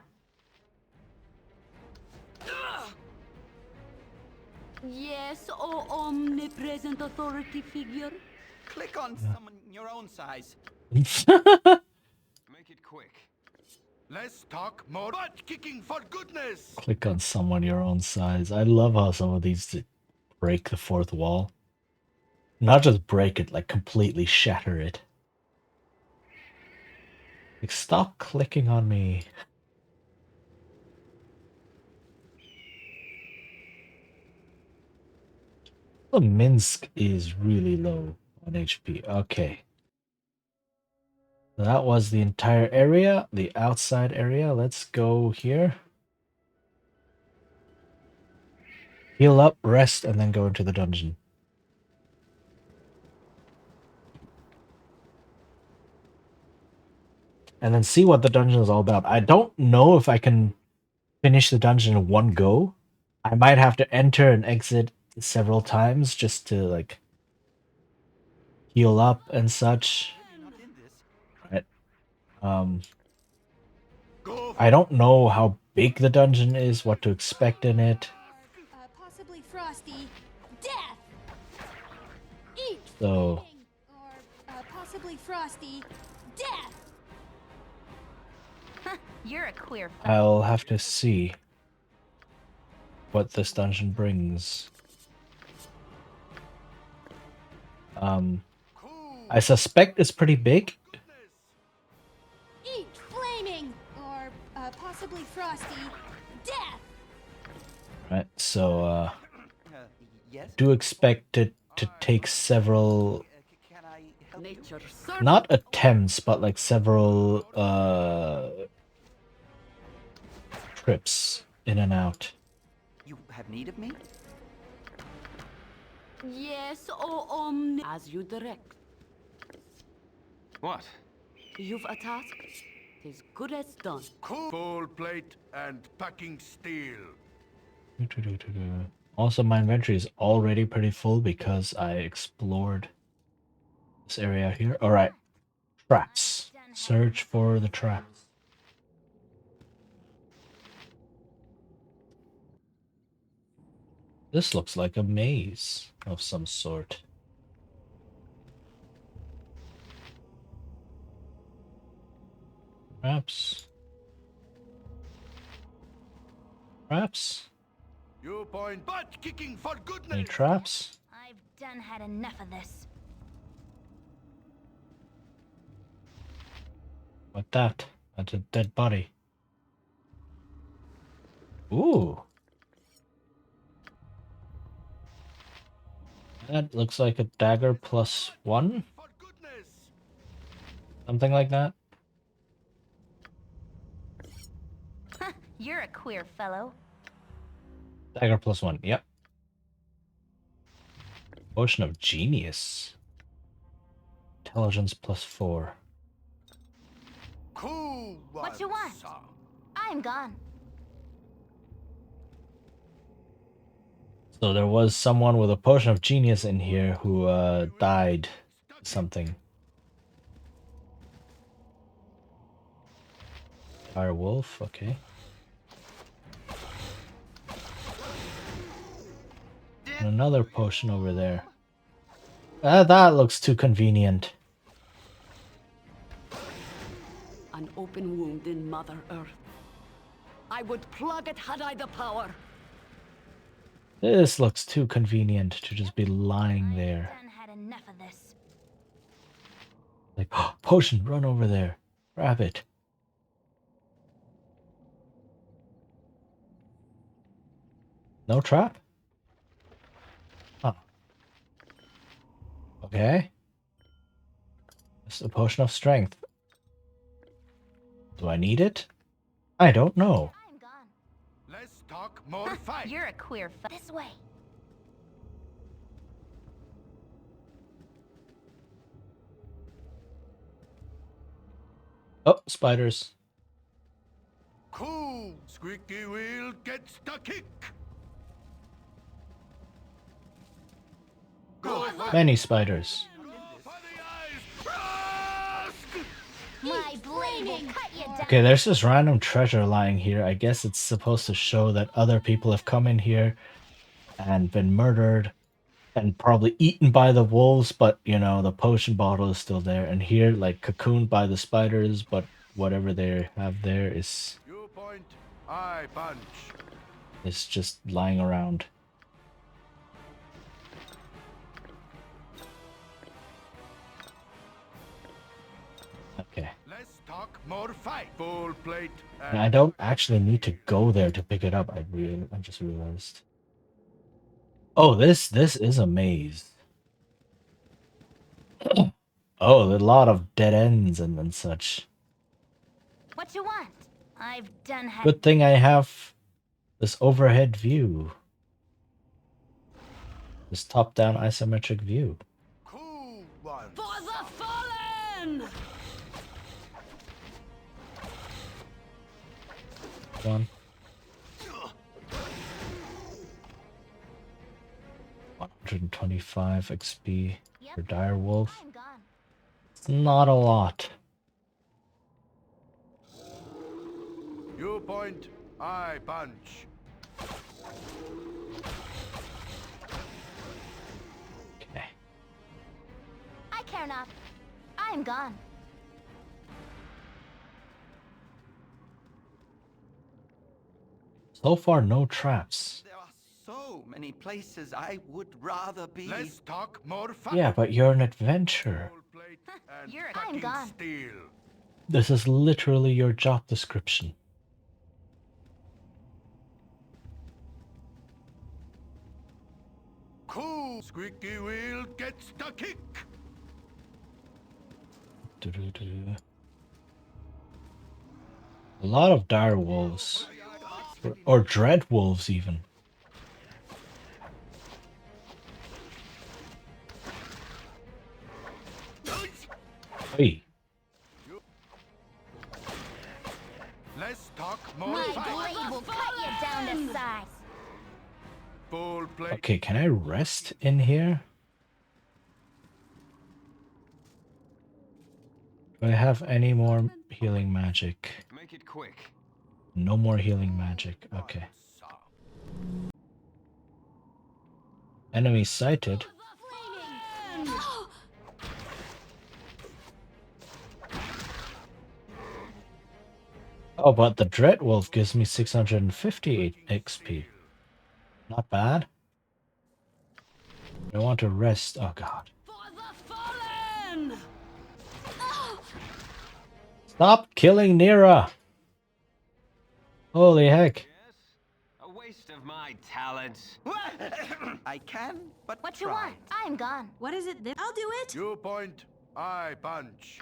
Yes, oh omnipresent authority figure. Click on someone your own size. Make it quick. Less talk, more butt kicking for goodness. Click on someone your own size. I love how some of these break the fourth wall. Not just break it, like completely shatter it. Like, stop clicking on me. Oh, Minsk is really low on HP. Okay. That was the entire area, the outside area. Let's go here. Heal up, rest, and then go into the dungeon. And then see what the dungeon is all about. I don't know if I can finish the dungeon in one go. I might have to enter and exit several times just to, like, heal up and such. Right. I don't know how big the dungeon is, what to expect in it. Possibly frosty. Death! Eat So, flaming! Or possibly frosty. Death! You're a queer. I'll have to see what this dungeon brings. I suspect it's pretty big. Eat flaming! Or possibly frosty. Death! Right, so Yes? do expect it to take several, Nature not attempts, but like several trips in and out. You have need of me? Yes, oh omni. As you direct. What? You've a task. As good as done. Cool plate and packing steel. Also, my inventory is already pretty full because I explored this area here. Alright. Traps. Search for the traps. This looks like a maze of some sort. Traps. Traps? You point, butt kicking for goodness. Any traps? I've done had enough of this. What that? That's a dead body. Ooh. That looks like a dagger +1. Something like that. You're a queer fellow. Dagger +1, yep. Potion of Genius. Intelligence +4. Cool. What you want? I'm gone. So there was someone with a potion of genius in here who died something. Fire wolf, okay. And another potion over there. That looks too convenient. An open wound in Mother Earth. I would plug it had I the power. This looks too convenient to just be lying there. I've done had enough of this. Like, oh, potion, run over there. Grab it. No trap? Huh. Okay. It's a potion of strength. Do I need it? I don't know. I'm gone. Less talk, more fight. You're a queer This way. Oh, spiders. Cool. Squeaky wheel gets the kick. Go for Many spiders. My blade will cut you down. Okay, there's this random treasure lying here. I guess it's supposed to show that other people have come in here and been murdered and probably eaten by the wolves, but you know, the potion bottle is still there. And here, like, cocooned by the spiders, but whatever they have there is You point, I punch. just lying around. Okay. Let's talk more fight. Full plate. And I don't actually need to go there to pick it up. I just realized. Oh, this is a maze. Oh, a lot of dead ends and such. What you want? I've done had. Good thing I have this overhead view. This top-down isometric view. Cool one. For the fallen! One. 125 XP for Dire Wolf. I'm gone. It's not a lot. You point, I punch. Okay. I care not. I'm gone. So far, no traps. There are so many places I would rather be. Let's talk more fight. Yeah, but you're an adventurer. Full plate and I'm fucking gone. steel. This is literally your job description. Cool. Squeaky wheel gets the kick. Doo-doo-doo. A lot of dire wolves. Or dread wolves, even. Hey. Let's talk more My fight. blade will cut you down to size. Full plate. Okay, can I rest in here? Do I have any more healing magic? Make it quick. No more healing magic. Okay. Enemy sighted. Oh, but the Dread Wolf gives me 658 XP. Not bad. I want to rest. Oh god. For the fallen! Stop killing Nira! Holy heck. Yes? A waste of my talents. I can, but What you try. want? I'm gone. What is it? I'll do it. You point, I punch.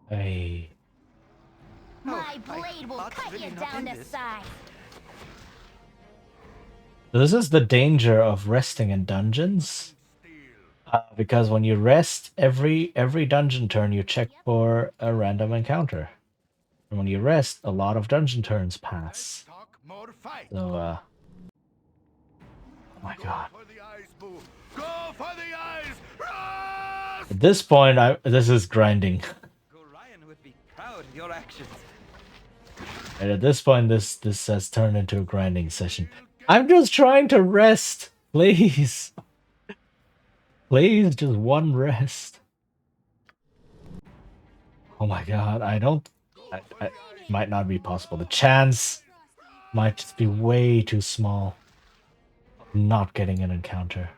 Hey. My blade will thought cut really you not down in to this. size. This is the danger of resting in dungeons. Because when you rest, every dungeon turn you check for a random encounter. And when you rest, a lot of dungeon turns pass. Talk more fight. So, oh my god. For the eyes, boo. Go for the eyes. Rush! At this point, this is grinding. Ryan would be proud of your actions. And at this point, this has turned into a grinding session. I'm just trying to rest. Please. Please, just one rest. Oh my god, I might not be possible. The chance might just be way too small of not getting an encounter.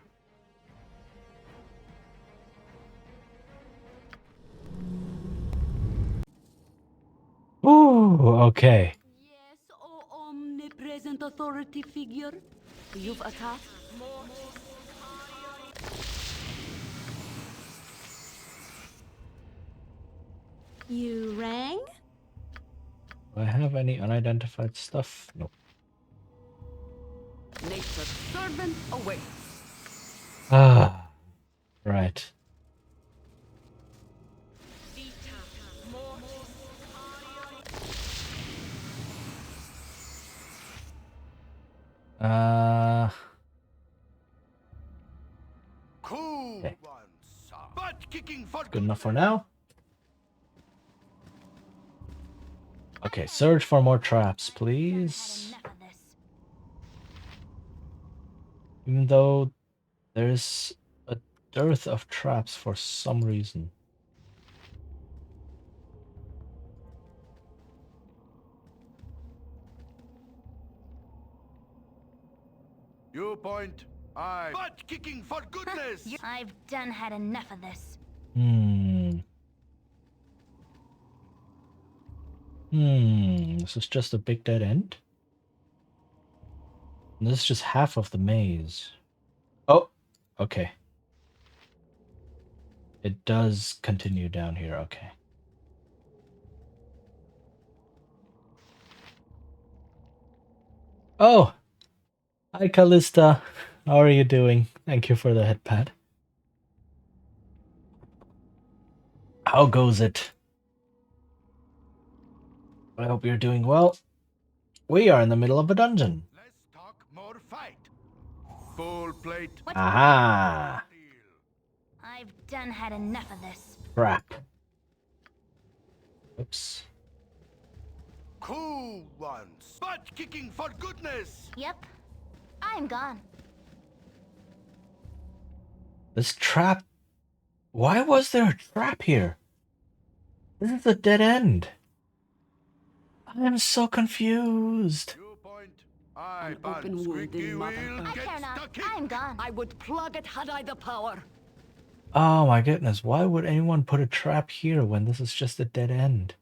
Ooh, okay. Yes, oh omnipresent authority figure. You've attacked. You rang? Do I have any unidentified stuff? Nope. Nature's servant awaits. Ah, right. Cool Okay. one, son. Butt kicking for Good enough for now. Okay, search for more traps, please. Even though there's a dearth of traps for some reason. You point. I butt kicking for goodness. I've done had enough of this. This is just a big dead end? And this is just half of the maze. Oh, okay. It does continue down here, okay. Oh! Hi, Callista. How are you doing? Thank you for the head pat. How goes it? I hope you're doing well. We are in the middle of a dungeon. Let's talk more fight. Full plate. Aha! I've done had enough of this. Crap. Oops. Cool ones. Butt kicking for goodness. Yep. I'm gone. This trap... Why was there a trap here? This is a dead end. I am so confused. You point. I An open wound in Mother Earth. I care not. I'm gone. I would plug it had I the power. Oh my goodness, why would anyone put a trap here when this is just a dead end?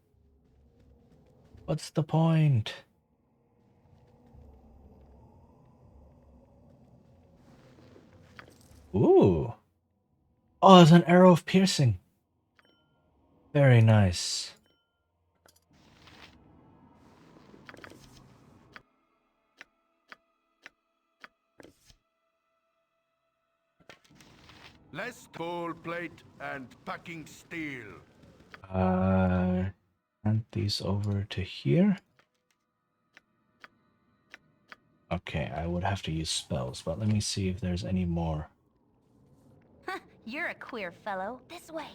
What's the point? Ooh. Oh, it's an arrow of piercing. Very nice. Less full plate and packing steel. Hand these over to here. Okay, I would have to use spells, but let me see if there's any more. You're a queer fellow. This way.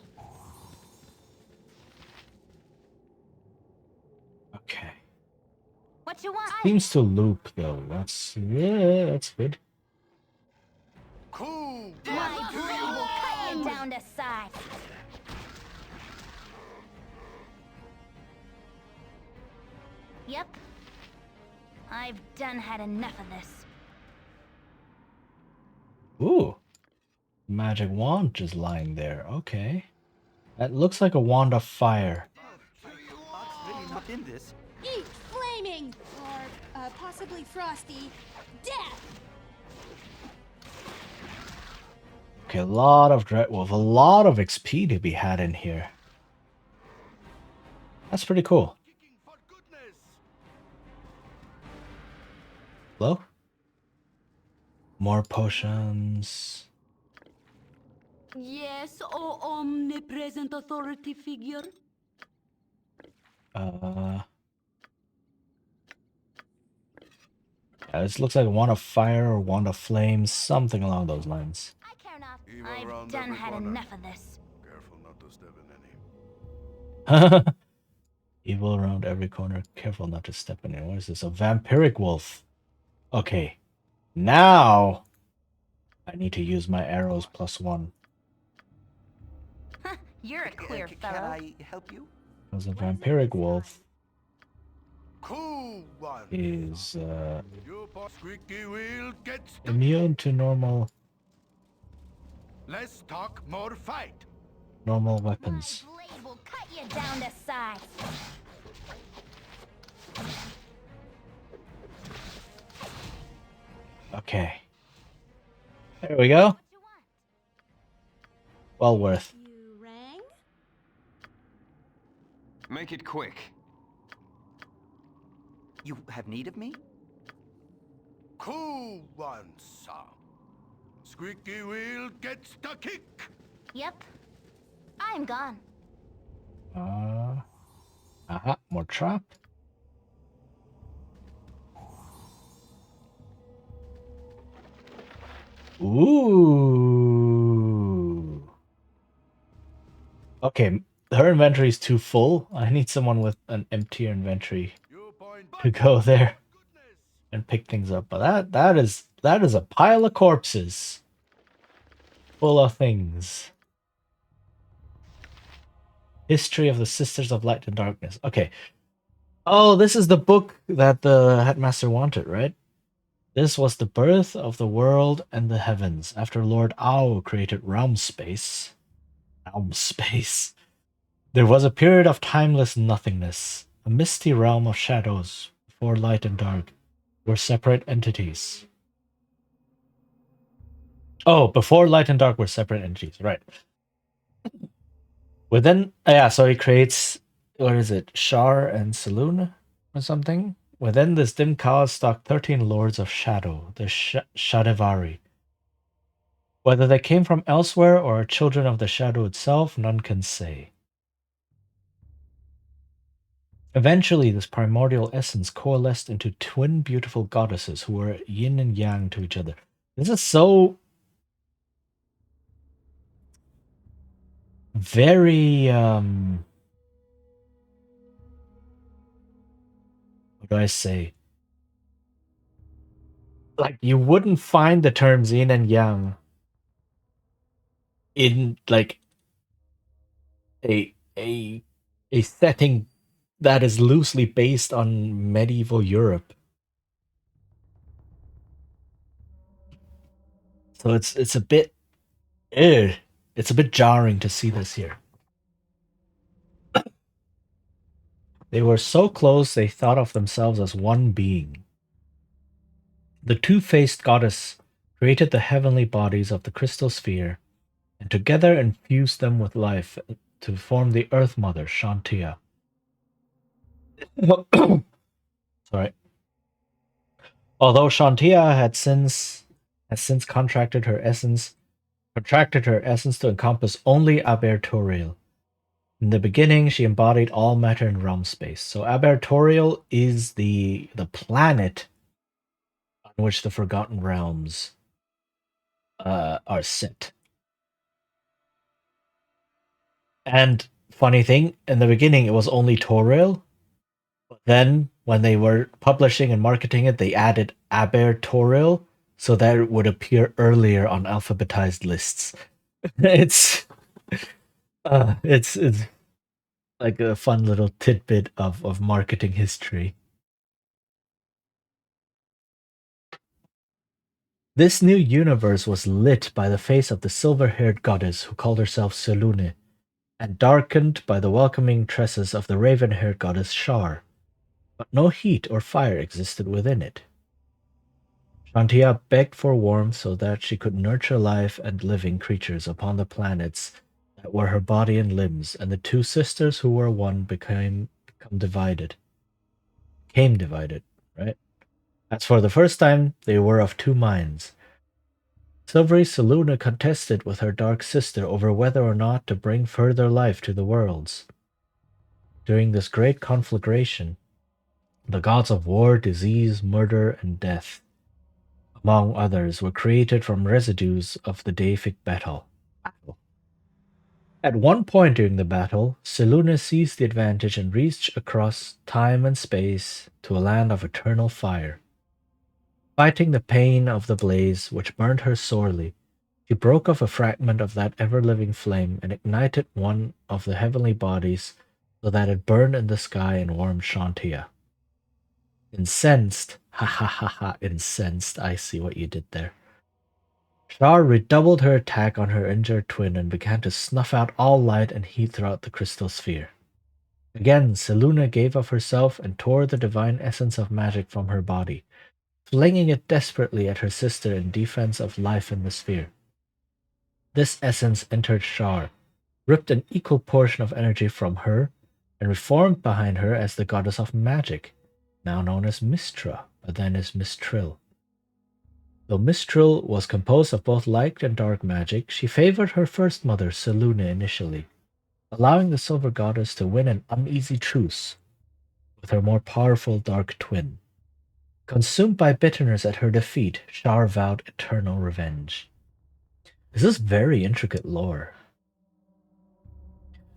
Okay. What you want? Seems to loop though. That's good. Cool. My blade will cut you down to size. Yep. I've done had enough of this. Ooh. Magic wand just lying there. Okay. That looks like a wand of fire. Really not in this. Eat flaming! Or possibly frosty death! Okay, a lot of Dreadwolf, a lot of XP to be had in here. That's pretty cool. Hello? More potions. Yes, oh omnipresent authority figure. Yeah, this looks like a wand of fire or wand of flames, something along those lines. I care not. I've done had enough of this. Careful not to step in any. Evil around every corner. Careful not to step in it. What is this? A vampiric wolf. Okay. Now I need to use my arrows +1. You're a queer fellow. Can I help you? Because a vampiric wolf Cool one. is You squeaky wheel gets immune to normal Let's talk more fight. weapons. My blade will cut you down to size. Okay. There we go. Well worth. You rang? Make it quick. You have need of me? Cool one, sir. Squeaky wheel gets the kick. Yep. I'm gone. More trap. Ooh. Okay, her inventory is too full. I need someone with an emptier inventory to go there and pick things up. But that is a pile of corpses full of things. History of the Sisters of Light and Darkness. Okay. Oh, this is the book that the headmaster wanted, right? This was the birth of the world and the heavens after Lord Ao created realm space. Realm space. There was a period of timeless nothingness, a misty realm of shadows before light and dark were separate entities. Oh, before light and dark were separate entities, right. Within, yeah, so he creates, what is it, Shar and Saloon or something? Within this dim chaos stalk 13 lords of shadow, the Shadivari. Whether they came from elsewhere or are children of the shadow itself, none can say. Eventually, this primordial essence coalesced into twin beautiful goddesses who were yin and yang to each other. This is so very what do I say? Like you wouldn't find the terms yin and yang in like a a setting that is loosely based on medieval Europe. So it's a bit it's a bit jarring to see this here. They were so close they thought of themselves as one being. The two-faced goddess created the heavenly bodies of the crystal sphere and together infused them with life to form the Earth Mother, Shantia. Sorry. Although Shantia has since contracted her essence to encompass only Abertorial. In the beginning, she embodied all matter in realm space. So Abertorial is the planet on which the Forgotten Realms are set. And funny thing, in the beginning, it was only Toriel. But then, when they were publishing and marketing it, they added Abertorial so that it would appear earlier on alphabetized lists. it's like a fun little tidbit of marketing history. This new universe was lit by the face of the silver-haired goddess who called herself Selune, and darkened by the welcoming tresses of the raven-haired goddess Shar. But no heat or fire existed within it. Shantia begged for warmth so that she could nurture life and living creatures upon the planets that were her body and limbs, and the two sisters who were one became divided, right? As for the first time, they were of two minds. Silvery Seluna contested with her dark sister over whether or not to bring further life to the worlds. During this great conflagration, the gods of war, disease, murder, and death, among others, were created from residues of the deific battle. At one point during the battle, Seluna seized the advantage and reached across time and space to a land of eternal fire. Fighting the pain of the blaze, which burned her sorely, she broke off a fragment of that ever-living flame and ignited one of the heavenly bodies so that it burned in the sky and warmed Shantia. Incensed, incensed, I see what you did there. Shar redoubled her attack on her injured twin and began to snuff out all light and heat throughout the crystal sphere. Again, Seluna gave of herself and tore the divine essence of magic from her body, flinging it desperately at her sister in defense of life in the sphere. This essence entered Shar, ripped an equal portion of energy from her, and reformed behind her as the goddess of magic, now known as Mistra, but then as Mistril. Though Mistril was composed of both light and dark magic, she favored her first mother, Selune, initially, allowing the Silver Goddess to win an uneasy truce with her more powerful dark twin. Consumed by bitterness at her defeat, Shar vowed eternal revenge. This is very intricate lore.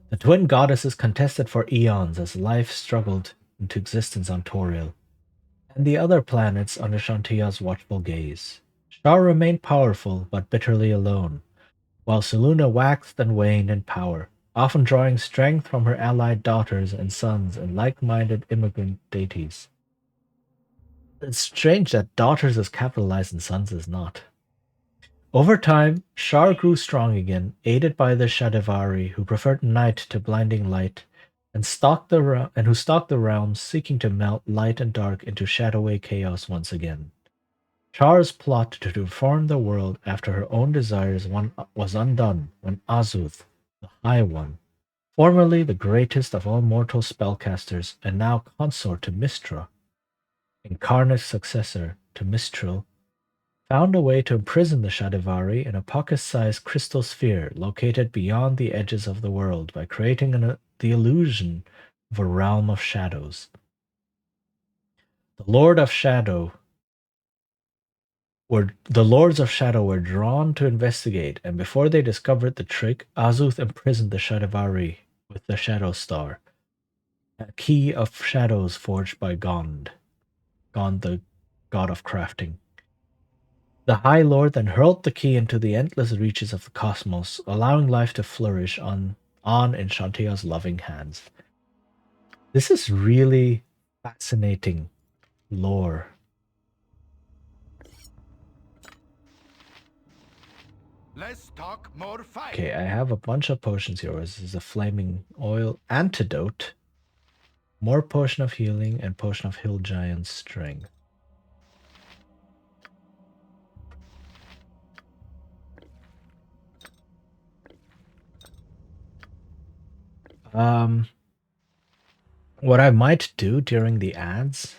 The twin goddesses contested for eons as life struggled into existence on Toril, and the other planets under Shantia's watchful gaze. Shar remained powerful but bitterly alone, while Selûne waxed and waned in power, often drawing strength from her allied daughters and sons and like-minded immigrant deities. It's strange that daughters is capitalized and sons is not. Over time, Shar grew strong again, aided by the Shadivari, who preferred night to blinding light, and who stalked the realms, seeking to melt light and dark into shadowy chaos once again. Shar's plot to reform the world after her own desires was undone when Azuth, the High One, formerly the greatest of all mortal spellcasters and now consort to Mistra, incarnate successor to Mistral, found a way to imprison the Shadivari in a pocket-sized crystal sphere located beyond the edges of the world by creating the illusion of a realm of shadows. The Lords of Shadow were drawn to investigate, and before they discovered the trick, Azuth imprisoned the Shadivari with the Shadow Star, a key of shadows forged by Gond, the god of crafting. The High Lord then hurled the key into the endless reaches of the cosmos, allowing life to flourish on in Shantia's loving hands. This is really fascinating lore. Let's talk more fight. Okay, I have a bunch of potions here. This is a flaming oil antidote, more potion of healing, and potion of hill giant strength. What I might do during the ads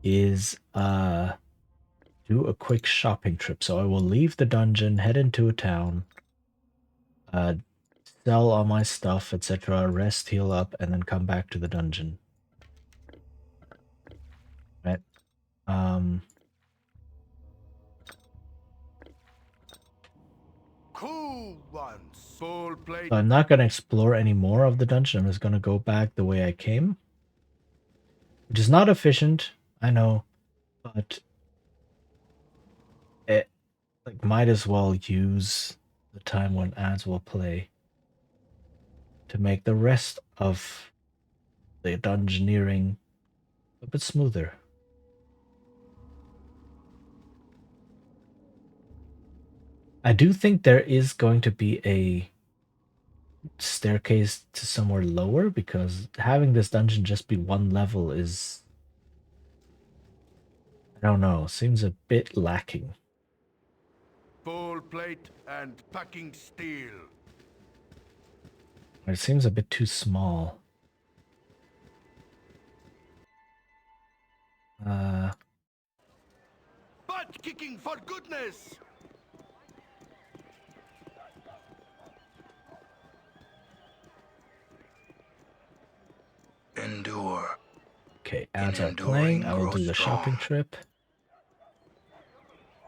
is do a quick shopping trip. So I will leave the dungeon, head into a town, sell all my stuff, etc., rest, heal up, and then come back to the dungeon. Right? Cool ones. Full plate. So I'm not going to explore any more of the dungeon. I'm just going to go back the way I came. Which is not efficient, I know, but it might as well use the time when ads will play to make the rest of the dungeoneering a bit smoother. I do think there is going to be a staircase to somewhere lower, because having this dungeon just be one level is, I don't know, seems a bit lacking. Full plate and packing steel. It seems a bit too small. Butt kicking for goodness. Endure. Okay, ads are playing. I will do the shopping trip.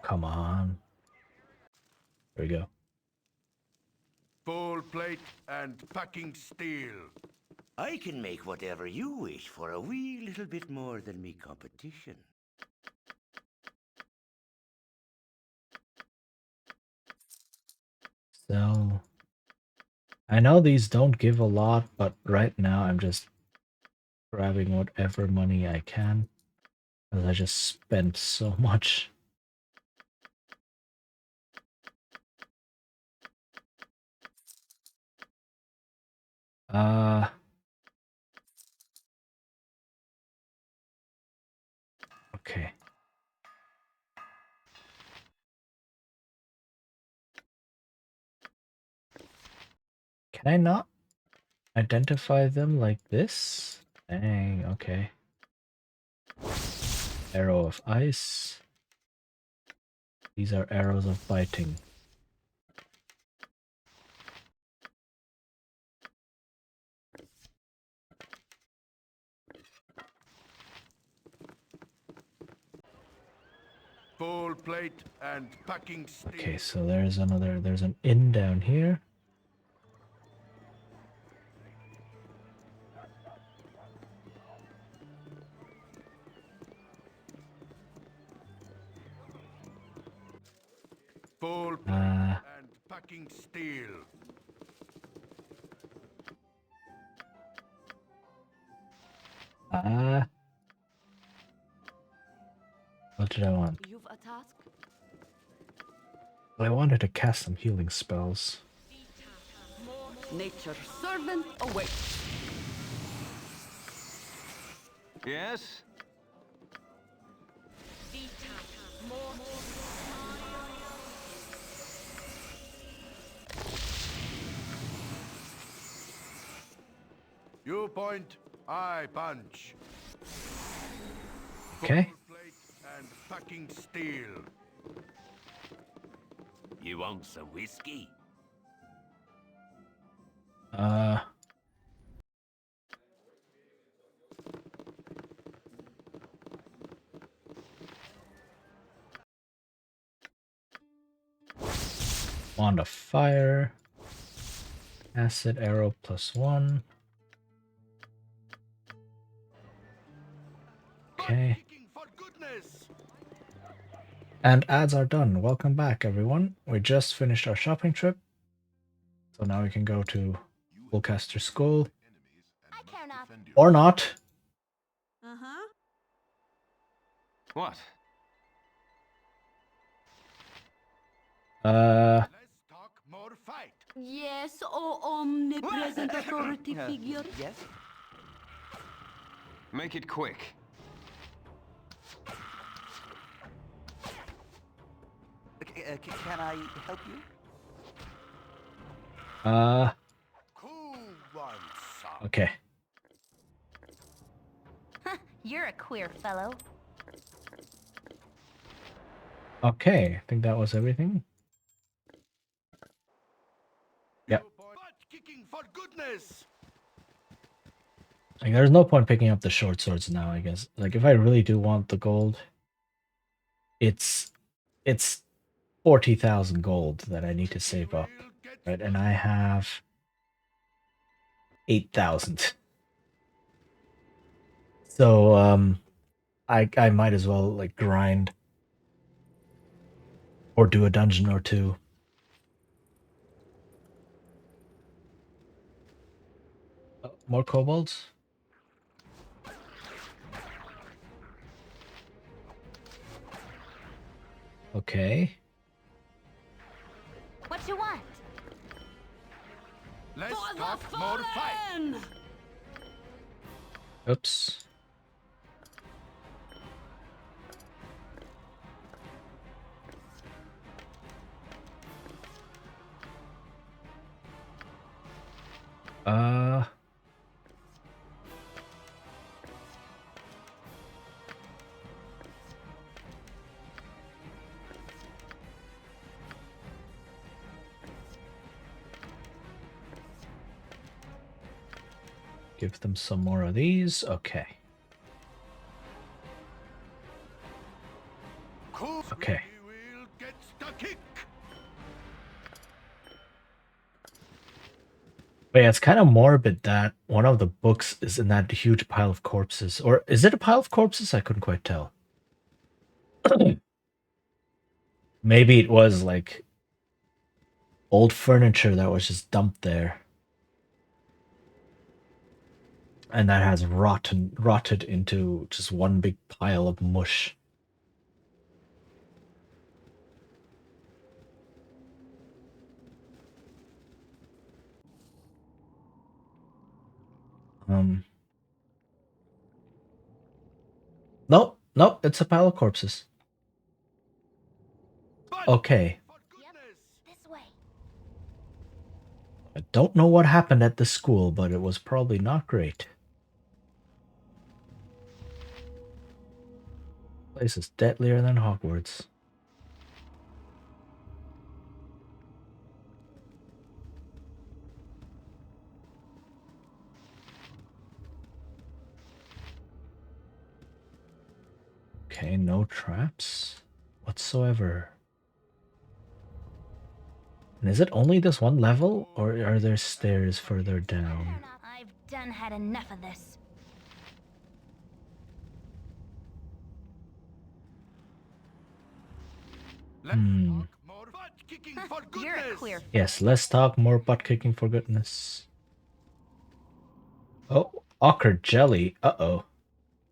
Come on. There we go. Full plate and packing steel. I can make whatever you wish for a wee little bit more than me competition. So, I know these don't give a lot, but right now I'm just grabbing whatever money I can, because I just spent so much. Okay. Can I not identify them like this? Dang, okay. Arrow of ice. These are arrows of biting. Coal plate and packing steel. Okay, so there's an inn down here. Coal plate and packing steel. What did I want? You've a task? I wanted to cast some healing spells. Nature's servant awaits. Yes? You point, I punch. Okay. Coal plate and packing steel. You want some whiskey? Wand of Fire. Acid Arrow +1. Okay. And ads are done. Welcome back, everyone. We just finished our shopping trip. So now we can go to Woolcaster School. I care not. Or not. Uh-huh. What? Less talk, more fight. Yes, oh omnipresent authority figure. Yes? Make it quick. Can I help you? Who wants some? Okay. You're a queer fellow. Okay, I think that was everything. Yep. Butt kicking for goodness. Like, there's no point picking up the short swords now, I guess. Like, if I really do want the gold, it's 40,000 gold that I need to save up, right? And I have 8,000. So, I might as well, like, grind or do a dungeon or two. More kobolds? Okay. What you want? Less talk, more fight. Oops. Give them some more of these. Okay. Okay. Will get the kick. But yeah, it's kind of morbid that one of the books is in that huge pile of corpses. Or is it a pile of corpses? I couldn't quite tell. Maybe it was like old furniture that was just dumped there. And that has rotted into just one big pile of mush. Nope, nope, it's a pile of corpses. Okay. This way. I don't know what happened at the school, but it was probably not great. Place is deadlier than Hogwarts. Okay, no traps. whatsoever. And is it only this one level, or are there stairs further down? I've done had enough of this. Hmm. More butt kicking for You're a goodness. clear. Yes, let's talk more butt kicking for goodness. Oh, ochre jelly. Uh-oh.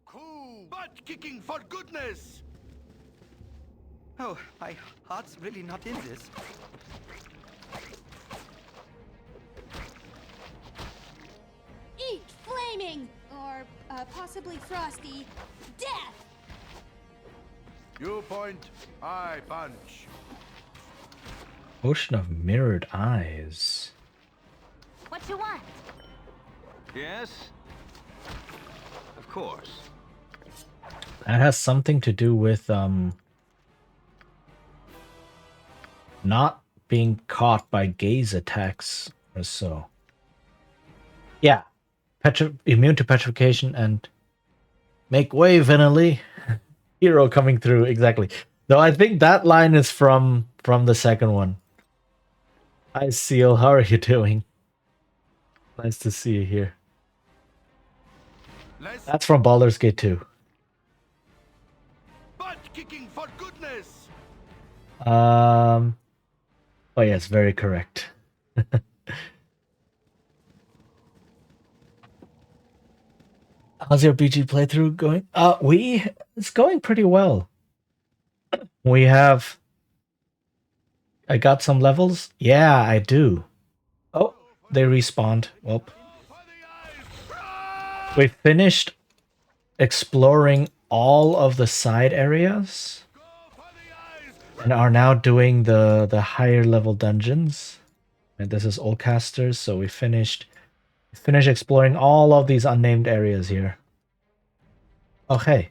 Cool. Butt kicking for goodness. Oh, my heart's really not in this. Eat flaming, or possibly frosty, death! You point, I punch. Ocean of mirrored eyes. What you want? Yes? Of course. That has something to do with, not being caught by gaze attacks or so. Yeah. Immune to petrification and make way, Vinily. Hero coming through, exactly. Though I think that line is from the second one. Hi, Seal. How are you doing? Nice to see you here. That's from Baldur's Gate 2. Butt kicking for goodness. Oh yes, very correct. How's your BG playthrough going? It's going pretty well. I got some levels. Yeah, I do. Oh, they respawned. Well, we finished exploring all of the side areas and are now doing the higher level dungeons. And this is Oldcasters, so we finished exploring all of these unnamed areas here. Oh hey.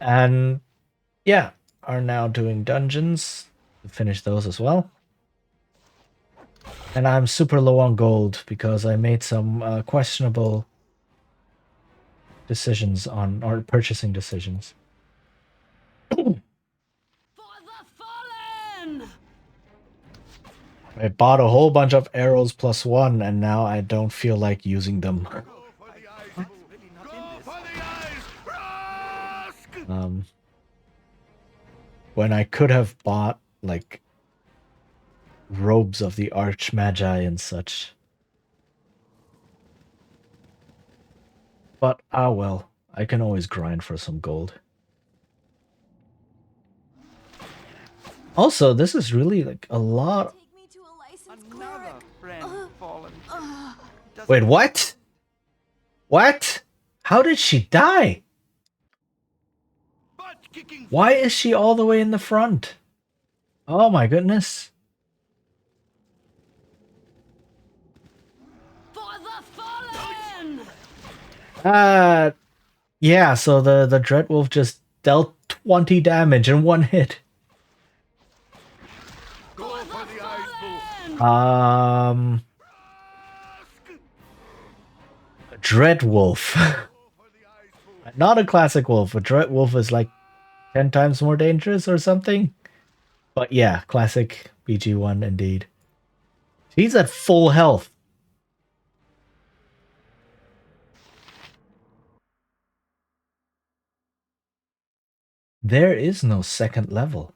And yeah, are now doing dungeons. Finish those as well. And I'm super low on gold because I made some questionable decisions or purchasing decisions. I bought a whole bunch of arrows +1 and now I don't feel like using them. When I could have bought like robes of the Arch Magi and such. But well, I can always grind for some gold. Also, this is really like a lot. Another friend fallen. Wait, what? What? How did she die? Why is she all the way in the front? Oh my goodness. Yeah, so the Dreadwolf just dealt 20 damage in one hit. Dreadwolf. Not a classic wolf. A Dreadwolf is like 10 times more dangerous or something. But yeah, classic BG1 indeed. She's at full health. There is no second level.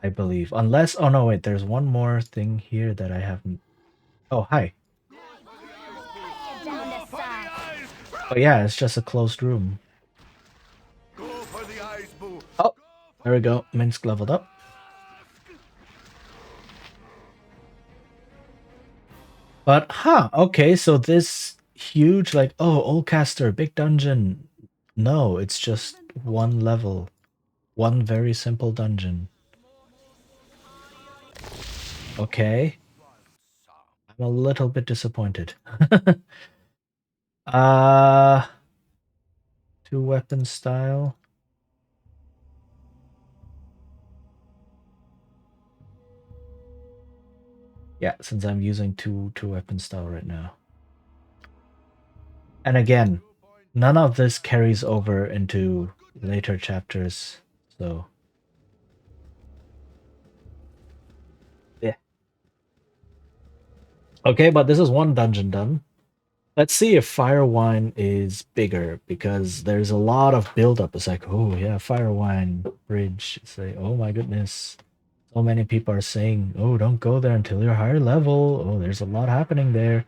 I believe. Unless... Oh no, wait. There's one more thing here that I haven't... Oh, hi. Oh yeah, it's just a closed room. Oh, there we go. Minsk leveled up. But, okay, so this huge, like, oh, Oldcaster, big dungeon. No, it's just one level. One very simple dungeon. Okay. I'm a little bit disappointed. 2-weapon style. Yeah, since I'm using two weapon style right now. And again, none of this carries over into later chapters, so yeah. Okay, but this is one dungeon done. Let's see if Firewine is bigger, because there's a lot of build-up. It's like, oh yeah, Firewine Bridge. It's like, oh my goodness. So many people are saying, oh, don't go there until you're higher level. Oh, there's a lot happening there.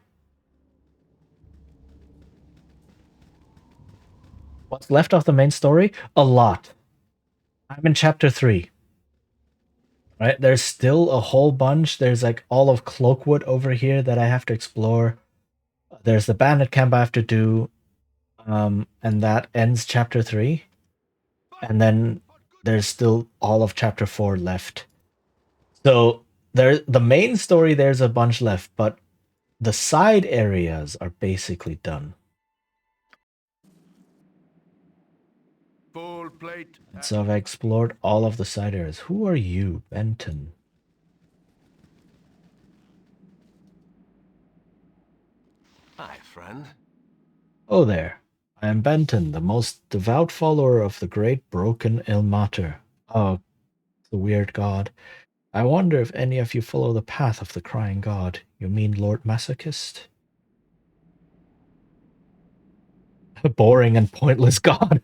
What's left of the main story? A lot. I'm in chapter 3. Right? There's still a whole bunch. There's like all of Cloakwood over here that I have to explore. There's the bandit camp I have to do. And that ends chapter 3. And then there's still all of chapter 4 left. So the main story, there's a bunch left, but the side areas are basically done. Full plate. So I've explored all of the side areas. Who are you, Benton? Hi, friend. Oh there. I am Benton, the most devout follower of the great broken Ilmater. Oh, the weird god. I wonder if any of you follow the path of the crying god. You mean Lord Masochist? A boring and pointless god.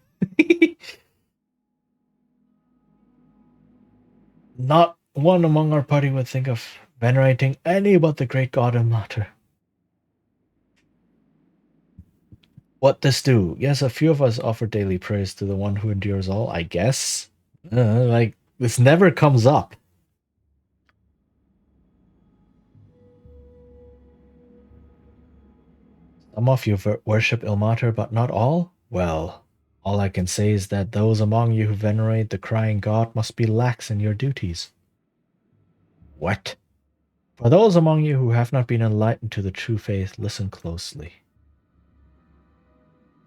Not one among our party would think of venerating any but the great god Ilmater. What this do? Yes, a few of us offer daily praise to the one who endures all, I guess. Like, this never comes up. Some of you worship Ilmater, but not all? Well, all I can say is that those among you who venerate the crying god must be lax in your duties. What? For those among you who have not been enlightened to the true faith, listen closely.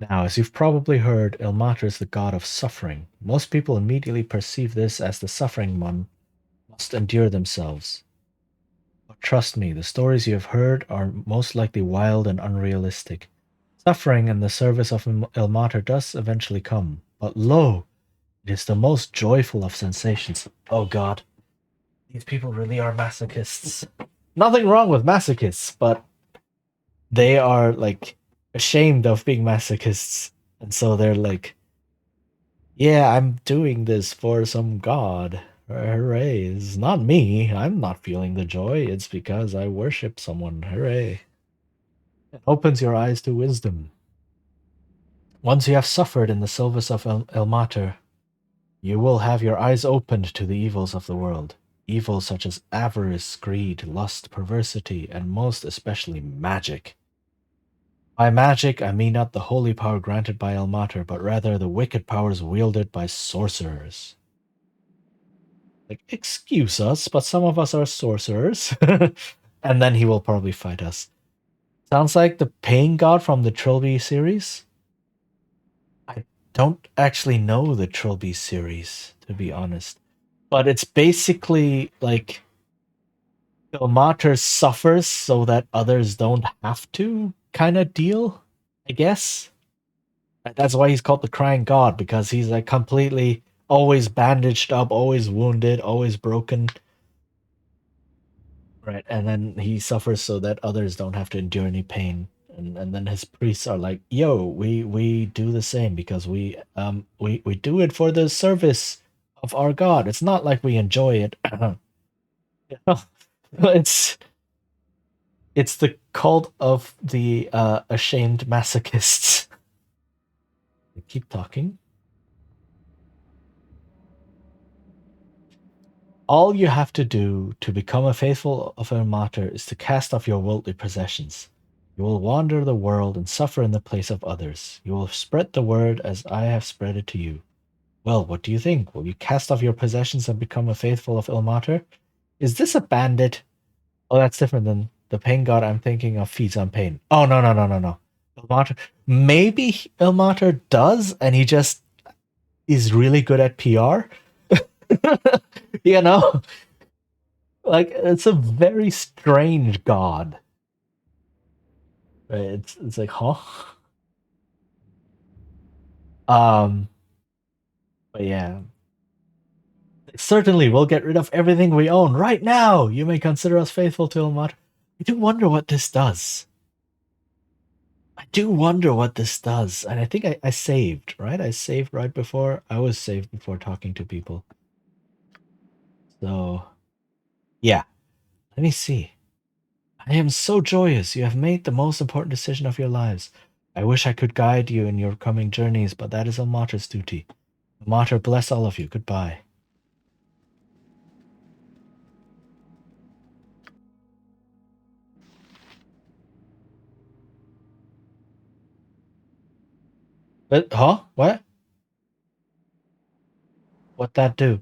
Now, as you've probably heard, Ilmater is the god of suffering. Most people immediately perceive this as the suffering one must endure themselves. But trust me, the stories you have heard are most likely wild and unrealistic. Suffering in the service of Ilmater does eventually come, but lo, it is the most joyful of sensations. Oh god, these people really are masochists. Nothing wrong with masochists, but they are like ashamed of being masochists, and so they're like, yeah, I'm doing this for some god. Hooray. It's not me. I'm not feeling the joy. It's because I worship someone. Hooray. It opens your eyes to wisdom. Once you have suffered in the service of Ilmater, you will have your eyes opened to the evils of the world. Evils such as avarice, greed, lust, perversity, and most especially magic. By magic, I mean not the holy power granted by Ilmater, but rather the wicked powers wielded by sorcerers. Like, excuse us, but some of us are sorcerers. And then he will probably fight us. Sounds like the pain god from the Trilby series? I don't actually know the Trilby series, to be honest. But it's basically like Ilmater suffers so that others don't have to kind of deal, I guess. That's why he's called the Crying God, because he's like completely always bandaged up, always wounded, always broken. Right, and then he suffers so that others don't have to endure any pain. And then his priests are like, yo, we do the same because we do it for the service of our God. It's not like we enjoy it. it's the cult of the ashamed masochists. Keep talking. All you have to do to become a faithful of Ilmater is to cast off your worldly possessions. You will wander the world and suffer in the place of others. You will spread the word as I have spread it to you. Well, what do you think? Will you cast off your possessions and become a faithful of Ilmater? Is this a bandit? Oh, that's different than the pain god. I'm thinking of feeds on pain. Oh, no. Ilmater. Maybe Ilmater does, and he just is really good at PR. You know? Like, it's a very strange god. Right? It's like, huh? But yeah. Certainly, we'll get rid of everything we own right now. You may consider us faithful to Ilmater. I do wonder what this does. I do wonder what this does. And I think I saved, right? I saved right before. I was saved before talking to people. So, yeah. Let me see. I am so joyous. You have made the most important decision of your lives. I wish I could guide you in your coming journeys, but that is Ilmater's duty. Ilmater bless all of you. Goodbye. But, huh? What? What'd that do?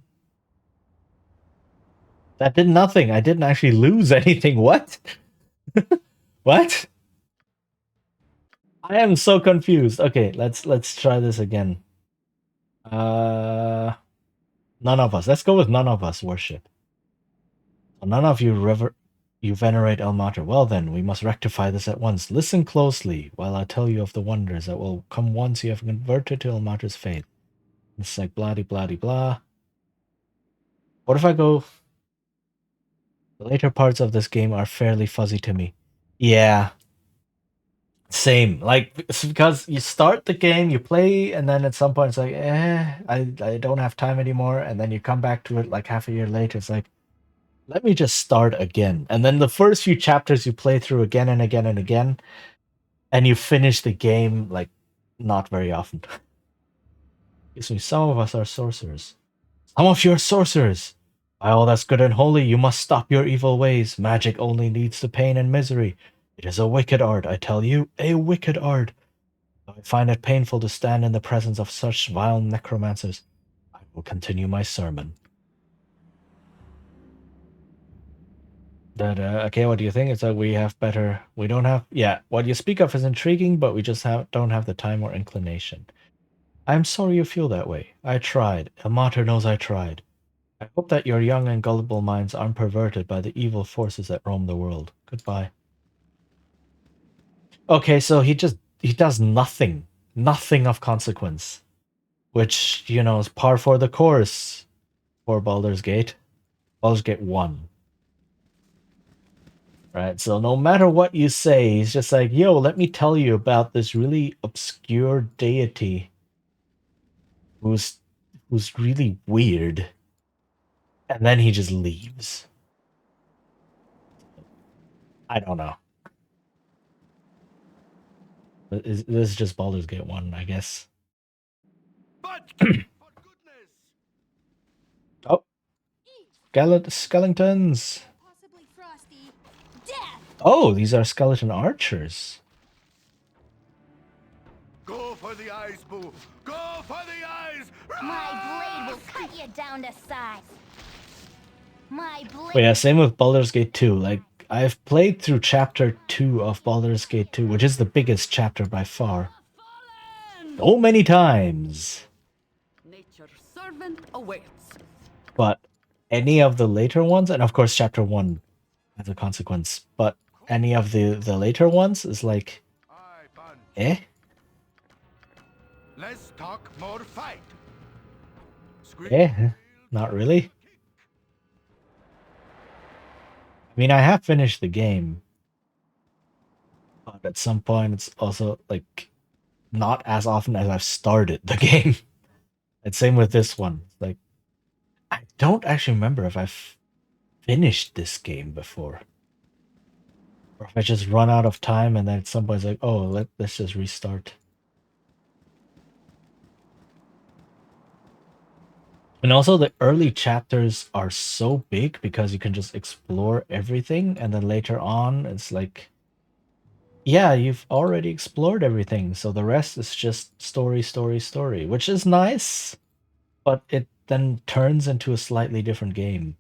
That did nothing. I didn't actually lose anything. What? What? I am so confused. Okay, let's try this again. None of us. Let's go with none of us worship. None of you venerate Ilmater. Well then, we must rectify this at once. Listen closely while I tell you of the wonders that will come once you have converted to Ilmater's faith. It's like blah blah blah. What if I go? The later parts of this game are fairly fuzzy to me. Yeah. Same. Like, it's because you start the game, you play, and then at some point it's like, I don't have time anymore. And then you come back to it like half a year later. It's like, let me just start again. And then the first few chapters you play through again and again and again, and you finish the game like not very often. Excuse me, some of us are sorcerers. Some of you are sorcerers. By all that's good and holy, you must stop your evil ways. Magic only leads to pain and misery. It is a wicked art, I tell you, a wicked art. Though I find it painful to stand in the presence of such vile necromancers, I will continue my sermon. Okay, what do you think? It's like we don't have, yeah, what you speak of is intriguing, but we just don't have the time or inclination. I'm sorry you feel that way. I tried. Ilmater knows I tried. I hope that your young and gullible minds aren't perverted by the evil forces that roam the world. Goodbye. Okay, so he does nothing. Nothing of consequence. Which, is par for the course for Baldur's Gate. Baldur's Gate 1. Right, so no matter what you say, he's just like, yo, let me tell you about this really obscure deity who's really weird. And then he just leaves. I don't know. This is just Baldur's Gate 1, I guess. Oh. Skeletons. Oh, these are skeleton archers. Go for the eyes, Boo! Go for the eyes! My blade will cut you down to size. My blade. But yeah, same with Baldur's Gate 2. Like, I've played through chapter 2 of Baldur's Gate 2, which is the biggest chapter by far. So many times. Nature's servant awaits. But any of the later ones, and of course chapter 1 as a consequence, but any of the later ones is like, eh? Let's talk more fight. Not really. I mean, I have finished the game, but at some point it's also like not as often as I've started the game. And same with this one. Like, I don't actually remember if I've finished this game before, or if I just run out of time and then at some point it's like, oh, let's just restart. And also the early chapters are so big because you can just explore everything, and then later on it's like, yeah, you've already explored everything, so the rest is just story, which is nice, but it then turns into a slightly different game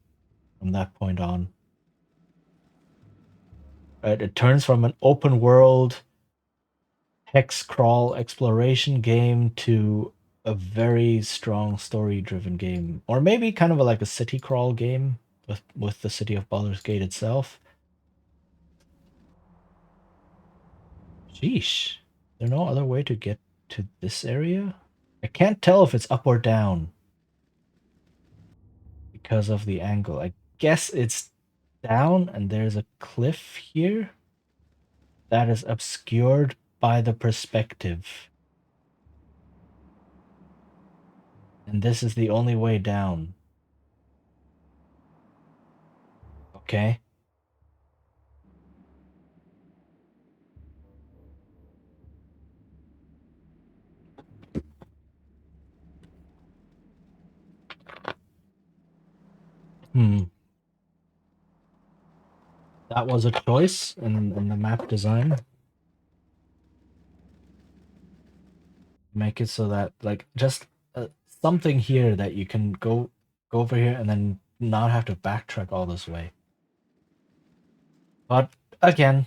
from that point on. Right? It turns from an open world hex crawl exploration game to a very strong story-driven game, or maybe kind of like a city crawl game with the city of Baldur's Gate itself. Sheesh. Is there no other way to get to this area? I can't tell if it's up or down because of the angle. I guess it's down, and there's a cliff here that is obscured by the perspective. And this is the only way down. Okay. That was a choice in the map design. Make it so that, like, just something here that you can go over here and then not have to backtrack all this way. But again,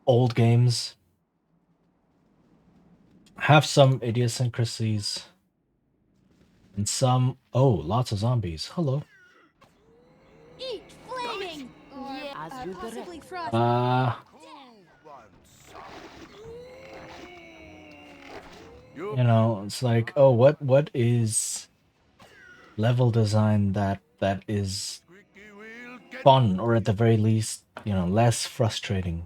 old games have some idiosyncrasies and some... Oh, lots of zombies. Hello. Eat flaming! As you possibly direct. frost. You know, it's like, oh, what is level design that is fun, or at the very least, you know, less frustrating?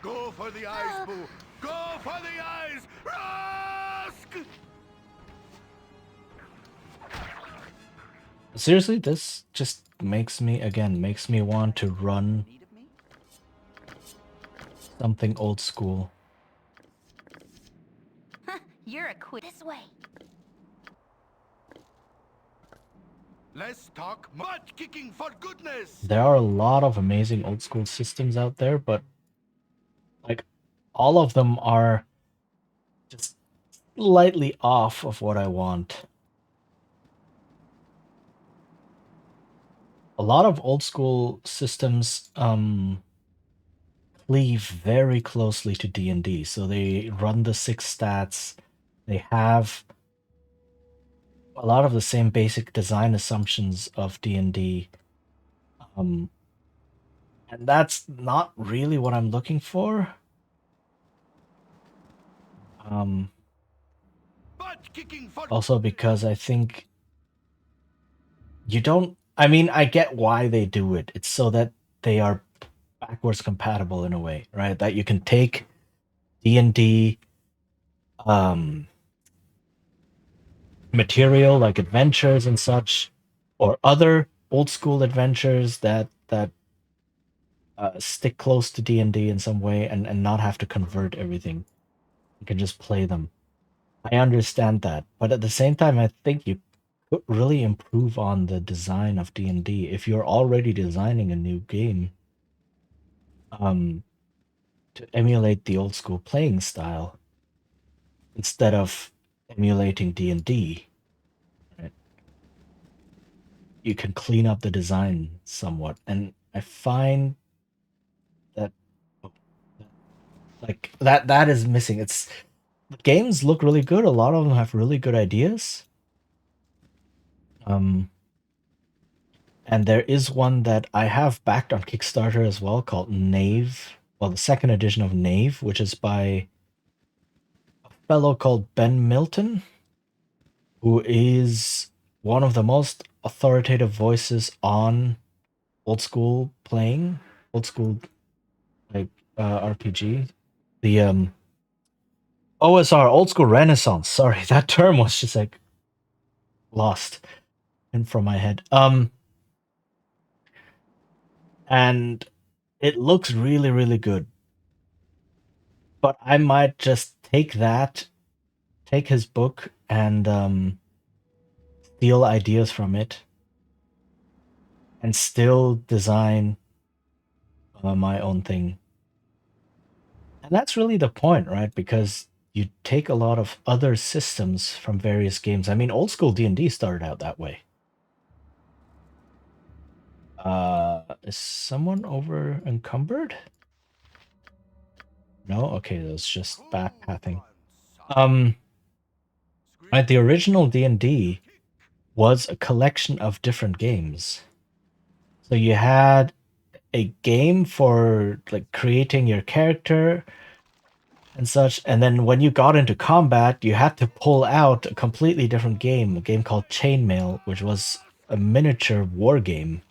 Go for the eyes, Boo! Go for the eyes! Rusk! Seriously, this just makes me want to run something old school. You're a quit. This way. Let's talk butt kicking for goodness! There are a lot of amazing old school systems out there, but like all of them are just slightly off of what I want. A lot of old school systems cleave very closely to D&D, so they run the 6 stats. They have a lot of the same basic design assumptions of D&D. And that's not really what I'm looking for. Also because I think you don't... I mean, I get why they do it. It's so that they are backwards compatible in a way, right? That you can take D&D material like adventures and such, or other old school adventures that stick close to D&D in some way, and not have to convert everything. You can just play them. I understand that, but at the same time, I think you could really improve on the design of D&D if you're already designing a new game to emulate the old school playing style instead of emulating D&D. Right? You can clean up the design somewhat, and I find that like that is missing. It's... the games look really good. A lot of them have really good ideas. And there is one that I have backed on Kickstarter as well called Knave. Well, the second edition of Knave, which is by a fellow called Ben Milton, who is one of the most authoritative voices on old school playing, old school like RPG. The OSR, old school Renaissance. Sorry, that term was just like lost and from my head. And it looks really, really good. But I might just take his book and steal ideas from it and still design my own thing. And that's really the point, right? Because you take a lot of other systems from various games. I mean, old school D&D started out that way. Is someone over encumbered? No? Okay, that's just backpathing. Right, the original D&D was a collection of different games. So you had a game for like creating your character, and such. And then when you got into combat, you had to pull out a completely different game, a game called Chainmail, which was a miniature war game.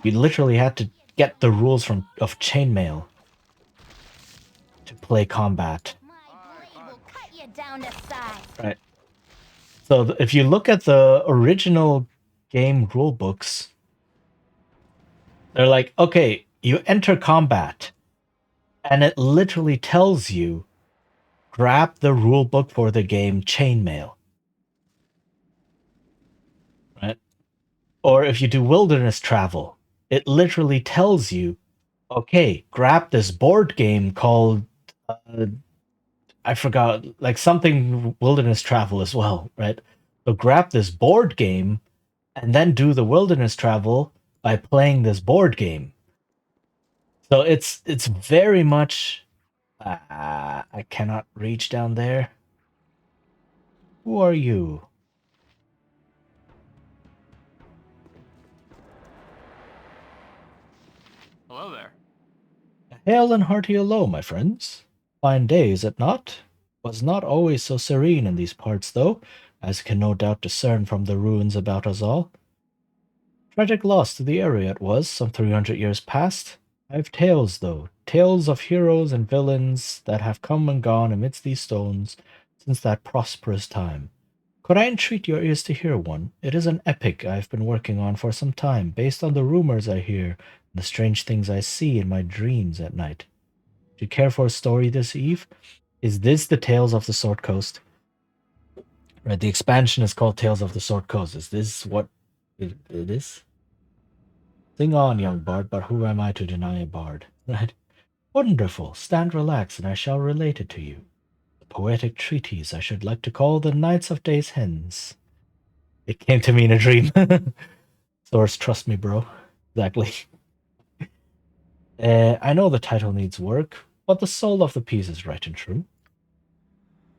You literally had to get the rules of Chainmail to play combat. Right. So if you look at the original game rule books, they're like, okay, you enter combat, and it literally tells you, grab the rule book for the game Chainmail. Right? Or if you do wilderness travel, it literally tells you, okay, grab this board game called, I forgot, like something wilderness travel as well, right? So grab this board game and then do the wilderness travel by playing this board game. So it's very much. I cannot reach down there. Who are you? Hello there. Hail and hearty hello, my friends. Fine day, is it not? Was not always so serene in these parts, though, as can no doubt discern from the ruins about us all. Tragic loss to the area it was, some 300 years past. I've tales, though, tales of heroes and villains that have come and gone amidst these stones since that prosperous time. Could I entreat your ears to hear one? It is an epic I have been working on for some time, based on the rumors I hear and the strange things I see in my dreams at night. Do you care for a story this eve? Is this the Tales of the Sword Coast? Right, the expansion is called Tales of the Sword Coast. Is this what it is? Sing on, young bard, but who am I to deny a bard? Right? Wonderful. Stand relaxed, and I shall relate it to you. A poetic treatise I should like to call The Knights of Days Hence. It came to me in a dream. Source, trust me, bro. Exactly. I know the title needs work, but the soul of the piece is right and true.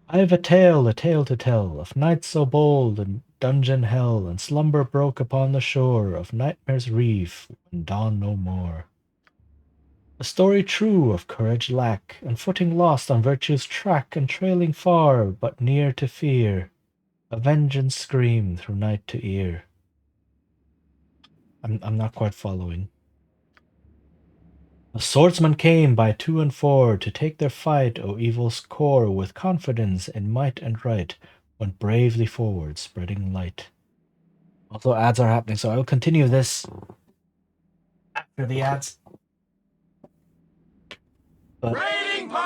I've a tale to tell, of knights so bold in dungeon hell, and slumber broke upon the shore of Nightmare's Reef, when dawn no more. A story true of courage lack, and footing lost on virtue's track, and trailing far, but near to fear, a vengeance scream through night to ear. I'm not quite following. The swordsmen came by 2 and 4 to take their fight, O evil's core, with confidence in might and right, went bravely forward, spreading light. Also, ads are happening, so I will continue this after the ads. But,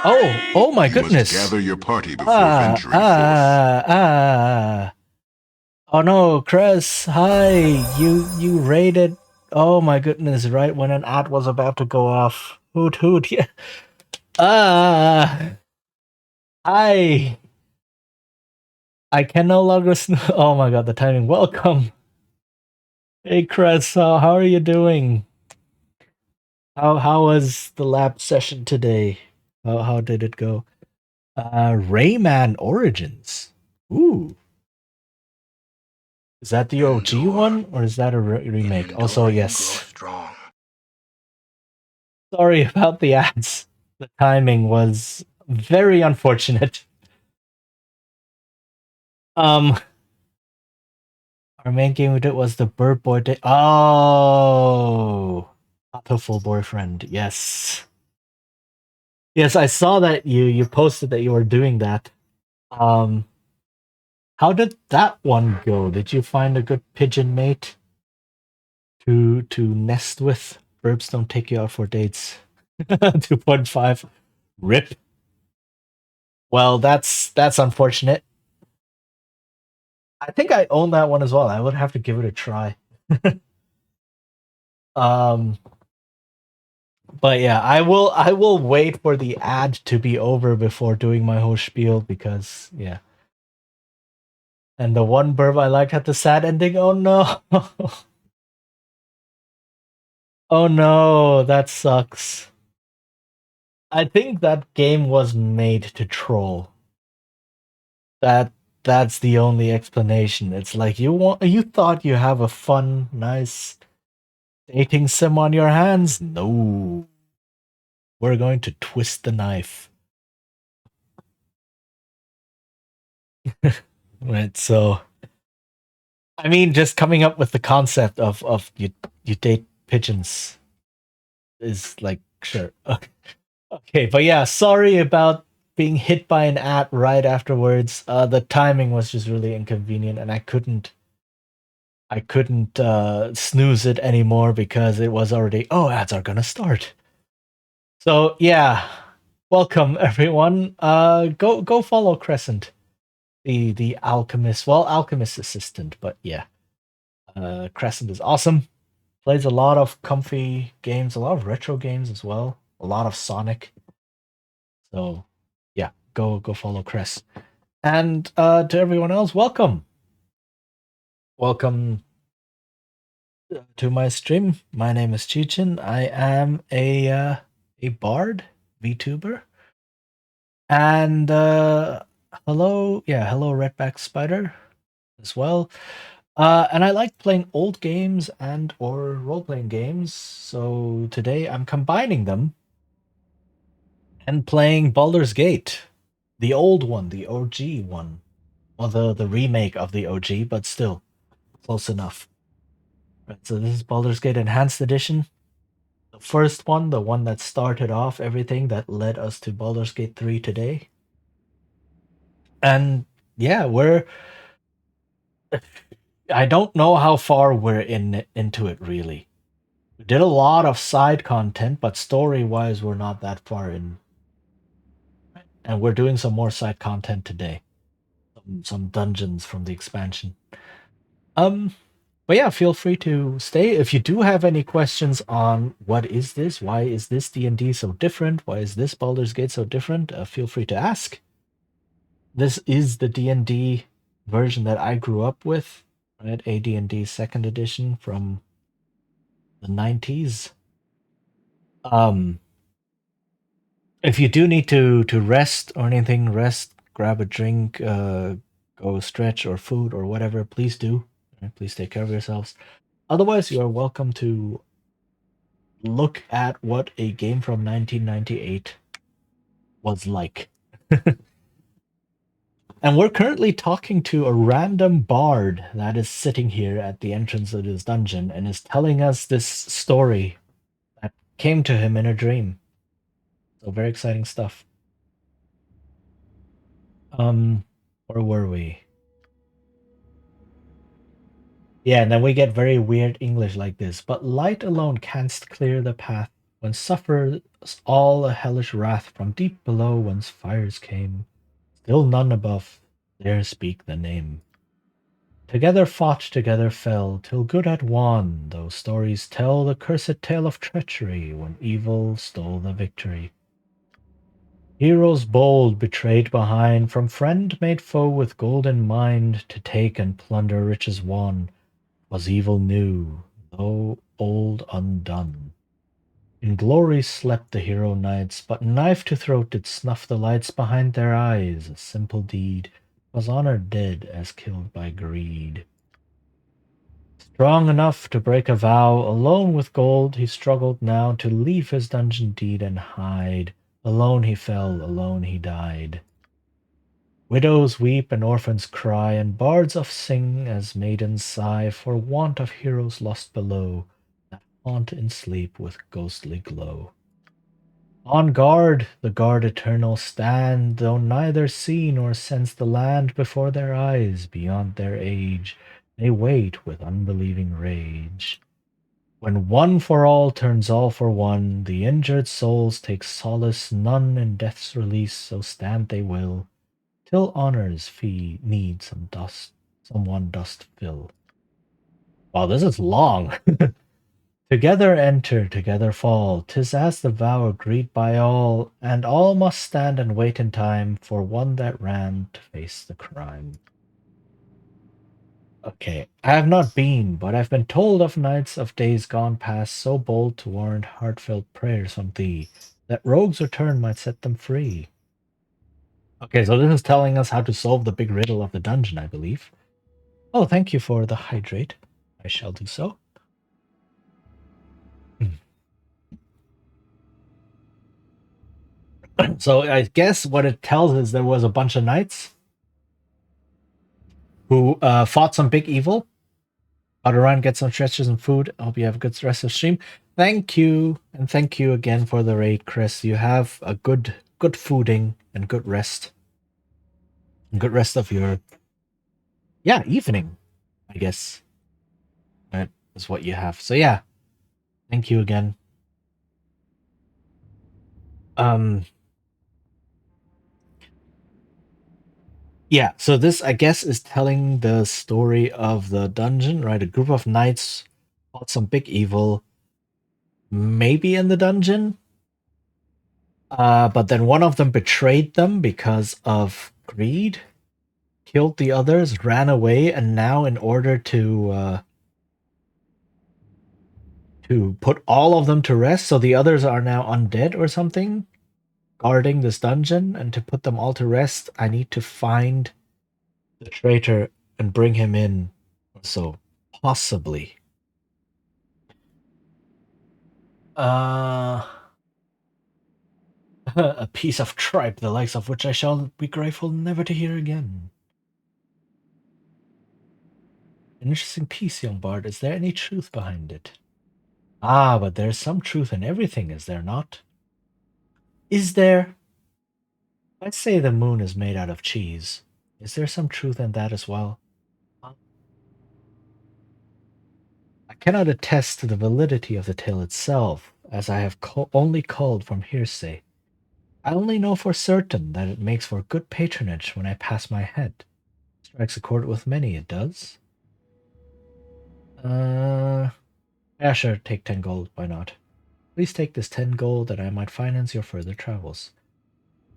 oh my goodness! You must gather your party before venturing forth. Oh no, Chris! Hi, you raided. Oh my goodness! Right when an ad was about to go off. Hoot hoot! Yeah. Hi. I can no longer. Oh my god, the timing. Welcome. Hey, Chris. How are you doing? How was the lab session today? How did it go? Rayman Origins. Ooh. Is that the OG one, or is that a remake? Also, yes. Sorry about the ads. The timing was very unfortunate. Our main game we did was the Bird Boy Day. Oh, Beautiful Boyfriend. Yes. Yes, I saw that you posted that you were doing that. How did that one go? Did you find a good pigeon mate to nest with? Verbs don't take you out for dates. 2.5. Rip. Well, that's unfortunate. I think I own that one as well. I would have to give it a try. But yeah, I will wait for the ad to be over before doing my whole spiel, because yeah. And the one burb I liked had the sad ending. Oh no. Oh no, that sucks. I think that game was made to troll. That's the only explanation. It's like you thought you have a fun, nice dating sim on your hands? No. We're going to twist the knife. Right, so I mean, just coming up with the concept of you date pigeons is like sure. Okay, but yeah, sorry about being hit by an ad right afterwards. The timing was just really inconvenient, and I couldn't snooze it anymore because it was already ads are gonna start. So yeah, welcome everyone. Go follow Crescent, the alchemist. Well, alchemist assistant, but yeah, Crescent is awesome. Plays a lot of comfy games, a lot of retro games as well, a lot of Sonic. So yeah, go follow Cress. And to everyone else, welcome. Welcome to my stream. My name is Chichin. I am a bard, VTuber. And hello, hello Redback Spider as well. And I like playing old games and or role-playing games. So today I'm combining them and playing Baldur's Gate, the old one, the OG one. Well, the remake of the OG, but still close enough. Right, so this is Baldur's Gate Enhanced Edition. The first one, the one that started off everything that led us to Baldur's Gate 3 today. And yeah, I don't know how far we're into it really. We did a lot of side content, but story-wise we're not that far in. And we're doing some more side content today. Some dungeons from the expansion. But yeah, feel free to stay. If you do have any questions on what is this, why is this D&D so different, why is this Baldur's Gate so different, feel free to ask. This is the D&D version that I grew up with, right? AD&D 2nd edition from the 90s. If you do need to rest or anything, rest, grab a drink, go stretch or food or whatever, please do. Right? Please take care of yourselves. Otherwise, you are welcome to look at what a game from 1998 was like. And we're currently talking to a random bard that is sitting here at the entrance of this dungeon and is telling us this story that came to him in a dream. So very exciting stuff. Where were we? Yeah, and then we get very weird English like this. But light alone canst clear the path when suffers all a hellish wrath from deep below whence fires came. Still none above dare speak the name. Together fought, together fell, till good had won, though stories tell the cursed tale of treachery when evil stole the victory. Heroes bold, betrayed behind, from friend made foe with golden mind, to take and plunder riches won, was evil new, though old undone. In glory slept the hero knights, but knife to throat did snuff the lights behind their eyes, a simple deed, was honor dead as killed by greed. Strong enough to break a vow, alone with gold he struggled now to leave his dungeon deed and hide. Alone he fell, alone he died. Widows weep and orphans cry, and bards oft sing as maidens sigh for want of heroes lost below, that haunt in sleep with ghostly glow. On guard, the guard eternal stand, though neither see nor sense the land before their eyes, beyond their age, they wait with unbelieving rage. When one for all turns all for one, the injured souls take solace none in death's release, so stand they will, till honor's fee need someone dost fill. Wow, this is long. Together enter, together fall, 'tis as the vow agreed by all, and all must stand and wait in time for one that ran to face the crime. Okay, I have not been, but I've been told of nights of days gone past so bold to warrant heartfelt prayers from thee, that rogues' return might set them free. Okay, so this is telling us how to solve the big riddle of the dungeon, I believe. Oh, thank you for the hydrate. I shall do so. So I guess what it tells us there was a bunch of knights. who fought some big evil. I'll run, get some stretches and food. I hope you have a good rest of stream. Thank you, and thank you again for the raid, Chris. You have a good fooding and good rest. And good rest of your evening, I guess. That is what you have. So yeah. Thank you again. Yeah, so this, I guess, is telling the story of the dungeon, right? A group of knights fought some big evil, maybe in the dungeon. But then one of them betrayed them because of greed, killed the others, ran away, and now in order to put all of them to rest, so the others are now undead or something, guarding this dungeon, and to put them all to rest, I need to find the traitor and bring him in. So possibly. A piece of tripe, the likes of which I shall be grateful never to hear again. An interesting piece, young bard. Is there any truth behind it? Ah, but there's some truth in everything, is there not? Is there? Let's say the moon is made out of cheese. Is there some truth in that as well? I cannot attest to the validity of the tale itself, as I have only called from hearsay. I only know for certain that it makes for good patronage when I pass my head. Strikes a chord with many, it does. Yeah, sure, take 10 gold, why not? Please take this 10 gold that I might finance your further travels.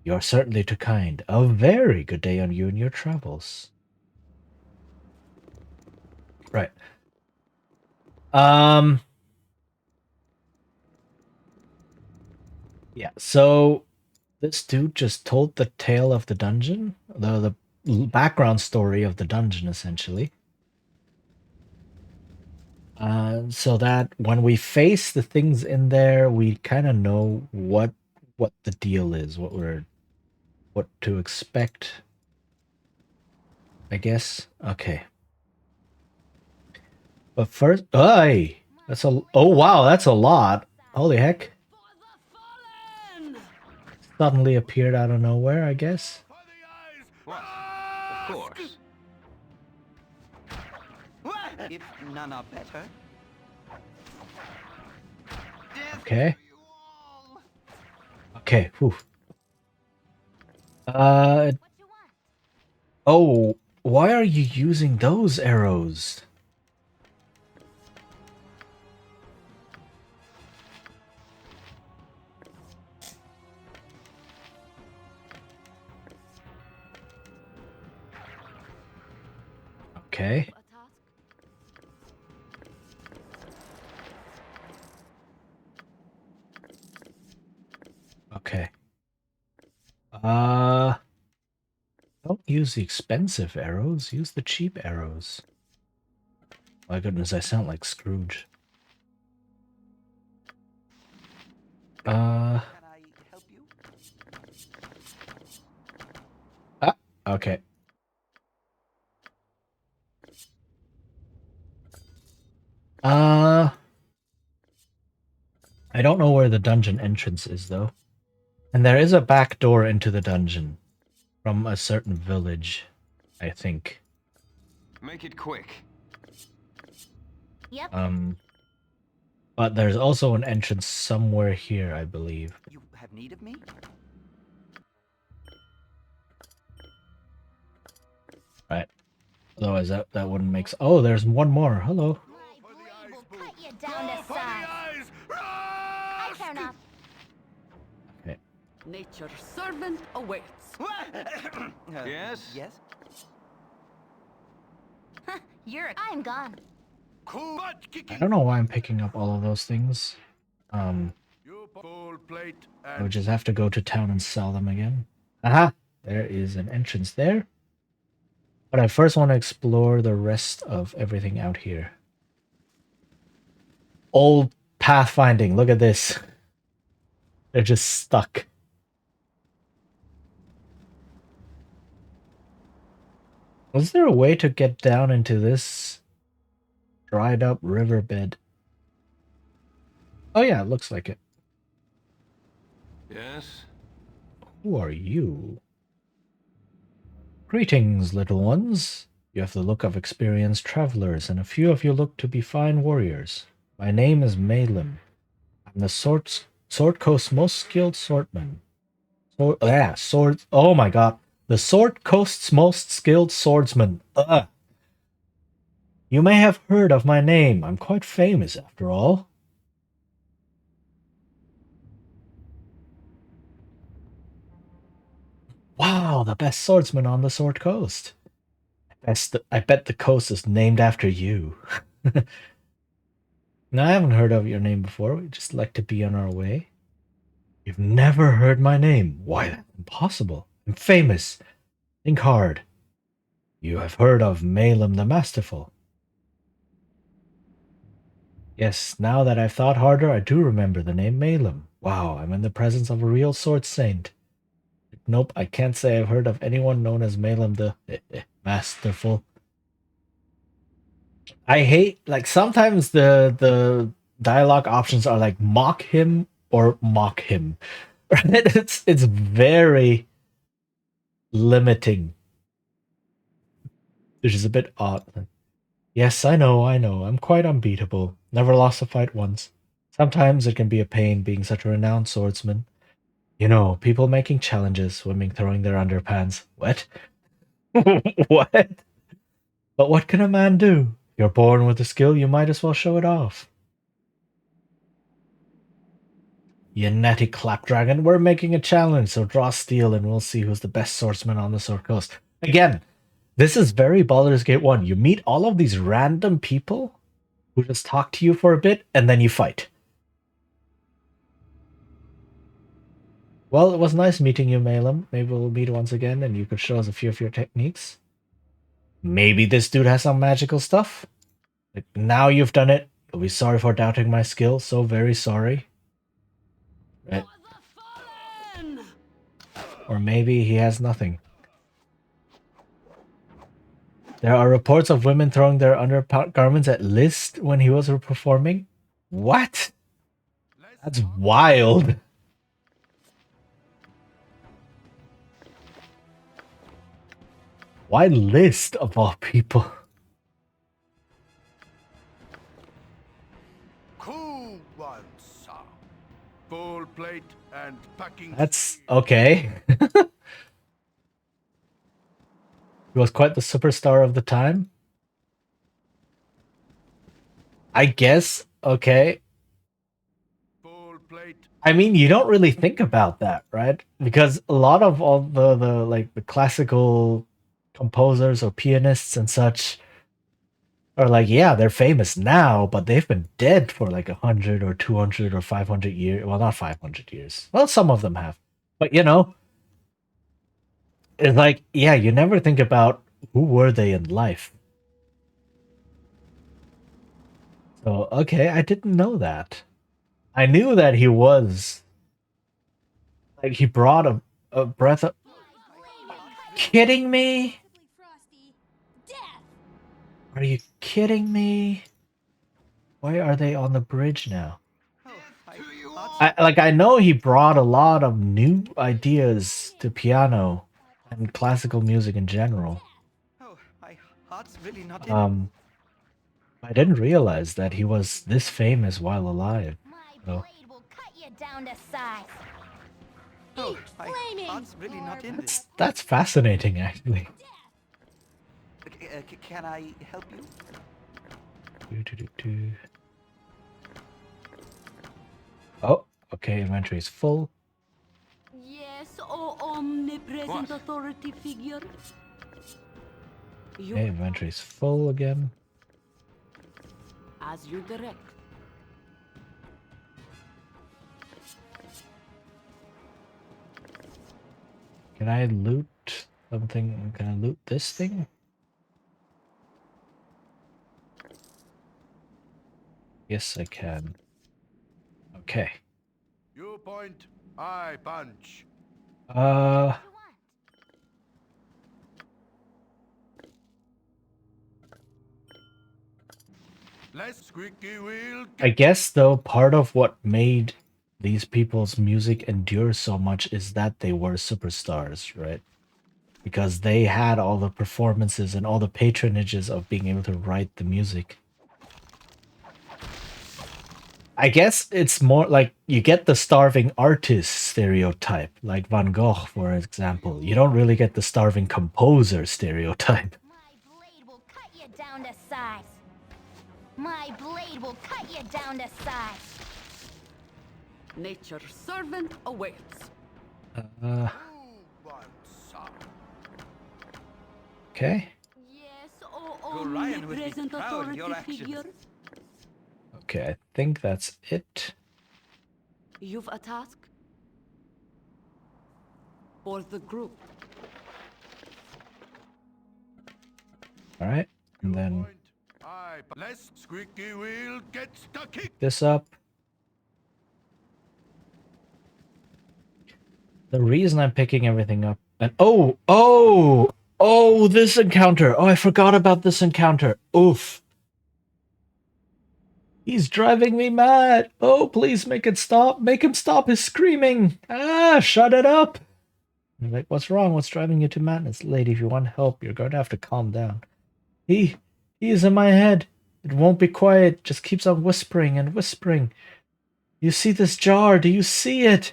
You are certainly too kind. A very good day on you and your travels. Right. Yeah, so this dude just told the tale of the dungeon, the background story of the dungeon, essentially. So that when we face the things in there, we kind of know what the deal is, what to expect. I guess. Okay. But first, hey, that's a. Oh wow, that's a lot. Holy heck! Suddenly appeared out of nowhere, I guess. What? Of course. If none are better. Okay. Okay. Whew. Oh, why are you using those arrows? Okay. Okay. Don't use the expensive arrows, use the cheap arrows. My goodness, I sound like Scrooge. Can I help you? Okay. I don't know where the dungeon entrance is, though. And there is a back door into the dungeon from a certain village, I think. Make it quick. Yep. But there's also an entrance somewhere here, I believe. You have need of me? Right. Otherwise, that wouldn't make sense. Oh, there's one more. Hello. Cut you down to size. I turn off. Okay. Nature's servant awaits. Yes? Yes? I'm gone. I don't know why I'm picking up all of those things. I would just have to go to town and sell them again. Aha! There is an entrance there. But I first want to explore the rest of everything out here. Old pathfinding, look at this. They're just stuck. Was there a way to get down into this dried up riverbed? Oh yeah, it looks like it. Yes? Who are you? Greetings, little ones. You have the look of experienced travelers, and a few of you look to be fine warriors. My name is Malin. I'm the Sword Coast's most skilled swordsman. Sword. Oh my god. The Sword Coast's most skilled swordsman. You may have heard of my name. I'm quite famous, after all. Wow, the best swordsman on the Sword Coast. I bet the coast is named after you. Now, I haven't heard of your name before. We just like to be on our way. You've never heard my name. Why, that's impossible. I'm famous. Think hard. You have heard of Malum the Masterful. Yes, now that I've thought harder, I do remember the name Malum. Wow, I'm in the presence of a real sword saint. Nope, I can't say I've heard of anyone known as Malum the Masterful. I hate, like, sometimes the dialogue options are like mock him or mock him. It's very limiting, which is a bit odd. Yes, I know. I'm quite unbeatable. Never lost a fight once. Sometimes it can be a pain being such a renowned swordsman. You know, people making challenges, women throwing their underpants. What? What? But what can a man do? You're born with a skill, you might as well show it off. You natty clapdragon, we're making a challenge, so draw steel and we'll see who's the best swordsman on the Sword Coast. Again, this is very Baldur's Gate 1. You meet all of these random people who just talk to you for a bit, and then you fight. Well, it was nice meeting you, Malum. Maybe we'll meet once again and you could show us a few of your techniques. Maybe this dude has some magical stuff? Like, now you've done it. You'll be sorry for doubting my skill. So very sorry. Right. Or maybe he has nothing. There are reports of women throwing their undergarments at List when he was performing. What? That's wild. Why List of all people? Cool one, sir. Full plate and packing. That's okay. He was quite the superstar of the time. I guess, okay. I mean, you don't really think about that, right? Because a lot of all the like the classical composers or pianists and such are like, yeah, they're famous now, but they've been dead for like 100 or 200 or 500 years. Well, not 500 years. Well, some of them have. But, you know, it's like, yeah, you never think about who were they in life. So, okay, I didn't know that. I knew that he was, like, he brought a breath of... Kidding me? Are you kidding me? Why are they on the bridge now? I know he brought a lot of new ideas to piano and classical music in general. Oh, my heart's really not in. I didn't realize that he was this famous while alive. So. Will cut you down to size. Oh, my heart's really not in this. That's fascinating, actually. Can I help you? Oh, okay, inventory is full. Yes, oh omnipresent authority figure. Okay, inventory is full again. As you direct. Can I loot something? Can I loot this thing? Yes, I can. Okay. You point, I punch. less squeaky wheel. I guess though part of what made these people's music endure so much is that they were superstars, right? Because they had all the performances and all the patronages of being able to write the music. I guess it's more like you get the starving artist stereotype, like Van Gogh, for example. You don't really get the starving composer stereotype. My blade will cut you down to size. My blade will cut you down to size. Nature's servant awaits. Okay. Yes, oh, omnipresent authority figure. Okay, I think that's it. You've a task? For the group. Alright, and then Less squeaky wheel gets the kick. this up. The reason I'm picking everything up and oh, this encounter. Oh, I forgot about this encounter. Oof. He's driving me mad. Oh, please make it stop. Make him stop his screaming. Ah, shut it up. I'm like, what's wrong? What's driving you to madness? Lady, if you want help, you're going to have to calm down. He is in my head. It won't be quiet. Just keeps on whispering and whispering. You see this jar? Do you see it?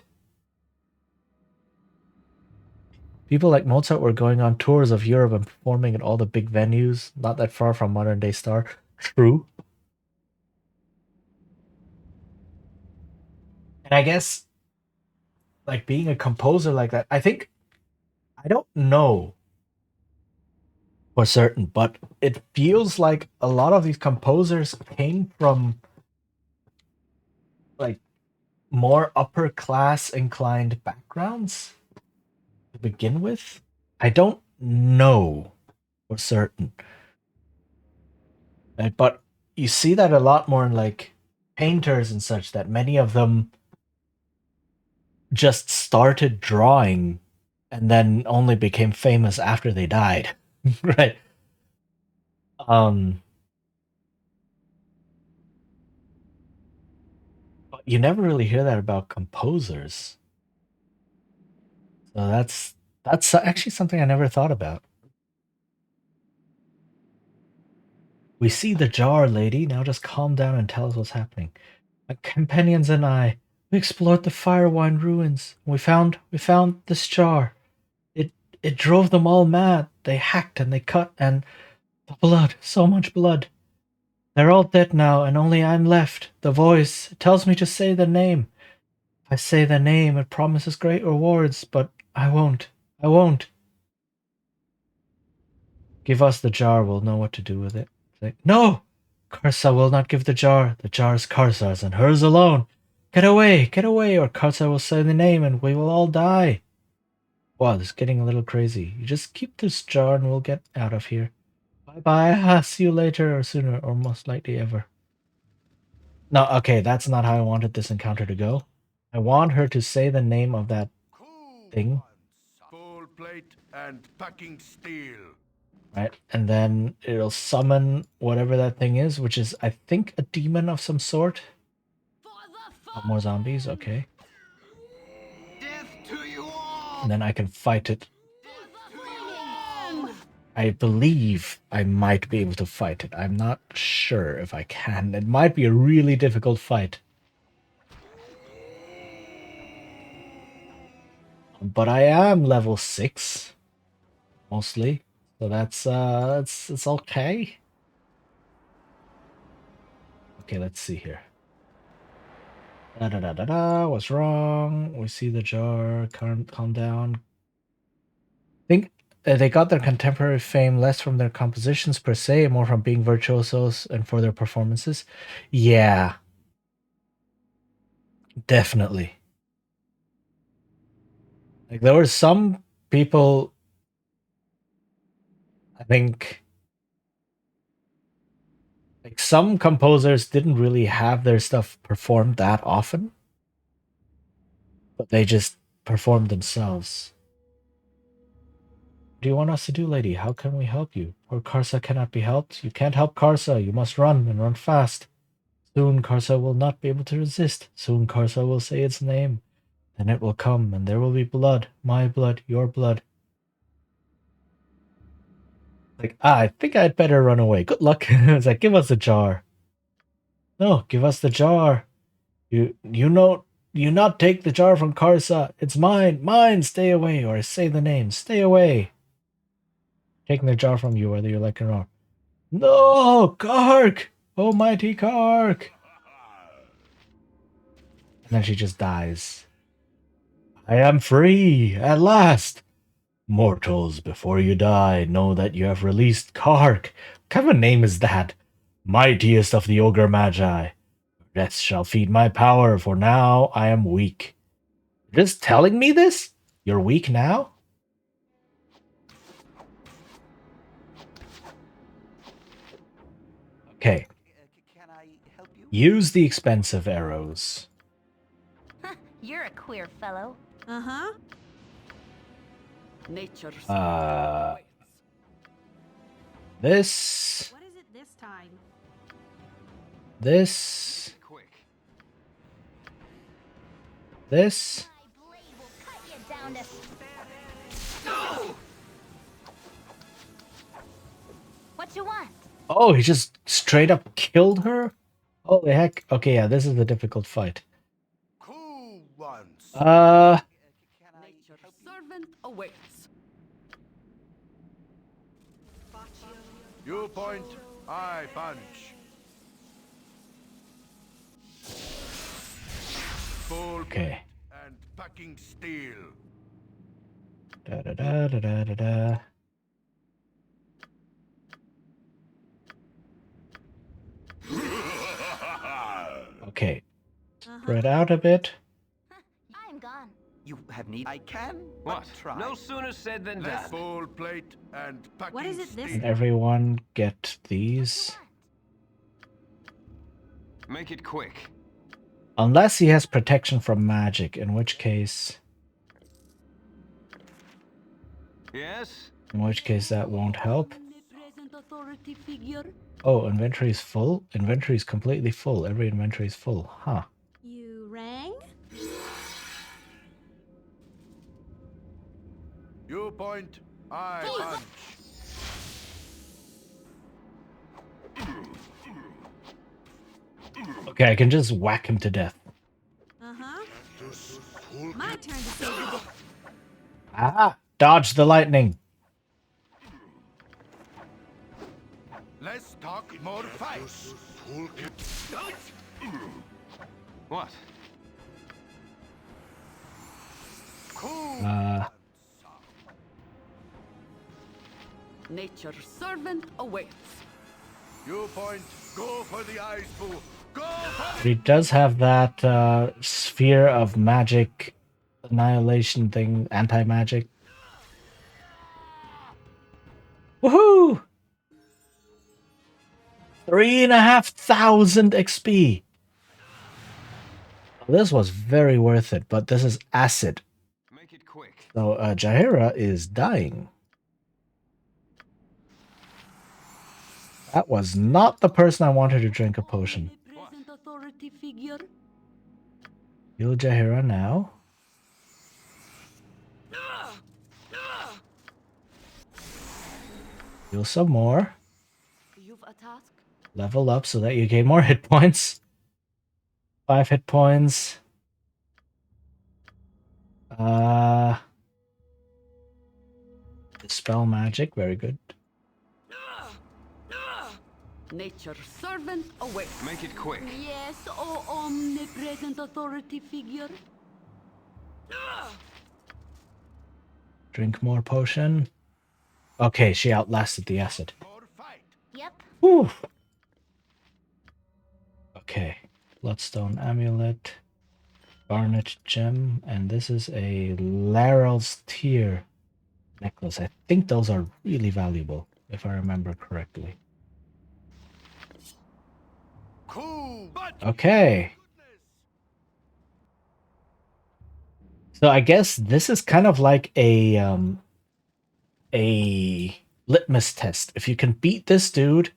People like Mozart were going on tours of Europe and performing at all the big venues, not that far from modern day star. True. And I guess, like, being a composer like that, I don't know for certain, but it feels like a lot of these composers came from, like, more upper class inclined backgrounds to begin with. I don't know for certain. Right? But you see that a lot more in, like, painters and such, that many of them just started drawing and then only became famous after they died. Right. But you never really hear that about composers. So that's actually something I never thought about. We see the jar, lady. Now just calm down and tell us what's happening. My companions and I, we explored the Firewine ruins. We found this jar. It drove them all mad. They hacked and they cut, and the blood, so much blood. They're all dead now, and only I'm left. The voice tells me to say the name. If I say the name, it promises great rewards, but I won't. I won't. Give us the jar, we'll know what to do with it. Like, no! Karsa will not give the jar. The jar is Karsa's, and hers alone. Get away, or Karsa will say the name, and we will all die. Wow, this is getting a little crazy. You just keep this jar, and we'll get out of here. Bye-bye, I'll see you later, or sooner, or most likely ever. No, okay, that's not how I wanted this encounter to go. I want her to say the name of that thing. Full plate and packing steel. Right, and then it'll summon whatever that thing is, which is, I think, a demon of some sort. More zombies, okay. And then I can fight it. I believe I might be able to fight it. I'm not sure if I can. It might be a really difficult fight. But I am level 6. Mostly. So that's it's okay. Okay, let's see here. What's wrong? We see the jar. Calm down. I think they got their contemporary fame less from their compositions per se, more from being virtuosos and for their performances. Yeah. Definitely. Like, there were some people, I think, like, some composers didn't really have their stuff performed that often, but they just performed themselves. What do you want us to do, lady? How can we help you? Poor Karsa cannot be helped. You can't help Karsa. You must run, and run fast. Soon Karsa will not be able to resist. Soon Karsa will say its name. Then it will come, and there will be blood. My blood, your blood. Like, I think I'd better run away. Good luck. It's like, give us the jar. No, give us the jar. You not take the jar from Karsa. It's mine. Mine. Stay away. Or say the name. Stay away. Taking the jar from you, whether you like it or not. No, Kark! Oh, mighty Kark! And then she just dies. I am free, at last! Mortals, before you die, know that you have released Kark. What kind of a name is that? Mightiest of the Ogre Magi. Death shall feed my power, for now I am weak. You're just telling me this? You're weak now? Okay. Can I help you? Use the expensive arrows. You're a queer fellow. Uh-huh. Nature's This. What is it this time? This. Quick. This. My blade will cut you down to... What you want? Oh, he just straight up killed her? Holy heck. Okay, yeah, this is a difficult fight. Who wants? Nature's servant awaits. You point, I punch. Full Okay. and packing steel. Da da da da da da da. Okay. Spread out a bit. I'm gone. You have need. I can. What? But try. No sooner said than done. Less full plate and packing What is it this And steel. everyone get these. Make it quick. Unless he has protection from magic, in which case... Yes? In which case that won't help. Omnipresent authority figure. Oh, inventory is full? Inventory is completely full. Every inventory is full. Huh. You rang? You point, I punch. Okay, I can just whack him to death. Uh-huh. My turn to save the day. Ah! Dodge the lightning! Less talk, more fight. What? Nature's servant awaits. You point, go for the eyes, fool. Go for He does have that sphere of magic annihilation thing, anti-magic. Woohoo! 3,500 XP. This was very worth it, but this is acid. Make it quick. So Jaheira is dying. That was not the person I wanted to drink a potion. Omnipresent authority figure. Heal Jaheira now. Heal some more. You've a task. Level up so that you gain more hit points. 5 hit points. Dispel magic, very good. Nature's servant awaits. Make it quick. Yes, oh omnipresent authority figure. Drink more potion. Okay, she outlasted the acid. more fight. Yep. Whew. Okay. Bloodstone amulet. Garnet gem. And this is a Larel's tear necklace. I think those are really valuable, if I remember correctly. Cool, but Okay. So I guess this is kind of like a a litmus test. If you can beat this dude,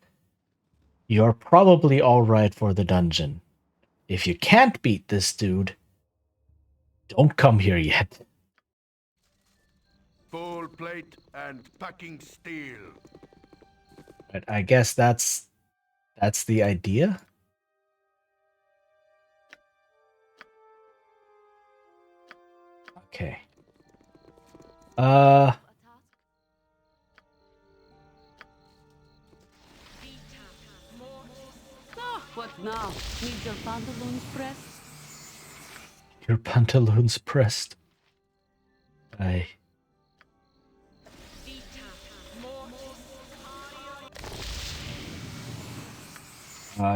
you're probably alright for the dungeon. If you can't beat this dude, don't come here yet. Full plate and packing steel. But I guess that's the idea. Okay. Oh, what now? Need your pantaloons pressed? Your pantaloons pressed. I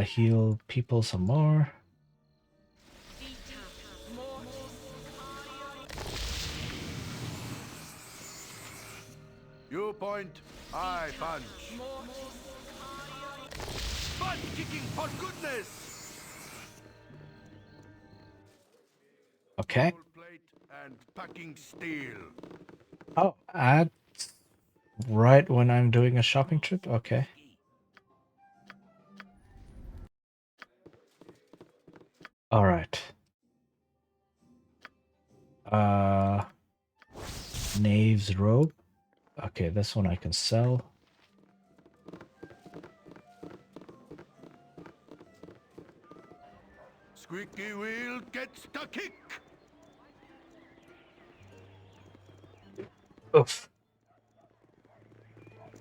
heal people some more. You point, I punch. Butt kicking for goodness! Okay. Full plate and packing steel. Oh, right when I'm doing a shopping trip? Okay. Alright. Knave's robe. Okay, this one I can sell. Squeaky wheel gets the kick. Oof.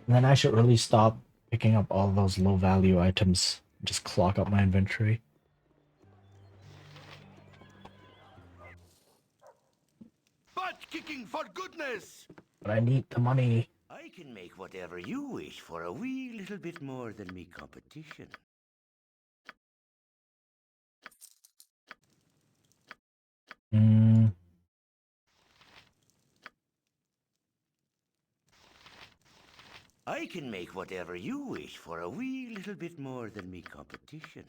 And then I should really stop picking up all those low value items. Just clog up my inventory. Butt kicking for goodness! But I need the money. I can make whatever you wish for a wee little bit more than me competition. Hmm. I can make whatever you wish for a wee little bit more than me competition.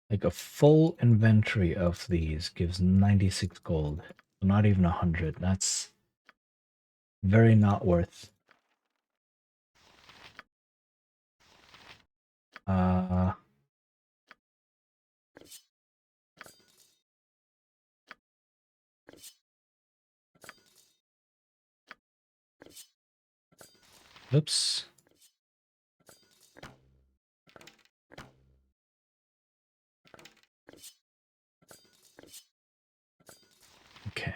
Like a full inventory of these gives 96 gold. Not even 100. That's very not worth. Oops. Okay.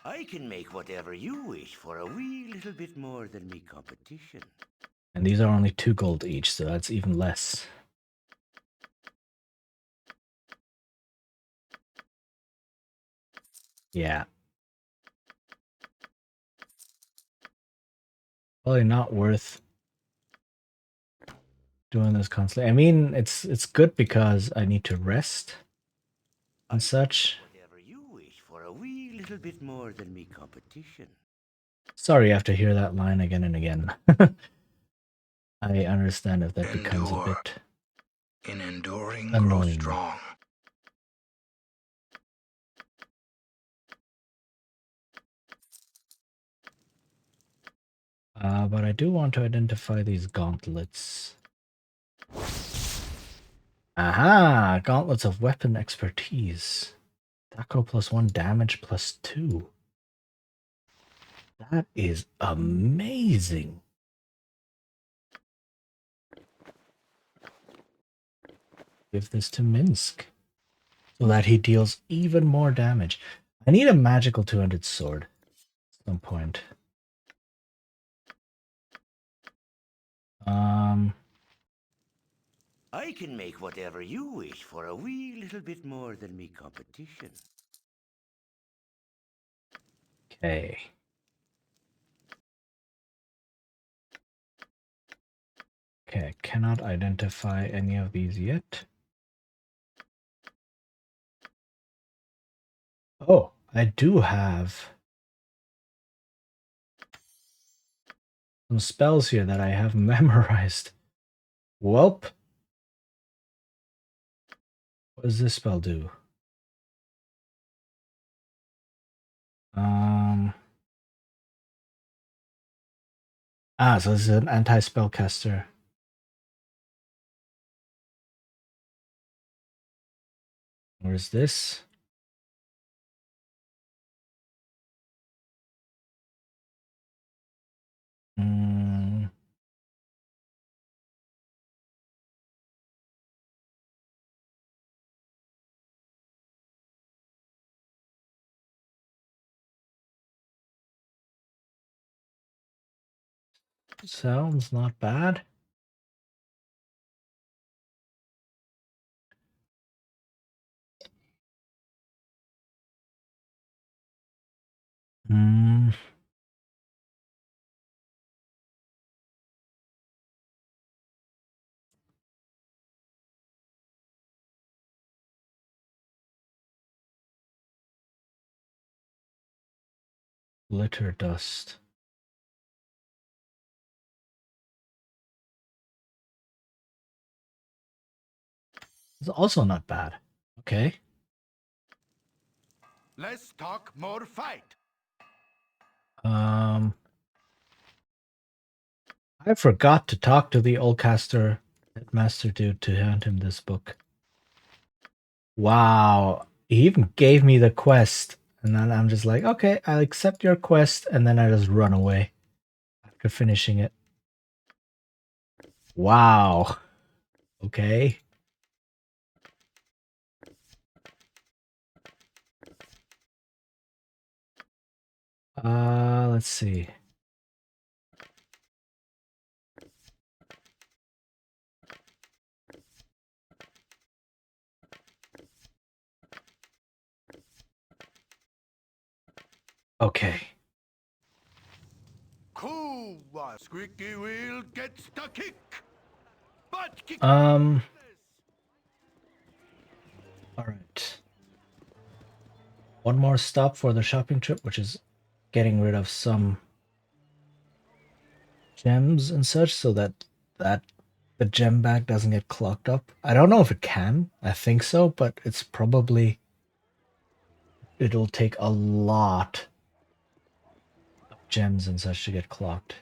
I can make whatever you wish for a wee little bit more than me competition. And these are only 2 gold each, so that's even less. Yeah. Probably not worth doing this constantly. I mean, it's good because I need to rest and such. Whatever you wish for a wee little bit more than me competition. Sorry, I have to hear that line again and again. I understand if that becomes a bit in enduring grow annoying. strong. But I do want to identify these gauntlets. Aha! Gauntlets of weapon expertise. Taco +1 damage +2. That is amazing. Give this to Minsk so that he deals even more damage. I need a magical 200 sword at some point. I can make whatever you wish for a wee little bit more than me competition. Okay. Okay, cannot identify any of these yet. Oh, I do have some spells here that I have memorized. Welp. What does this spell do? Ah, so this is an anti-spellcaster. Where's this? Mm. Sounds not bad. Hmm. Glitter dust. It's also not bad. Okay. Less talk, more fight. I forgot to talk to the Oldcaster Headmaster dude to hand him this book. Wow. He even gave me the quest. And then I'm just like, okay, I'll accept your quest. And then I just run away after finishing it. Wow. Okay. Let's see. Okay. Cool one. Squeaky wheel gets the kick. Butt kick. All right. One more stop for the shopping trip, which is getting rid of some gems and such so that the gem bag doesn't get clogged up. I don't know if it can. I think so, but it's probably it'll take a lot of gems and such to get clogged.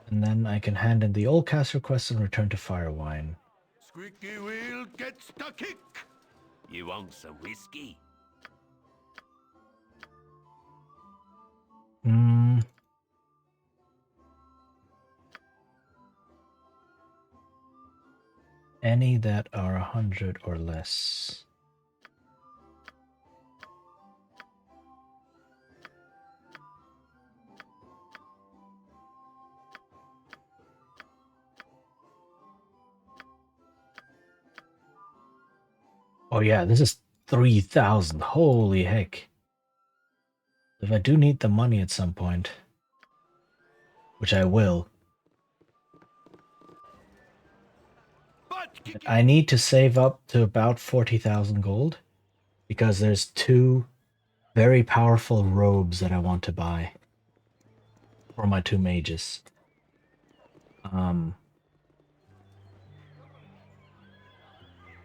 And then I can hand in the old cast request and return to Firewine. Squeaky wheel gets the kick. You want some whiskey? Hmm. Any that are 100 or less. Oh yeah, this is 3,000. Holy heck. If I do need the money at some point, which I will, I need to save up to about 40,000 gold because there's 2 very powerful robes that I want to buy for my 2 mages. And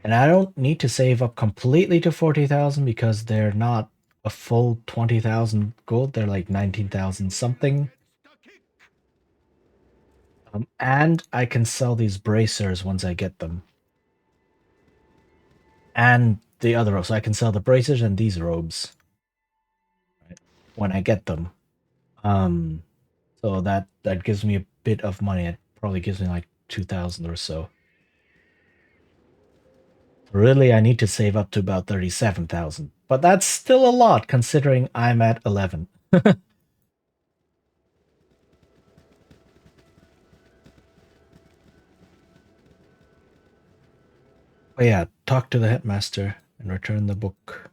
I don't need to save up completely to 40,000 because they're not a full 20,000 gold. They're like 19,000 something. And I can sell these bracers once I get them. And the other robes. So I can sell the bracers and these robes when I get them. So that gives me a bit of money. It probably gives me like 2,000 or so. Really, I need to save up to about 37,000. But that's still a lot considering I'm at 11. But yeah, talk to the headmaster and return the book.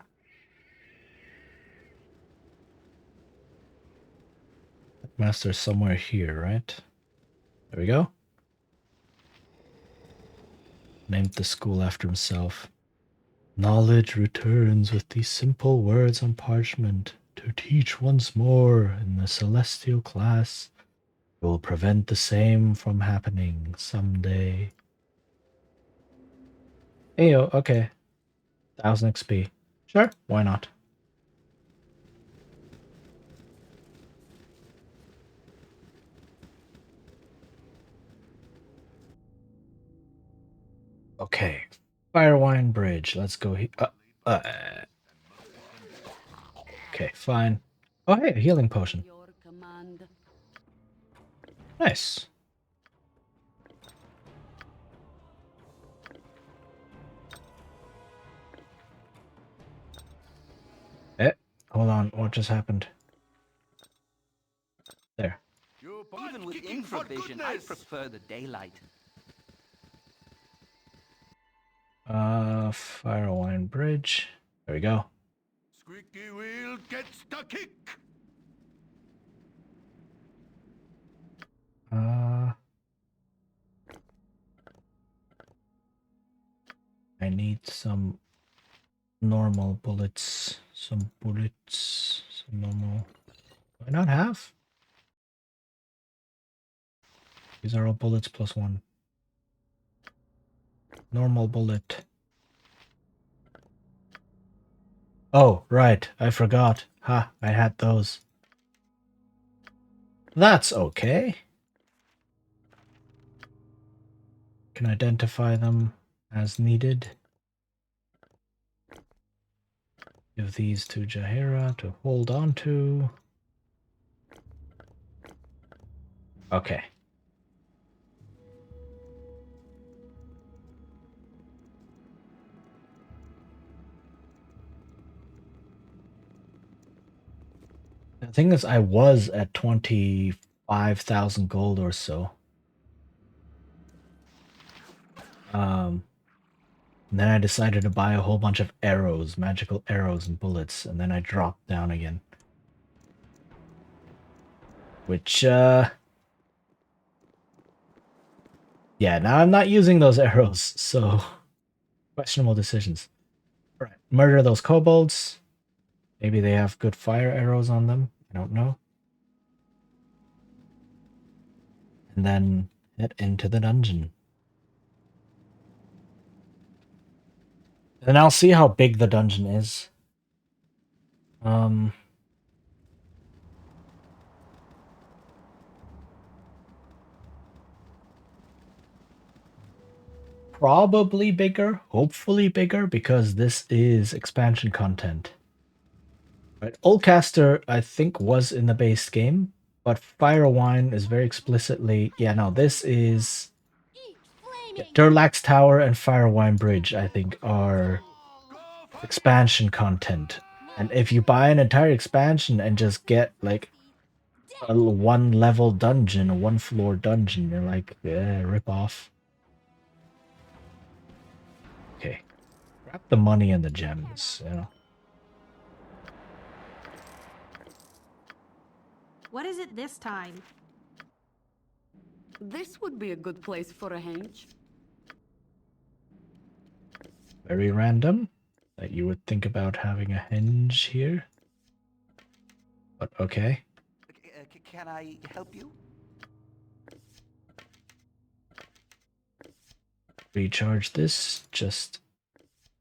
Headmaster's somewhere here, right? There we go. Named the school after himself. Knowledge returns with these simple words on parchment to teach once more in the celestial class. It will prevent the same from happening someday. Ayo, okay. 1000 XP. Sure, why not? Firewine Bridge. Let's go here. Okay, fine. Oh, hey, a healing potion. Your command. Nice. Hold on. What just happened? There. Even with infravision, I prefer the daylight. Firewine Bridge. There we go. Squeaky wheel gets the kick. I need some normal bullets. Some bullets. Some normal. Do I not have? These are all bullets plus 1. Normal bullet. Oh, right. I forgot. Ha, I had those. That's okay. Can identify them as needed. Give these to Jaheira to hold on to. Okay. The thing is, I was at 25,000 gold or so. And then I decided to buy a whole bunch of arrows, magical arrows and bullets, and then I dropped down again. Which, yeah, now I'm not using those arrows, so questionable decisions. All right, murder those kobolds. Maybe they have good fire arrows on them. I don't know. And then head into the dungeon. And I'll see how big the dungeon is. Probably bigger, hopefully bigger, because this is expansion content. Right, Oldcaster, I think, was in the base game, but Firewine is very explicitly... Yeah, no, this is... Yeah, Durlax Tower and Firewine Bridge, I think, are expansion content. And if you buy an entire expansion and just get, like, a one-level dungeon, a one-floor dungeon, you're like, yeah, rip off. Okay. Grab the money and the gems, you know. What is it this time? This would be a good place for a henge. Very random that you would think about having a henge here. But okay. Can I help you? Recharge this just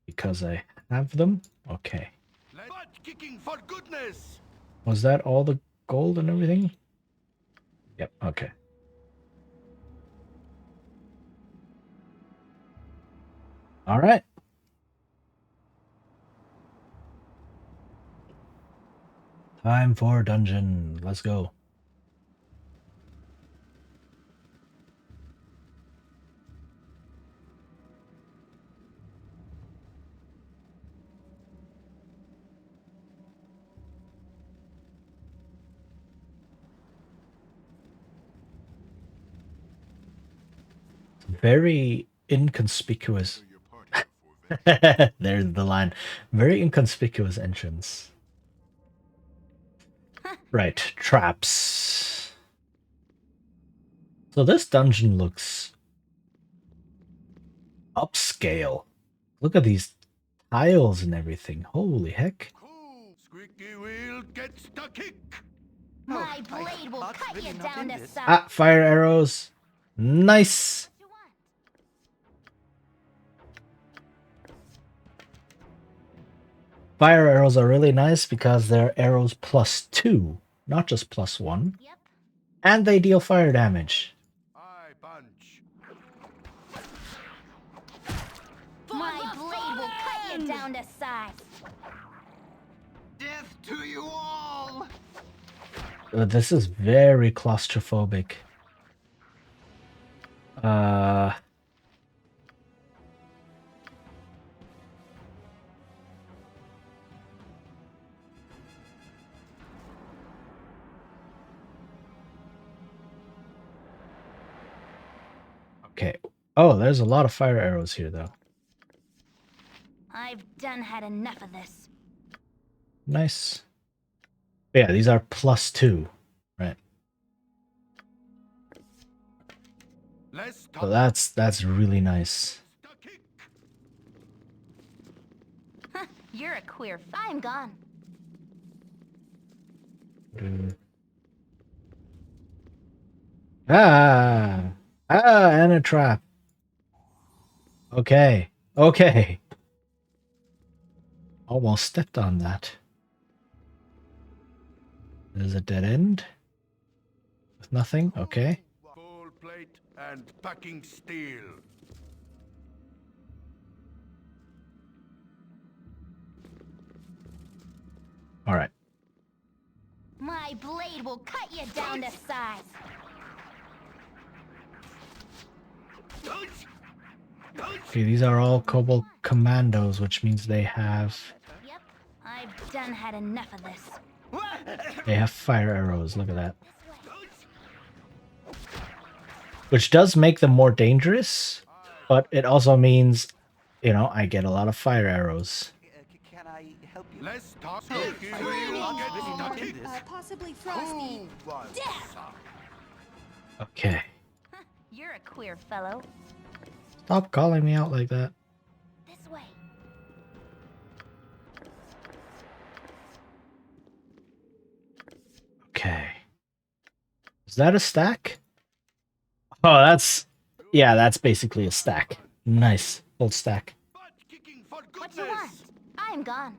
because I have them. Okay. Butt kicking for goodness. Was that all the gold and everything? Yep, okay. All right. Time for dungeon. Let's go. Very inconspicuous. There's the line. Very inconspicuous entrance. Right, traps. So this dungeon looks upscale. Look at these tiles and everything. Holy heck. Squeaky wheel gets the kick. My blade will cut you down to size. Ah, fire arrows. Nice. Fire arrows are really nice because they're arrows +2, not just +1. Yep. And they deal fire damage. I punch. My down to size. Death to you all! This is very claustrophobic. Okay. Oh, there's a lot of fire arrows here, though. I've done had enough of this. Nice. Yeah, these are +2, right? So that's really nice. You're a queer. I'm gone. And a trap. Okay. Okay. Almost stepped on that. There's a dead end. With nothing. Okay. Full plate and packing steel. All right. My blade will cut you down to size. Okay, these are all Kobold commandos, which means they have Yep, I've done had enough of this. fire arrows. Look at that. Which does make them more dangerous, but it also means, you know, I get a lot of fire arrows. Can I help you? Let's talk. Possibly frosty. Death! Okay. You're a queer fellow. Stop calling me out like that. This way. Okay. Is that a stack? Oh, that's basically a stack. Nice. Full stack. What you want? I'm gone.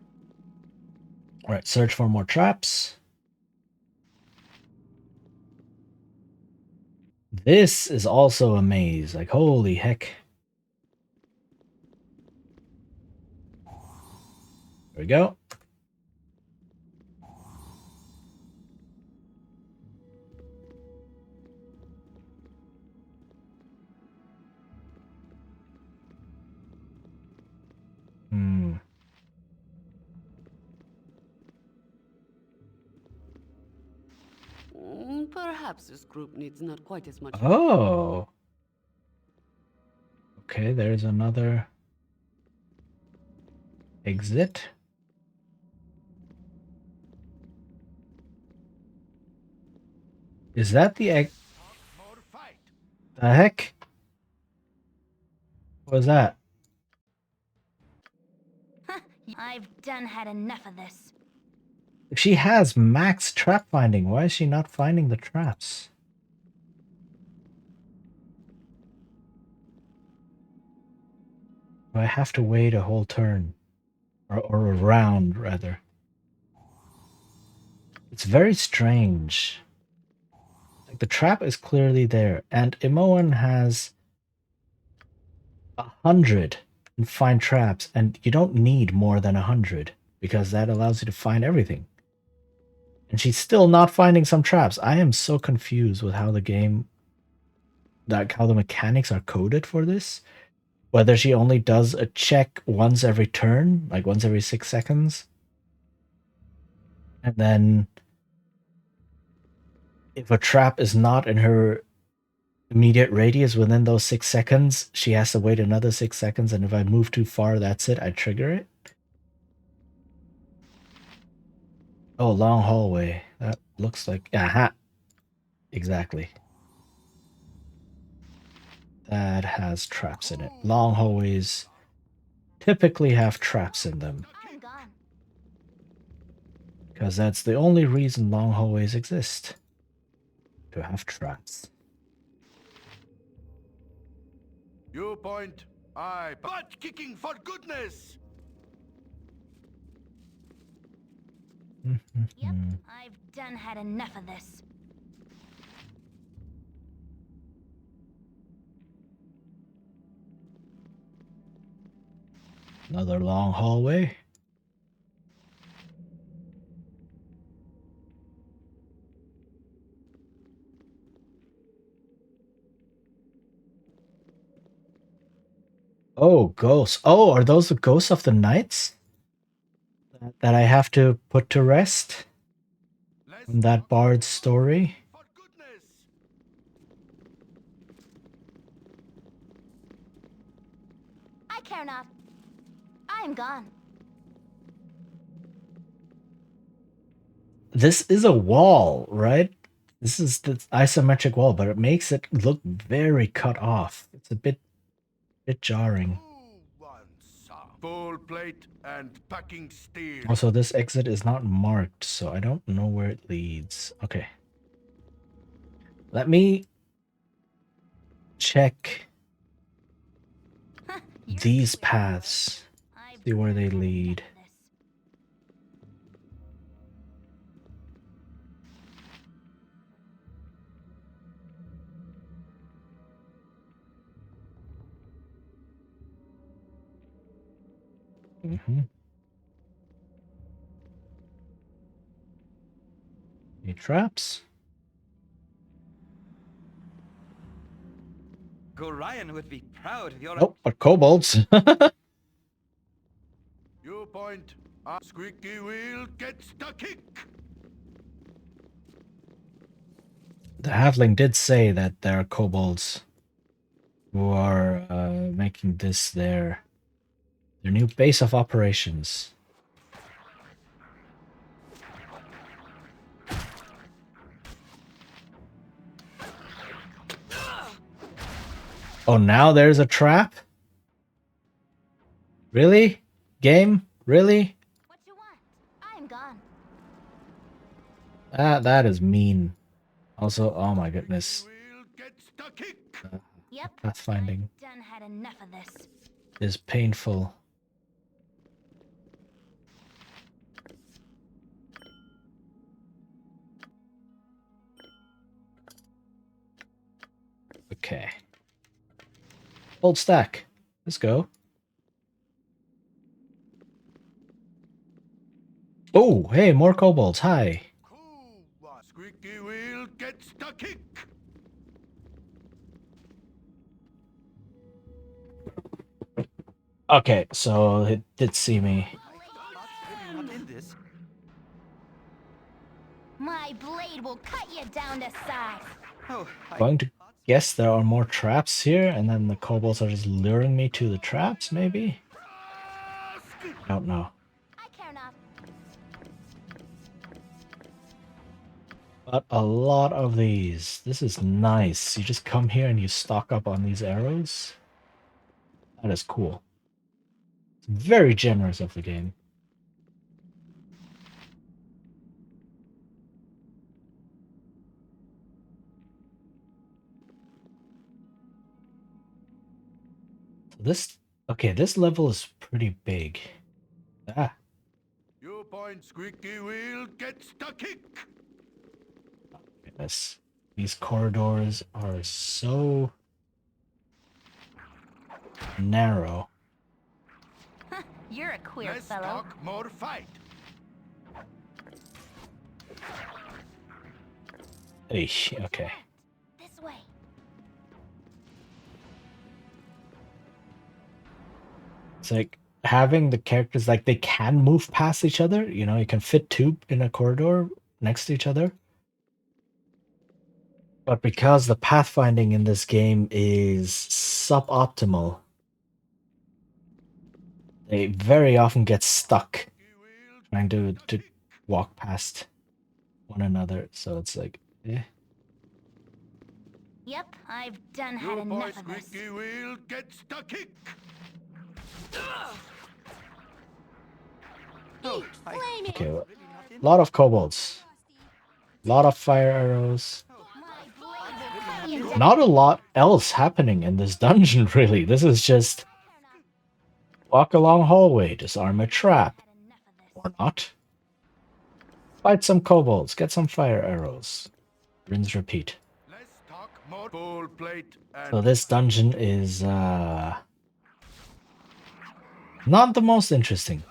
Alright, search for more traps. This is also a maze. Like, holy heck. There we go. Perhaps this group needs not quite as much. Oh. Okay, there's another exit. Is that the egg? The heck? What was that? I've done had enough of this. If she has max trap finding, why is she not finding the traps? Do I have to wait a whole turn? Or a round, rather. It's very strange. Like, the trap is clearly there, and Imoen has 100 and find traps, and you don't need more than 100 because that allows you to find everything. And she's still not finding some traps. I am so confused with how the game, like how the mechanics are coded for this. Whether she only does a check once every turn, like once every 6 seconds. And then if a trap is not in her immediate radius within those 6 seconds, she has to wait another 6 seconds. And if I move too far, that's it. I trigger it. Oh, long hallway. That looks like... Aha! Exactly. That has traps in it. Long hallways typically have traps in them. I'm gone. Because that's the only reason long hallways exist. To have traps. You point, I butt kicking for goodness. Yep, I've done had enough of this. Another long hallway. Oh, ghosts. Oh, are those the ghosts of the knights that I have to put to rest from that bard's story? I care not. I am gone. This is a wall, right? This is the isometric wall, but it makes it look very cut off. It's a bit jarring. Full plate and packing steel. Also, this exit is not marked, so I don't know where it leads. Okay. Let me check these paths. See where they lead. Any traps? Gorion would be proud of your... Nope, but kobolds. You point. Squeaky wheel gets the kick. The halfling did say that there are kobolds who are making this their new base of operations. Oh, now there's a trap? Really? Game? Really? What you want? I am gone. That is mean. Also, oh my goodness. Yep. Pathfinding Done had enough of this. is painful. Okay. Old stack. Let's go. Oh, hey, more kobolds. Hi. Squeaky wheel gets the kick. Okay, so it did see me. My blade will cut you down to size. Going to guess there are more traps here, and then the kobolds are just luring me to the traps, maybe? I don't know. I care not. But a lot of these. This is nice. You just come here and you stock up on these arrows. That is cool. It's very generous of the game. This, okay, this level is pretty big. Ah. You point. Squeaky wheel gets the kick. Goodness. These corridors are so narrow. You're a queer Less fellow. talk, more fight. Eesh, okay. This way. It's like having the characters, like, they can move past each other. You know, you can fit two in a corridor next to each other. But because the pathfinding in this game is suboptimal, they very often get stuck trying to walk past one another. So it's like, eh. Yep, I've done had enough of this. Squeaky wheel gets the kick. Okay, a lot of kobolds. A lot of fire arrows. Not a lot else happening in this dungeon, really. This is just walk along hallway, disarm a trap. Or not. Fight some kobolds, get some fire arrows. Rinse, repeat. Full plate and So this dungeon is Not the most interesting.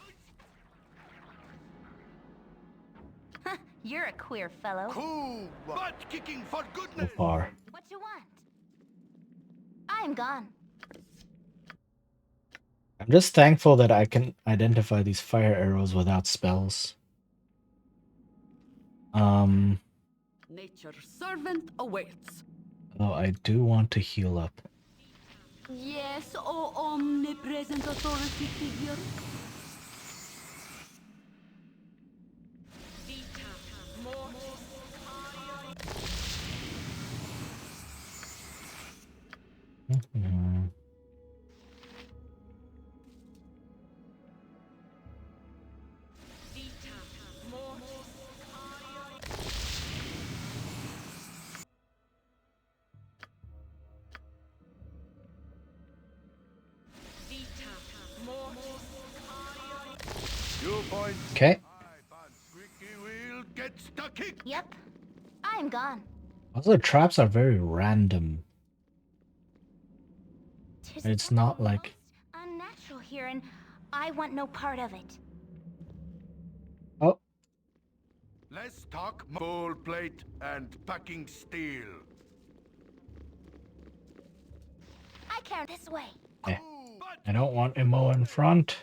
You're a queer fellow. Cool, butt kicking for So goodness. far. What you want? I'm gone. I'm just thankful that I can identify these fire arrows without spells. Nature's servant awaits. Oh, I do want to heal up. Yes, oh omnipresent authority figure. Mhm. Okay. Yep. I'm gone. Also, the traps are very random. Tis It's not like... unnatural here, and I want no part of it. Oh. Let's talk bowl plate and packing steel. I can't this way. Eh. I don't want Imo in front.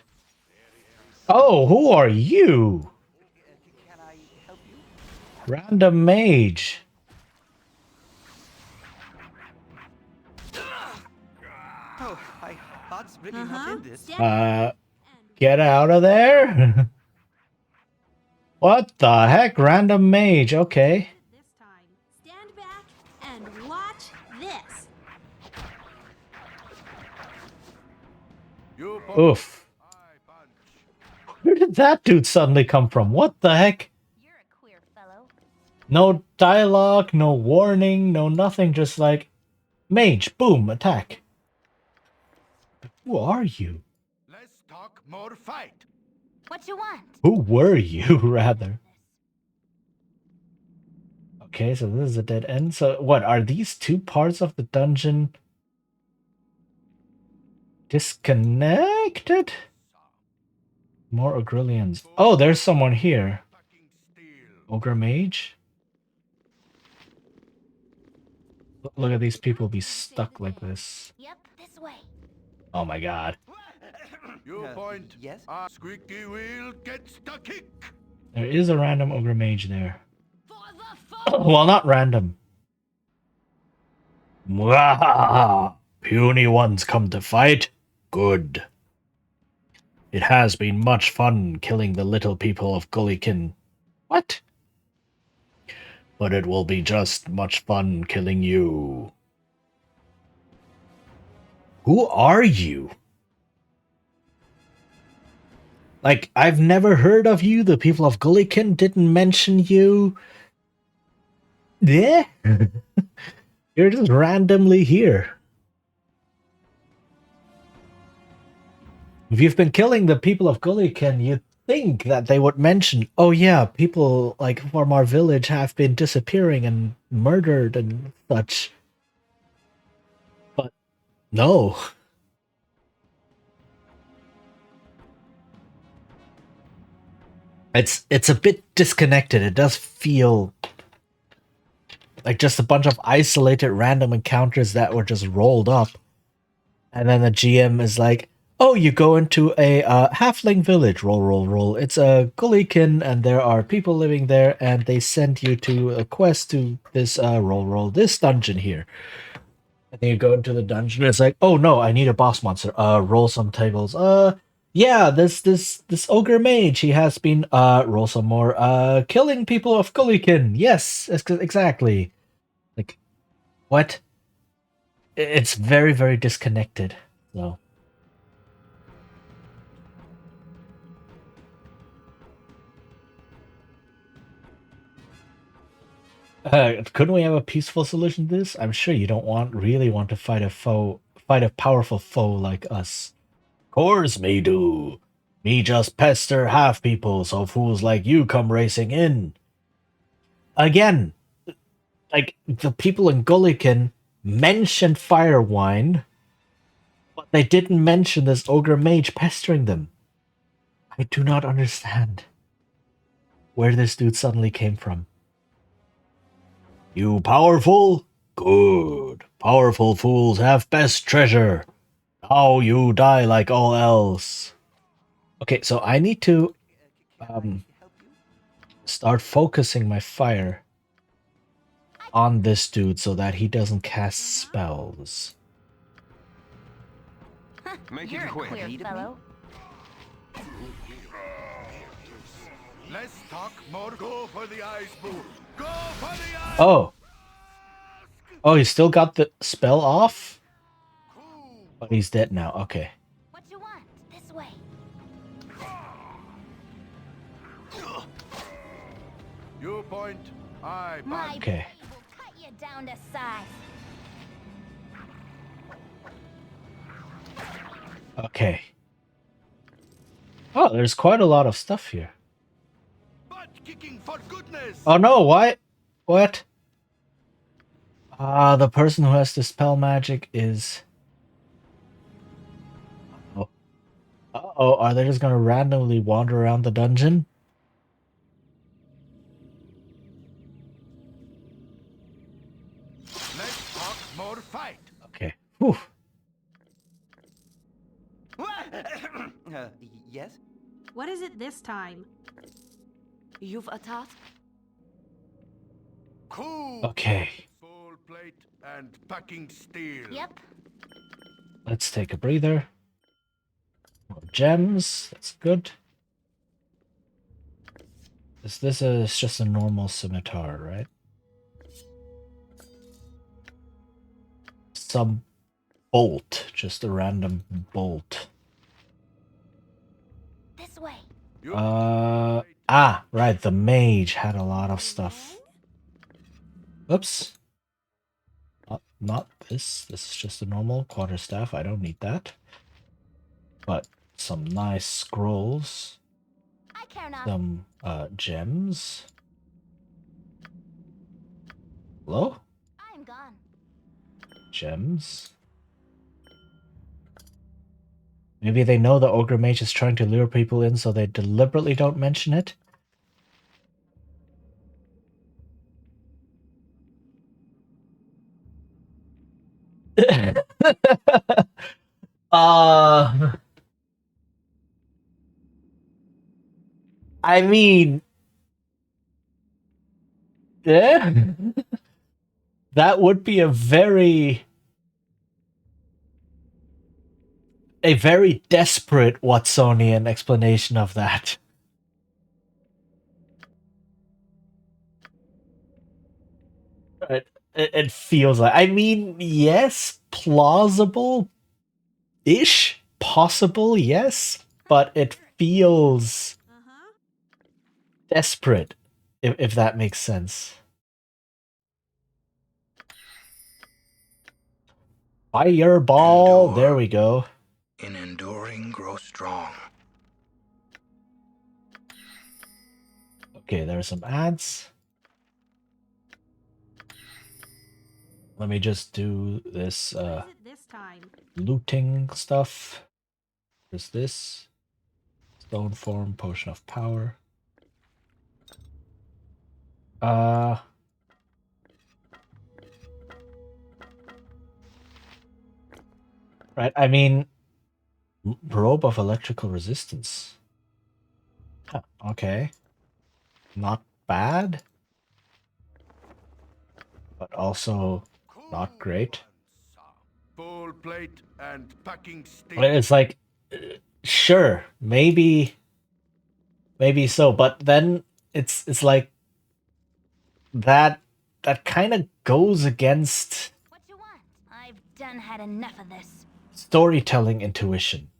Oh, who are you? Can I help you? Random mage. Oh, I thought really not in this. Get out of there. What the heck? Random mage. Okay. This time, stand back and watch this. Oof. Where did that dude suddenly come from? What the heck? You're a queer fellow. No dialogue, no warning, no nothing. Just like, mage, boom, attack. Who are you? Let's talk more fight. What you want? Who were you, rather? Okay, so this is a dead end. So what, are these two parts of the dungeon disconnected? More Ogrillians. Oh, there's someone here. Ogre mage? Look at these people be stuck like this. Yep, this way. Oh my god. Your point. Yes. Squeaky wheel gets the kick. There is a random ogre mage there. Well, not random. Mwahaha! Puny ones come to fight? Good. It has been much fun killing the little people of Gullikin. What? But it will be just much fun killing you. Who are you? Like, I've never heard of you. The people of Gullikin didn't mention you. Yeah? You're just randomly here. If you've been killing the people of Gullikin, you'd think that they would mention, oh yeah, people like from our village have been disappearing and murdered and such. But no. It's a bit disconnected. It does feel like just a bunch of isolated random encounters that were just rolled up. And then the GM is like, oh, you go into a halfling village. Roll, roll, roll. It's a Gullikin, and there are people living there, and they send you to a quest to this roll, roll, this dungeon here. And then you go into the dungeon, and it's like, oh no, I need a boss monster. Roll some tables. Yeah, this ogre mage, he has been roll some more. Killing people of Gullikin. Yes, exactly. Like, what? It's very, very disconnected. So. Couldn't we have a peaceful solution to this? I'm sure you don't really want to fight a powerful foe like us. Course me do. Me just pester half people so fools like you come racing in. Again, like the people in Gullikin mentioned Firewind, but They didn't mention this ogre mage pestering them. I do not understand where this dude suddenly came from. You powerful? Good. Powerful fools have best treasure. Now you die like all else. Okay, so I need to start focusing my fire on this dude so that he doesn't cast spells. Make You're it a quick. queer fellow. Let's talk more. Go for the eyes, boo. Go for the eyes. Oh. Oh, he still got the spell off? But he's dead now. Okay. What you want? This way. You point, I My punch. Okay. blade will cut you down to size. Okay. Oh, there's quite a lot of stuff here. Butt kicking for goodness. Oh no, why? What? The person who has the spell magic is... Oh. Uh-oh, are they just gonna randomly wander around the dungeon? Let's talk more fight. Okay. Whew. Yes? What is it this time? You've a task? Cool. Okay. Full plate and packing steel. Yep. Let's take a breather. More gems. That's good. This is just a normal scimitar, right? Some bolt. Just a random bolt. This way. Right. The mage had a lot of stuff. Oops. Not this. This is just a normal quarterstaff. I don't need that. But some nice scrolls. I care not. Some gems. Hello? I'm gone. Gems. Maybe they know the ogre mage is trying to lure people in, so they deliberately don't mention it. I mean, yeah, that would be a very desperate Watsonian explanation of that. It feels like, I mean, yes, plausible-ish, possible, yes, but it feels desperate, if that makes sense. Fireball, Endure. there we go. In enduring, grow strong. Okay, there are some ads. Let me just do this What is it this time? looting stuff. There's this. Stone form, potion of power. Right, I mean, robe of electrical resistance. Huh, okay. Not bad. But also not great. Full plate and packing steel. It's like, sure, maybe so, but then it's like that kind of goes against What you want? I've done had enough of this. storytelling intuition,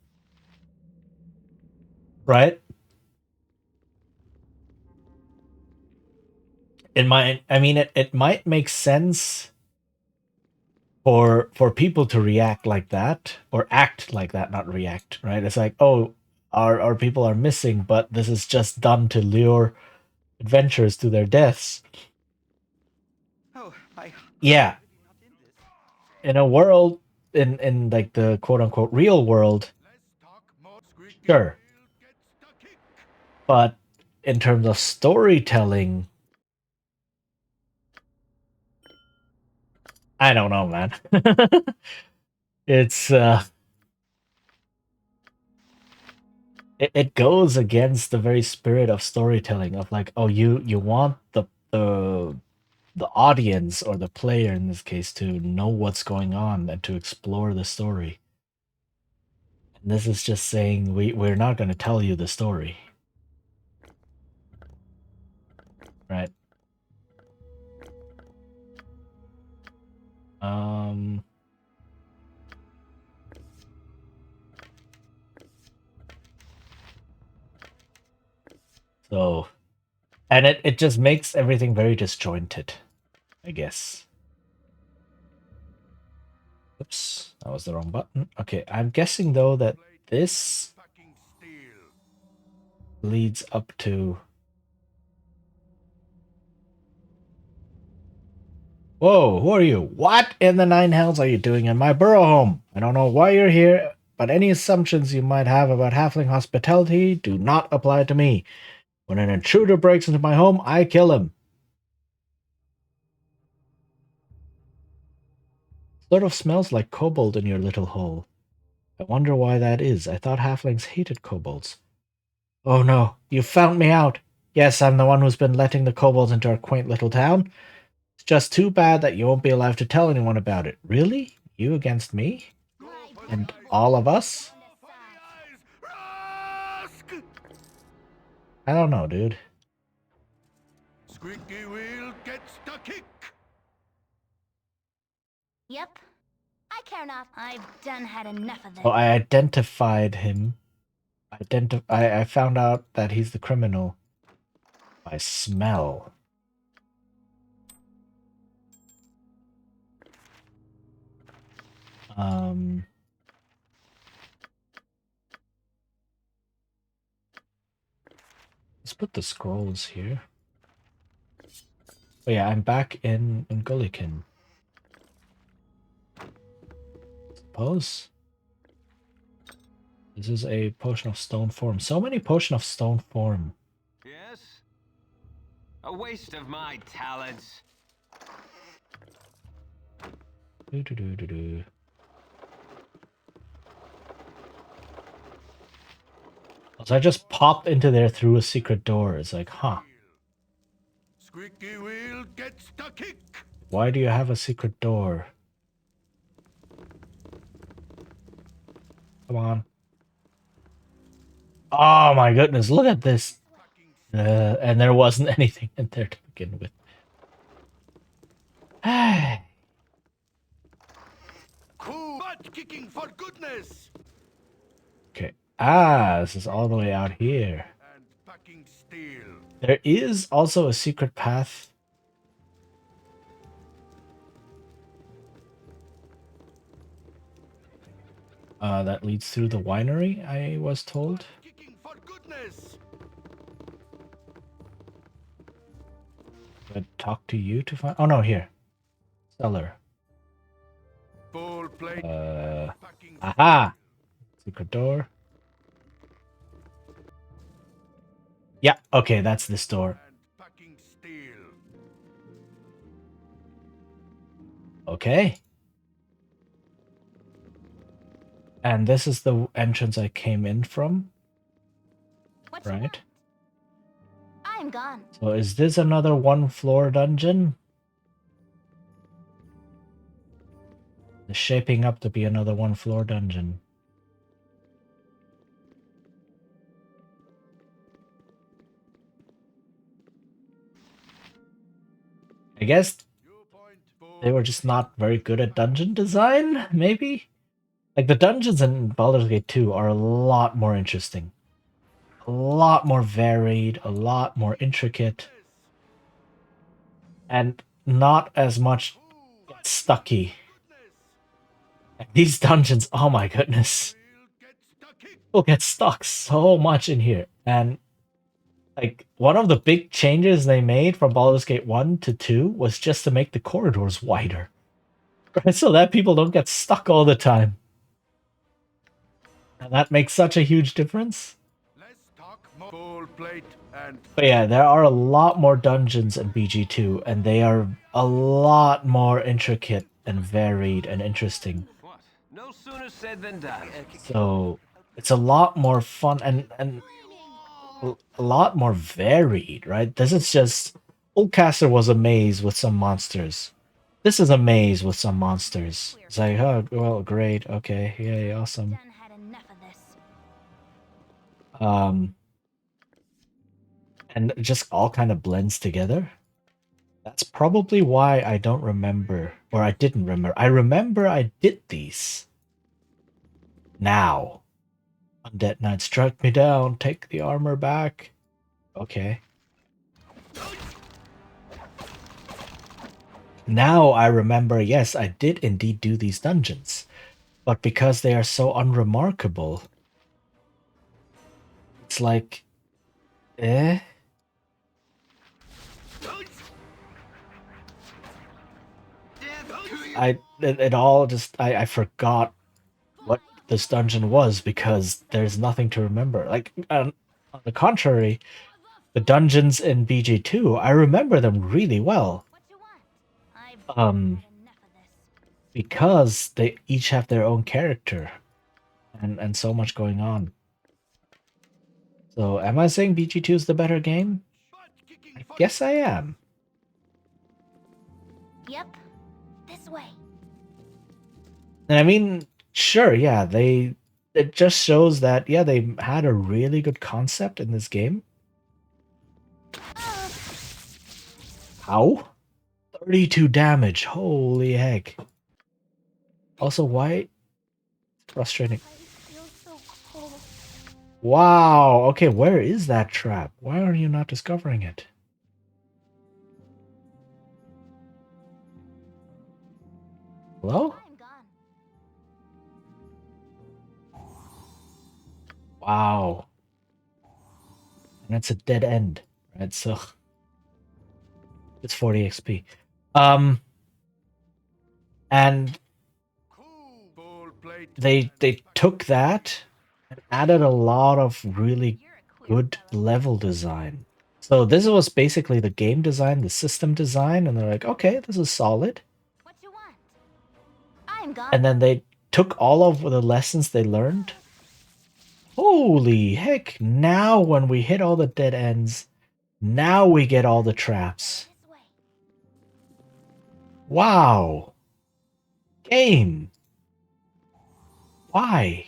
right? It might make sense for people to react like that, or act like that, not react, right? It's like, oh, our people are missing, but this is just done to lure adventurers to their deaths. Oh, Yeah. In a world in like the quote unquote real world, sure. But in terms of storytelling, I don't know, man. It's it goes against the very spirit of storytelling of like, oh, you want the audience or the player in this case to know what's going on and to explore the story. And this is just saying we're not going to tell you the story. Right. So, and it just makes everything very disjointed, I guess. Oops, that was the wrong button. Okay, I'm guessing though that this leads up to... Whoa, who are you? What in the nine hells are you doing in my burrow home? I don't know why you're here, but any assumptions you might have about halfling hospitality do not apply to me. When an intruder breaks into my home, I kill him. Sort of smells like kobold in your little hole. I wonder why that is. I thought halflings hated kobolds. Oh no, you found me out. Yes, I'm the one who's been letting the kobolds into our quaint little town. It's just too bad that you won't be alive to tell anyone about it. Really? You against me? And all of us? I don't know, dude. Squeaky wheel gets the kick. Yep. I care not. I've done had enough of this. Oh, I identified him. I found out that he's the criminal by smell. Let's put the scrolls here. Oh yeah, I'm back in Gullikin. Suppose. This is a potion of stone form. So many potion of stone form. Yes? A waste of my talents. Do. So I just popped into there through a secret door. It's like, huh. Squeaky wheel gets the kick. Why do you have a secret door? Come on. Oh my goodness, look at this. And there wasn't anything in there to begin with. Cool butt kicking for goodness. Okay. Ah, this is all the way out here. And packing steel. There is also a secret path. That leads through the winery, I was told. Kicking for goodness. But talk to you to find... Oh no, here. Cellar. Full plate. Aha! Secret door. Yeah, okay, that's this door. Okay. And this is the entrance I came in from. What right? I'm gone. So is this another one-floor dungeon? It's shaping up to be another one-floor dungeon. I guess they were just not very good at dungeon design, maybe? Like, the dungeons in Baldur's Gate 2 are a lot more interesting. A lot more varied, a lot more intricate. And not as much stucky. These dungeons, oh my goodness. People get stuck so much in here. And like, one of the big changes they made from Baldur's Gate 1 to 2 was just to make the corridors wider. Right, so that people don't get stuck all the time. And that makes such a huge difference. But yeah, there are a lot more dungeons in BG2, and they are a lot more intricate and varied and interesting. What? No sooner said than done. So it's a lot more fun and a lot more varied, right? This is just Oldcaster was a maze with some monsters. This is a maze with some monsters. It's like, oh, well, great, okay, yay, awesome. And it just all kind of blends together. That's probably why I don't remember, or I didn't remember. I remember I did these. Now. Undead Knight struck me down, take the armor back. Okay. Now I remember, yes, I did indeed do these dungeons. But because they are so unremarkable, it's like, eh? It all just, I forgot what this dungeon was because there's nothing to remember. Like, on the contrary, the dungeons in BG2, I remember them really well. Because they each have their own character and so much going on. So, am I saying BG2 is the better game? I guess I am. Yep, this way. And I mean, sure, yeah, it just shows that, yeah, they had a really good concept in this game. How? 32 damage, holy heck. Also, why? Frustrating. Wow, okay, where is that trap? Why are you not discovering it? Hello? Wow. And it's a dead end, right? So it's 40 XP. And they took that and added a lot of really good level design. So this was basically the game design, the system design, and they're like, okay, this is solid. And then they took all of the lessons they learned. Holy heck, now when we hit all the dead ends, now we get all the traps. Wow. Game. Why?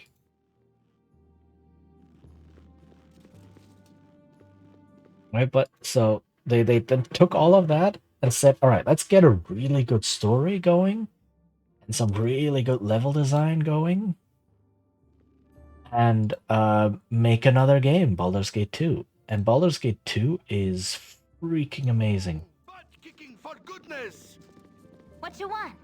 Right, but so they then took all of that and said, all right, let's get a really good story going and some really good level design going and make another game, Baldur's Gate 2. And Baldur's Gate 2 is freaking amazing. What you want?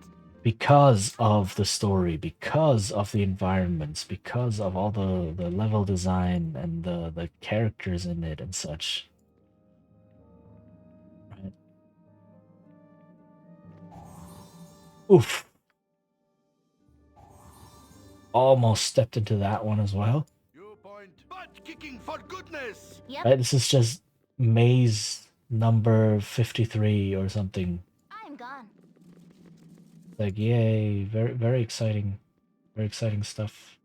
Because of the story, because of the environments, because of all the level design and the characters in it and such. Right. Oof. Almost stepped into that one as well. Yep. Right, this is just maze number 53 or something. I'm gone. Like, yay, very exciting stuff.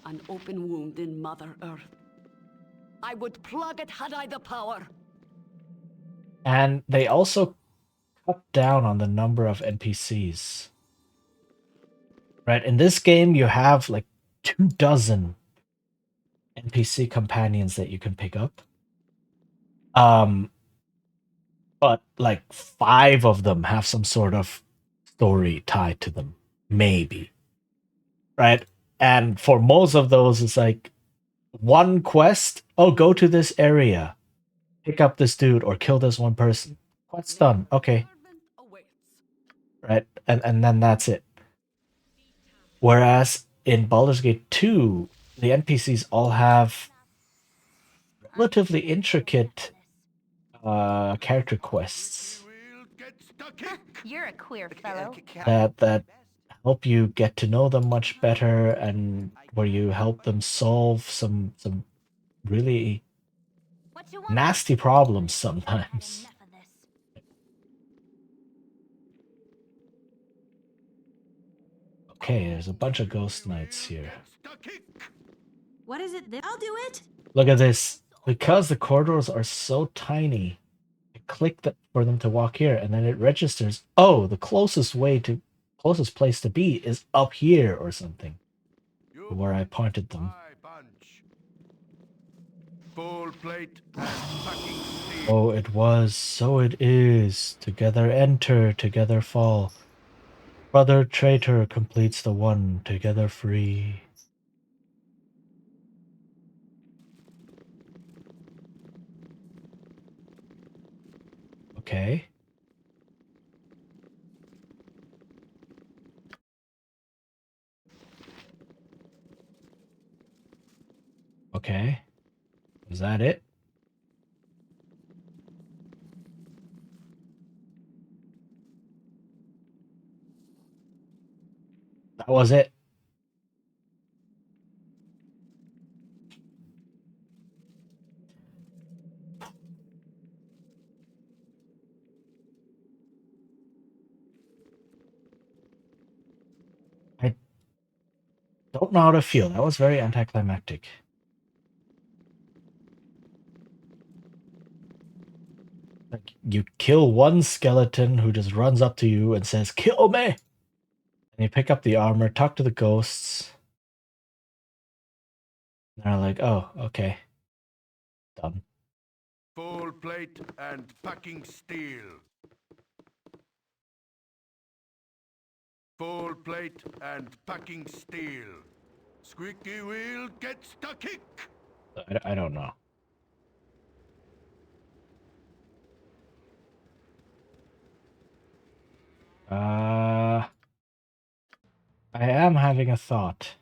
An open wound in Mother Earth. I would plug it had I the power. And they also cut down on the number of NPCs. Right, in this game you have like 24 NPC companions that you can pick up. But like 5 of them have some sort of story tied to them. Maybe. Right? And for most of those, it's like one quest. Oh, go to this area. Pick up this dude or kill this one person. Quest done. Okay. Right? And then that's it. Whereas in Baldur's Gate 2, the NPCs all have relatively intricate character quests. You're a queer fellow. that help you get to know them much better, and where you help them solve some really nasty problems sometimes. Okay, there's a bunch of ghost knights here. What is it? I'll do it. Look at this. Because the corridors are so tiny, I click for them to walk here, and then it registers. Oh, the closest place to be is up here or something. Where I pointed them. Full plate and packing steel. Oh, it was. So it is. Together enter, together fall. Brother traitor completes the one, together free. Okay. Okay. Is that it? That was it. I don't know how to feel. That was very anticlimactic. Like, you kill one skeleton who just runs up to you and says, "Kill me!" And you pick up the armor, talk to the ghosts. And they're like, "Oh, okay. Done." Full plate and packing steel. Full plate and packing steel. Squeaky wheel gets the kick. I don't know. I am having a thought.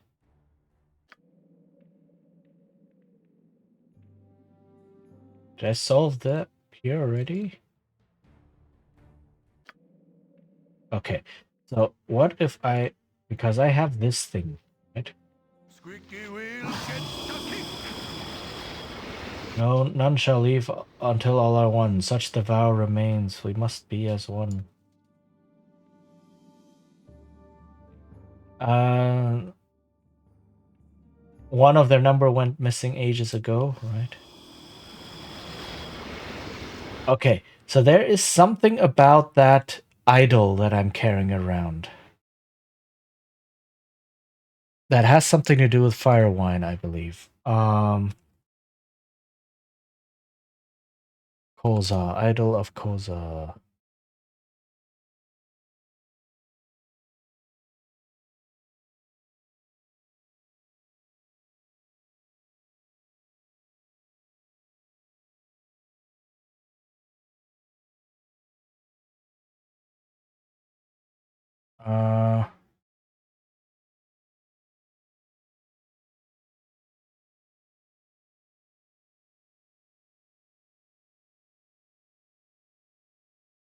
Did I solve that here already? Okay, so what if because I have this thing, right? Squeaky wheel gets the kick. No, none shall leave until all are one. Such the vow remains. We must be as one. One of their number went missing ages ago, right? Okay, so there is something about that idol that I'm carrying around that has something to do with fire wine, I believe. Koza, idol of Koza.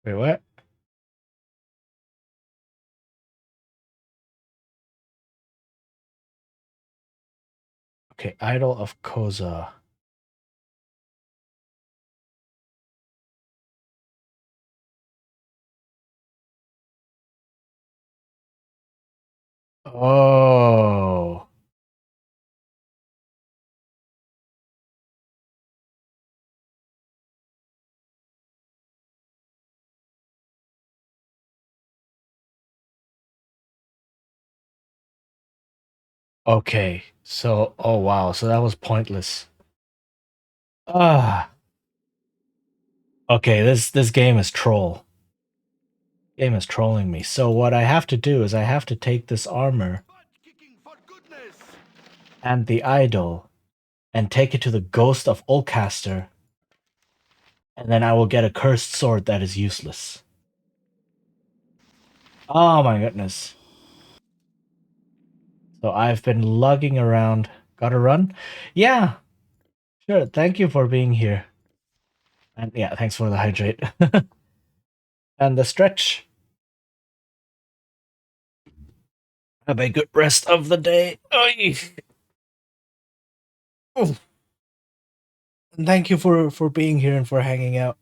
Wait, what? Okay, idol of Koza. Oh. Okay, so, oh wow, so that was pointless. Ah. Okay, this game is troll. Game is trolling me. So what I have to do is I have to take this armor and the idol and take it to the ghost of Ulcaster, and then I will get a cursed sword that is useless. Oh my goodness. So I've been lugging around. Gotta run? Yeah. Sure. Thank you for being here. And yeah, thanks for the hydrate. and the stretch. Have a good rest of the day. Oy. Oh. Thank you for being here and for hanging out.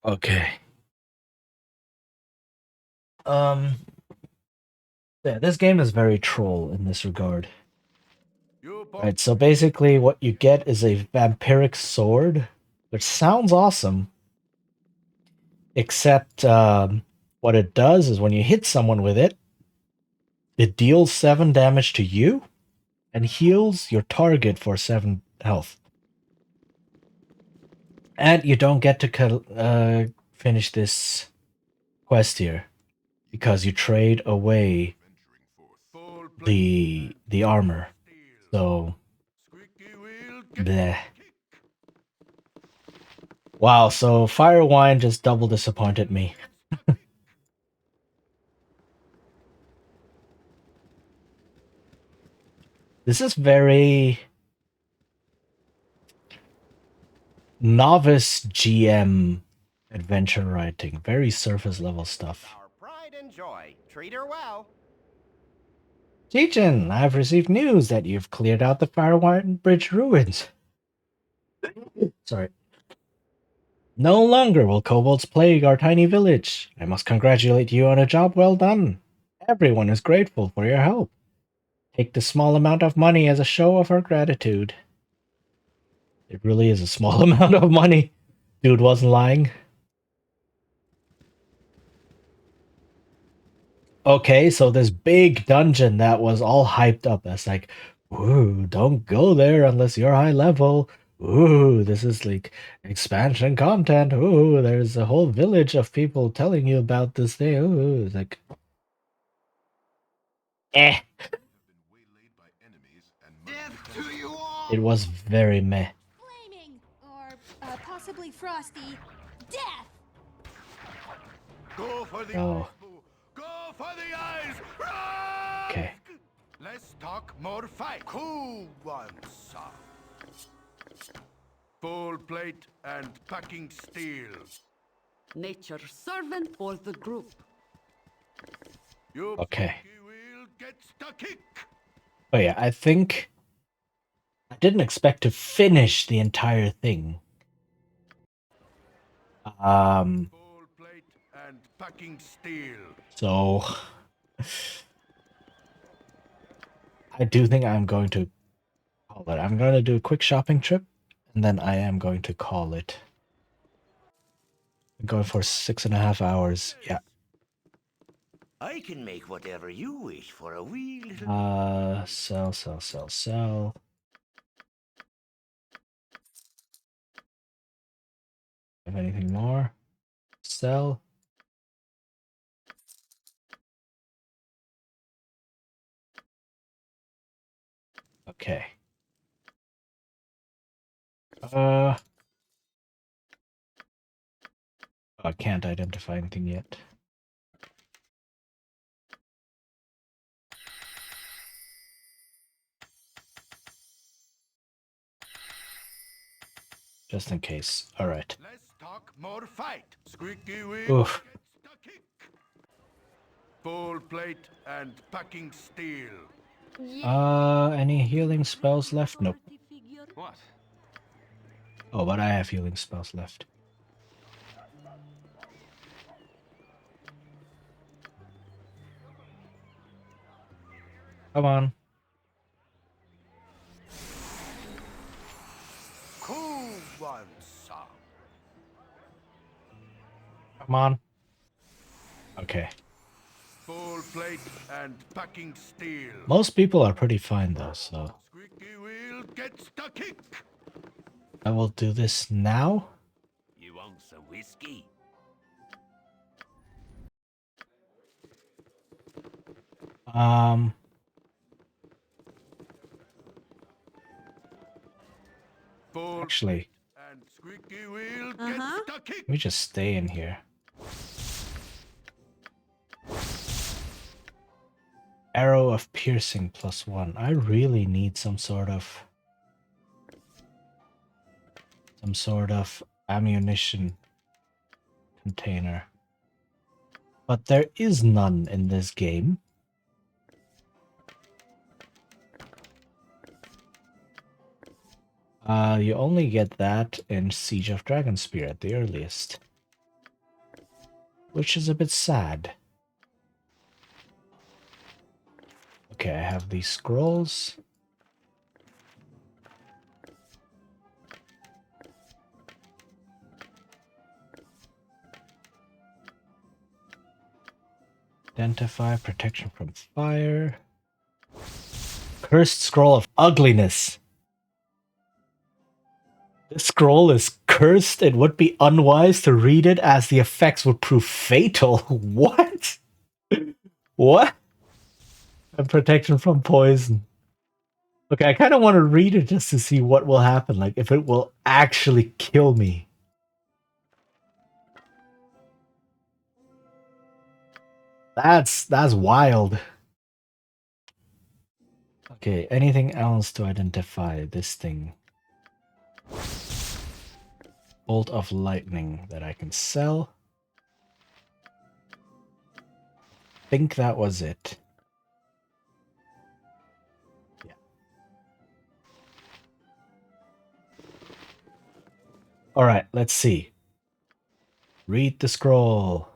Okay. Yeah, this game is very troll in this regard. Right, so basically what you get is a vampiric sword, which sounds awesome. Except what it does is when you hit someone with it, it deals 7 damage to you and heals your target for 7 health. And you don't get to finish this quest here because you trade away the armor. So, bleh. Wow, so Firewine just double disappointed me. This is very novice GM adventure writing, very surface level stuff. Our pride and joy. Treat her well. Teachin, I've received news that you've cleared out the Firewine Bridge ruins. Sorry. No longer will kobolds plague our tiny village. I must congratulate you on a job well done. Everyone is grateful for your help. Take the small amount of money as a show of our gratitude. It really is a small amount of money. Dude wasn't lying. Okay, so this big dungeon that was all hyped up. That's like, ooh, don't go there unless you're high level. Ooh, this is like expansion content. Ooh, there's a whole village of people telling you about this thing. Ooh, it's like, eh. It was very meh. Flaming, or possibly frosty, death! Go for the Oh. eyes, Boo. Go for the eyes. Run! Okay. Let's talk more fight. Cool one, son. Full plate and packing steel. Nature's servant for the group. You Okay. will get the kick. Oh yeah, I think I didn't expect to finish the entire thing. Full plate and packing steel. So I do think I'm going to call it. I'm going to do a quick shopping trip, and then I am going to call it. I'm going for 6.5 hours. Yeah. I can make whatever you wish for a wee little... Sell. Have anything more? Sell. Okay. I can't identify anything yet. Just in case. All right. Let's talk more fight. Squeaky wheel Oof. gets the kick. Full plate and packing steel. Any healing spells left? Nope. What? Oh, but I have healing spells left. Come on. Cool one, son. Come on. Okay. Full plate and packing steel. Most people are pretty fine though, so Squeaky wheel gets the kick. I will do this now. You want some whiskey? Actually, And squeaky wheel Uh-huh. gets the kick. let me just stay in here. Arrow of piercing +1. I really need some sort of some sort of ammunition container. But there is none in this game. You only get that in Siege of Dragonspear at the earliest. Which is a bit sad. Okay, I have these scrolls. Identify protection from fire. Cursed Scroll of Ugliness. This scroll is cursed. It would be unwise to read it as the effects would prove fatal. What? What? And protection from poison. Okay, I kind of want to read it just to see what will happen. Like, if it will actually kill me. That's wild. Okay, anything else to identify this thing? Bolt of lightning that I can sell. Think that was it. Yeah. All right, let's see. Read the scroll.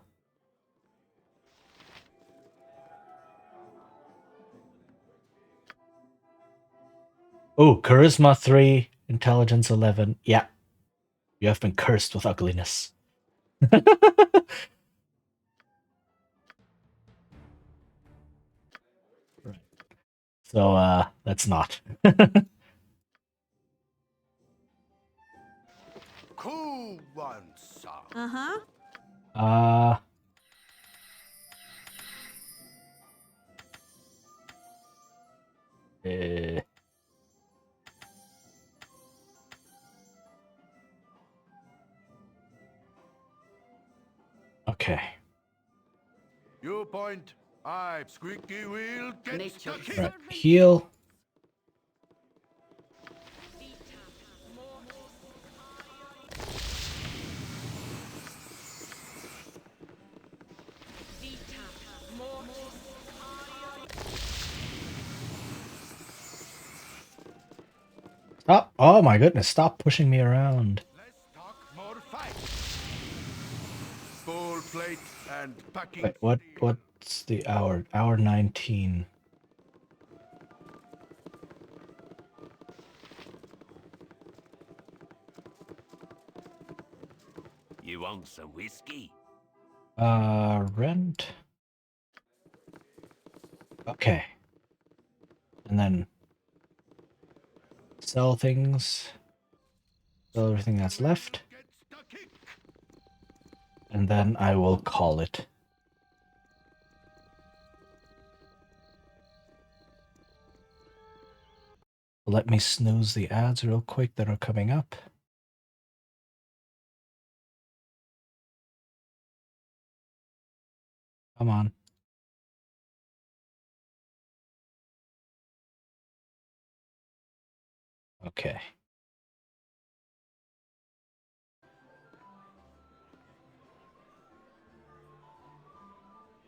Oh, Charisma 3, Intelligence 11. Yeah. You have been cursed with ugliness. Right. So, let's not. Cool one, son. Uh-huh. Eh. Okay. You point, I squeaky wheel gets the kick. Right. Heal. Stop. Oh my goodness, stop pushing me around. Let's talk more fight. Full plate and packing. Wait, what's the hour? Hour 19. You want some whiskey? Rent. Okay. And then sell things. Sell everything that's left. And then I will call it. Let me snooze the ads real quick that are coming up. Come on. Okay.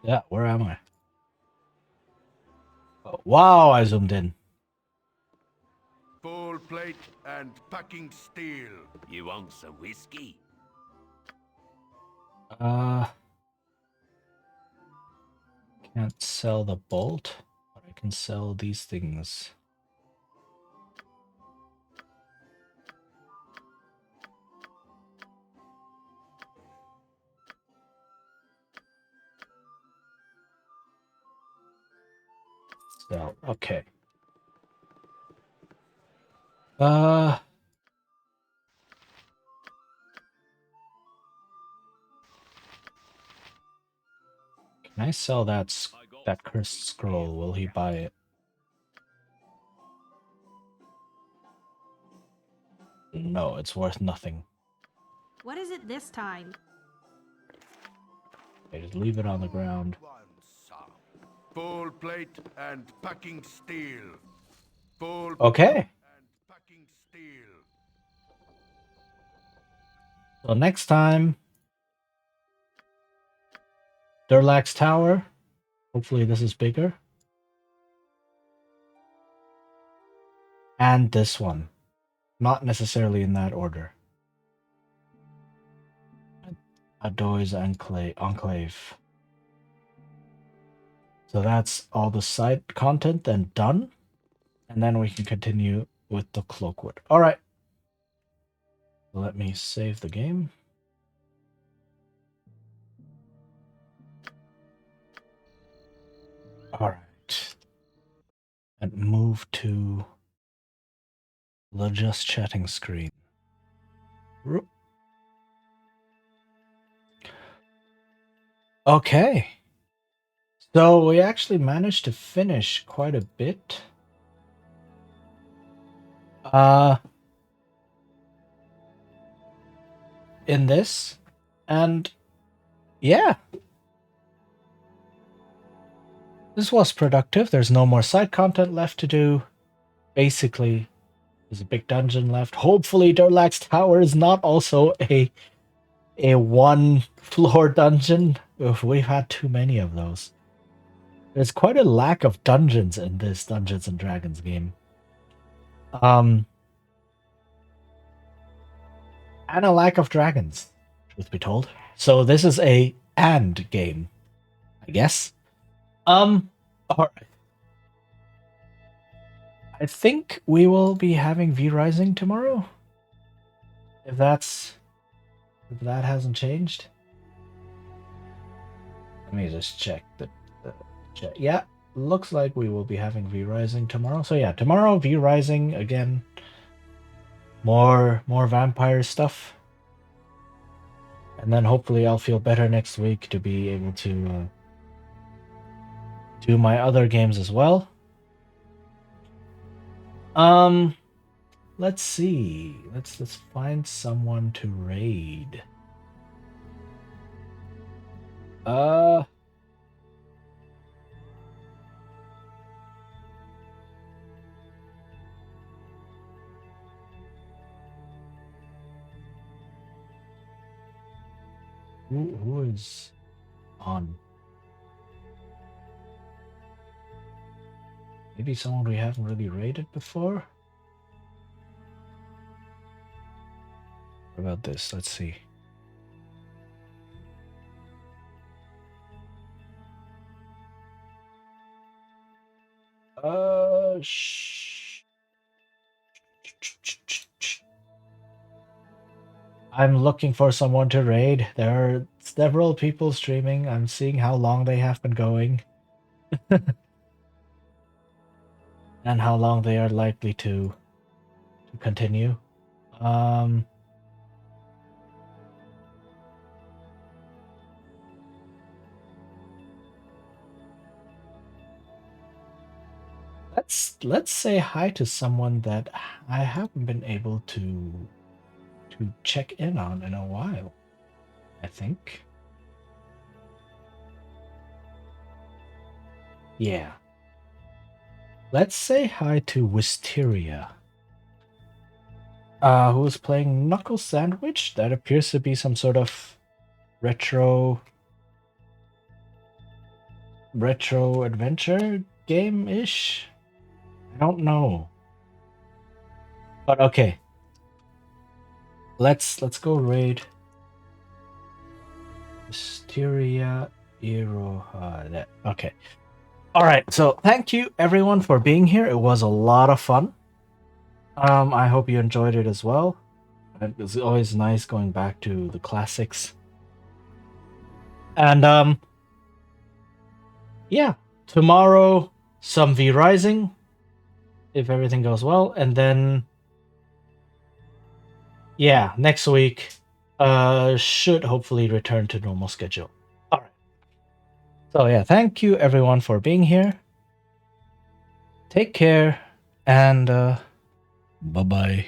Yeah, where am I? Oh, wow, I zoomed in. Full plate and packing steel. You want some whiskey? Can't sell the bolt, but I can sell these things. So, okay. Can I sell that cursed scroll? Will he buy it? No, it's worth nothing. What is it this time? Okay, just leave it on the ground. Full plate and packing steel. Full Okay. and packing steel. So next time, Durlax Tower. Hopefully this is bigger. And this one. Not necessarily in that order. Adoy's Enclave. So that's all the side content then done. And then we can continue with the Cloakwood. Alright. Let me save the game. Alright. And move to the just chatting screen. Okay. So we actually managed to finish quite a bit. In this. And yeah. This was productive. There's no more side content left to do. Basically, there's a big dungeon left. Hopefully Durlax Tower is not also a one floor dungeon. We've had too many of those. There's quite a lack of dungeons in this Dungeons and Dragons game. And a lack of dragons, truth be told. So this is a and game, I guess. Alright. I think we will be having V Rising tomorrow. If that hasn't changed. Let me just check the chat. Yeah, looks like we will be having V Rising tomorrow. So yeah, tomorrow V Rising again. More vampire stuff. And then hopefully I'll feel better next week to be able to do my other games as well. Let's see. Let's find someone to raid. Who is on? Maybe someone we haven't really raided before? What about this? Let's see. I'm looking for someone to raid. There are several people streaming. I'm seeing how long they have been going. And how long they are likely to continue. Let's say hi to someone that I haven't been able to check in on in a while, I think. Yeah. Let's say hi to Wisteria. Who is playing Knuckle Sandwich? That appears to be some sort of retro adventure game-ish? I don't know. But okay. Let's go raid Wisteria Iroha. Okay. Alright, so thank you everyone for being here. It was a lot of fun. I hope you enjoyed it as well. It was always nice going back to the classics. And yeah, tomorrow some V Rising, if everything goes well, and then yeah, next week should hopefully return to normal schedule. Alright. So yeah, thank you everyone for being here. Take care and bye-bye.